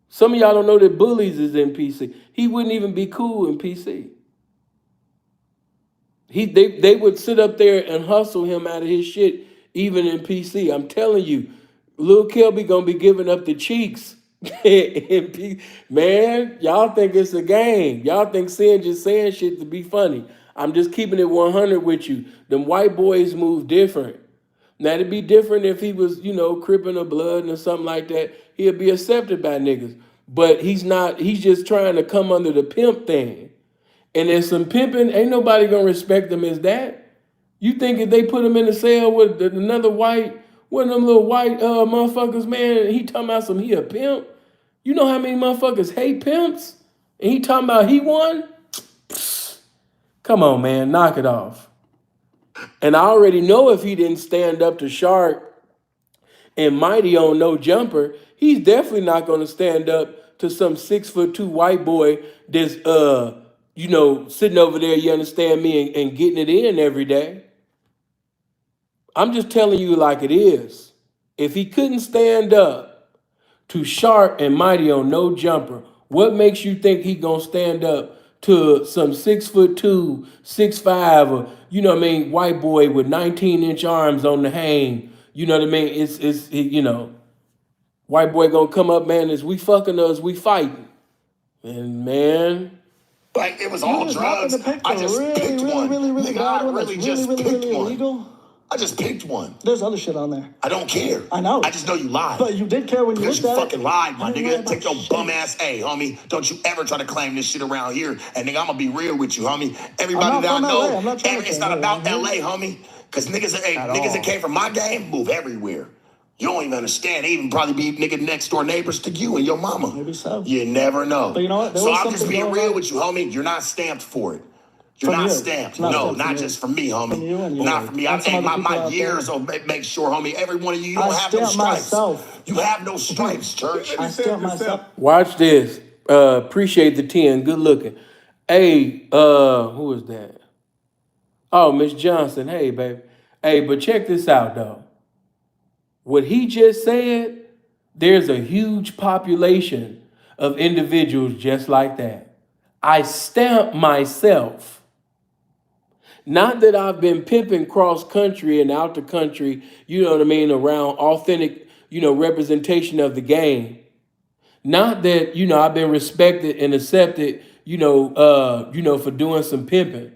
Some of y'all don't know that bullies is in PC. He wouldn't even be cool in PC. They would sit up there and hustle him out of his shit, even in PC. I'm telling you, Lil Kelpy gonna be giving up the cheeks. Man, y'all think it's a game. Y'all think Sin just saying shit to be funny. I'm just keeping it 100 with you. Them white boys move different. Now, it'd be different if he was, you know, Crippin' or Blood or something like that. He'd be accepted by niggas. But he's not, he's just trying to come under the pimp thing. And there's some pimping, ain't nobody gonna respect him as that. You think if they put him in a cell with another white, one of them little white motherfuckers, man, he talking about he a pimp? You know how many motherfuckers hate pimps? And he talking about he won? Come on, man, knock it off. And I already know if he didn't stand up to Shark and Mighty on No Jumper, he's definitely not going to stand up to some 6'2" white boy that's, you know, sitting over there, you understand me, and getting it in every day. I'm just telling you like it is. If he couldn't stand up to Shark and Mighty on No Jumper, what makes you think he going to stand up to some 6'2", 6'5", or, you know what I mean, white boy with 19-inch arms on the hang? You know what I mean? It's you know, white boy gonna come up, man, as we fucking us, we fighting. And man, like it was all drugs. I just picked one. Nigga, I really just picked one. Illegal. I just picked one. There's other shit on there. I don't care. I know. I just know you lied. But you did care when you looked at it. Because you fucking lied, my nigga. Take your bum ass. Hey, homie, don't you ever try to claim this shit around here. And nigga, I'm gonna be real with you, homie. Everybody that I know, it's not about LA, homie. Because niggas that came from my game move everywhere. You don't even understand. They even probably be nigga next door neighbors to you and your mama. Maybe so. You never know. But you know what? So I'm just being real with you, homie. You're not stamped for it. You're not stamped. No, not just for me, homie. Not for me. My years will make sure, homie, every one of you, you don't have no stripes. You have no stripes, church. I stamp myself. Watch this. Appreciate the 10. Good looking. Hey, who is that? Oh, Miss Johnson. Hey, baby. Hey, but check this out, though. What he just said, there's a huge population of individuals just like that. I stamp myself. Not that I've been pimping cross country and out the country, you know what I mean, around authentic, representation of the game. Not that, I've been respected and accepted, for doing some pimping.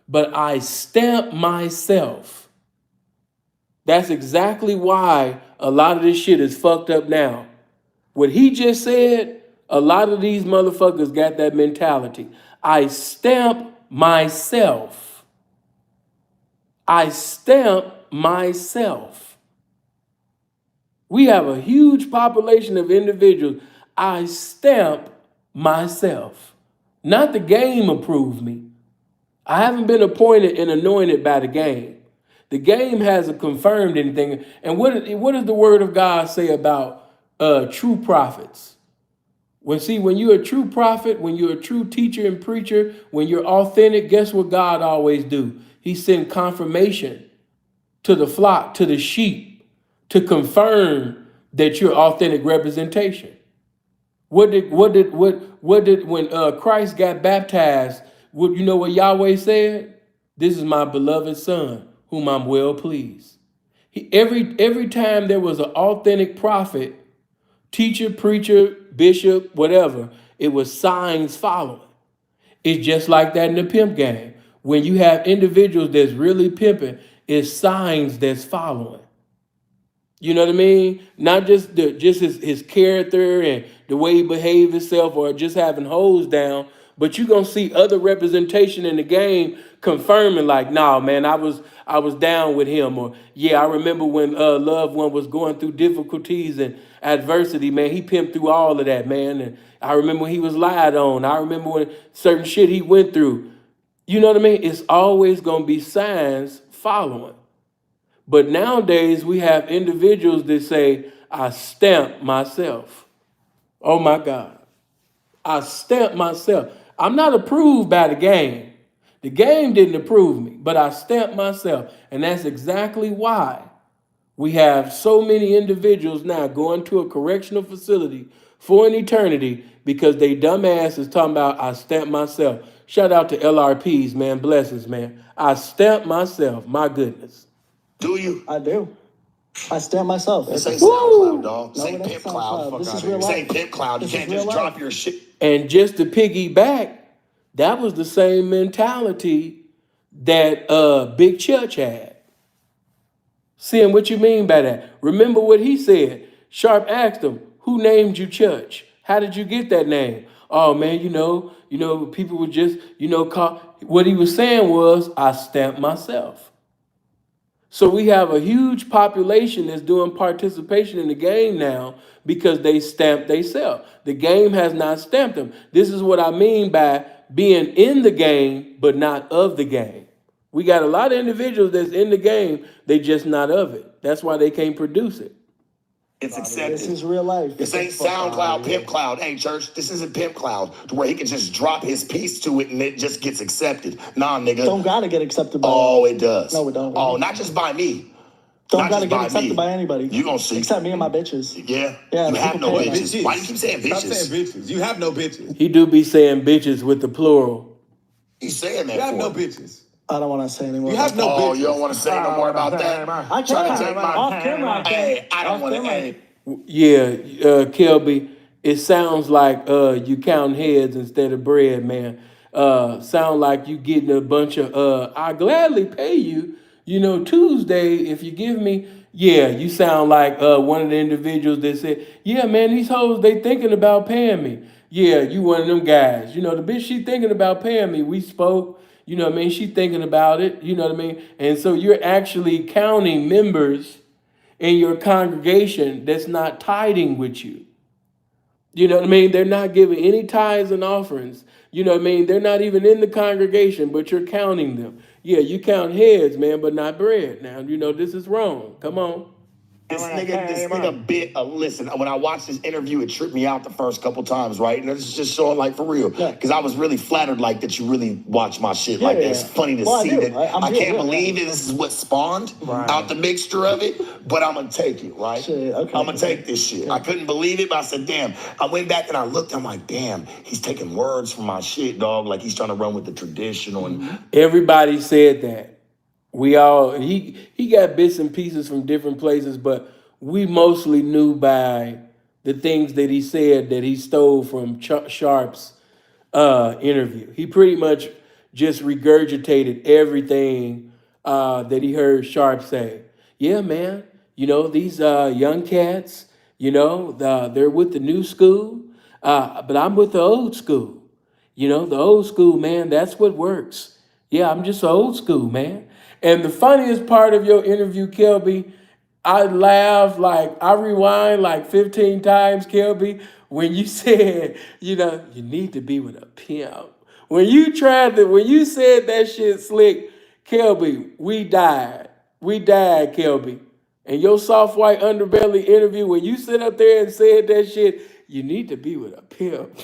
But I stamp myself. That's exactly why a lot of this shit is fucked up now. What he just said, a lot of these motherfuckers got that mentality. I stamp myself. I stamp myself. We have a huge population of individuals. I stamp myself. Not the game approved me. I haven't been appointed and anointed by the game. The game hasn't confirmed anything. And what does the word of God say about true prophets? When you're a true prophet, when you're a true teacher and preacher, when you're authentic, guess what God always do? He send confirmation to the flock, to the sheep, to confirm that you're authentic representation. What did when Christ got baptized? You know what Yahweh said? This is my beloved son, whom I'm well pleased. Every time there was an authentic prophet, teacher, preacher, bishop, whatever, it was signs following. It's just like that in the pimp game. When you have individuals that's really pimping, it's signs that's following. You know what I mean? Not just his character and the way he behaves himself or just having hoes down, but you're gonna see other representation in the game confirming like, nah, man, I was down with him, or yeah, I remember when loved one was going through difficulties and adversity, man, he pimped through all of that, man. And I remember when he was lied on. I remember when certain shit he went through. You know what I mean? It's always gonna be signs following. But nowadays we have individuals that say, I stamp myself. Oh my God. I stamp myself. I'm not approved by the game. The game didn't approve me, but I stamped myself. And that's exactly why we have so many individuals now going to a correctional facility for an eternity because they dumbass is talking about I stamped myself. Shout out to LRPs, man. Blessings, man. I stamped myself. My goodness. Do you? I do. I stamp myself. This ain't SoundCloud, dog. This No, ain't it ain't Pimp Cloud. SoundCloud. This is This real life. ain't Pimp Cloud. You This can't is real just drop life. your shit. And just to piggyback, that was the same mentality that Big Church had. Seeing what you mean by that. Remember what he said. Sharp asked him, who named you Church? How did you get that name? Oh man, people would just, call. What he was saying was, I stamped myself. So we have a huge population that's doing participation in the game now because they stamped themselves. The game has not stamped them. This is what I mean by being in the game, but not of the game. We got a lot of individuals that's in the game, they just not of it. That's why they can't produce it. It's accepted. This is real life. This ain't SoundCloud, Pimp Cloud. Hey, church, this isn't Pimp Cloud to where he can just drop his piece to it and it just gets accepted. Nah, nigga. Don't gotta get accepted by Oh, it does. No, it don't. Oh, not just by me. Don't Not gotta just get by accepted me. by anybody. You gonna see. Except me and my bitches. Yeah? Yeah, You have people no pay that. bitches. Why do you keep saying Stop bitches? saying bitches. You have no bitches. He do be saying bitches with the plural. He's saying that You have for no me. bitches. I don't want to say anymore. You have no Oh, bitches. you don't want to say no more about that? I Trying can. to take my... Off camera, I can. Hey, I don't Off want to... camera. Hey, Yeah, Kelby, it sounds like you counting heads instead of bread, man. Sound like you getting a bunch of, I gladly pay you, Tuesday if you give me. Yeah, you sound like one of the individuals that said, yeah, man, these hoes, they thinking about paying me. Yeah, you one of them guys. The bitch, she thinking about paying me. We spoke. You know what I mean? She's thinking about it. You know what I mean? And so you're actually counting members in your congregation that's not tithing with you. You know what I mean? They're not giving any tithes and offerings. You know what I mean? They're not even in the congregation, but you're counting them. Yeah, you count heads, man, but not bread. Now, you know, this is wrong. Come on. This nigga bit a listen. When I watched this interview, it tripped me out the first couple times, right? And it's just showing like for real, because I was really flattered like that you really watch my shit like that. It's funny to see that. I can't believe that this is what spawned out the mixture of it, but I'm gonna take it, right? I'm gonna take this shit. I couldn't believe it, but I said, damn. I went back and I looked. I'm like, damn, he's taking words from my shit, dog. Like he's trying to run with the traditional. And Everybody said that. He got bits and pieces from different places, but we mostly knew by the things that he said that he stole from Sharp's interview. He pretty much just regurgitated everything that he heard Sharp say. Yeah, man, you know, these young cats, you know, they're with the new school, but I'm with the old school. You know, the old school, man, that's what works. Yeah, I'm just old school, man. And the funniest part of your interview, Kelby, I laughed like, I rewind like 15 times, Kelby, when you said, you know, you need to be with a pimp. When you said that shit slick, Kelby, we died. We died, Kelby. And your soft white underbelly interview, when you sit up there and said that shit, you need to be with a pimp.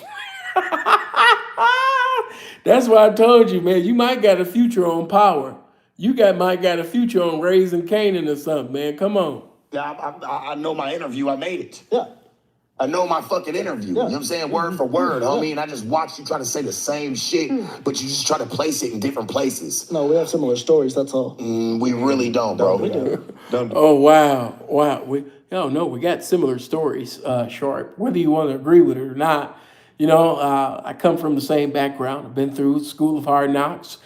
That's why I told you, man, you might got a future on Power. Might got a future on Raising Canaan or something, man. Come on. I know my interview. I made it. Yeah. I know my fucking interview. You know what I'm saying? Word for word, homie. And I just watched you try to say the same shit, but you just try to place it in different places. No, we have similar stories, that's all. We really don't, bro. We do. Oh, wow. We got similar stories, Sharp. Whether you want to agree with it or not. You know, I come from the same background. I've been through School of Hard Knocks.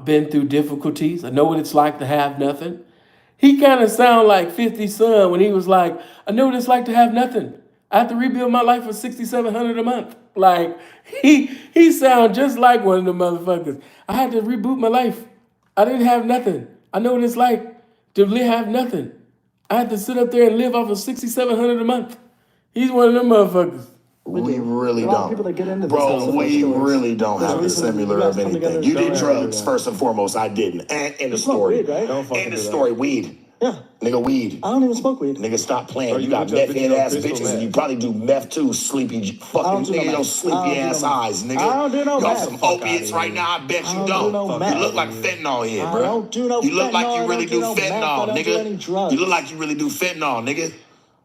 Been through difficulties. I know what it's like to have nothing. He kind of sound like 50 Son when he was like, I know what it's like to have nothing. I have to rebuild my life for $6,700 a month. Like, he sound just like one of the motherfuckers. I had to reboot my life. I didn't have nothing. I know what it's like to have nothing. I had to sit up there and live off of $6,700 a month. He's one of them motherfuckers. We really A lot of don't. people that get into this Bro, have we similar stories. really don't There's a have the reason similar you guys of come anything. together You did and drugs, first and foremost. I didn't. And in the story. Weed, right? In the story, weed. Yeah. Nigga, weed. I don't even smoke weed. Nigga, stop playing. Bro, you you got put your meth bitch head on ass crystal bitches, meth. and you probably do meth too, sleepy fucking do no nigga, your meth. sleepy I don't do ass no meth. eyes, nigga. I don't do no you meth. off some Fuck opiates outta right here. now, I bet I you don't don't. do no You meth. look like fentanyl here, I bro. don't do no You look like fentanyl. you I really don't do do no meth. I fentanyl, don't do any nigga. drugs. You look like you really do fentanyl, nigga.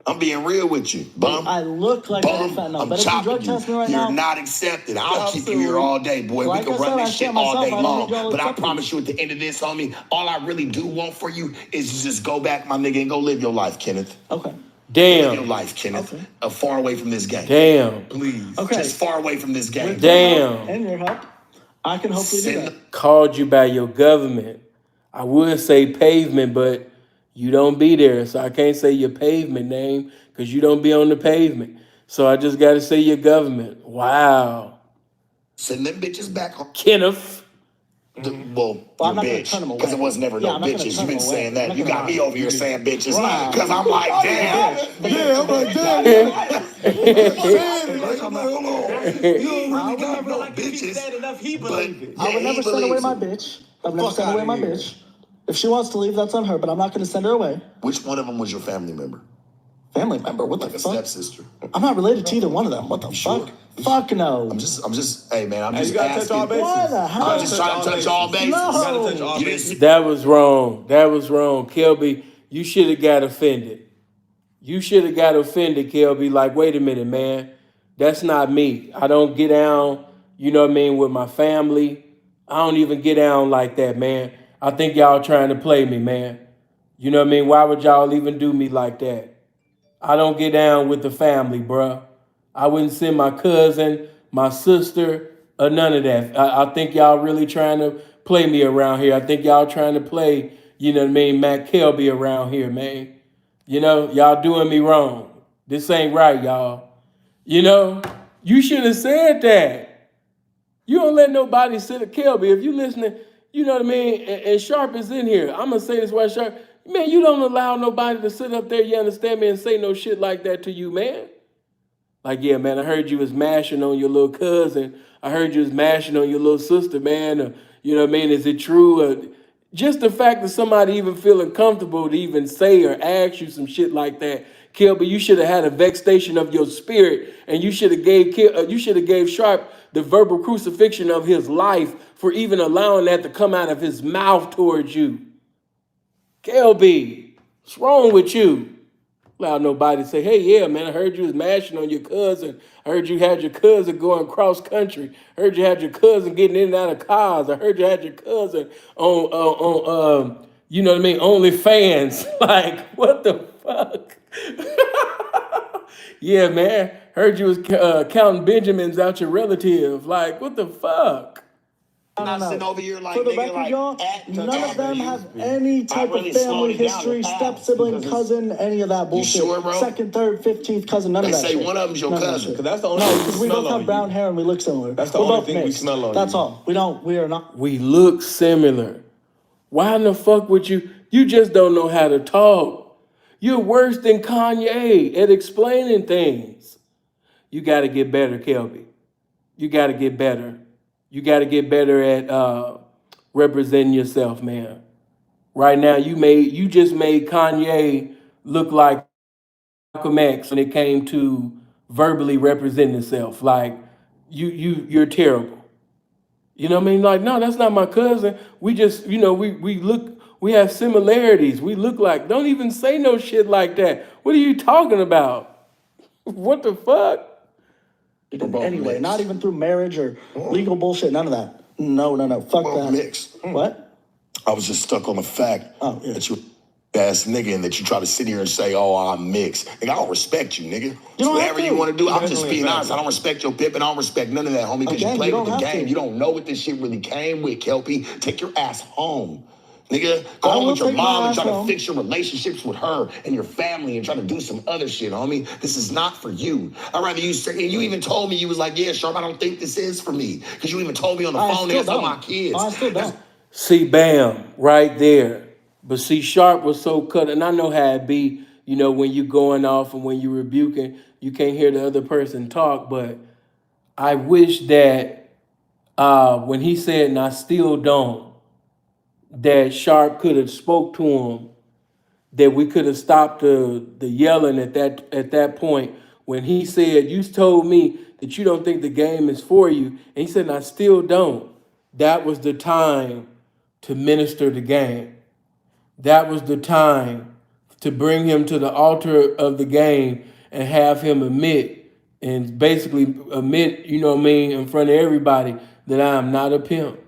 I'm being real with you, bum. I look like I do fentanyl, I'm but if you chopping drug you. test me right You're now, not accepted. I'll keep you absolutely. here all day, boy. Like we I can said, run I this shit can't all myself. day I don't long. need y'all But I accepting promise you, at the end of this, homie, all I really do want for you is to just go back, my nigga, and go live your life, Kenneth. okay. Live your Damn. life, Kenneth. Okay. Far away from this game. Damn. Please. Okay. Just far away from this game. Damn. And your help, I can hopefully do Send that. Called you by your government. I would say pavement, but you don't be there. So I can't say your pavement name because you don't be on the pavement. So I just got to say your government. Wow. Send them bitches back home. Kenneth. Well, I'm your not gonna bitch. turn 'em away. Because it was never Yeah, no I'm not gonna bitches. turn You've been 'em away. saying I'm that. not You gonna got me over here saying bitches. Right. Because I'm like, damn. Yeah, I'm like, damn. Like, I'm like, hold on. You don't really got no bitches. But I would never send away my bitch. I would never Fuck send away outta my here. bitch. If she wants to leave, that's on her, but I'm not going to send her away. Which one of them was your family member? Family member, what Like the a fuck? stepsister? I'm not related to either one of them. What the fuck? Fuck no. I'm just, hey man, I'm Hey, just you gotta touch asking. all bases. Why the hell? I'm just trying to touch all bases. No. You gotta touch all You didn't bases. see That was wrong. That was wrong. Kelby, you should have got offended. You should have got offended, Kelby. Like, wait a minute, man. That's not me. I don't get down, you know what I mean, with my family. I don't even get down like that, man. I think y'all trying to play me, man. You know what I mean? Why would y'all even do me like that? I don't get down with the family, bruh. I wouldn't send my cousin, my sister, or none of that. I think y'all really trying to play me around here. I think y'all trying to play, you know what I mean, Matt Kelby around here, man. You know, y'all doing me wrong. This ain't right, y'all. You know, you should have said that. You don't let nobody sit at Kelby. If you listening, you know what I mean, and Sharp is in here. I'm gonna say this why Sharp, man, you don't allow nobody to sit up there, you understand me, and say no shit like that to you, man. Like, yeah, man, I heard you was mashing on your little cousin. I heard you was mashing on your little sister, man. You know what I mean? Is it true? Just the fact that somebody even feeling comfortable to even say or ask you some shit like that, Kelby, you should have had a vexation of your spirit, and you should have gave Sharp the verbal crucifixion of his life for even allowing that to come out of his mouth towards you. Kelby, what's wrong with you? Allow nobody to say, hey, yeah, man, I heard you was mashing on your cousin. I heard you had your cousin going cross country. I heard you had your cousin getting in and out of cars. I heard you had your cousin on you know what I mean, OnlyFans. Like, what the fuck? Yeah, man, heard you was counting Benjamins out your relative. Like, what the fuck? I'm not sitting over here like, for the nigga, record, like, y'all, none of them have any type of family history, step sibling, cousin, any of that bullshit. sure, bro? Second, third, 15th cousin, none of that They say shit. one of them's your cousin. Because that's the only thing Because we we smell both on have brown you. hair and we look similar. That's the We're only both thing we mixed. smell on That's you. all. We are not. We look similar. Why in the fuck would you? You just don't know how to talk. You're worse than Kanye at explaining things. You got to get better, Kelby. You got to get better. You got to get better at representing yourself, man. Right now, you just made Kanye look like Malcolm X when it came to verbally representing himself. Like you're terrible. You know what I mean? Like, no, that's not my cousin. We just, you know, we have similarities. We look like. Don't even say no shit like that. What are you talking about? What the fuck? Anyway, not even through marriage or legal bullshit, none of that. No. Fuck that. Mixed. What? I was just stuck on the fact that you ass nigga and that you try to sit here and say, oh, I'm mixed. Nigga, I don't respect you, nigga. So whatever you want to do, I'm just being honest. I don't respect your pimping. I don't respect none of that, homie, because you play with the game. You don't know what this shit really came with, Kelpy. Take your ass home. Nigga, go home with your mom and try to fix your relationships with her and your family and try to do some other shit, homie. This is not for you. I'd rather you say, and you even told me, you was like, yeah, Sharp, I don't think this is for me. Because you even told me on the phone, nigga, for my kids. I still don't. See, bam, right there. But see, Sharp was so cut, and I know how it be, you know, when you going off and when you rebuking, you can't hear the other person talk, but I wish that when he said, and I still don't, that Sharp could have spoke to him, that we could have stopped the yelling at that point when he said, you told me that you don't think the game is for you, and he said, and I still don't. That was the time to minister the game. That was the time to bring him to the altar of the game and have him admit, and basically admit, you know what I mean, in front of everybody that I am not a pimp.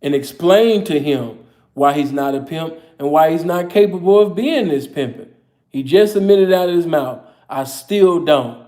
And explain to him why he's not a pimp and why he's not capable of being this pimping. He just admitted out of his mouth, I still don't.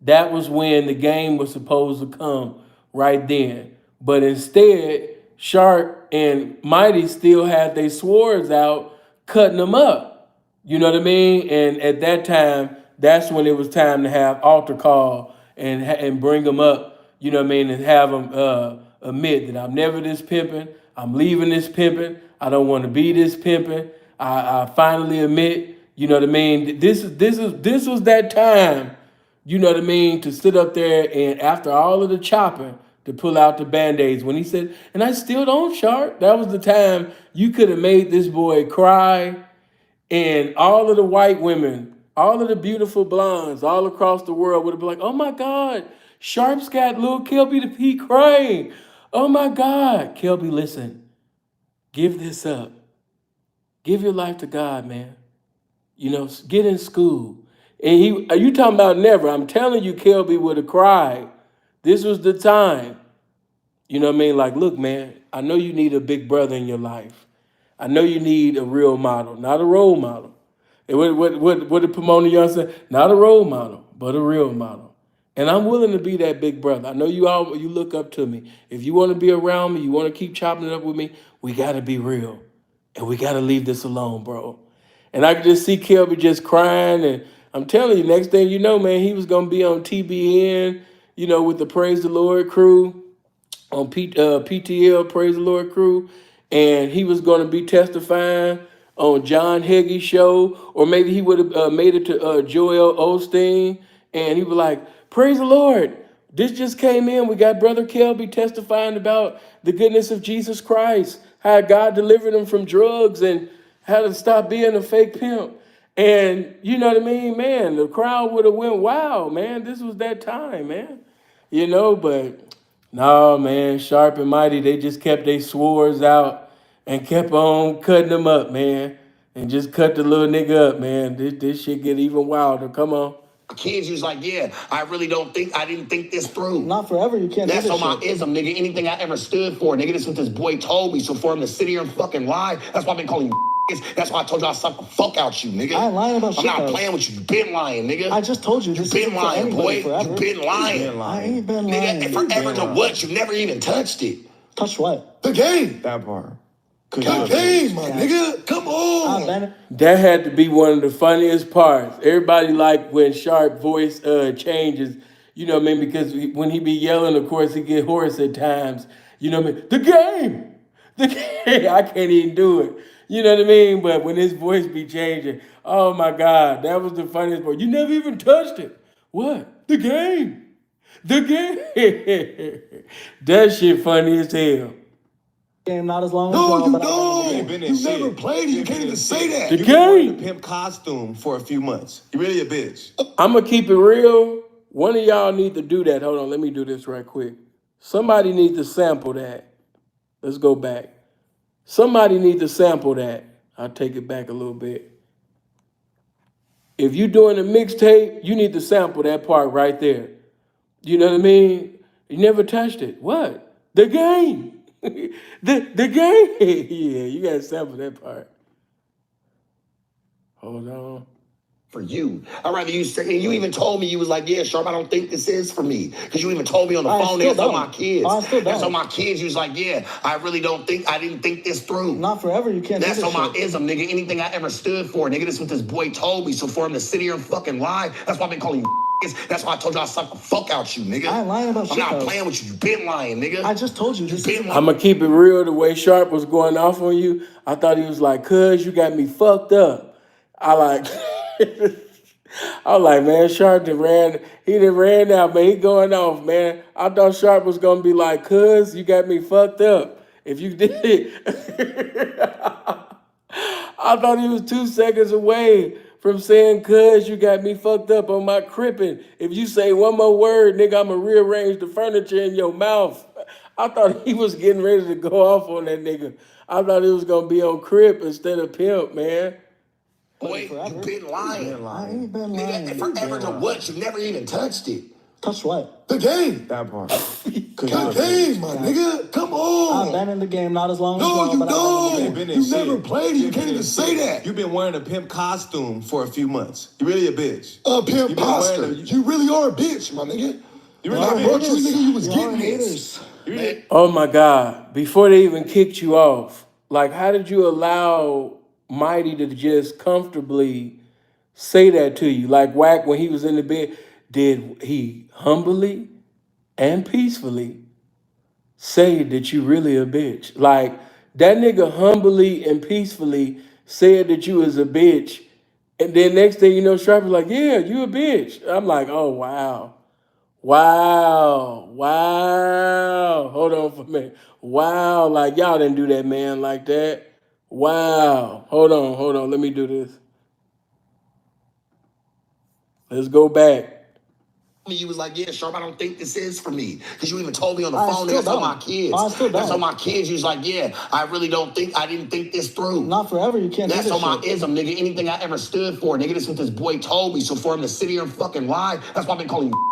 That was when the game was supposed to come right then. But instead, Sharp and Mighty still had their swords out, cutting them up. You know what I mean? And at that time, that's when it was time to have altar call and bring them up, you know what I mean, and have them admit that I'm never this pimping. I'm leaving this pimping. I don't want to be this pimping. I finally admit, you know what I mean? This was that time, you know what I mean, to sit up there and after all of the chopping, to pull out the Band-Aids. When he said, and I still don't, Sharp, that was the time you could have made this boy cry, and all of the white women, all of the beautiful blondes all across the world would have been like, oh my God, Sharp's got little Kelpy to be crying. Oh my God. Kelpy, listen, give this up. Give your life to God, man. You know, get in school. And you talking about never. I'm telling you, Kelpy would have cried. This was the time. You know what I mean? Like, look, man, I know you need a big brother in your life. I know you need a real model, not a role model. And what did Pomona Young say? Not a role model, but a real model. And I'm willing to be that big brother. I know you look up to me. If you want to be around me, you want to keep chopping it up with me, we got to be real. And we got to leave this alone, bro. And I could just see Kelby just crying. And I'm telling you, next thing you know, man, he was going to be on TBN, you know, with the Praise the Lord crew. on PTL, Praise the Lord Crew, and he was going to be testifying on John Hagee's show, or maybe he would have made it to Joel Osteen, and he was like, praise the Lord. This just came in. We got Brother Kelpy testifying about the goodness of Jesus Christ, how God delivered him from drugs and how to stop being a fake pimp. And you know what I mean, man, the crowd would have went wild, man. This was that time, man. You know, but no, man, Sharp and Mighty, they just kept their swords out and kept on cutting them up, man. And just cut the little nigga up, man. This shit get even wilder. Come on. Kids, you was like, yeah, I didn't think this through. Not forever, you can't That's do on this my shit. ism, nigga. Anything I ever stood for, nigga, this is what this boy told me. So for him to sit here and fucking lie, that's why I've been calling you. That's why I told you I suck the fuck out you, nigga. I ain't lying about shit. I'm not playing with you. You been lying, nigga. I just told you You this been isn't for lying, anybody boy. forever. You been lying. I ain't been lying. Nigga, and forever to what? You never even touched it. Touch what? The game. That part. The game, my nigga. Come on. That had to be one of the funniest parts. Everybody like when Sharp voice changes, you know what I mean? Because when he be yelling, of course, he get hoarse at times. You know what I mean? The game! The game! I can't even do it. You know what I mean? But when his voice be changing, oh my God, that was the funniest part. You never even touched it. What? The game! The game! That shit funny as hell. Game not as long as No, y'all, you but don't. You never played it. You can't even say that. The You've been wearing game! a pimp costume for a few months. You really a bitch. I'm gonna keep it real. One of y'all need to do that. Hold on, let me do this right quick. Somebody needs to sample that. Let's go back. Somebody needs to sample that. I'll take it back a little bit. If you're doing a mixtape, you need to sample that part right there. You know what I mean? You never touched it. What? The game. the game. Yeah, you gotta sample that part. Hold on. For you. I'd rather you say, and you even told me, you was like, yeah, Sharp, I don't think this is for me. Because you even told me on the phone, that's on my kids. That's on my kids. You was like, yeah, I didn't think this through. Not forever, you can't That's do this on my shit. ism, nigga. Anything I ever stood for, nigga, this is what this boy told me. So for him to sit here and fucking lie, that's why I've been calling you. That's why I told you I suck the fuck out you, nigga. I ain't lying about shit, I'm not though. playing with you. You been lying, nigga. I just told you this been isn't lying. I'm gonna keep it real. The way Sharp was going off on you, I thought he was like, "Cuz you got me fucked up." I was like, man, Sharp done ran out, man. He going off, man. I thought Sharp was gonna be like, "Cuz you got me fucked up." If you did it, I thought he was 2 seconds away from saying, "Cuz you got me fucked up on my crippin'. If you say one more word, nigga, I'ma rearrange the furniture in your mouth." I thought he was getting ready to go off on that nigga. I thought he was gonna be on Crip instead of Pimp, man. Boy, you been lying. I ain't been Nigga, lying. and forever to what? You never even touched it. Touch what? The game. That part. The game, my nigga. Come on. I've been in the game not as long as No, y'all, you but I've been in the don't. game. You never played it. You can't even say that. You've been wearing a pimp costume for a few months. You really a bitch. A pimp You been wearing poster. You really are a bitch, my nigga. You When really I a wrote you, bitch. nigga, you was Y'all getting haters. this. Oh my God. Before they even kicked you off, like, how did you allow Mighty to just comfortably say that to you? Like, Wack, when he was in the bed, did he humbly and peacefully say that you really a bitch? Like, that nigga humbly and peacefully said that you was a bitch. And then next thing you know, Sharp was like, yeah, you a bitch. I'm like, oh, wow. Wow. Wow. Hold on for a minute. Wow. Like, y'all didn't do that, man, like that. Wow. Hold on. Let me do this. Let's go back. You was like, yeah, Sharp, I don't think this is for me. Because you even told me on the I phone, still that's on don't. my kids. I still That's don't. on my kids. You was like, yeah, I didn't think this through. Not forever, you can't That's do on this my shit. ism, nigga. Anything I ever stood for, nigga, this is what this boy told me. So for him to sit here and fucking lie, that's why I've been calling you.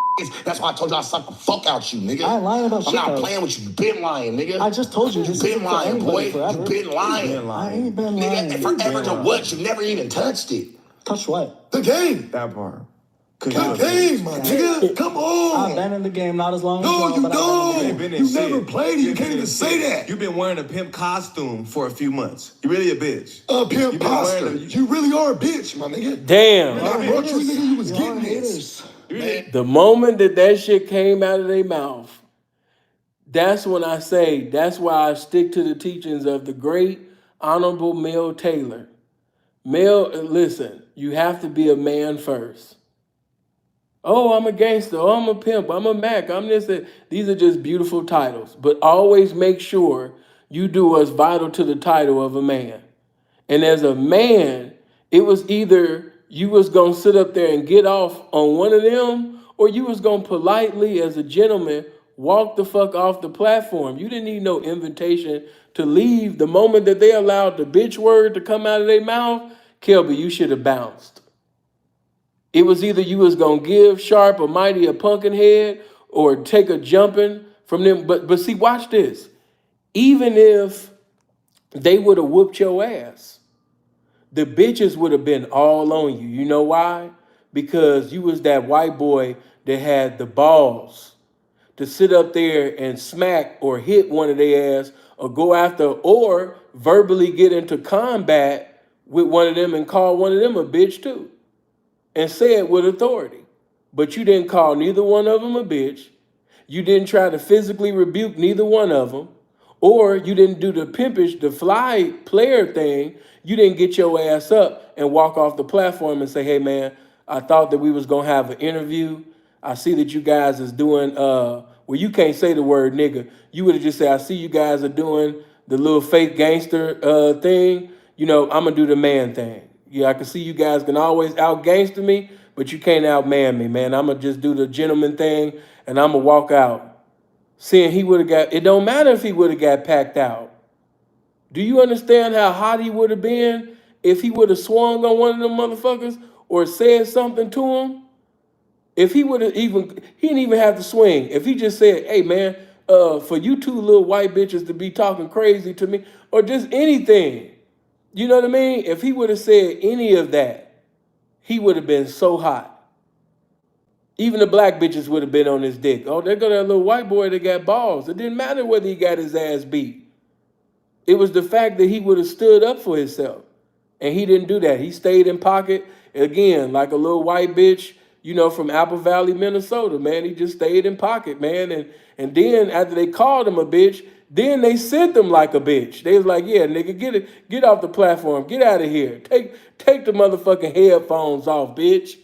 That's why I told you I suck the fuck out you, nigga. I ain't lying about I'm shit, not though. playing with you. You been lying, nigga. I just told you this You isn't been for lying, boy. anybody forever. You been lying. I ain't been Nigga, lying. and forever to what? You never even touched it. Touch what? The game. That part. The game, my nigga. Come on. I've been in the game not as long as No, y'all, you but I've been in the don't. game. You never played it. You can't even say that. You've been wearing a pimp costume for a few months. You really a bitch. A pimp You been poster. wearing a- You really are a bitch, my nigga. Damn. When I wrote you, nigga, you was Y'all getting this. haters. The moment that shit came out of their mouth, That's when I say, that's why I stick to the teachings of the great Honorable Mel Taylor. Mel, listen, you have to be a man first. Oh, I'm a gangster. Oh, I'm a pimp. I'm a Mac. I'm this. That. These are just beautiful titles. But always make sure you do what's vital to the title of a man. And as a man, it was either you was going to sit up there and get off on one of them, or you was going to politely, as a gentleman, walk the fuck off the platform. You didn't need no invitation to leave. The moment that they allowed the bitch word to come out of their mouth, Kelby, you should have bounced. It was either you was going to give Sharp or Mighty a punkin head or take a jumping from them. But see, watch this. Even if they would have whooped your ass, the bitches would have been all on you. You know why? Because you was that white boy that had the balls to sit up there and smack or hit one of their ass or go after or verbally get into combat with one of them and call one of them a bitch too. And say it with authority. But you didn't call neither one of them a bitch. You didn't try to physically rebuke neither one of them. Or you didn't do the pimpish, the fly player thing. You didn't get your ass up and walk off the platform and say, hey man, I thought that we was gonna have an interview. I see that you guys is doing, well, you can't say the word nigga. You would have just said, I see you guys are doing the little fake gangster thing. You know, I'm gonna do the man thing. Yeah, I can see you guys can always out-gangster me, but you can't out-man me, man. I'm going to just do the gentleman thing, and I'm going to walk out. Seeing he would have got, it don't matter if he would have got packed out. Do you understand how hot he would have been if he would have swung on one of them motherfuckers or said something to him? If he would have even, he didn't even have to swing. If he just said, hey, man, for you two little white bitches to be talking crazy to me, or just anything. You know what I mean? If he would have said any of that, he would have been so hot. Even the black bitches would have been on his dick. Oh, there go that little white boy that got balls. It didn't matter whether he got his ass beat. It was the fact that he would have stood up for himself. And he didn't do that. He stayed in pocket, again, like a little white bitch, you know, from Apple Valley, Minnesota, man. He just stayed in pocket, man. And then after they called him a bitch, then they sent them like a bitch. They was like, yeah, nigga, get off the platform. Get out of here. Take the motherfucking headphones off, bitch.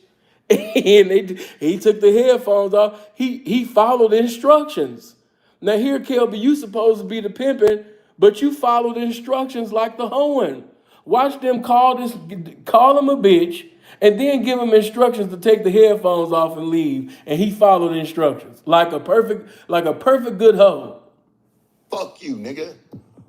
And he took the headphones off. He followed instructions. Now here, Kelby, you supposed to be the pimping, but you followed instructions like the hoeing. Watch them call him a bitch, and then give him instructions to take the headphones off and leave. And he followed instructions like a perfect good hoe. Fuck you, nigga.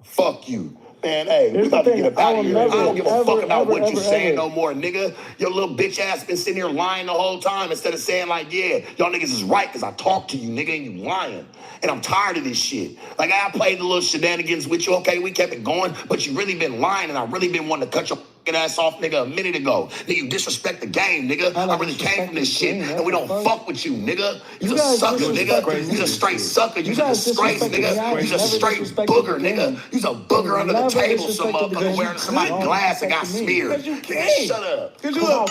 Fuck you. Man, hey, we about to get up out of here. I don't give a fuck about what you saying no more, nigga. Your little bitch ass been sitting here lying the whole time instead of saying like, yeah, y'all niggas is right because I talked to you, nigga, and you lying. And I'm tired of this shit. Like, I played the little shenanigans with you. Okay, we kept it going, but you really been lying, and I really been wanting to cut your ass off, nigga, a minute ago. Nigga, you disrespect the game, nigga. I really came from this shit, and we don't fuck with you, nigga. You's a sucker, nigga. You's a straight sucker. You's a disgrace, nigga. You's a straight booger, nigga. You's a booger under the table, some motherfucker wearing somebody's glass and got smeared. Nigga, shut up. Because you look.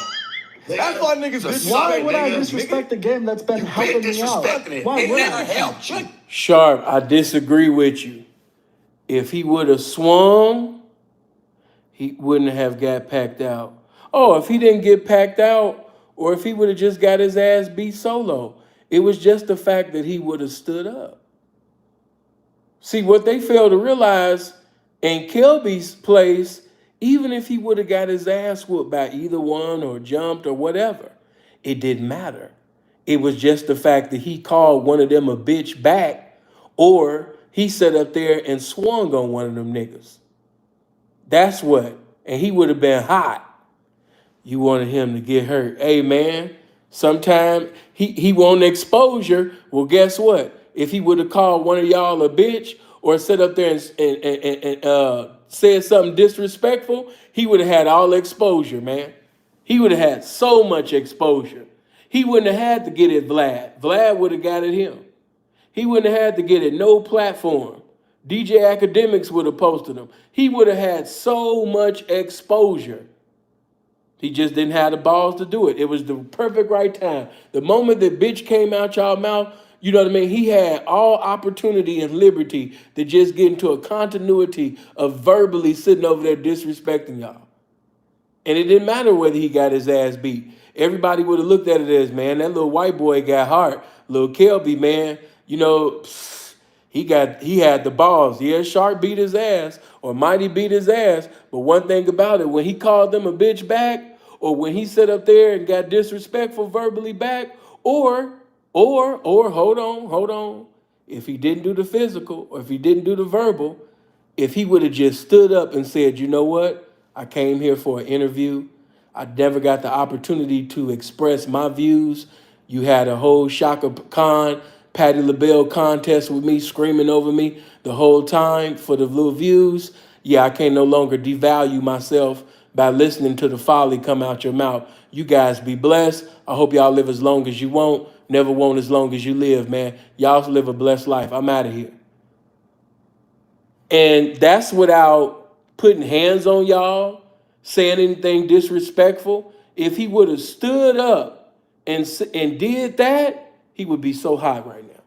That's why niggas disrespect. Why would I disrespect the game that's been helping me out? It never helped you. Sharp, I disagree with you. If he would have swung, he wouldn't have got packed out. Oh, if he didn't get packed out, or if he would have just got his ass beat solo, it was just the fact that he would have stood up. See, what they fail to realize in Kelby's place, even if he would have got his ass whooped by either one or jumped or whatever, it didn't matter. It was just the fact that he called one of them a bitch back, or he sat up there and swung on one of them niggas. That's what. And he would have been hot. You wanted him to get hurt. Hey, man, sometime he wanted exposure. Well, guess what? If he would have called one of y'all a bitch or sat up there and said something disrespectful, he would have had all the exposure, man. He would have had so much exposure. He wouldn't have had to get at Vlad. Vlad would have got at him. He wouldn't have had to get at no platform. DJ Academics would have posted him. He would have had so much exposure. He just didn't have the balls to do it. It was the perfect right time. The moment that bitch came out y'all mouth, You know what I mean? He had all opportunity and liberty to just get into a continuity of verbally sitting over there disrespecting y'all. And it didn't matter whether he got his ass beat. Everybody would have looked at it as, man, that little white boy got heart. Little Kelpy, man, you know, he had the balls. Yeah, Shark beat his ass or Mighty beat his ass. But one thing about it, when he called them a bitch back, or when he sat up there and got disrespectful verbally back, or hold on. If he didn't do the physical, or if he didn't do the verbal, if he would have just stood up and said, you know what? I came here for an interview. I never got the opportunity to express my views. You had a whole Shaka Khan, Patti LaBelle contest with me, screaming over me the whole time for the little views. Yeah, I can no longer devalue myself by listening to the folly come out your mouth. You guys be blessed. I hope y'all live as long as you want. Never want as long as you live, man. Y'all live a blessed life. I'm out of here. And that's without putting hands on y'all, saying anything disrespectful. If he would have stood up and did that, he would be so hot right now.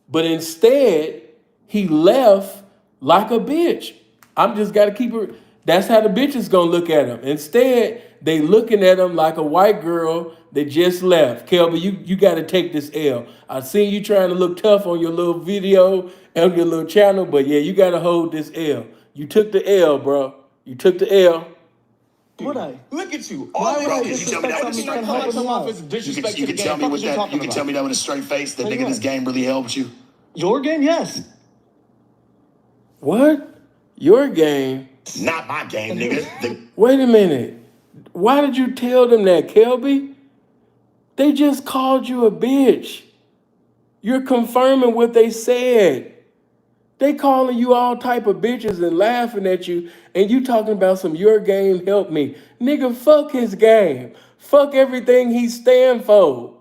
But instead, he left like a bitch. I'm just got to keep it. That's how the bitches gonna look at him. Instead, they looking at him like a white girl that just left. Kelby, you got to take this L. I seen you trying to look tough on your little video and your little channel, but yeah, you got to hold this L. You took the L, bro. You took the L. Would I? Look at you. Why would I you tell me that with a straight face? You can tell me with that. You can tell me that with a straight face. That nigga, this game really helped you. Your game, yes. What? Your game? Not my game, nigga. Wait a minute. Why did you tell them that, Kelby? They just called you a bitch. You're confirming what they said. They calling you all type of bitches and laughing at you, and you talking about some your game help me. Nigga, fuck his game. Fuck everything he stand for.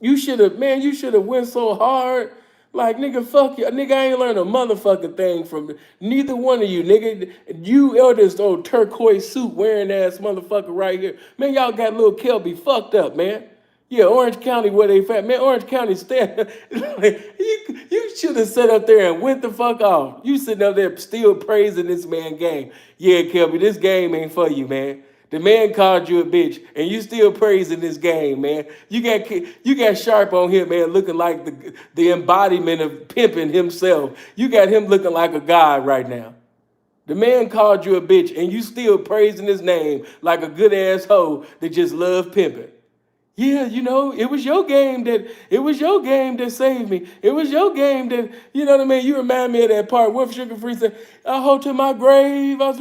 You should have went so hard. Like, nigga, fuck you. Nigga, I ain't learned a motherfucking thing from neither one of you, nigga. You or this old turquoise suit wearing ass motherfucker right here. Man, y'all got little Kelby fucked up, man. Yeah, Orange County where they fat. Man, Orange County stand. You should have sat up there and went the fuck off. You sitting up there still praising this man game. Yeah, Kelby, this game ain't for you, man. The man called you a bitch, and you still praising this game, man. You got Sharp on here, man, looking like the embodiment of pimping himself. You got him looking like a god right now. The man called you a bitch, and you still praising his name like a good ass hoe that just love pimping. Yeah, you know, it was your game that saved me. It was your game that, you know what I mean? You remind me of that part where Sugar Free said, I hold to my grave, I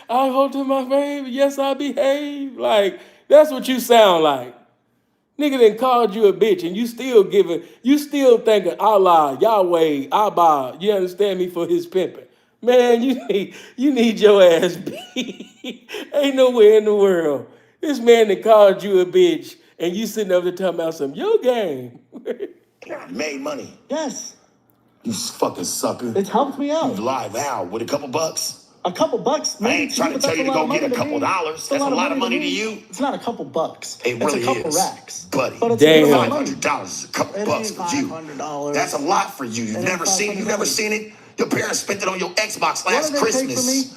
hold to my grave, yes, I behave. Like, that's what you sound like. Nigga done called you a bitch and you still thinking Allah, Yahweh, Abba, you understand me, for his pimping. Man, you need your ass beat. Ain't nowhere in the world. This man that called you a bitch and you sitting over there talking about some your game. Made money. Yes. You fucking sucker. It's helped me out. You live out with a couple bucks. A couple bucks, maybe. I ain't trying to tell you to go get a couple dollars. That's a lot of money to you. It's not a couple bucks. It really is. It's a couple is, racks. buddy. But it's damn. $500 is a couple bucks for you. That's a lot for you. You've never seen it. Your parents spent it on your Xbox last Christmas.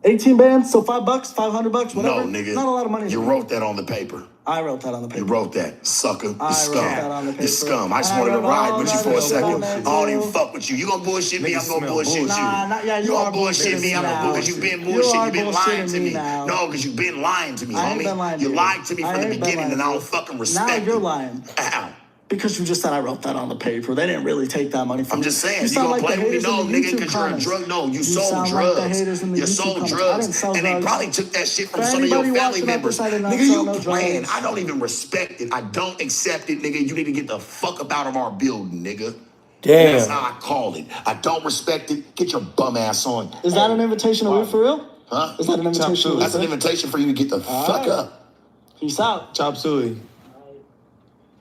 18 bands, so $5, $500, whatever. No, nigga. Not a lot of money. You wrote that on the paper. I wrote that on the paper. You wrote that, sucker. You I scum. wrote that on the paper. You scum. I just And I wanted to wrote ride all with you that for a stuff second. on there, I don't too. even fuck with you. You gonna bullshit me, I'm gonna bullshit you. Nah, not yet. You You are gonna bullshit me, I'm bullshitting gonna me because you've been now. bullshit. You You've been are lying to bullshitting me. me now. No, because you've been lying to me, I ain't been lying homie. to You you. lied to me I from the ain't been beginning, lying and to I you. don't fucking respect Now it. you're lying. Ow. Because you just said I wrote that on the paper. They didn't really take that money from I'm me. just saying, you sound gonna like play the with me? haters in No, the nigga, YouTube because you're a comments. drug. No, you sold sound drugs. like the haters in the You YouTube sold comments. I drugs. didn't sell And they drugs. probably took that shit from For some of your anybody family watching members. this, I did not Nigga, sell you no playing. drugs. I don't even respect it. I don't accept it, nigga. You need to get the fuck up out of our building, nigga. Damn. That's how I call it. I don't respect it. Get your bum ass on. Is that an invitation to live for real? Huh? Is that an invitation to live That's for an real? invitation for you to get the fuck up. Peace out. Chop suey.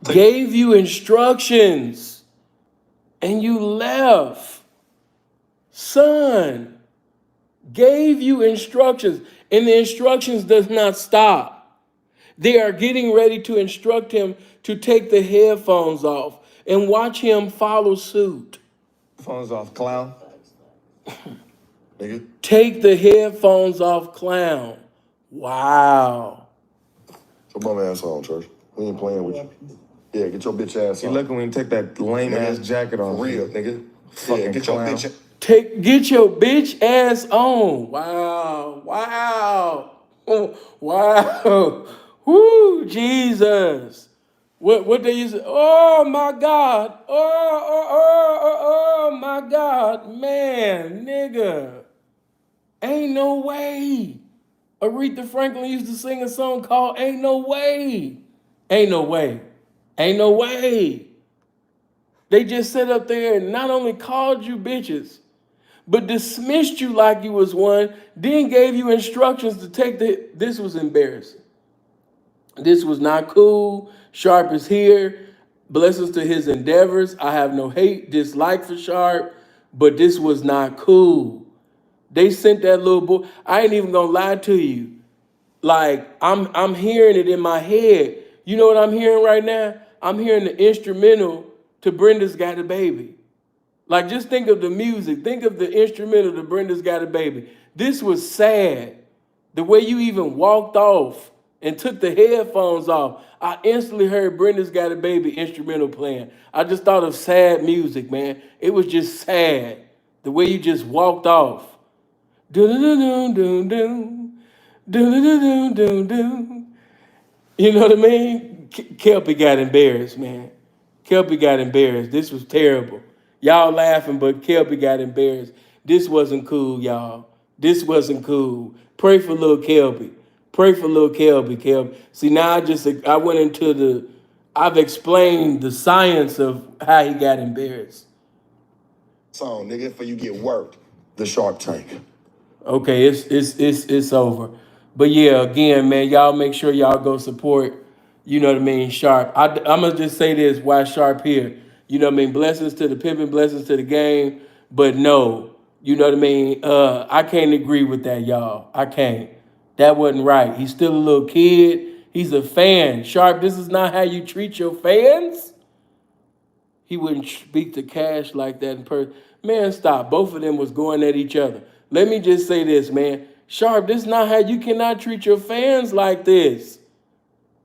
Gave you instructions and you left. Son, gave you instructions, and the instructions does not stop. They are getting ready to instruct him to take the headphones off and watch him follow suit. Phones off, clown. Nigga. Take the headphones off, clown. Wow. Your bum ass on, church. We ain't playing with you. Yeah, get your bitch ass on. You looking when you take that lame ass jacket off. For real, nigga. Fucking Get clown. your bitch. Get your bitch ass on. Wow. Wow. Oh, wow. Woo, Jesus. What they used to, oh my God. Oh my God. Man, nigga. Ain't no way. Aretha Franklin used to sing a song called Ain't No Way. Ain't no way. Ain't no way. They just sat up there and not only called you bitches, but dismissed you like you was one, then gave you instructions to take this was embarrassing. This was not cool. Sharp is here. Blessings to his endeavors. I have no hate, dislike for Sharp, but this was not cool. They sent that little boy. I ain't even gonna lie to you. Like I'm hearing it in my head. You know what I'm hearing right now? I'm hearing the instrumental to Brenda's Got a Baby. Like, just think of the music. Think of the instrumental to Brenda's Got a Baby. This was sad. The way you even walked off and took the headphones off, I instantly heard Brenda's Got a Baby instrumental playing. I just thought of sad music, man. It was just sad. The way you just walked off. Do-do-do-do-do-do. Do-do-do-do-do-do. You know what I mean? Kelpy got embarrassed, man. Kelpy got embarrassed. This was terrible. Y'all laughing, but Kelpy got embarrassed. This wasn't cool, y'all. This wasn't cool. Pray for little Kelpy. Pray for little Kelpy, Kelpy. See, now I went into I've explained the science of how he got embarrassed. Song, nigga, for you get worked. The Shark Tank. Okay, it's over. But yeah, again, man, y'all make sure y'all go support, you know what I mean, Sharp. I'm going to just say this, why Sharp here? You know what I mean? Blessings to the pimping, blessings to the game. But no, you know what I mean? I can't agree with that, y'all. I can't. That wasn't right. He's still a little kid. He's a fan. Sharp, this is not how you treat your fans? He wouldn't speak to Cash like that in person. Man, stop. Both of them was going at each other. Let me just say this, man. Sharp, this is not how you cannot treat your fans like this.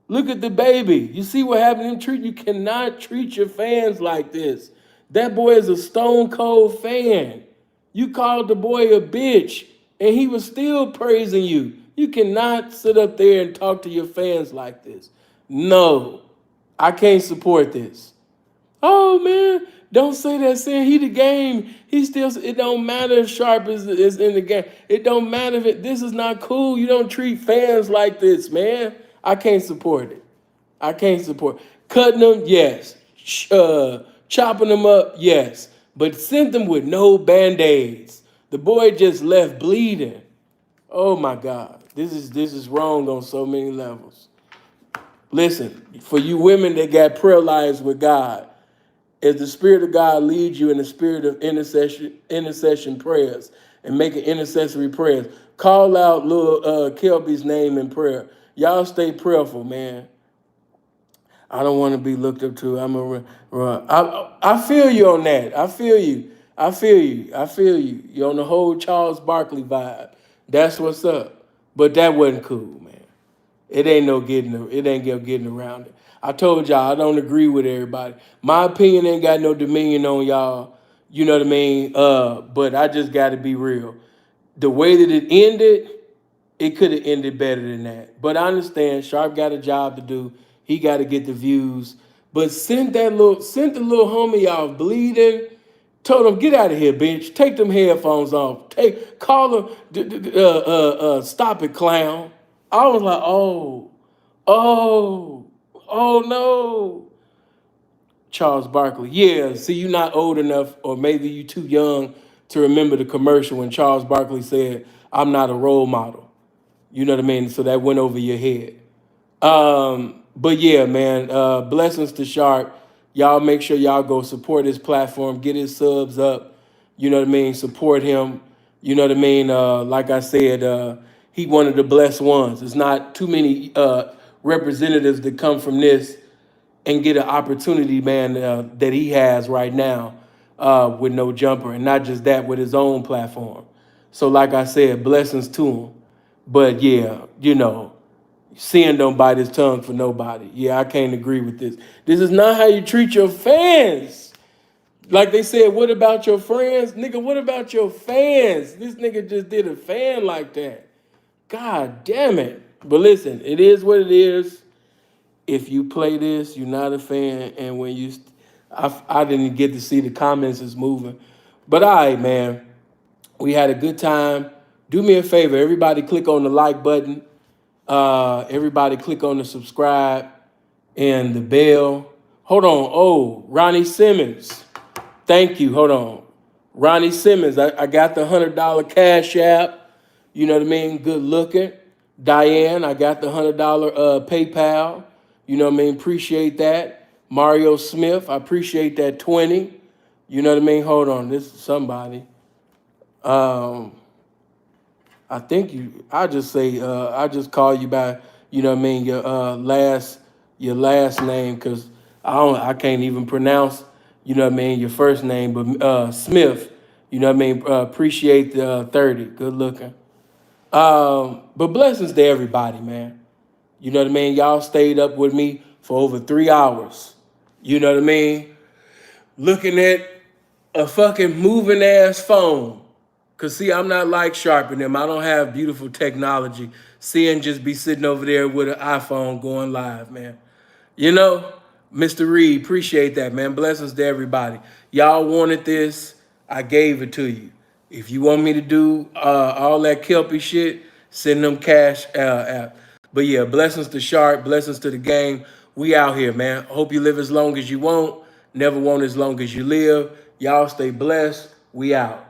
Look at the baby. You see what happened to him? You cannot treat your fans like this. That boy is a stone cold fan. You called the boy a bitch, and he was still praising you. You cannot sit up there and talk to your fans like this. No, I can't support this. Oh, man, don't say that, saying he the game. It don't matter if Sharp is in the game. It don't matter if this is not cool. You don't treat fans like this, man. I can't support it. I can't support. Cutting them, yes. Chopping them up, yes. But sent them with no Band-Aids. The boy just left bleeding. Oh, my God. This is wrong on so many levels. Listen, for you women that got prayer lives with God, as the Spirit of God leads you in the spirit of intercession prayers and making intercessory prayers, call out little Kelby's name in prayer. Y'all stay prayerful, man. I don't want to be looked up to. I feel you on that. I feel you. You're on the whole Charles Barkley vibe. That's what's up. But that wasn't cool, man. It ain't no getting around it. I told y'all I don't agree with everybody. My opinion ain't got no dominion on y'all. You know what I mean? But I just got to be real. The way that it ended, it could have ended better than that. But I understand Sharp got a job to do. He got to get the views. But sent the little homie off bleeding. Told him, get out of here, bitch. Take them headphones off. Call him, stop it, clown. I was like, oh no. Charles Barkley. Yeah, see, you're not old enough, or maybe you too young to remember the commercial when Charles Barkley said, I'm not a role model. You know what I mean? So that went over your head. But yeah, man, blessings to Sharp. Y'all make sure y'all go support his platform, get his subs up. You know what I mean? Support him. You know what I mean? Like I said, he one of the blessed ones. There's not too many representatives that come from this and get an opportunity, man, that he has right now with No Jumper, and not just that, with his own platform. So like I said, blessings to him. But yeah, you know, sin don't bite his tongue for nobody. Yeah, I can't agree with this. This is not how you treat your fans. Like they said, what about your friends? Nigga, what about your fans? This nigga just did a fan like that. God damn it. But listen, it is what it is. If you play this, you're not a fan. And when you, I didn't get to see the comments is moving. But all right, man, we had a good time. Do me a favor, everybody click on the like button. Everybody click on the subscribe and the bell. Hold on. Oh, Ronnie Simmons. Thank you. Hold on. Ronnie Simmons, I got the $100 Cash App. You know what I mean? Good looking. Diane, I got the $100 PayPal. You know what I mean? Appreciate that. Mario Smith, I appreciate that 20. You know what I mean? Hold on. This is somebody. I think I just say, I just call you by, you know what I mean, your last name, because I can't even pronounce, you know what I mean, your first name, but Smith, you know what I mean, appreciate the 30, good looking. But blessings to everybody, man. You know what I mean? Y'all stayed up with me for over 3 hours. You know what I mean? Looking at a fucking moving ass phone. Cause see, I'm not like Sharp and them. I don't have beautiful technology. Seeing just be sitting over there with an iPhone going live, man. You know, Mr. Reed, appreciate that, man. Blessings to everybody. Y'all wanted this, I gave it to you. If you want me to do all that Kelpy shit, send them cash app. But yeah, blessings to Sharp, blessings to the gang. We out here, man. Hope you live as long as you want. Never want as long as you live. Y'all stay blessed. We out.